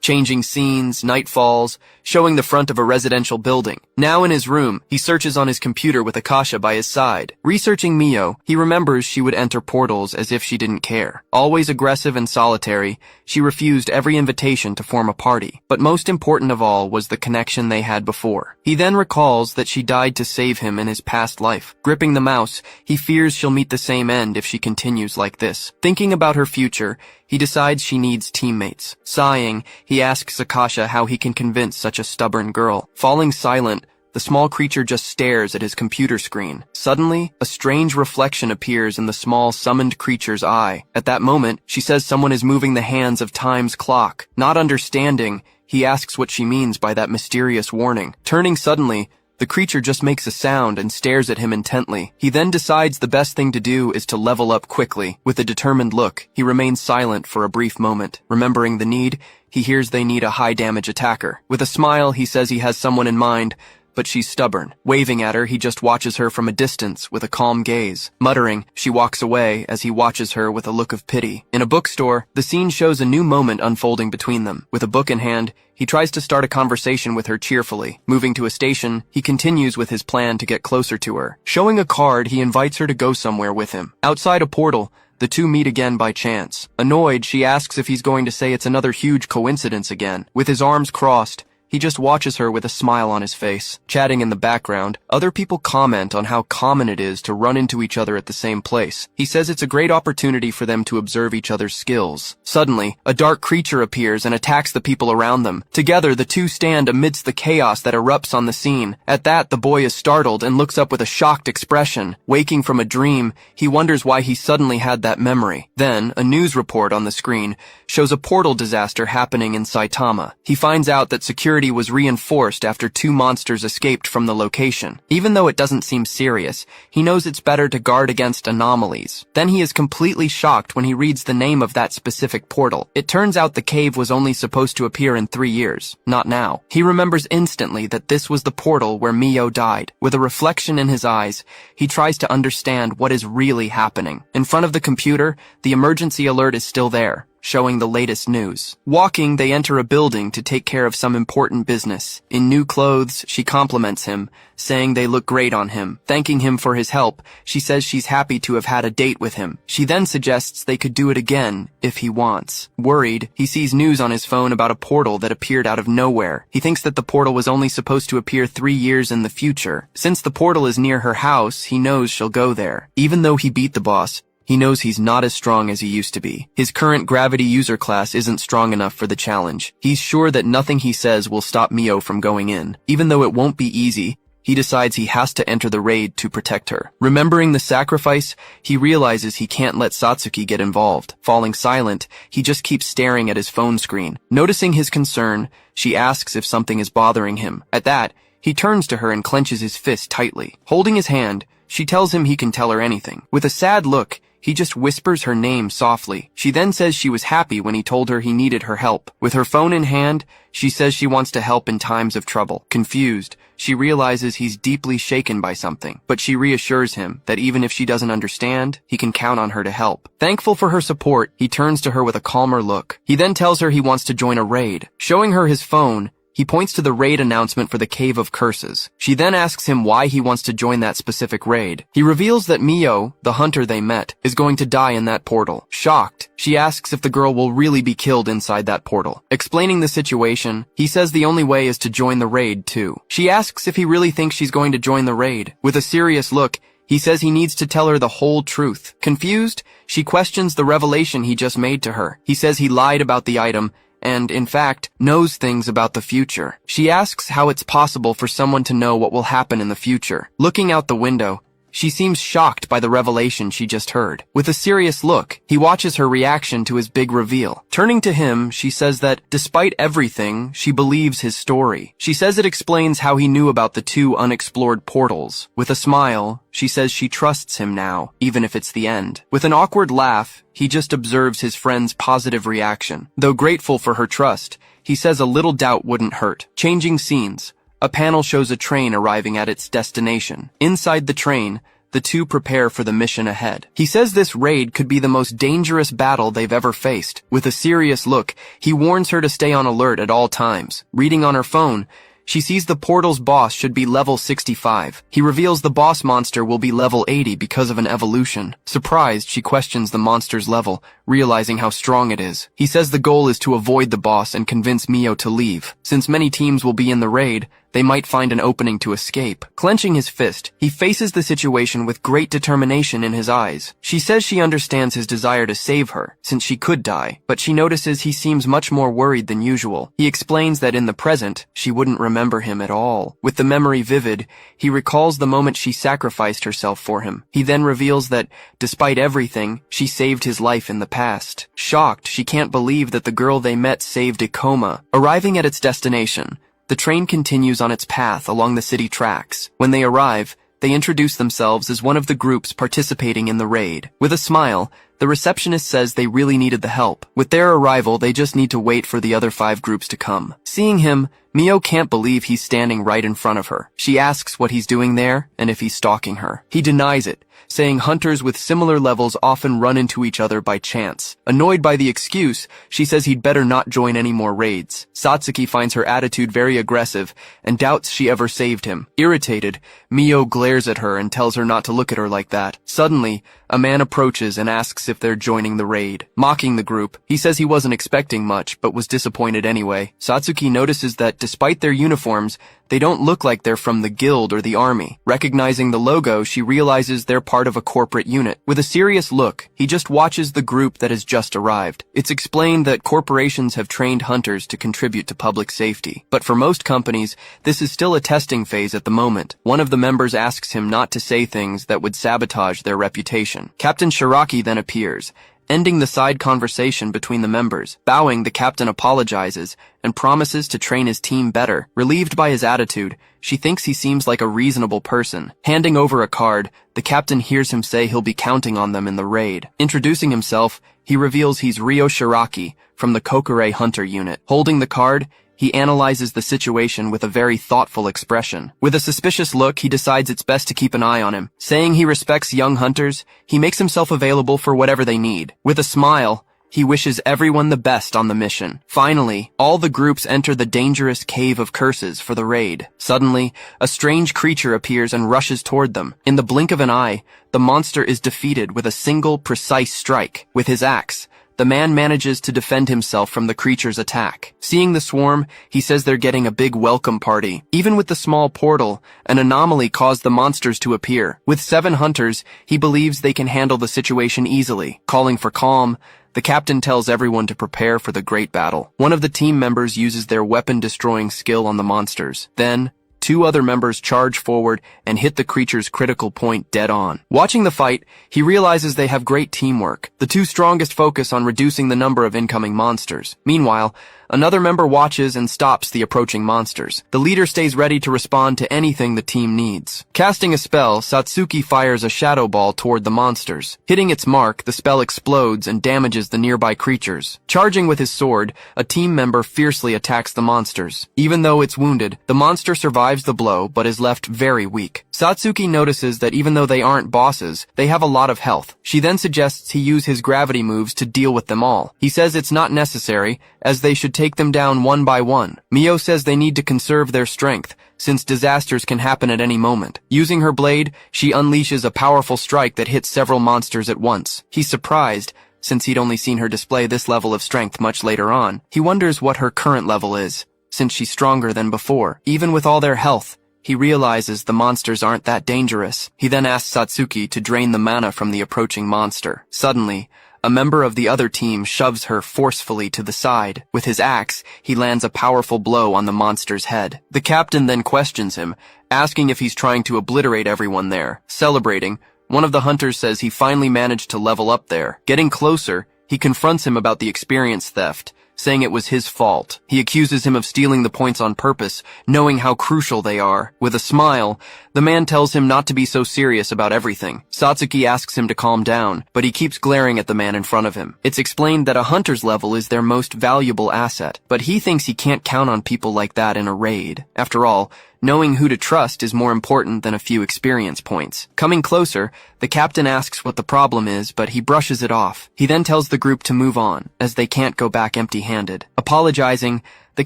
Changing scenes, night falls, showing the front of a residential building. Now in his room, he searches on his computer with Akasha by his side. Researching Mio, he remembers she would enter portals as if she didn't care. Always aggressive and solitary, she refused every invitation to form a party. But most important of all was the connection they had before. He then recalls that she died to save him in his past life. Gripping the mouse, he fears she'll meet the same end if she continues like this. Thinking about her future, he decides she needs teammates. Sighing, he asks Akasha how he can convince such a stubborn girl. Falling silent, the small creature just stares at his computer screen. Suddenly, a strange reflection appears in the small summoned creature's eye. At that moment, she says someone is moving the hands of time's clock. Not understanding, he asks what she means by that mysterious warning. Turning suddenly, the creature just makes a sound and stares at him intently. He then decides the best thing to do is to level up quickly. With a determined look, he remains silent for a brief moment. Remembering the need, he hears they need a high-damage attacker. With a smile, he says he has someone in mind, but she's stubborn. Waving at her, he just watches her from a distance with a calm gaze. Muttering, she walks away as he watches her with a look of pity. In a bookstore, the scene shows a new moment unfolding between them. With a book in hand, he tries to start a conversation with her cheerfully. Moving to a station, he continues with his plan to get closer to her. Showing a card, he invites her to go somewhere with him. Outside a portal, the two meet again by chance. Annoyed, she asks if he's going to say it's another huge coincidence again. With his arms crossed, he just watches her with a smile on his face. Chatting in the background, other people comment on how common it is to run into each other at the same place. He says it's a great opportunity for them to observe each other's skills. Suddenly, a dark creature appears and attacks the people around them. Together, the two stand amidst the chaos that erupts on the scene. At that, the boy is startled and looks up with a shocked expression. Waking from a dream, he wonders why he suddenly had that memory. Then, a news report on the screen shows a portal disaster happening in Saitama. He finds out that security was reinforced after two monsters escaped from the location. Even though it doesn't seem serious, he knows it's better to guard against anomalies. Then he is completely shocked when he reads the name of that specific portal. It turns out the cave was only supposed to appear in 3 years, not now. He remembers instantly that this was the portal where Mio died. With a reflection in his eyes, he tries to understand what is really happening. In front of the computer, the emergency alert is still there, showing the latest news. Walking, they enter a building to take care of some important business. In new clothes, she compliments him, saying they look great on him. Thanking him for his help, she says she's happy to have had a date with him. She then suggests they could do it again, if he wants. Worried, he sees news on his phone about a portal that appeared out of nowhere. He thinks that the portal was only supposed to appear 3 years in the future. Since the portal is near her house, he knows she'll go there. Even though he beat the boss, he knows he's not as strong as he used to be. His current gravity user class isn't strong enough for the challenge. He's sure that nothing he says will stop Mio from going in. Even though it won't be easy, he decides he has to enter the raid to protect her. Remembering the sacrifice, he realizes he can't let Satsuki get involved. Falling silent, he just keeps staring at his phone screen. Noticing his concern, she asks if something is bothering him. At that, he turns to her and clenches his fist tightly. Holding his hand, she tells him he can tell her anything. With a sad look, he just whispers her name softly. She then says she was happy when he told her he needed her help. With her phone in hand, she says she wants to help in times of trouble. Confused, she realizes he's deeply shaken by something, but she reassures him that even if she doesn't understand, he can count on her to help. Thankful for her support, he turns to her with a calmer look. He then tells her he wants to join a raid. Showing her his phone, he points to the raid announcement for the Cave of Curses. She then asks him why he wants to join that specific raid. He reveals that Mio, the hunter they met, is going to die in that portal. Shocked, she asks if the girl will really be killed inside that portal. Explaining the situation, he says the only way is to join the raid too. She asks if he really thinks she's going to join the raid. With a serious look, he says he needs to tell her the whole truth. Confused, she questions the revelation he just made to her. He says he lied about the item and, in fact, knows things about the future. She asks how it's possible for someone to know what will happen in the future. Looking out the window, She seems shocked by the revelation she just heard. With a serious look, he watches her reaction to his big reveal. Turning to him, she says that, despite everything, she believes his story. She says it explains how he knew about the 2 unexplored portals. With a smile, she says she trusts him now, even if it's the end. With an awkward laugh, he just observes his friend's positive reaction. Though grateful for her trust, he says a little doubt wouldn't hurt. Changing scenes. A panel shows a train arriving at its destination. Inside the train, the 2 prepare for the mission ahead. He says this raid could be the most dangerous battle they've ever faced. With a serious look, he warns her to stay on alert at all times. Reading on her phone, she sees the portal's boss should be level 65. He reveals the boss monster will be level 80 because of an evolution. Surprised, she questions the monster's level, realizing how strong it is. He says the goal is to avoid the boss and convince Mio to leave. Since many teams will be in the raid, they might find an opening to escape. Clenching his fist, he faces the situation with great determination in his eyes. She says she understands his desire to save her, since she could die, but she notices he seems much more worried than usual. He explains that in the present, she wouldn't remember him at all. With the memory vivid, he recalls the moment she sacrificed herself for him. He then reveals that, despite everything, she saved his life in the past. Shocked, she can't believe that the girl they met saved Ikoma. Arriving at its destination, the train continues on its path along the city tracks. When they arrive, they introduce themselves as one of the groups participating in the raid. With a smile, the receptionist says they really needed the help. With their arrival, they just need to wait for the other 5 groups to come. Seeing him, Mio can't believe he's standing right in front of her. She asks what he's doing there and if he's stalking her. He denies it, saying hunters with similar levels often run into each other by chance. Annoyed by the excuse, she says he'd better not join any more raids. Satsuki finds her attitude very aggressive and doubts she ever saved him. Irritated, Mio glares at her and tells her not to look at her like that. Suddenly, a man approaches and asks if they're joining the raid. Mocking the group, he says he wasn't expecting much, but was disappointed anyway. Satsuki notices that despite their uniforms, they don't look like they're from the guild or the army. Recognizing the logo, she realizes they're part of a corporate unit. With a serious look, he just watches the group that has just arrived. It's explained that corporations have trained hunters to contribute to public safety. But for most companies, this is still a testing phase at the moment. One of the members asks him not to say things that would sabotage their reputation. Captain Shiraki then appears, ending the side conversation between the members. Bowing, the captain apologizes and promises to train his team better. Relieved by his attitude, she thinks he seems like a reasonable person. Handing over a card, the captain hears him say he'll be counting on them in the raid. Introducing himself, he reveals he's Ryo Shiraki from the Kokure Hunter unit. Holding the card, he analyzes the situation with a very thoughtful expression. With a suspicious look, he decides it's best to keep an eye on him. Saying he respects young hunters, he makes himself available for whatever they need. With a smile, he wishes everyone the best on the mission. Finally, all the groups enter the dangerous Cave of Curses for the raid. Suddenly, a strange creature appears and rushes toward them. In the blink of an eye, the monster is defeated with a single, precise strike. With his axe, the man manages to defend himself from the creature's attack. Seeing the swarm, he says they're getting a big welcome party. Even with the small portal, an anomaly caused the monsters to appear. With 7 hunters, he believes they can handle the situation easily. Calling for calm, the captain tells everyone to prepare for the great battle. One of the team members uses their weapon-destroying skill on the monsters. Then, 2 other members charge forward and hit the creature's critical point dead on. Watching the fight, he realizes they have great teamwork. The 2 strongest focus on reducing the number of incoming monsters. Meanwhile, another member watches and stops the approaching monsters. The leader stays ready to respond to anything the team needs. Casting a spell, Satsuki fires a shadow ball toward the monsters. Hitting its mark, the spell explodes and damages the nearby creatures. Charging with his sword, a team member fiercely attacks the monsters. Even though it's wounded, the monster survives the blow but is left very weak. Satsuki notices that even though they aren't bosses, they have a lot of health. She then suggests he use his gravity moves to deal with them all. He says it's not necessary, as they should take them down one by one. Mio says they need to conserve their strength, since disasters can happen at any moment. Using her blade, she unleashes a powerful strike that hits several monsters at once. He's surprised, since he'd only seen her display this level of strength much later on. He wonders what her current level is, since she's stronger than before. Even with all their health, he realizes the monsters aren't that dangerous. He then asks Satsuki to drain the mana from the approaching monster. Suddenly, A member of the other team shoves her forcefully to the side. With his axe, he lands a powerful blow on the monster's head. The captain then questions him, asking if he's trying to obliterate everyone there. Celebrating, one of the hunters says he finally managed to level up there. Getting closer, he confronts him about the experience theft, saying it was his fault. He accuses him of stealing the points on purpose, knowing how crucial they are. With a smile, the man tells him not to be so serious about everything. Satsuki asks him to calm down, but he keeps glaring at the man in front of him. It's explained that a hunter's level is their most valuable asset, but he thinks he can't count on people like that in a raid. After all, knowing who to trust is more important than a few experience points. Coming closer, the captain asks what the problem is, but he brushes it off. He then tells the group to move on, as they can't go back empty-handed. Apologizing, the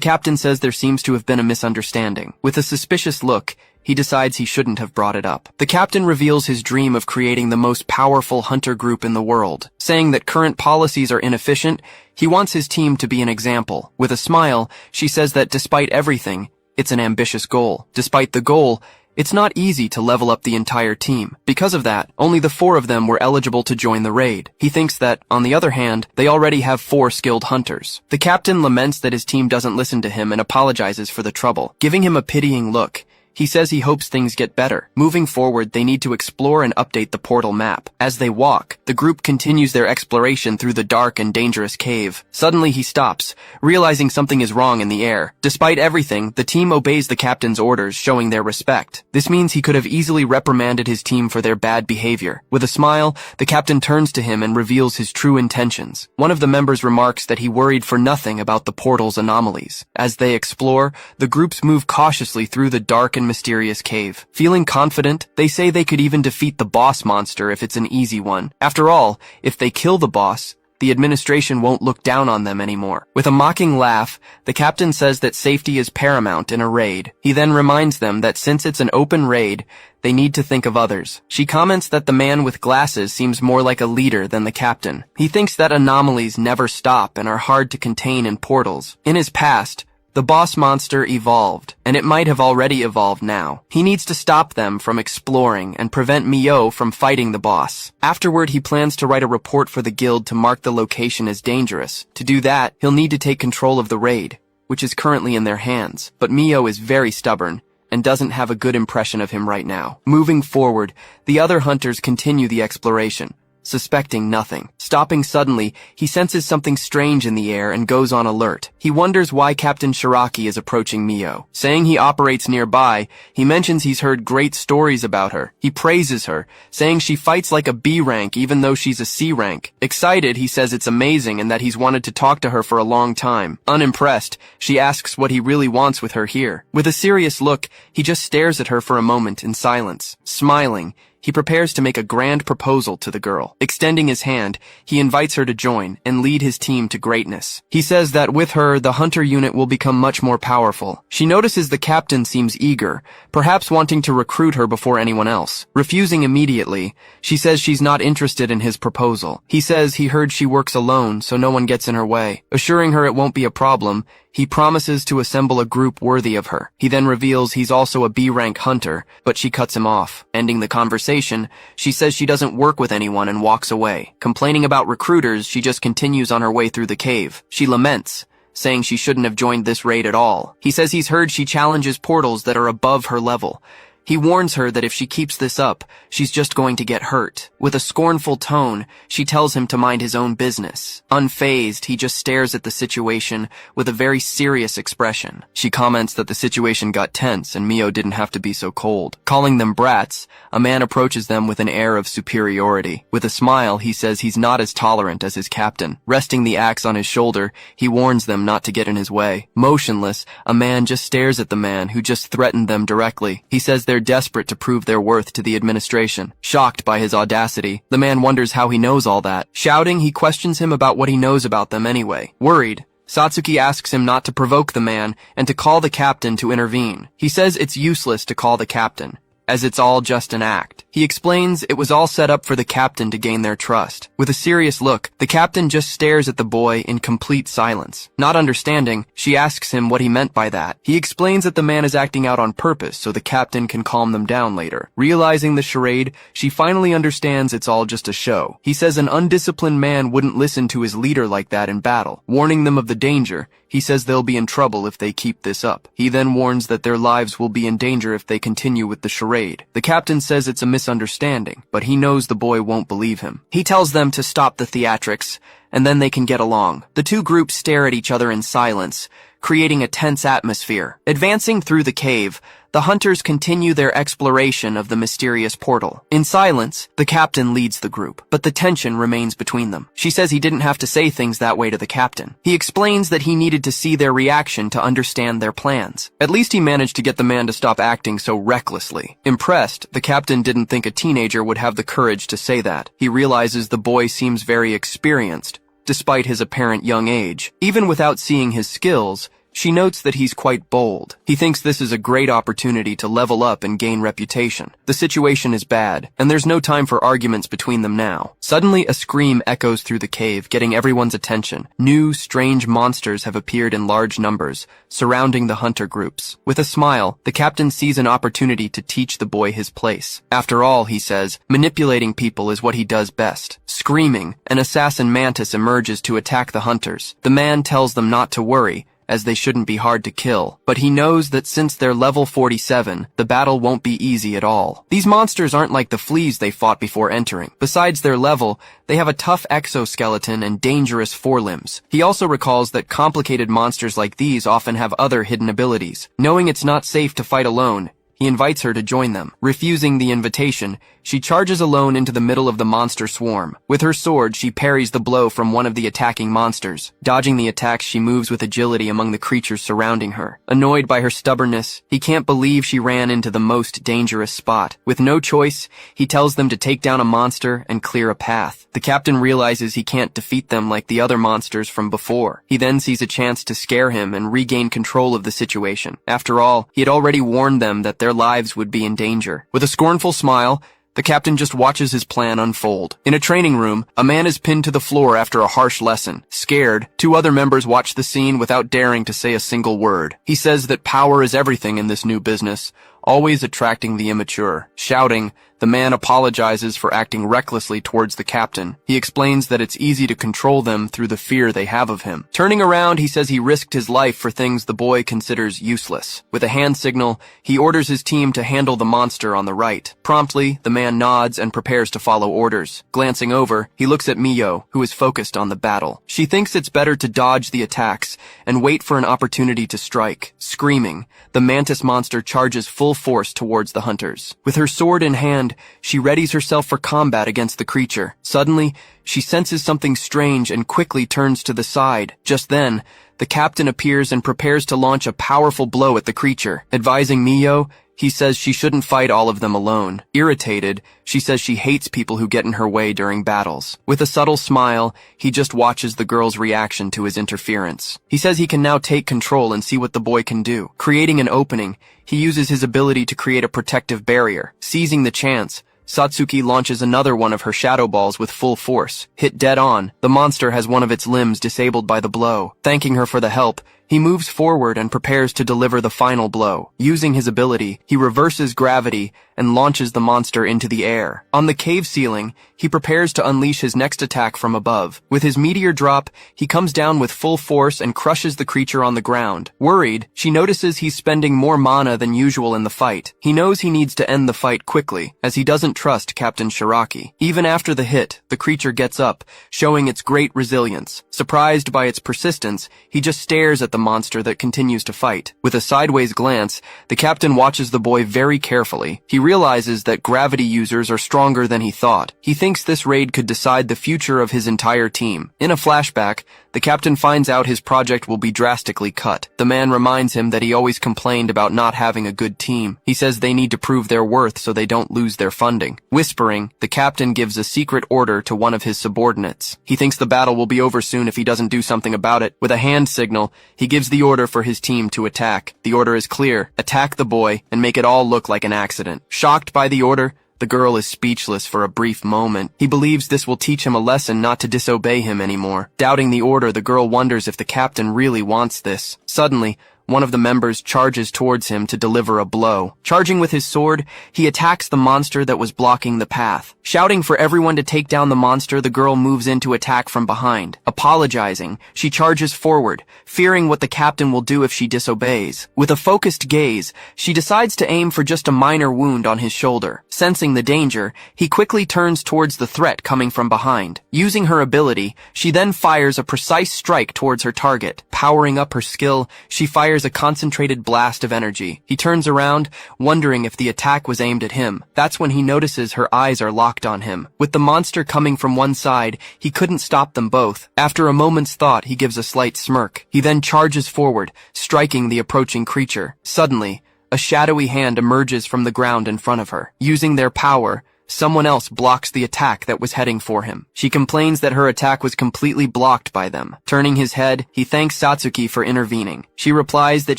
captain says there seems to have been a misunderstanding. With a suspicious look, he decides he shouldn't have brought it up. The captain reveals his dream of creating the most powerful hunter group in the world. Saying that current policies are inefficient, he wants his team to be an example. With a smile, she says that despite everything, it's an ambitious goal. Despite the goal, it's not easy to level up the entire team. Because of that, only the 4 of them were eligible to join the raid. He thinks that, on the other hand, they already have 4 skilled hunters. The captain laments that his team doesn't listen to him and apologizes for the trouble. Giving him a pitying look, he says he hopes things get better. Moving forward, they need to explore and update the portal map. As they walk, the group continues their exploration through the dark and dangerous cave. Suddenly he stops, realizing something is wrong in the air. Despite everything, the team obeys the captain's orders, showing their respect. This means he could have easily reprimanded his team for their bad behavior. With a smile, the captain turns to him and reveals his true intentions. One of the members remarks that he worried for nothing about the portal's anomalies. As they explore, the groups move cautiously through the dark and mysterious cave. Feeling confident, they say they could even defeat the boss monster if it's an easy one. After all, if they kill the boss, the administration won't look down on them anymore. With a mocking laugh, the captain says that safety is paramount in a raid. He then reminds them that since it's an open raid, they need to think of others. She comments that the man with glasses seems more like a leader than the captain. He thinks that anomalies never stop and are hard to contain in portals. In his past, the boss monster evolved, and it might have already evolved now. He needs to stop them from exploring and prevent Mio from fighting the boss. Afterward, he plans to write a report for the guild to mark the location as dangerous. To do that, he'll need to take control of the raid, which is currently in their hands. But Mio is very stubborn and doesn't have a good impression of him right now. Moving forward, the other hunters continue the exploration, suspecting nothing. Stopping suddenly, he senses something strange in the air and goes on alert. He wonders why Captain Shiraki is approaching Mio. Saying he operates nearby, he mentions he's heard great stories about her. He praises her, saying she fights like a B rank even though she's a C rank. Excited, he says it's amazing and that he's wanted to talk to her for a long time. Unimpressed, she asks what he really wants with her here. With a serious look, he just stares at her for a moment in silence. Smiling, he prepares to make a grand proposal to the girl. Extending his hand, he invites her to join and lead his team to greatness. He says that with her, the hunter unit will become much more powerful. She notices the captain seems eager, perhaps wanting to recruit her before anyone else. Refusing immediately, she says she's not interested in his proposal. He says he heard she works alone, so no one gets in her way. Assuring her it won't be a problem, he promises to assemble a group worthy of her. He then reveals he's also a B-rank hunter, but she cuts him off. Ending the conversation, she says she doesn't work with anyone and walks away. Complaining about recruiters, she just continues on her way through the cave. She laments, saying she shouldn't have joined this raid at all. He says he's heard she challenges portals that are above her level. He warns her that if she keeps this up, she's just going to get hurt. With a scornful tone, she tells him to mind his own business. Unfazed, he just stares at the situation with a very serious expression. She comments that the situation got tense and Mio didn't have to be so cold. Calling them brats, a man approaches them with an air of superiority. With a smile, he says he's not as tolerant as his captain. Resting the axe on his shoulder, he warns them not to get in his way. Motionless, a man just stares at the man who just threatened them directly. He says they're desperate to prove their worth to the administration. Shocked by his audacity, the man wonders how he knows all that. Shouting, he questions him about what he knows about them anyway. Worried, Satsuki asks him not to provoke the man and to call the captain to intervene. He says it's useless to call the captain. as it's all just an act. He explains it was all set up for the captain to gain their trust. With a serious look, the captain just stares at the boy in complete silence. Not understanding, she asks him what he meant by that. He explains that the man is acting out on purpose so the captain can calm them down later. Realizing the charade, she finally understands it's all just a show. He says an undisciplined man wouldn't listen to his leader like that in battle. Warning them of the danger, he says they'll be in trouble if they keep this up. He then warns that their lives will be in danger if they continue with the charade. The captain says it's a misunderstanding, but he knows the boy won't believe him. He tells them to stop the theatrics, and then they can get along. The two groups stare at each other in silence, creating a tense atmosphere. Advancing through the cave, the hunters continue their exploration of the mysterious portal. In silence, the captain leads the group, but the tension remains between them. She says he didn't have to say things that way to the captain. He explains that he needed to see their reaction to understand their plans. At least he managed to get the man to stop acting so recklessly. Impressed, the captain didn't think a teenager would have the courage to say that. He realizes the boy seems very experienced, despite his apparent young age. Even without seeing his skills, she notes that he's quite bold. He thinks this is a great opportunity to level up and gain reputation. The situation is bad, and there's no time for arguments between them now. Suddenly, a scream echoes through the cave, getting everyone's attention. New, strange monsters have appeared in large numbers, surrounding the hunter groups. With a smile, the captain sees an opportunity to teach the boy his place. After all, he says, manipulating people is what he does best. Screaming, an assassin mantis emerges to attack the hunters. The man tells them not to worry, as they shouldn't be hard to kill, but he knows that since they're level 47, the battle won't be easy at all. These monsters aren't like the fleas they fought before entering. Besides their level, they have a tough exoskeleton and dangerous forelimbs. He also recalls that complicated monsters like these often have other hidden abilities. Knowing it's not safe to fight alone, he invites her to join them. Refusing the invitation, she charges alone into the middle of the monster swarm. With her sword, she parries the blow from one of the attacking monsters. Dodging the attacks, she moves with agility among the creatures surrounding her. Annoyed by her stubbornness, he can't believe she ran into the most dangerous spot. With no choice, he tells them to take down a monster and clear a path. The captain realizes he can't defeat them like the other monsters from before. He then sees a chance to scare him and regain control of the situation. After all, he had already warned them that their lives would be in danger. With a scornful smile, the captain just watches his plan unfold. In a training room, a man is pinned to the floor after a harsh lesson. Scared, two other members watch the scene without daring to say a single word. He says that power is everything in this new business, always attracting the immature. Shouting, the man apologizes for acting recklessly towards the captain. He explains that it's easy to control them through the fear they have of him. Turning around, he says he risked his life for things the boy considers useless. With a hand signal, he orders his team to handle the monster on the right. Promptly, the man nods and prepares to follow orders. Glancing over, he looks at Mio, who is focused on the battle. She thinks it's better to dodge the attacks and wait for an opportunity to strike. Screaming, the mantis monster charges full force towards the hunters. With her sword in hand, she readies herself for combat against the creature. Suddenly, she senses something strange and quickly turns to the side. Just then, the captain appears and prepares to launch a powerful blow at the creature. Advising Mio, he says she shouldn't fight all of them alone. Irritated, she says she hates people who get in her way during battles. With a subtle smile, he just watches the girl's reaction to his interference. He says he can now take control and see what the boy can do. Creating an opening, he uses his ability to create a protective barrier. Seizing the chance, Satsuki launches another one of her shadow balls with full force. Hit dead on, the monster has one of its limbs disabled by the blow. Thanking her for the help, he moves forward and prepares to deliver the final blow. Using his ability, he reverses gravity and launches the monster into the air. On the cave ceiling, he prepares to unleash his next attack from above. With his meteor drop, he comes down with full force and crushes the creature on the ground. Worried, she notices he's spending more mana than usual in the fight. He knows he needs to end the fight quickly, as he doesn't trust Captain Shiraki. Even after the hit, the creature gets up, showing its great resilience. Surprised by its persistence, he just stares at the monster that continues to fight. With a sideways glance, the captain watches the boy very carefully. He realizes that gravity users are stronger than he thought. He thinks this raid could decide the future of his entire team. In a flashback, the captain finds out his project will be drastically cut. The man reminds him that he always complained about not having a good team. He says they need to prove their worth so they don't lose their funding. Whispering, the captain gives a secret order to one of his subordinates. He thinks the battle will be over soon if he doesn't do something about it. With a hand signal, he He gives the order for his team to attack. The order is clear: attack the boy and make it all look like an accident. Shocked by the order, the girl is speechless for a brief moment. He believes this will teach him a lesson not to disobey him anymore. Doubting the order, the girl wonders if the captain really wants this. Suddenly, one of the members charges towards him to deliver a blow. Charging with his sword, he attacks the monster that was blocking the path. Shouting for everyone to take down the monster, the girl moves in to attack from behind. Apologizing, she charges forward, fearing what the captain will do if she disobeys. With a focused gaze, she decides to aim for just a minor wound on his shoulder. Sensing the danger, he quickly turns towards the threat coming from behind. Using her ability, she then fires a precise strike towards her target. Powering up her skill, she fires a concentrated blast of energy. He turns around, wondering if the attack was aimed at him. That's when he notices her eyes are locked on him. With the monster coming from one side, he couldn't stop them both. After a moment's thought, he gives a slight smirk. He then charges forward, striking the approaching creature. Suddenly, a shadowy hand emerges from the ground in front of her. Using their power, someone else blocks the attack that was heading for him. She complains that her attack was completely blocked by them. Turning his head, he thanks Satsuki for intervening. She replies that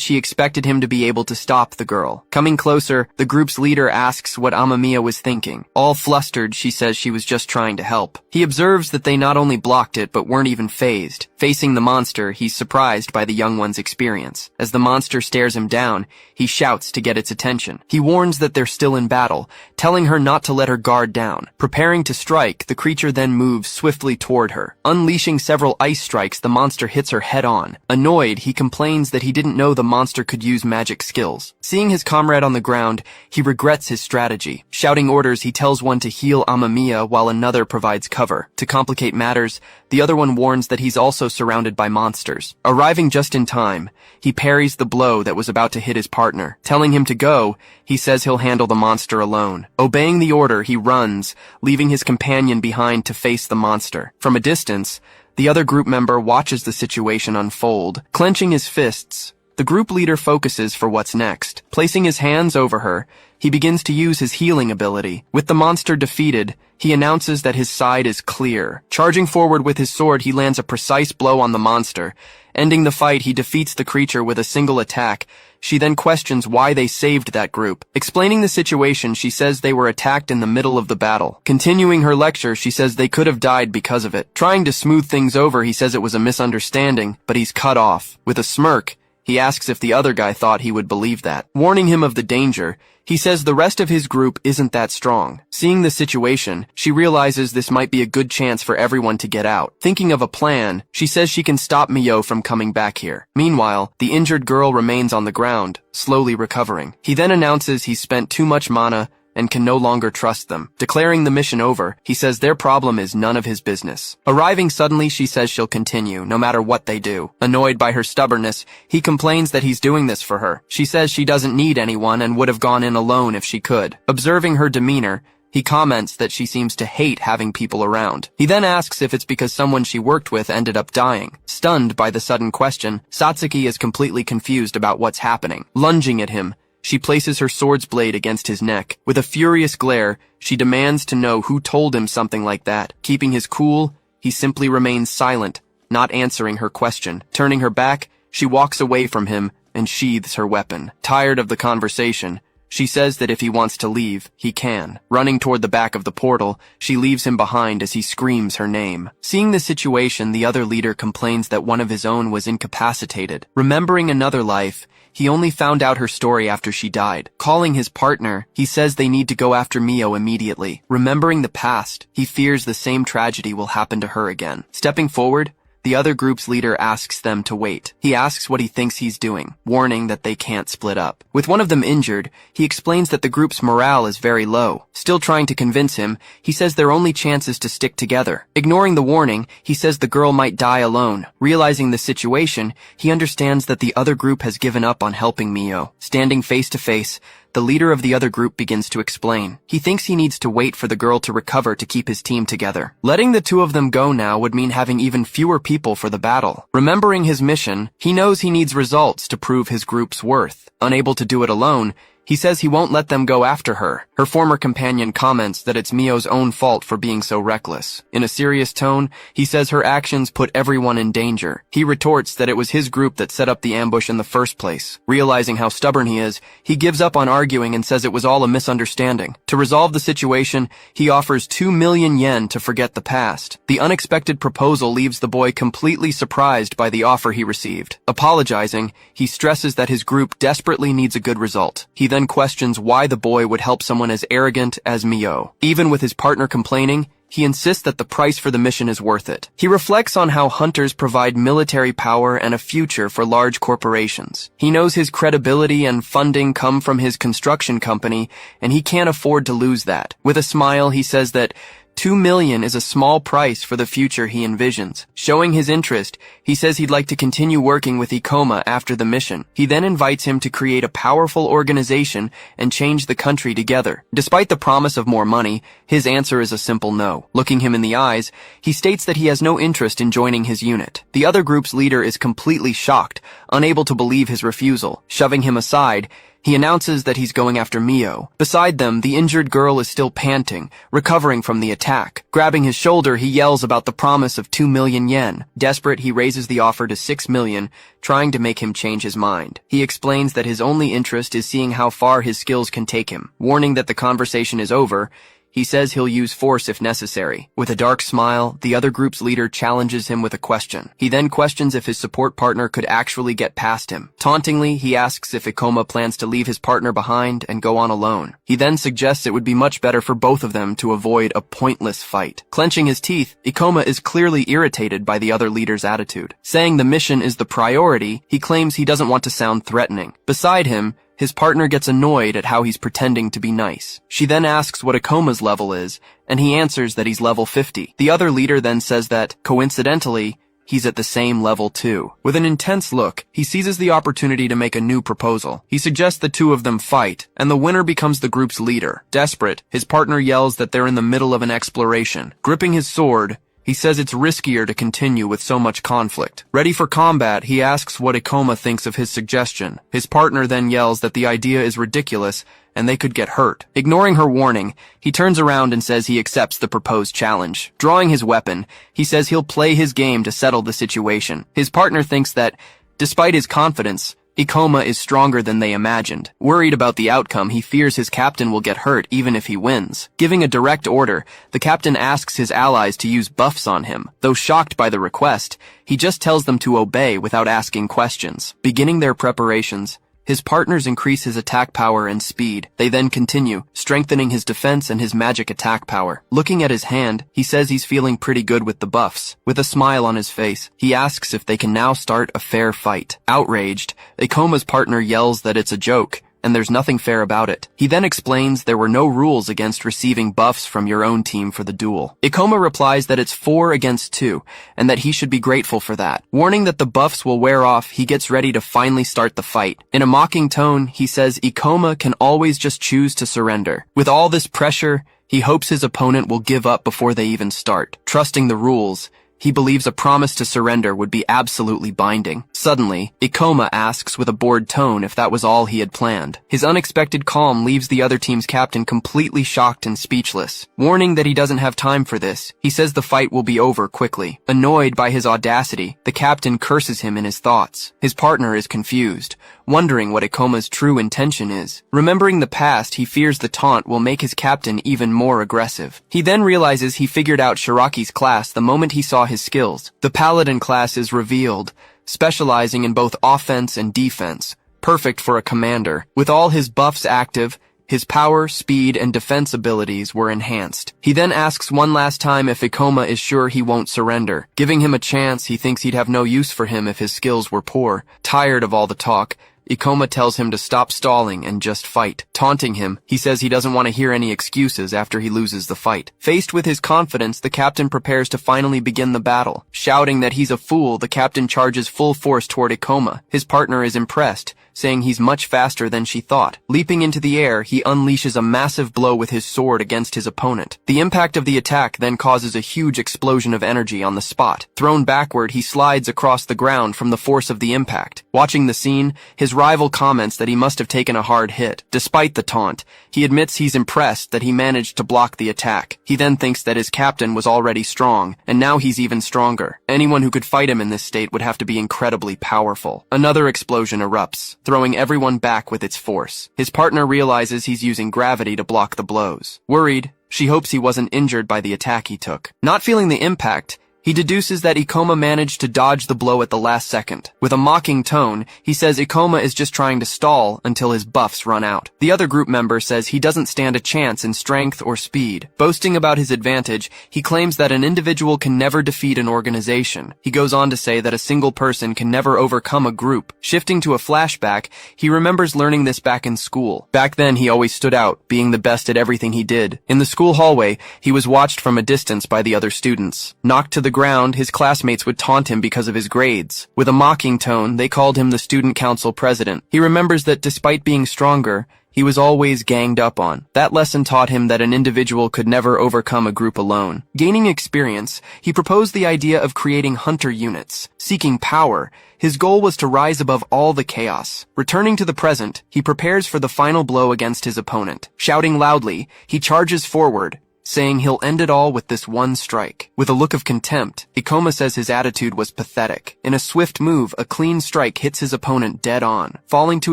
she expected him to be able to stop the girl. Coming closer, the group's leader asks what Amamiya was thinking. All flustered, she says she was just trying to help. He observes that they not only blocked it, but weren't even fazed. Facing the monster, he's surprised by the young one's experience. As the monster stares him down, he shouts to get its attention. He warns that they're still in battle, telling her not to let her guard down. Preparing to strike, the creature then moves swiftly toward her. Unleashing several ice strikes, the monster hits her head on. Annoyed, he complains that he didn't know the monster could use magic skills. Seeing his comrade on the ground, he regrets his strategy. Shouting orders, he tells one to heal Amamiya while another provides cover. To complicate matters, the other one warns that he's also surrounded by monsters. Arriving just in time, he parries the blow that was about to hit his partner. Telling him to go, he says he'll handle the monster alone. Obeying the order, he runs, leaving his companion behind to face the monster. From a distance, the other group member watches the situation unfold. Clenching his fists, the group leader focuses for what's next. Placing his hands over her, he begins to use his healing ability. With the monster defeated, he announces that his side is clear. Charging forward with his sword, he lands a precise blow on the monster. Ending the fight, he defeats the creature with a single attack. She then questions why they saved that group. Explaining the situation, she says they were attacked in the middle of the battle. Continuing her lecture, she says they could have died because of it. Trying to smooth things over, he says it was a misunderstanding, but he's cut off. With a smirk, he asks if the other guy thought he would believe that. Warning him of the danger, he says the rest of his group isn't that strong. Seeing the situation, she realizes this might be a good chance for everyone to get out. Thinking of a plan, she says she can stop Mio from coming back here. Meanwhile, the injured girl remains on the ground, slowly recovering. He then announces he's spent too much mana and can no longer trust them. Declaring the mission over, he says their problem is none of his business. Arriving suddenly, she says she'll continue, no matter what they do. Annoyed by her stubbornness, he complains that he's doing this for her. She says she doesn't need anyone and would have gone in alone if she could. Observing her demeanor, he comments that she seems to hate having people around. He then asks if it's because someone she worked with ended up dying. Stunned by the sudden question, Satsuki is completely confused about what's happening. Lunging at him, she places her sword's blade against his neck. With a furious glare, she demands to know who told him something like that. Keeping his cool, he simply remains silent, not answering her question. Turning her back, she walks away from him and sheathes her weapon. Tired of the conversation, she says that if he wants to leave, he can. Running toward the back of the portal, she leaves him behind as he screams her name. Seeing the situation, the other leader complains that one of his own was incapacitated. Remembering another life, he only found out her story after she died. Calling his partner, he says they need to go after Mio immediately. Remembering the past, he fears the same tragedy will happen to her again. Stepping forward, the other group's leader asks them to wait. He asks what he thinks he's doing, warning that they can't split up. With one of them injured, he explains that the group's morale is very low. Still trying to convince him, he says their only chance is to stick together. Ignoring the warning, he says the girl might die alone. Realizing the situation, he understands that the other group has given up on helping Mio. Standing face to face, the leader of the other group begins to explain. He thinks he needs to wait for the girl to recover to keep his team together. Letting the two of them go now would mean having even fewer people for the battle. Remembering his mission, he knows he needs results to prove his group's worth. Unable to do it alone, He says he won't let them go after her. Her former companion comments that it's Mio's own fault for being so reckless. In a serious tone, he says her actions put everyone in danger. He retorts that it was his group that set up the ambush in the first place. Realizing how stubborn he is, he gives up on arguing and says it was all a misunderstanding. To resolve the situation, he offers 2 million yen to forget the past. The unexpected proposal leaves the boy completely surprised by the offer he received. Apologizing, he stresses that his group desperately needs a good result. He then questions why the boy would help someone as arrogant as Mio. Even with his partner complaining, he insists that the price for the mission is worth it. He reflects on how hunters provide military power and a future for large corporations. He knows his credibility and funding come from his construction company, and he can't afford to lose that. With a smile, he says that 2 million is a small price for the future he envisions. Showing his interest, he says he'd like to continue working with Ikoma after the mission. He then invites him to create a powerful organization and change the country together. Despite the promise of more money, his answer is a simple no. Looking him in the eyes, he states that he has no interest in joining his unit. The other group's leader is completely shocked, unable to believe his refusal. Shoving him aside, he announces that he's going after Mio. Beside them, the injured girl is still panting, recovering from the attack. Grabbing his shoulder, he yells about the promise of 2 million yen. Desperate, he raises the offer to 6 million, trying to make him change his mind. He explains that his only interest is seeing how far his skills can take him. Warning that the conversation is over, he says he'll use force if necessary. With a dark smile, the other group's leader challenges him with a question. He then questions if his support partner could actually get past him. Tauntingly, he asks if Ikoma plans to leave his partner behind and go on alone. He then suggests it would be much better for both of them to avoid a pointless fight. Clenching his teeth, Ikoma is clearly irritated by the other leader's attitude. Saying the mission is the priority, he claims he doesn't want to sound threatening. Beside him, his partner gets annoyed at how he's pretending to be nice. She then asks what Ikoma's level is, and he answers that he's level 50. The other leader then says that, coincidentally, he's at the same level too. With an intense look, he seizes the opportunity to make a new proposal. He suggests the two of them fight, and the winner becomes the group's leader. Desperate, his partner yells that they're in the middle of an exploration. Gripping his sword, he says it's riskier to continue with so much conflict. Ready for combat, he asks what Ikoma thinks of his suggestion. His partner then yells that the idea is ridiculous and they could get hurt. Ignoring her warning, he turns around and says he accepts the proposed challenge. Drawing his weapon, he says he'll play his game to settle the situation. His partner thinks that, despite his confidence, Ikoma is stronger than they imagined. Worried about the outcome, he fears his captain will get hurt even if he wins. Giving a direct order, the captain asks his allies to use buffs on him. Though shocked by the request, he just tells them to obey without asking questions. Beginning their preparations, his partners increase his attack power and speed. They then continue, strengthening his defense and his magic attack power. Looking at his hand, he says he's feeling pretty good with the buffs. With a smile on his face, he asks if they can now start a fair fight. Outraged, Ikoma's partner yells that it's a joke, and there's nothing fair about it. He then explains there were no rules against receiving buffs from your own team for the duel. Ikoma replies that it's 4 against 2, and that he should be grateful for that. Warning that the buffs will wear off, he gets ready to finally start the fight. In a mocking tone, he says Ikoma can always just choose to surrender. With all this pressure, he hopes his opponent will give up before they even start. Trusting the rules, he believes a promise to surrender would be absolutely binding. Suddenly, Ikoma asks with a bored tone if that was all he had planned. His unexpected calm leaves the other team's captain completely shocked and speechless. Warning that he doesn't have time for this, he says the fight will be over quickly. Annoyed by his audacity, the captain curses him in his thoughts. His partner is confused, wondering what Ikoma's true intention is. Remembering the past, he fears the taunt will make his captain even more aggressive. He then realizes he figured out Shiraki's class the moment he saw his skills. The Paladin class is revealed, specializing in both offense and defense, perfect for a commander. With all his buffs active, his power, speed, and defense abilities were enhanced. He then asks one last time if Ikoma is sure he won't surrender. Giving him a chance, he thinks he'd have no use for him if his skills were poor. Tired of all the talk, Ikoma tells him to stop stalling and just fight. Taunting him, he says he doesn't want to hear any excuses after he loses the fight. Faced with his confidence, the captain prepares to finally begin the battle. Shouting that he's a fool, the captain charges full force toward Ikoma. His partner is impressed, saying he's much faster than she thought. Leaping into the air, he unleashes a massive blow with his sword against his opponent. The impact of the attack then causes a huge explosion of energy on the spot. Thrown backward, he slides across the ground from the force of the impact. Watching the scene, his rival comments that he must have taken a hard hit. Despite the taunt, he admits he's impressed that he managed to block the attack. He then thinks that his captain was already strong, and now he's even stronger. Anyone who could fight him in this state would have to be incredibly powerful. Another explosion erupts, throwing everyone back with its force. His partner realizes he's using gravity to block the blows. Worried, she hopes he wasn't injured by the attack he took. Not feeling the impact, he deduces that Ikoma managed to dodge the blow at the last second. With a mocking tone, he says Ikoma is just trying to stall until his buffs run out. The other group member says he doesn't stand a chance in strength or speed. Boasting about his advantage, he claims that an individual can never defeat an organization. He goes on to say that a single person can never overcome a group. Shifting to a flashback, he remembers learning this back in school. Back then, he always stood out, being the best at everything he did. In the school hallway, he was watched from a distance by the other students. Knocked to the ground, his classmates would taunt him because of his grades. With a mocking tone, they called him the student council president. He remembers that despite being stronger, he was always ganged up on. That lesson taught him that an individual could never overcome a group alone. Gaining experience, he proposed the idea of creating hunter units. Seeking power, his goal was to rise above all the chaos. Returning to the present, he prepares for the final blow against his opponent. Shouting loudly, he charges forward, saying he'll end it all with this one strike. With a look of contempt, Ikoma says his attitude was pathetic. In a swift move, a clean strike hits his opponent dead on. Falling to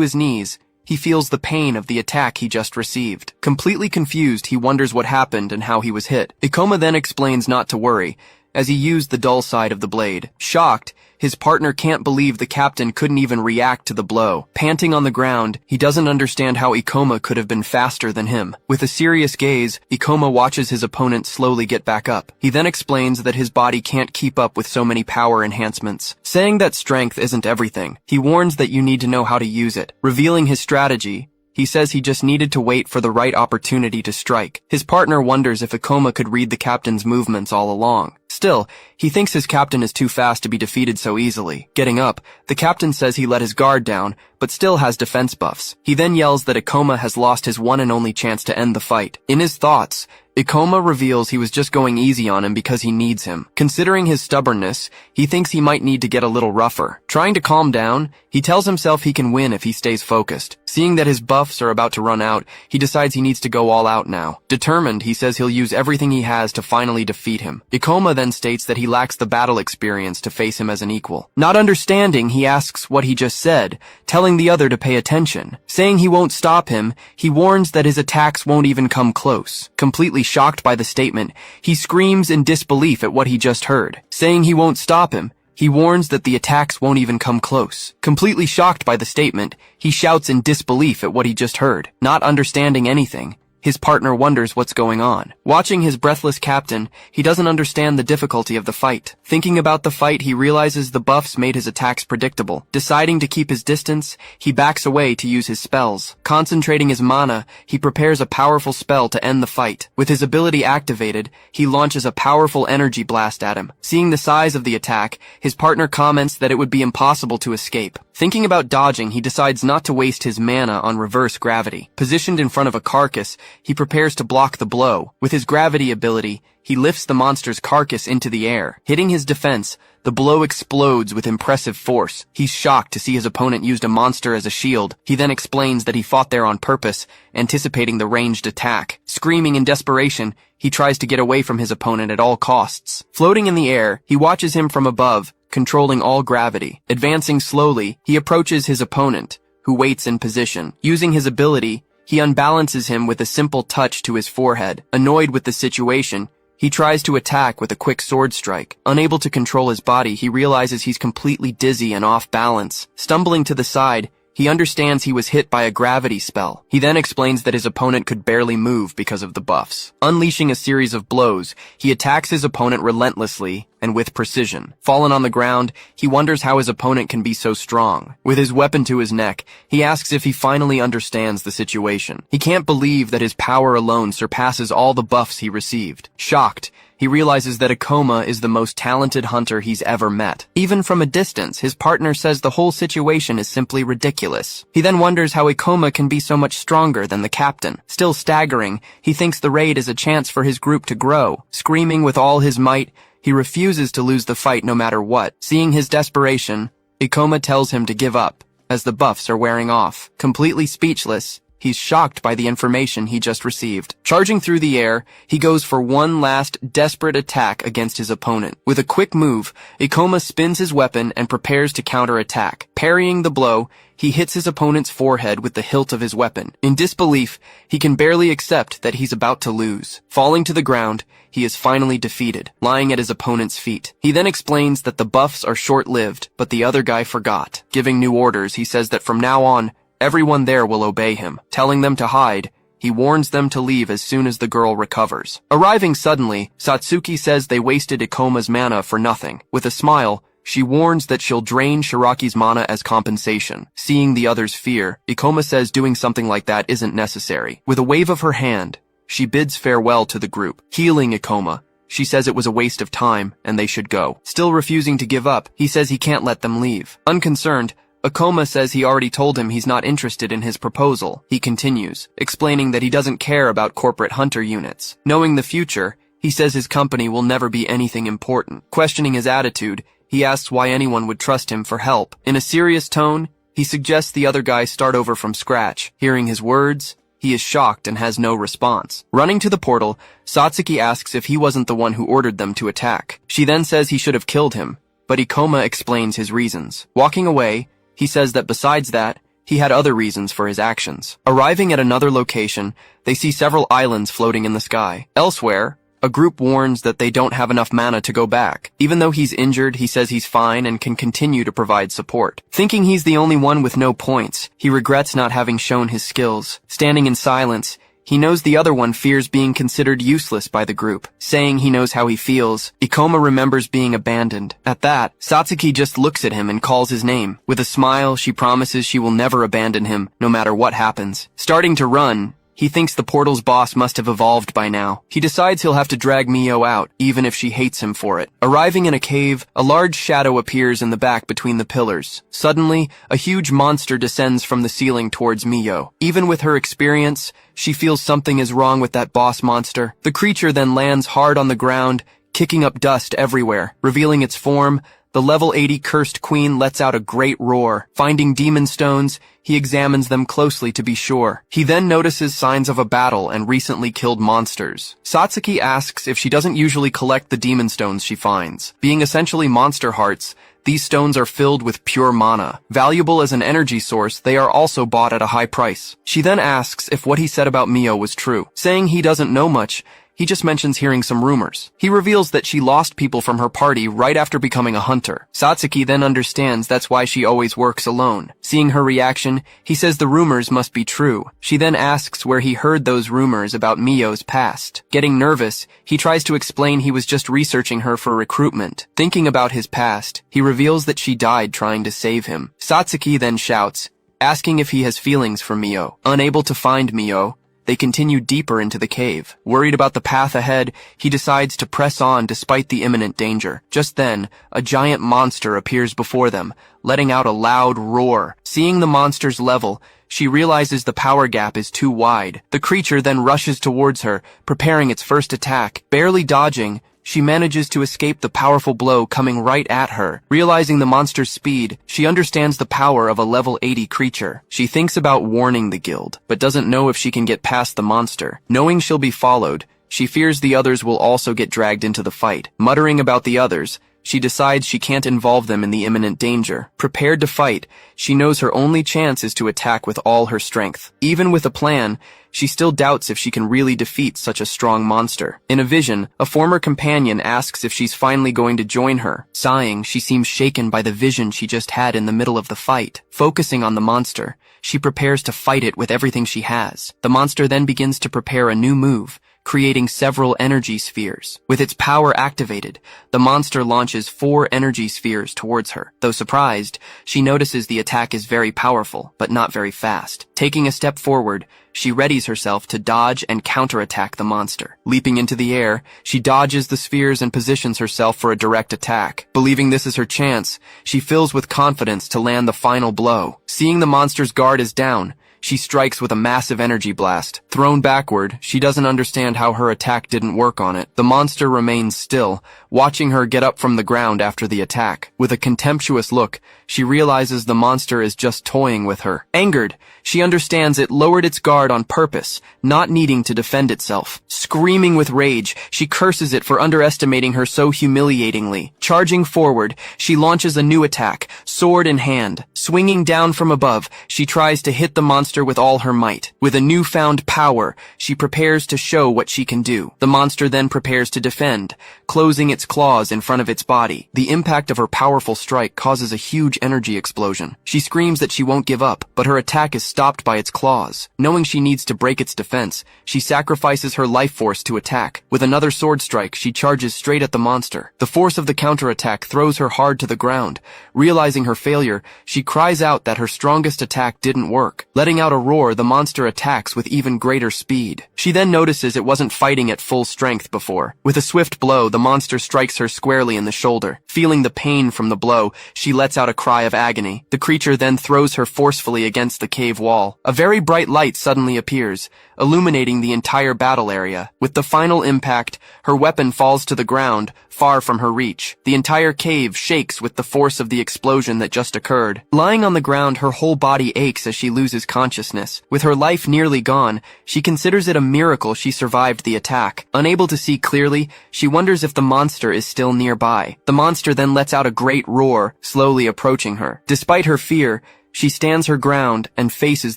his knees, he feels the pain of the attack he just received. Completely confused, he wonders what happened and how he was hit. Ikoma then explains not to worry, as he used the dull side of the blade. Shocked, his partner can't believe the captain couldn't even react to the blow. Panting on the ground, he doesn't understand how Ikoma could have been faster than him. With a serious gaze, Ikoma watches his opponent slowly get back up. He then explains that his body can't keep up with so many power enhancements. Saying that strength isn't everything, he warns that you need to know how to use it. Revealing his strategy, he says he just needed to wait for the right opportunity to strike. His partner wonders if Ikoma could read the captain's movements all along. Still, he thinks his captain is too fast to be defeated so easily. Getting up, the captain says he let his guard down, but still has defense buffs. He then yells that Ikoma has lost his one and only chance to end the fight. In his thoughts, Ikoma reveals he was just going easy on him because he needs him. Considering his stubbornness, he thinks he might need to get a little rougher. Trying to calm down, he tells himself he can win if he stays focused. Seeing that his buffs are about to run out, he decides he needs to go all out now. Determined, he says he'll use everything he has to finally defeat him. Ikoma then states that he lacks the battle experience to face him as an equal. Not understanding, he asks what he just said, telling the other to pay attention. Saying he won't stop him, he warns that his attacks won't even come close. Completely shocked by the statement, he screams in disbelief at what he just heard. Saying he won't stop him, he warns that the attacks won't even come close. Completely shocked by the statement, he shouts in disbelief at what he just heard. Not understanding anything, his partner wonders what's going on. Watching his breathless captain, he doesn't understand the difficulty of the fight. Thinking about the fight, he realizes the buffs made his attacks predictable. Deciding to keep his distance, he backs away to use his spells. Concentrating his mana, he prepares a powerful spell to end the fight. With his ability activated, he launches a powerful energy blast at him. Seeing the size of the attack, his partner comments that it would be impossible to escape. Thinking about dodging, he decides not to waste his mana on reverse gravity. Positioned in front of a carcass, he prepares to block the blow. With his gravity ability, he lifts the monster's carcass into the air. Hitting his defense, the blow explodes with impressive force. He's shocked to see his opponent used a monster as a shield. He then explains that he fought there on purpose, anticipating the ranged attack. Screaming in desperation, he tries to get away from his opponent at all costs. Floating in the air, he watches him from above, controlling all gravity. Advancing slowly, he approaches his opponent, who waits in position. Using his ability, he unbalances him with a simple touch to his forehead. Annoyed with the situation, he tries to attack with a quick sword strike. Unable to control his body, he realizes he's completely dizzy and off balance. Stumbling to the side, he understands he was hit by a gravity spell. He then explains that his opponent could barely move because of the buffs. Unleashing a series of blows, he attacks his opponent relentlessly and with precision. Fallen on the ground, he wonders how his opponent can be so strong. With his weapon to his neck, he asks if he finally understands the situation. He can't believe that his power alone surpasses all the buffs he received. Shocked, he he realizes that Ikoma is the most talented hunter he's ever met. Even from a distance, his partner says the whole situation is simply ridiculous. He then wonders how Ikoma can be so much stronger than the captain. Still staggering, he thinks the raid is a chance for his group to grow. Screaming with all his might, he refuses to lose the fight no matter what. Seeing his desperation, Ikoma tells him to give up, as the buffs are wearing off. Completely speechless, he's shocked by the information he just received. Charging through the air, he goes for one last desperate attack against his opponent. With a quick move, Ikoma spins his weapon and prepares to counterattack. Parrying the blow, he hits his opponent's forehead with the hilt of his weapon. In disbelief, he can barely accept that he's about to lose. Falling to the ground, he is finally defeated, lying at his opponent's feet. He then explains that the buffs are short-lived, but the other guy forgot. Giving new orders, he says that from now on, everyone there will obey him. Telling them to hide, he warns them to leave as soon as the girl recovers. Arriving suddenly, Satsuki says they wasted Ikoma's mana for nothing. With a smile, she warns that she'll drain Shiraki's mana as compensation. Seeing the others' fear, Ikoma says doing something like that isn't necessary. With a wave of her hand, she bids farewell to the group. Healing Ikoma, she says it was a waste of time and they should go. Still refusing to give up, he says he can't let them leave. Unconcerned, Ikoma says he already told him he's not interested in his proposal. He continues, explaining that he doesn't care about corporate hunter units. Knowing the future, he says his company will never be anything important. Questioning his attitude, he asks why anyone would trust him for help. In a serious tone, he suggests the other guy start over from scratch. Hearing his words, he is shocked and has no response. Running to the portal, Satsuki asks if he wasn't the one who ordered them to attack. She then says he should have killed him, but Ikoma explains his reasons. Walking away, he says that besides that, he had other reasons for his actions. Arriving at another location, they see several islands floating in the sky. Elsewhere, a group warns that they don't have enough mana to go back. Even though he's injured, he says he's fine and can continue to provide support. Thinking he's the only one with no points, he regrets not having shown his skills. Standing in silence, he knows the other one fears being considered useless by the group. Saying he knows how he feels, Ikoma remembers being abandoned. At that, Satsuki just looks at him and calls his name. With a smile, she promises she will never abandon him, no matter what happens. Starting to run, he thinks the portal's boss must have evolved by now. He decides he'll have to drag Mio out, even if she hates him for it. Arriving in a cave, a large shadow appears in the back between the pillars. Suddenly, a huge monster descends from the ceiling towards Mio. Even with her experience, she feels something is wrong with that boss monster. The creature then lands hard on the ground, kicking up dust everywhere. Revealing its form, the level 80 cursed queen lets out a great roar. Finding demon stones, he examines them closely to be sure. He then notices signs of a battle and recently killed monsters. Satsuki asks if she doesn't usually collect the demon stones she finds. Being essentially monster hearts, these stones are filled with pure mana. Valuable as an energy source, they are also bought at a high price. She then asks if what he said about Mio was true. Saying he doesn't know much, he just mentions hearing some rumors. He reveals that she lost people from her party right after becoming a hunter. Satsuki then understands that's why she always works alone. Seeing her reaction, he says the rumors must be true. She then asks where he heard those rumors about Mio's past. Getting nervous, he tries to explain he was just researching her for recruitment. Thinking about his past, he reveals that she died trying to save him. Satsuki then shouts, asking if he has feelings for Mio. Unable to find Mio, they continue deeper into the cave. Worried about the path ahead, he decides to press on despite the imminent danger. Just then, a giant monster appears before them, letting out a loud roar. Seeing the monster's level, she realizes the power gap is too wide. The creature then rushes towards her, preparing its first attack. Barely dodging, she manages to escape the powerful blow coming right at her. Realizing the monster's speed, she understands the power of a level 80 creature. She thinks about warning the guild, but doesn't know if she can get past the monster. Knowing she'll be followed, she fears the others will also get dragged into the fight. Muttering about the others, she decides she can't involve them in the imminent danger. Prepared to fight, she knows her only chance is to attack with all her strength. Even with a plan, she still doubts if she can really defeat such a strong monster. In a vision, a former companion asks if she's finally going to join her. Sighing, she seems shaken by the vision she just had in the middle of the fight. Focusing on the monster, she prepares to fight it with everything she has. The monster then begins to prepare a new move, creating several energy spheres. With its power activated, the monster launches 4 energy spheres towards her. Though surprised, she notices the attack is very powerful, but not very fast. Taking a step forward, she readies herself to dodge and counterattack the monster. Leaping into the air, she dodges the spheres and positions herself for a direct attack. Believing this is her chance, she fills with confidence to land the final blow. Seeing the monster's guard is down, she strikes with a massive energy blast. Thrown backward, she doesn't understand how her attack didn't work on it. The monster remains still, watching her get up from the ground after the attack. With a contemptuous look, she realizes the monster is just toying with her. Angered, she understands it lowered its guard on purpose, not needing to defend itself. Screaming with rage, she curses it for underestimating her so humiliatingly. Charging forward, she launches a new attack, sword in hand. Swinging down from above, she tries to hit the monster with all her might. With a newfound power, she prepares to show what she can do. The monster then prepares to defend, closing its claws in front of its body. The impact of her powerful strike causes a huge energy explosion. She screams that she won't give up, but her attack is stopped by its claws. Knowing she needs to break its defense, she sacrifices her life force to attack. With another sword strike, she charges straight at the monster. The force of the counterattack throws her hard to the ground. Realizing her failure, she cries out that her strongest attack didn't work. Letting out a roar, the monster attacks with even greater speed. She then notices it wasn't fighting at full strength before. With a swift blow, the monster strikes her squarely in the shoulder. Feeling the pain from the blow, she lets out a cry of agony. The creature then throws her forcefully against the cave wall. A very bright light suddenly appears, illuminating the entire battle area. With the final impact, her weapon falls to the ground, far from her reach. The entire cave shakes with the force of the explosion that just occurred. Lying on the ground, her whole body aches as she loses consciousness. With her life nearly gone, she considers it a miracle she survived the attack. Unable to see clearly, she wonders if the monster is still nearby. The monster then lets out a great roar, slowly approaching her. Despite her fear, she stands her ground and faces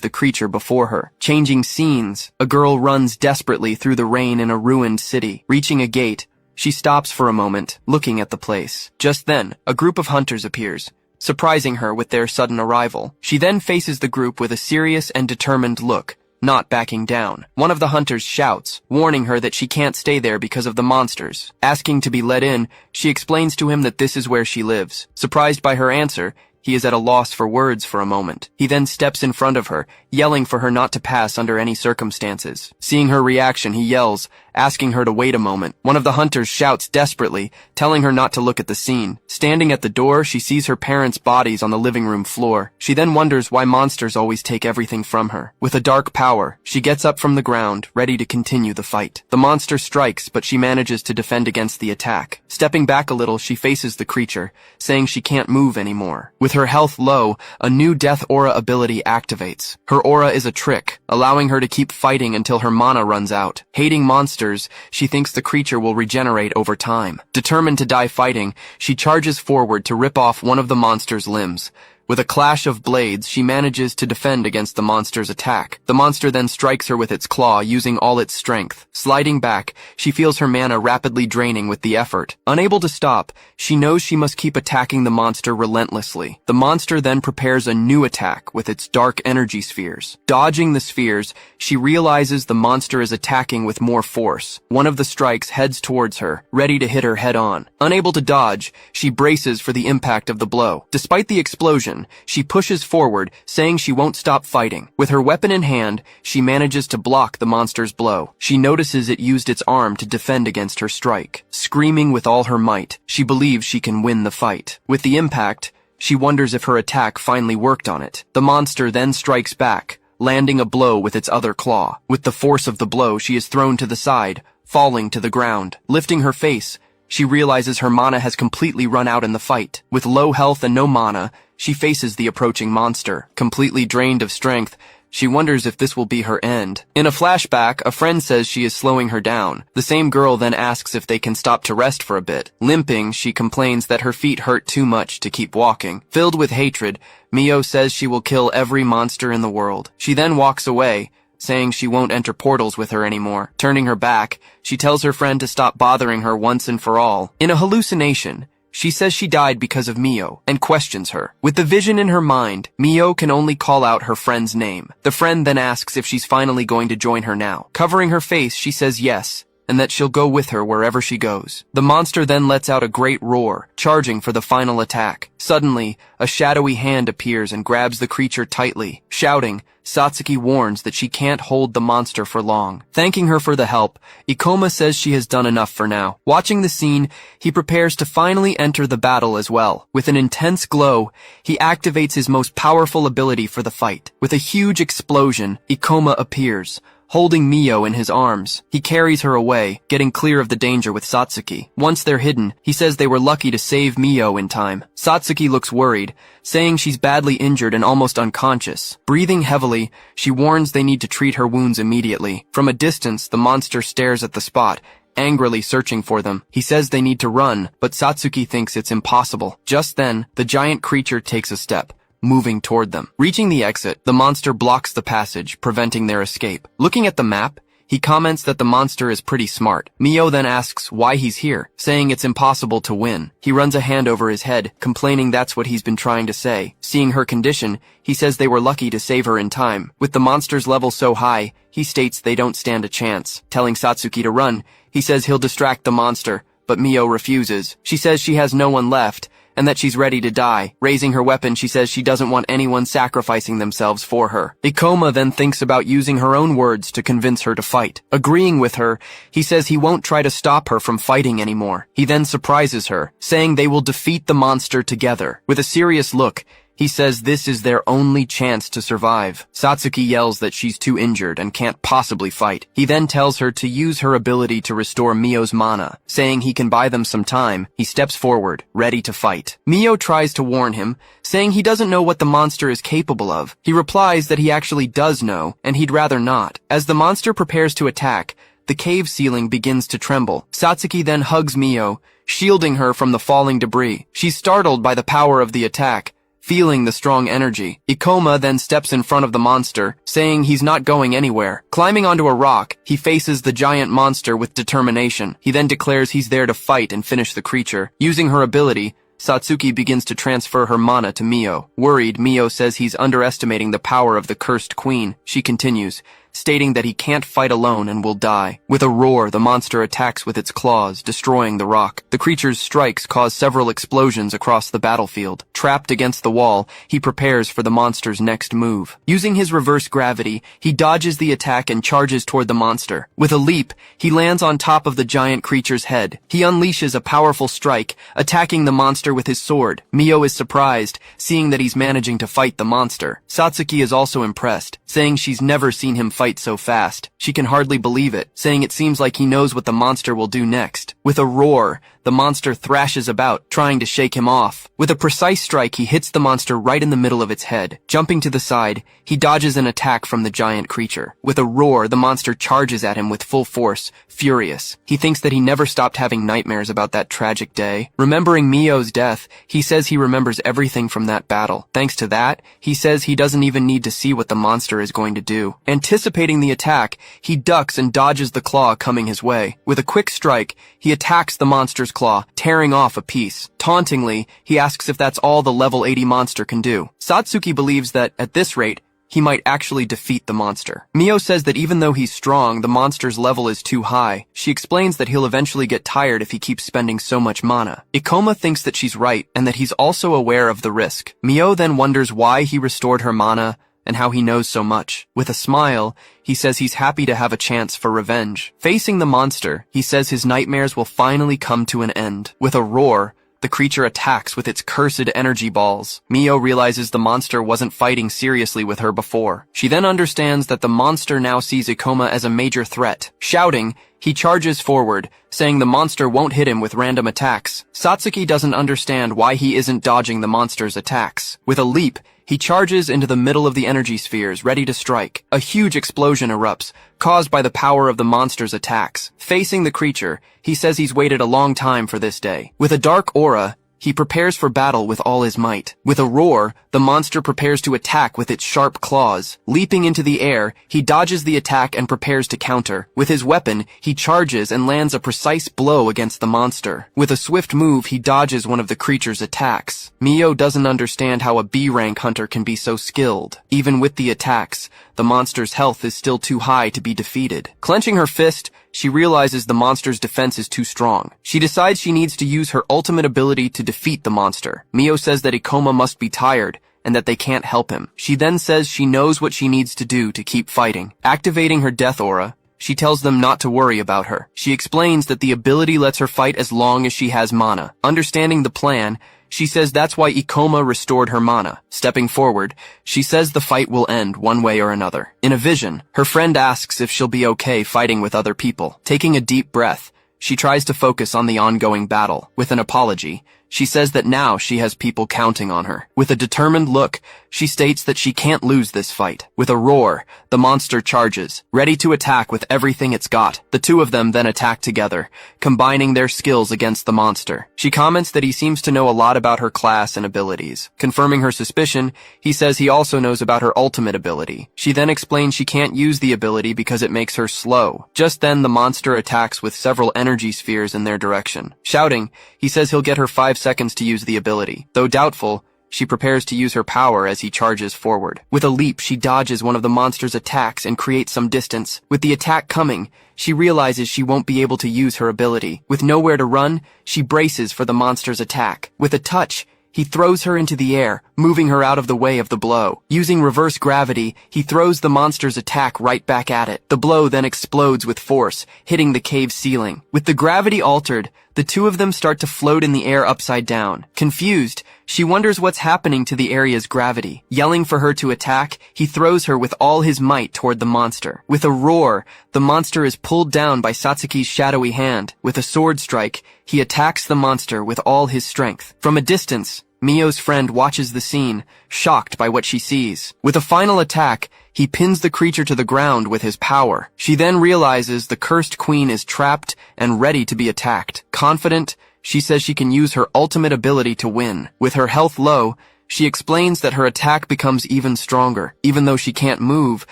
the creature before her. Changing scenes, a girl runs desperately through the rain in a ruined city. Reaching a gate, she stops for a moment, looking at the place. Just then, a group of hunters appears, surprising her with their sudden arrival. She then faces the group with a serious and determined look, not backing down. One of the hunters shouts, warning her that she can't stay there because of the monsters. Asking to be let in, she explains to him that this is where she lives. Surprised by her answer, he is at a loss for words for a moment. He then steps in front of her, yelling for her not to pass under any circumstances. Seeing her reaction, he yells, asking her to wait a moment. One of the hunters shouts desperately, telling her not to look at the scene. Standing at the door, she sees her parents' bodies on the living room floor. She then wonders why monsters always take everything from her. With a dark power, she gets up from the ground, ready to continue the fight. The monster strikes, but she manages to defend against the attack. Stepping back a little, she faces the creature, saying she can't move anymore. With her health low, a new death aura ability activates. Her aura is a trick, allowing her to keep fighting until her mana runs out. Hating monsters, she thinks the creature will regenerate over time. Determined to die fighting, she charges forward to rip off one of the monster's limbs. With a clash of blades, she manages to defend against the monster's attack. The monster then strikes her with its claw, using all its strength. Sliding back, she feels her mana rapidly draining with the effort. Unable to stop, she knows she must keep attacking the monster relentlessly. The monster then prepares a new attack with its dark energy spheres. Dodging the spheres, she realizes the monster is attacking with more force. One of the strikes heads towards her, ready to hit her head on. Unable to dodge, she braces for the impact of the blow. Despite the explosion, she pushes forward, saying she won't stop fighting. With her weapon in hand, she manages to block the monster's blow. She notices it used its arm to defend against her strike. Screaming with all her might, she believes she can win the fight. With the impact, she wonders if her attack finally worked on it. The monster then strikes back, landing a blow with its other claw. With the force of the blow, she is thrown to the side, falling to the ground. Lifting her face, she realizes her mana has completely run out in the fight. With low health and no mana, she faces the approaching monster. Completely drained of strength, she wonders if this will be her end. In a flashback, a friend says she is slowing her down. The same girl then asks if they can stop to rest for a bit. Limping, she complains that her feet hurt too much to keep walking. Filled with hatred, Mio says she will kill every monster in the world. She then walks away, saying she won't enter portals with her anymore. Turning her back, she tells her friend to stop bothering her once and for all. In a hallucination, She says she died because of Mio, and questions her. With the vision in her mind, Mio can only call out her friend's name. The friend then asks if she's finally going to join her now. Covering her face, she says yes, and that she'll go with her wherever she goes. The monster then lets out a great roar, charging for the final attack. Suddenly, a shadowy hand appears and grabs the creature tightly. Shouting, Satsuki warns that she can't hold the monster for long. Thanking her for the help, Ikoma says she has done enough for now. Watching the scene, he prepares to finally enter the battle as well. With an intense glow, he activates his most powerful ability for the fight. With a huge explosion, Ikoma appears, holding Mio in his arms. He carries her away, getting clear of the danger with Satsuki. Once they're hidden, he says they were lucky to save Mio in time. Satsuki looks worried, saying she's badly injured and almost unconscious. Breathing heavily, she warns they need to treat her wounds immediately. From a distance, the monster stares at the spot, angrily searching for them. He says they need to run, but Satsuki thinks it's impossible. Just then, the giant creature takes a step, moving toward them. Reaching the exit, the monster blocks the passage, preventing their escape. Looking at the map, he comments that the monster is pretty smart. Mio then asks why he's here, saying it's impossible to win. He runs a hand over his head, complaining that's what he's been trying to say. Seeing her condition, he says they were lucky to save her in time. With the monster's level so high, he states they don't stand a chance. Telling Satsuki to run, he says he'll distract the monster, but Mio refuses. She says she has no one left, and that she's ready to die. Raising her weapon, she says she doesn't want anyone sacrificing themselves for her. Ikoma then thinks about using her own words to convince her to fight. Agreeing with her, he says he won't try to stop her from fighting anymore. He then surprises her, saying they will defeat the monster together. With a serious look, he says this is their only chance to survive. Satsuki yells that she's too injured and can't possibly fight. He then tells her to use her ability to restore Mio's mana. Saying he can buy them some time, he steps forward, ready to fight. Mio tries to warn him, saying he doesn't know what the monster is capable of. He replies that he actually does know, and he'd rather not. As the monster prepares to attack, the cave ceiling begins to tremble. Satsuki then hugs Mio, shielding her from the falling debris. She's startled by the power of the attack, feeling the strong energy. Ikoma then steps in front of the monster, saying he's not going anywhere. Climbing onto a rock, he faces the giant monster with determination. He then declares he's there to fight and finish the creature. Using her ability, Satsuki begins to transfer her mana to Mio. Worried, Mio says he's underestimating the power of the cursed queen. She continues, stating that he can't fight alone and will die. With a roar, the monster attacks with its claws, destroying the rock. The creature's strikes cause several explosions across the battlefield. Trapped against the wall, he prepares for the monster's next move. Using his reverse gravity, he dodges the attack and charges toward the monster. With a leap, he lands on top of the giant creature's head. He unleashes a powerful strike, attacking the monster with his sword. Mio is surprised, seeing that he's managing to fight the monster. Satsuki is also impressed, saying she's never seen him fight so fast. She can hardly believe it, saying it seems like he knows what the monster will do next. With a roar, the monster thrashes about, trying to shake him off. With a precise strike, he hits the monster right in the middle of its head. Jumping to the side, he dodges an attack from the giant creature. With a roar, the monster charges at him with full force, furious. He thinks that he never stopped having nightmares about that tragic day. Remembering Mio's death, he says he remembers everything from that battle. Thanks to that, he says he doesn't even need to see what the monster is going to do. Anticipating the attack, he ducks and dodges the claw coming his way. With a quick strike, he attacks the monster's claw, tearing off a piece. Tauntingly, he asks if that's all the level 80 monster can do. Satsuki believes that, at this rate, he might actually defeat the monster. Mio says that even though he's strong, the monster's level is too high. She explains that he'll eventually get tired if he keeps spending so much mana. Ikoma thinks that she's right, and that he's also aware of the risk. Mio then wonders why he restored her mana, and how he knows so much. With a smile, he says he's happy to have a chance for revenge. Facing the monster, he says his nightmares will finally come to an end. With a roar, the creature attacks with its cursed energy balls. Mio realizes the monster wasn't fighting seriously with her before. She then understands that the monster now sees Ikoma as a major threat. Shouting, he charges forward, saying the monster won't hit him with random attacks. Satsuki doesn't understand why he isn't dodging the monster's attacks. With a leap, he charges into the middle of the energy spheres, ready to strike. A huge explosion erupts, caused by the power of the monster's attacks. Facing the creature, he says he's waited a long time for this day. With a dark aura, he prepares for battle with all his might. With a roar, the monster prepares to attack with its sharp claws. Leaping into the air, he dodges the attack and prepares to counter. With his weapon, he charges and lands a precise blow against the monster. With a swift move, he dodges one of the creature's attacks. Mio doesn't understand how a B-rank hunter can be so skilled. Even with the attacks, the monster's health is still too high to be defeated. Clenching her fist, she realizes the monster's defense is too strong. She decides she needs to use her ultimate ability to defeat the monster. Mio says that Ikoma must be tired and that they can't help him. She then says she knows what she needs to do to keep fighting. Activating her death aura, she tells them not to worry about her. She explains that the ability lets her fight as long as she has mana. Understanding the plan, she says that's why Ikoma restored her mana. Stepping forward, she says the fight will end one way or another. In a vision, her friend asks if she'll be okay fighting with other people. Taking a deep breath, she tries to focus on the ongoing battle. With an apology, she says that now she has people counting on her. With a determined look, she states that she can't lose this fight. With a roar, the monster charges, ready to attack with everything it's got. The two of them then attack together, combining their skills against the monster. She comments that he seems to know a lot about her class and abilities. Confirming her suspicion, he says he also knows about her ultimate ability. She then explains she can't use the ability because it makes her slow. Just then, the monster attacks with several energy spheres in their direction. Shouting, he says he'll get her 5 seconds to use the ability. Though doubtful, she prepares to use her power as he charges forward. With a leap, she dodges one of the monster's attacks and creates some distance. With the attack coming, she realizes she won't be able to use her ability. With nowhere to run, she braces for the monster's attack. With a touch, he throws her into the air, moving her out of the way of the blow. Using reverse gravity, he throws the monster's attack right back at it. The blow then explodes with force, hitting the cave ceiling. With the gravity altered, the two of them start to float in the air upside down. Confused, she wonders what's happening to the area's gravity. Yelling for her to attack, he throws her with all his might toward the monster. With a roar, the monster is pulled down by Satsuki's shadowy hand. With a sword strike, he attacks the monster with all his strength. From a distance, Mio's friend watches the scene, shocked by what she sees. With a final attack, he pins the creature to the ground with his power. She then realizes the cursed queen is trapped and ready to be attacked. Confident, she says she can use her ultimate ability to win. With her health low, she explains that her attack becomes even stronger. Even though she can't move,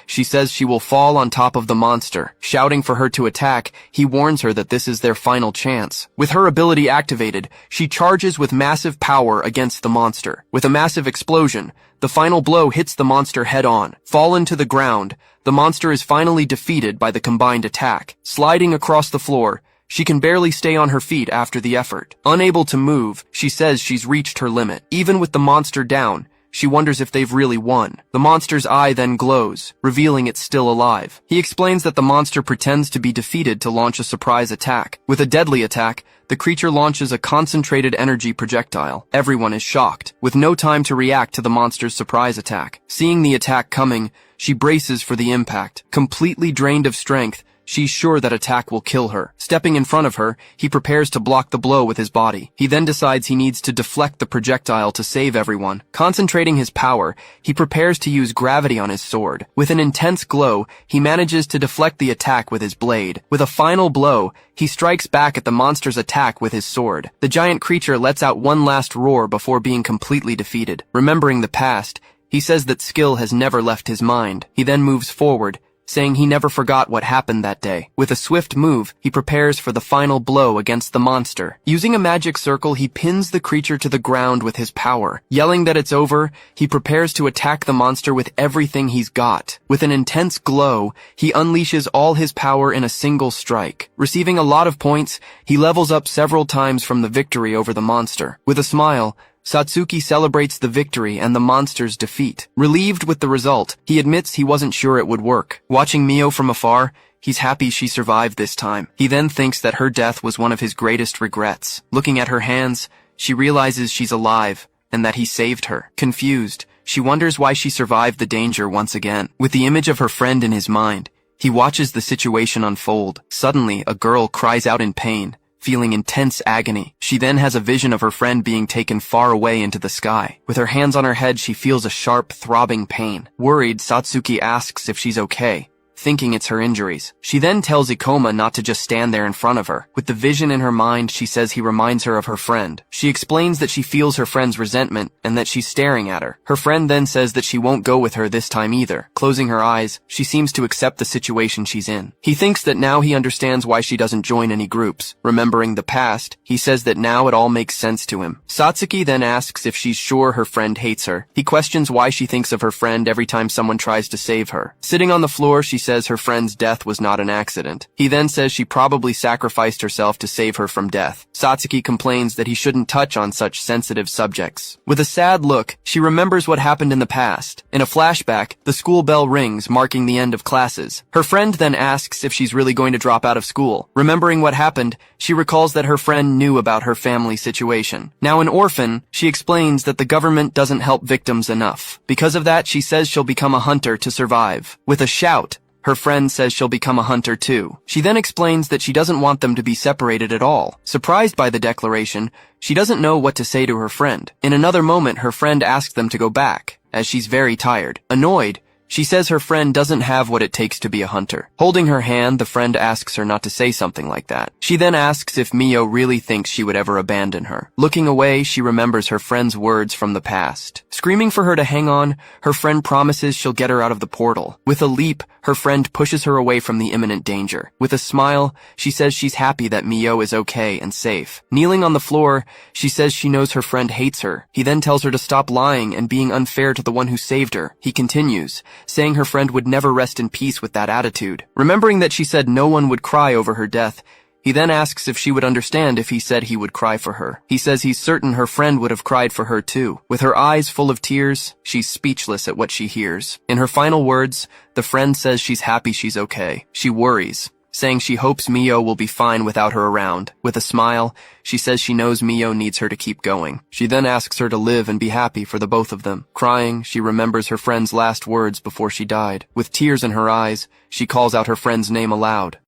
she says she will fall on top of the monster. Shouting for her to attack, he warns her that this is their final chance. With her ability activated, she charges with massive power against the monster. With a massive explosion, the final blow hits the monster head-on. Fallen to the ground, the monster is finally defeated by the combined attack. Sliding across the floor, she can barely stay on her feet after the effort. Unable to move, she says she's reached her limit. Even with the monster down, she wonders if they've really won. The monster's eye then glows, revealing it's still alive. He explains that the monster pretends to be defeated to launch a surprise attack. With a deadly attack, the creature launches a concentrated energy projectile. Everyone is shocked, with no time to react to the monster's surprise attack. Seeing the attack coming, she braces for the impact. Completely drained of strength, she's sure that attack will kill her. Stepping in front of her, he prepares to block the blow with his body. He then decides he needs to deflect the projectile to save everyone. Concentrating his power, he prepares to use gravity on his sword. With an intense glow, he manages to deflect the attack with his blade. With a final blow, he strikes back at the monster's attack with his sword. The giant creature lets out one last roar before being completely defeated. Remembering the past, he says that skill has never left his mind. He then moves forward, saying he never forgot what happened that day. With a swift move, he prepares for the final blow against the monster. Using a magic circle, he pins the creature to the ground with his power. Yelling that it's over, he prepares to attack the monster with everything he's got. With an intense glow, he unleashes all his power in a single strike. Receiving a lot of points, he levels up several times from the victory over the monster. With a smile, Satsuki celebrates the victory and the monster's defeat. Relieved with the result, he admits he wasn't sure it would work. Watching Mio from afar, he's happy she survived this time. He then thinks that her death was one of his greatest regrets. Looking at her hands, she realizes she's alive and that he saved her. Confused, she wonders why she survived the danger once again. With the image of her friend in his mind, he watches the situation unfold. Suddenly, a girl cries out in pain, feeling intense agony. She then has a vision of her friend being taken far away into the sky. With her hands on her head, she feels a sharp, throbbing pain. Worried, Satsuki asks if she's okay. thinking it's her injuries. She then tells Ikoma not to just stand there in front of her. With the vision in her mind, she says he reminds her of her friend. She explains that she feels her friend's resentment and that she's staring at her. Her friend then says that she won't go with her this time either. Closing her eyes, she seems to accept the situation she's in. He thinks that now he understands why she doesn't join any groups. Remembering the past, he says that now it all makes sense to him. Satsuki then asks if she's sure her friend hates her. He questions why she thinks of her friend every time someone tries to save her. Sitting on the floor, she says her friend's death was not an accident. He then says she probably sacrificed herself to save her from death. Satsuki complains that he shouldn't touch on such sensitive subjects. With a sad look, she remembers what happened in the past. In a flashback, the school bell rings, marking the end of classes. Her friend then asks if she's really going to drop out of school. Remembering what happened, she recalls that her friend knew about her family situation. Now an orphan, she explains that the government doesn't help victims enough. Because of that, she says she'll become a hunter to survive. With a shout, her friend says she'll become a hunter too. She then explains that she doesn't want them to be separated at all. Surprised by the declaration, she doesn't know what to say to her friend. In another moment, her friend asks them to go back, as she's very tired. Annoyed, she says her friend doesn't have what it takes to be a hunter. Holding her hand, the friend asks her not to say something like that. She then asks if Mio really thinks she would ever abandon her. Looking away, she remembers her friend's words from the past. Screaming for her to hang on, her friend promises she'll get her out of the portal. With a leap, her friend pushes her away from the imminent danger. With a smile, she says she's happy that Mio is okay and safe. Kneeling on the floor, she says she knows her friend hates her. He then tells her to stop lying and being unfair to the one who saved her. He continues, saying her friend would never rest in peace with that attitude. Remembering that she said no one would cry over her death, he then asks if she would understand if he said he would cry for her. He says he's certain her friend would have cried for her too. With her eyes full of tears, she's speechless at what she hears. In her final words, the friend says she's happy she's okay. She worries, saying she hopes Mio will be fine without her around. With a smile, she says she knows Mio needs her to keep going. She then asks her to live and be happy for the both of them. Crying, she remembers her friend's last words before she died. With tears in her eyes, she calls out her friend's name aloud.